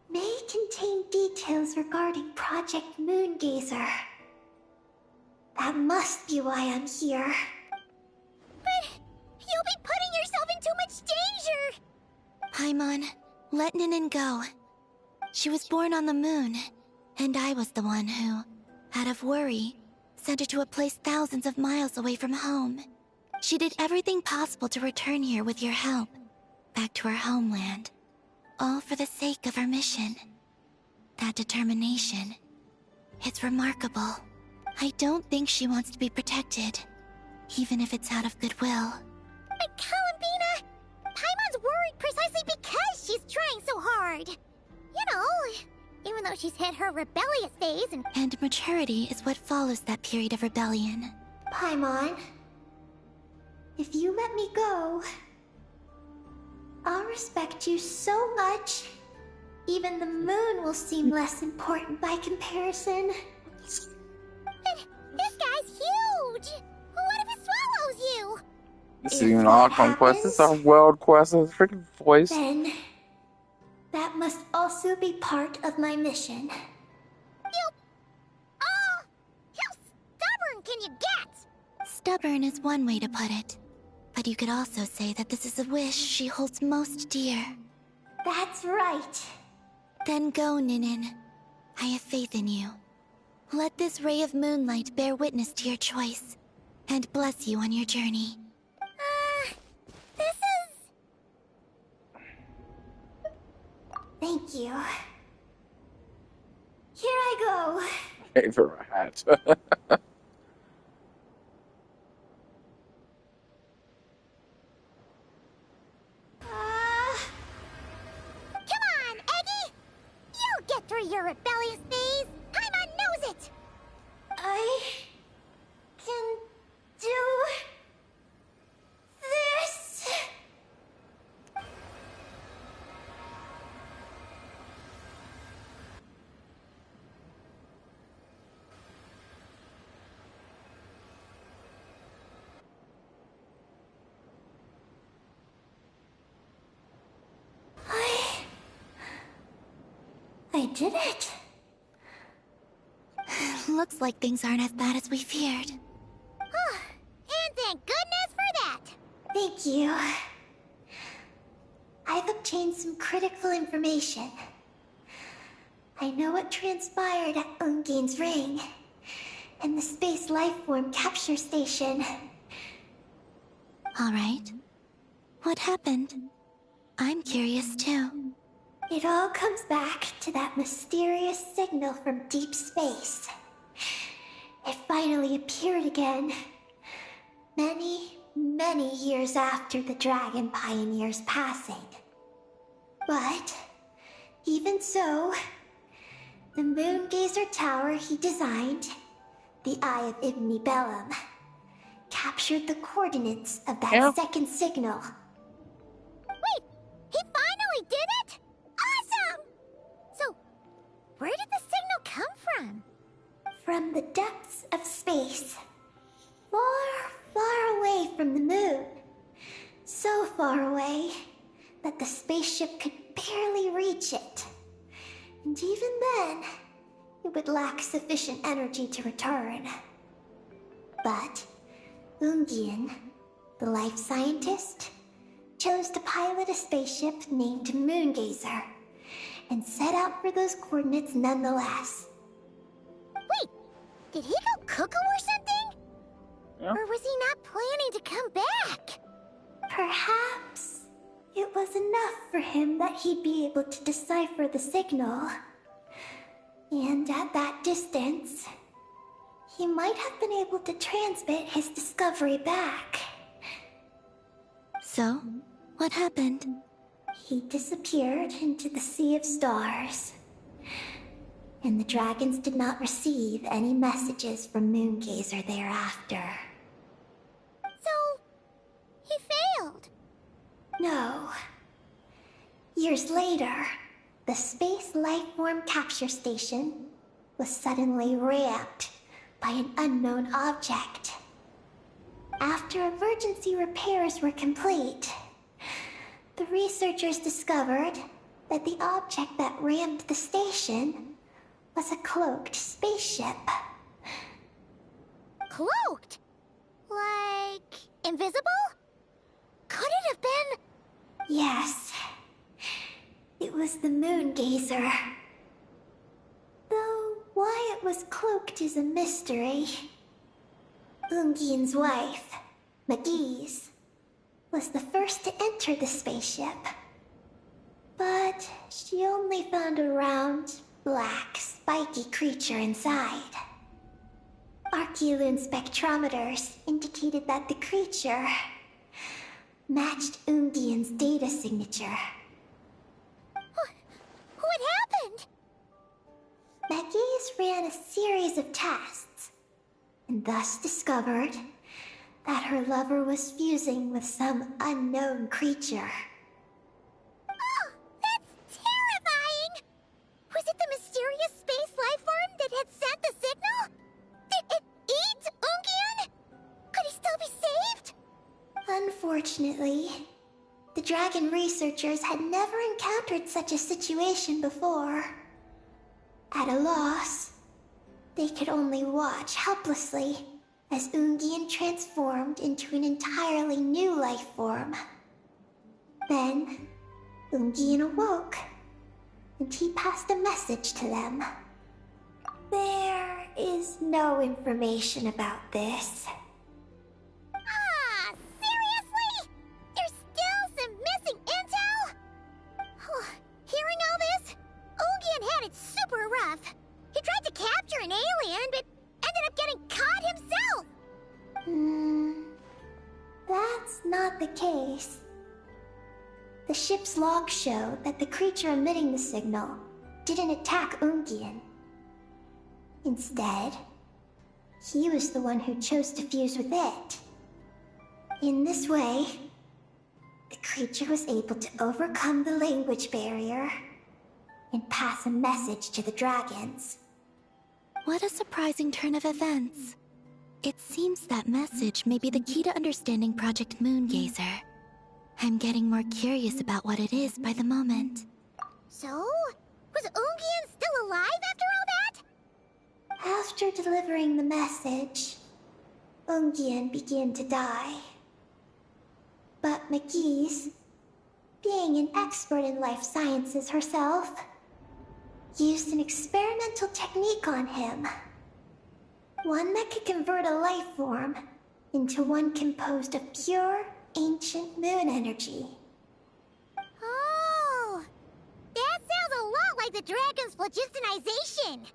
may contain details regarding Project Moongazer. That must be why I'm here. But you'll be putting yourself in too much danger! Paimon, let Ninin go. She was born on the moon, and I was the one who, out of worry, sent her to a place thousands of miles away from home. She did everything possible to return here with your help, back to her homeland, all for the sake of her mission. That determination, it's remarkable. I don't think she wants to be protected, even if it's out of goodwill. But Columbina, Paimon's worried precisely because she's trying so hard. You know, even though she's hit her rebellious phase And maturity is what follows that period of rebellion. Paimon, if you let me go, I'll respect you so much, even the moon will seem less important by comparison. But this guy's huge! What if it swallows you? This is even our conquest. This is our world quest. This freaking voice. Then, that must also be part of my mission. How stubborn can you get? Stubborn is one way to put it. But you could also say that this is a wish she holds most dear. That's right. Then go, Ninin. I have faith in you. Let this ray of moonlight bear witness to your choice, and bless you on your journey. This is... Thank you. Here I go. Gave her a hat. Come on, Eggy! You'll get through your rebellious phase! Paimon knows it! I can do this. I did it. Looks like things aren't as bad as we feared. And thank goodness for that! Thank you. I've obtained some critical information. I know what transpired at Ungin's ring and the space lifeform capture station. All right. What happened? I'm curious too. It all comes back to that mysterious signal from deep space. It finally appeared again. Many years after the Dragon Pioneer's passing. But, even so, the Moongazer Tower he designed, the Eye of Ibn Bellum, captured the coordinates of that second signal. Wait! He finally did it?! Awesome! So, where did the signal come from? From the depths of space. Far away from the moon. So far away that the spaceship could barely reach it. And even then, it would lack sufficient energy to return. But Ungin, the life scientist, chose to pilot a spaceship named Moongazer and set out for those coordinates nonetheless. Wait, did he go cuckoo or something? Yeah. Or was he not planning to come back? Perhaps it was enough for him that he'd be able to decipher the signal. And at that distance, he might have been able to transmit his discovery back. So, what happened? He disappeared into the sea of stars. And the dragons did not receive any messages from Moongazer thereafter. So, he failed. No. Years later, the Space Lifeform Capture Station was suddenly ramped by an unknown object. After emergency repairs were complete, the researchers discovered that the object that rammed the station was a cloaked spaceship. Cloaked? Like, invisible? Could it have been? Yes. It was the Moongazer. Though why it was cloaked is a mystery. Ungian's wife, McGee's, was the first to enter the spaceship. But she only found a round, black, spiky creature inside. Archeoloon spectrometers indicated that the creature matched Ungian's data signature. What happened? McGee's ran a series of tests, and thus discovered that her lover was fusing with some unknown creature. Oh, that's terrifying! Was it the mysterious space lifeform that had sent the signal? Did it eat Ungian? Could he still be saved? Unfortunately, the dragon researchers had never encountered such a situation before. At a loss, they could only watch helplessly as Ungian transformed into an entirely new life form. Then, Ungian awoke, and he passed a message to them. There is no information about this. Ah, seriously? There's still some missing intel? Hearing all this, Ungian had it super rough. He tried to capture an alien, but ended up getting caught himself. That's not the case. The ship's logs show that the creature emitting the signal didn't attack Ungian. Instead, he was the one who chose to fuse with it. In this way, the creature was able to overcome the language barrier and pass a message to the dragons. What a surprising turn of events. It seems that message may be the key to understanding Project Moongazer. I'm getting more curious about what it is by the moment. So, was Ungian still alive after all that? After delivering the message, Ungian began to die. But McGee's, being an expert in life sciences herself, used an experimental technique on him. One that could convert a life form into one composed of pure, ancient moon energy. Oh, that sounds a lot like the dragon's phlogistonization.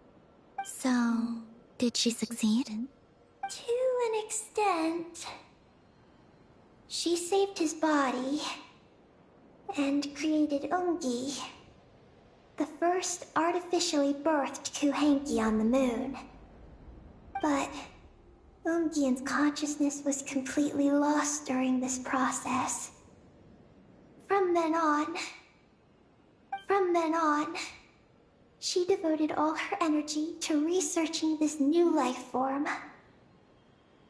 So, did she succeed? To an extent. She saved his body and created Ungi, the first artificially birthed Kuhanki on the moon. But Ungian's consciousness was completely lost during this process. From then on, she devoted all her energy to researching this new life form,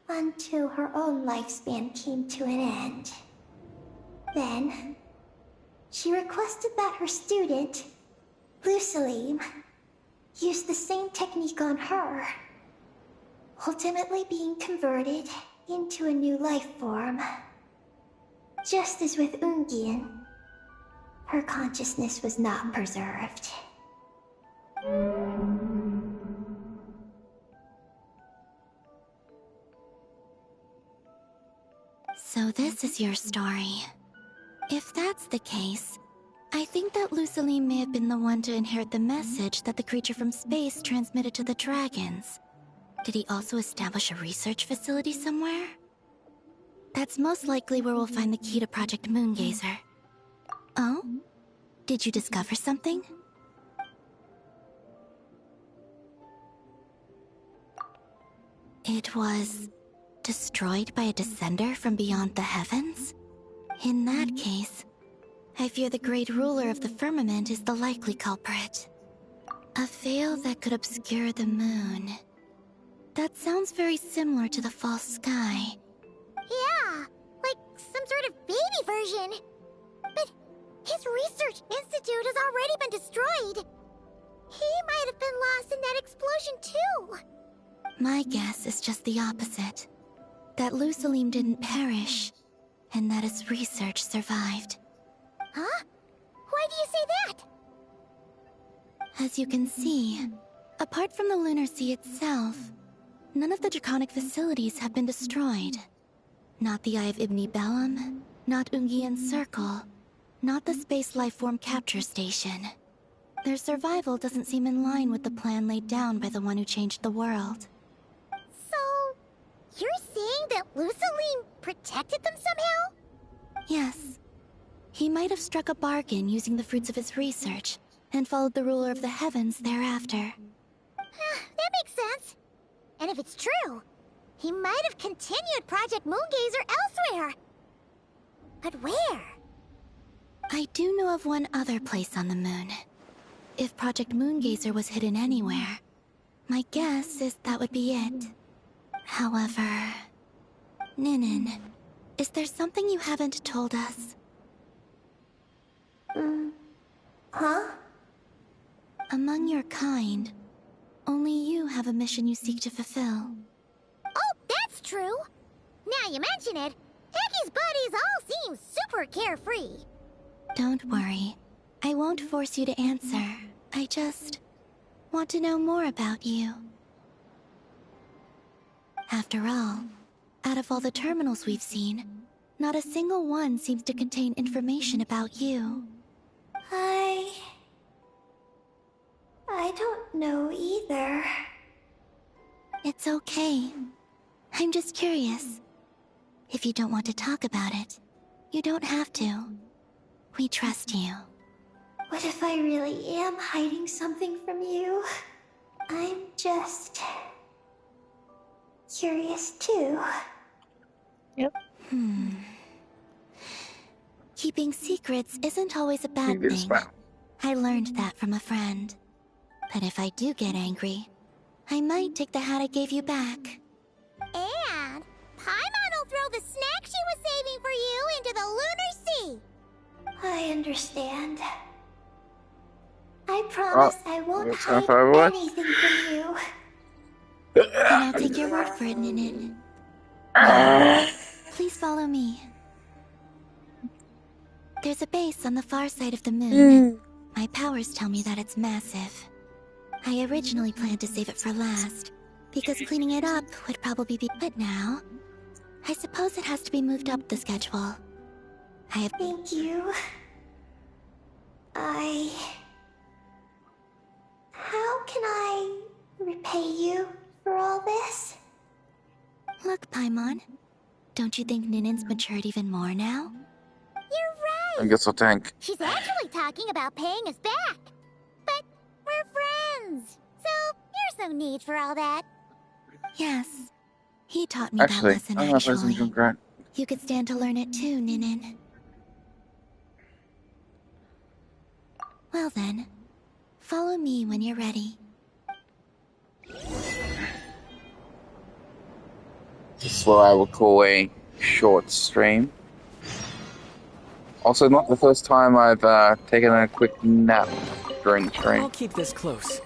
until her own lifespan came to an end. Then, she requested that her student, Lusalim, use the same technique on her, ultimately being converted into a new life form. Just as with Ungian, her consciousness was not preserved. So this is your story. If that's the case, I think that Luceline may have been the one to inherit the message that the creature from space transmitted to the dragons. Did he also establish a research facility somewhere? That's most likely where we'll find the key to Project Moongazer. Oh? Did you discover something? It was destroyed by a descender from beyond the heavens? In that case, I fear the great ruler of the firmament is the likely culprit. A veil that could obscure the moon. That sounds very similar to the false sky. Yeah, like some sort of baby version. But his research institute has already been destroyed. He might have been lost in that explosion too. My guess is just the opposite. That Luceline didn't perish, and that his research survived. Huh? Why do you say that? As you can see, apart from the Lunar Sea itself, none of the draconic facilities have been destroyed. Not the Eye of Ibn Bellum, not Ungian's Circle, not the Space Lifeform Capture Station. Their survival doesn't seem in line with the plan laid down by the one who changed the world. So, you're saying that Luceline protected them somehow? Yes. He might have struck a bargain using the fruits of his research, and followed the ruler of the heavens thereafter. That makes sense. And if it's true, he might have continued Project Moongazer elsewhere. But where? I do know of one other place on the moon. If Project Moongazer was hidden anywhere, my guess is that would be it. However... Ninin, is there something you haven't told us? Huh? Among your kind, only you have a mission you seek to fulfill. Oh, that's true. Now you mention it, Hickey's buddies all seem super carefree. Don't worry. I won't force you to answer. I just want to know more about you. After all, out of all the terminals we've seen, not a single one seems to contain information about you. I don't know either. It's okay. I'm just curious. If you don't want to talk about it, you don't have to. We trust you. What if I really am hiding something from you? I'm just... curious too. Yep. Keeping secrets isn't always a bad thing. I learned that from a friend. But if I do get angry, I might take the hat I gave you back. And Paimon will throw the snack she was saving for you into the Lunar Sea. I understand. I promise I won't that's hide not anything from you. Then I'll take your word for it, Ninin. Please follow me. There's a base on the far side of the moon. My powers tell me that it's massive. I originally planned to save it for last, because cleaning it up would probably be... But now, I suppose it has to be moved up the schedule. I have... Thank you. How can I repay you for all this? Look, Paimon. Don't you think Ninin's matured even more now? You're right. I guess I'll tank. She's actually talking about paying us back. But we're friends, so there's no need for all that. Yes. He taught me Actually, that lesson, I have some Junkrat. You could stand to learn it too, Ninin. Well then, follow me when you're ready. This is what I would call a short stream. Also, not the first time I've taken a quick nap during the stream. I'll keep this close.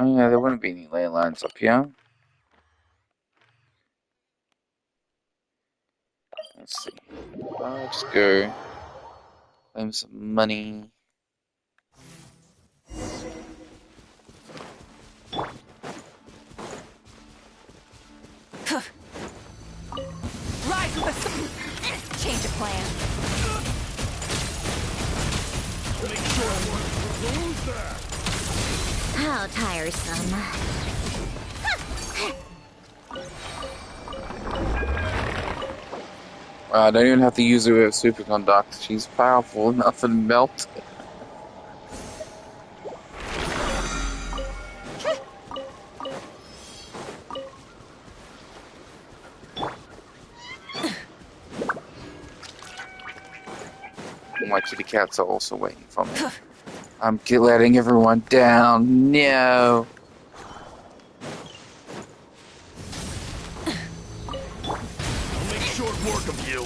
Oh yeah, there wouldn't be any ley lines up here. Let's see. I'll just go claim some money. Rise with the sun. Change of plan. Make sure who's that? How tiresome. I don't even have to use her with superconduct. She's powerful enough to melt. My kitty cats are also waiting for me. I'm letting everyone down. No. I'll make short work of you.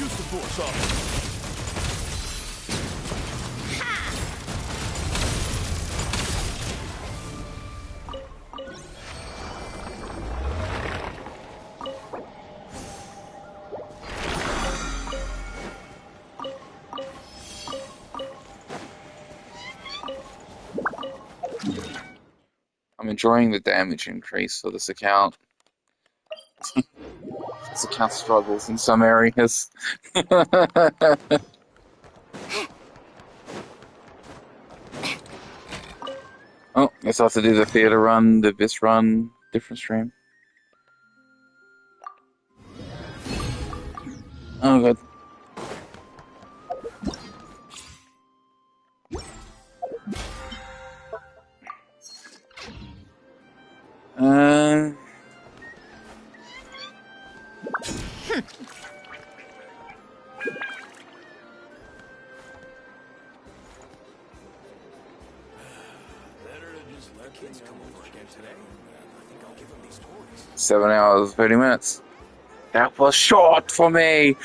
Use the force off. I'm enjoying the damage increase for this account. This account struggles in some areas. Oh, guess I'll have to do the theater run, the Vis run, different stream. Oh, good. Uh, 7 hours, 30 minutes. That was short for me.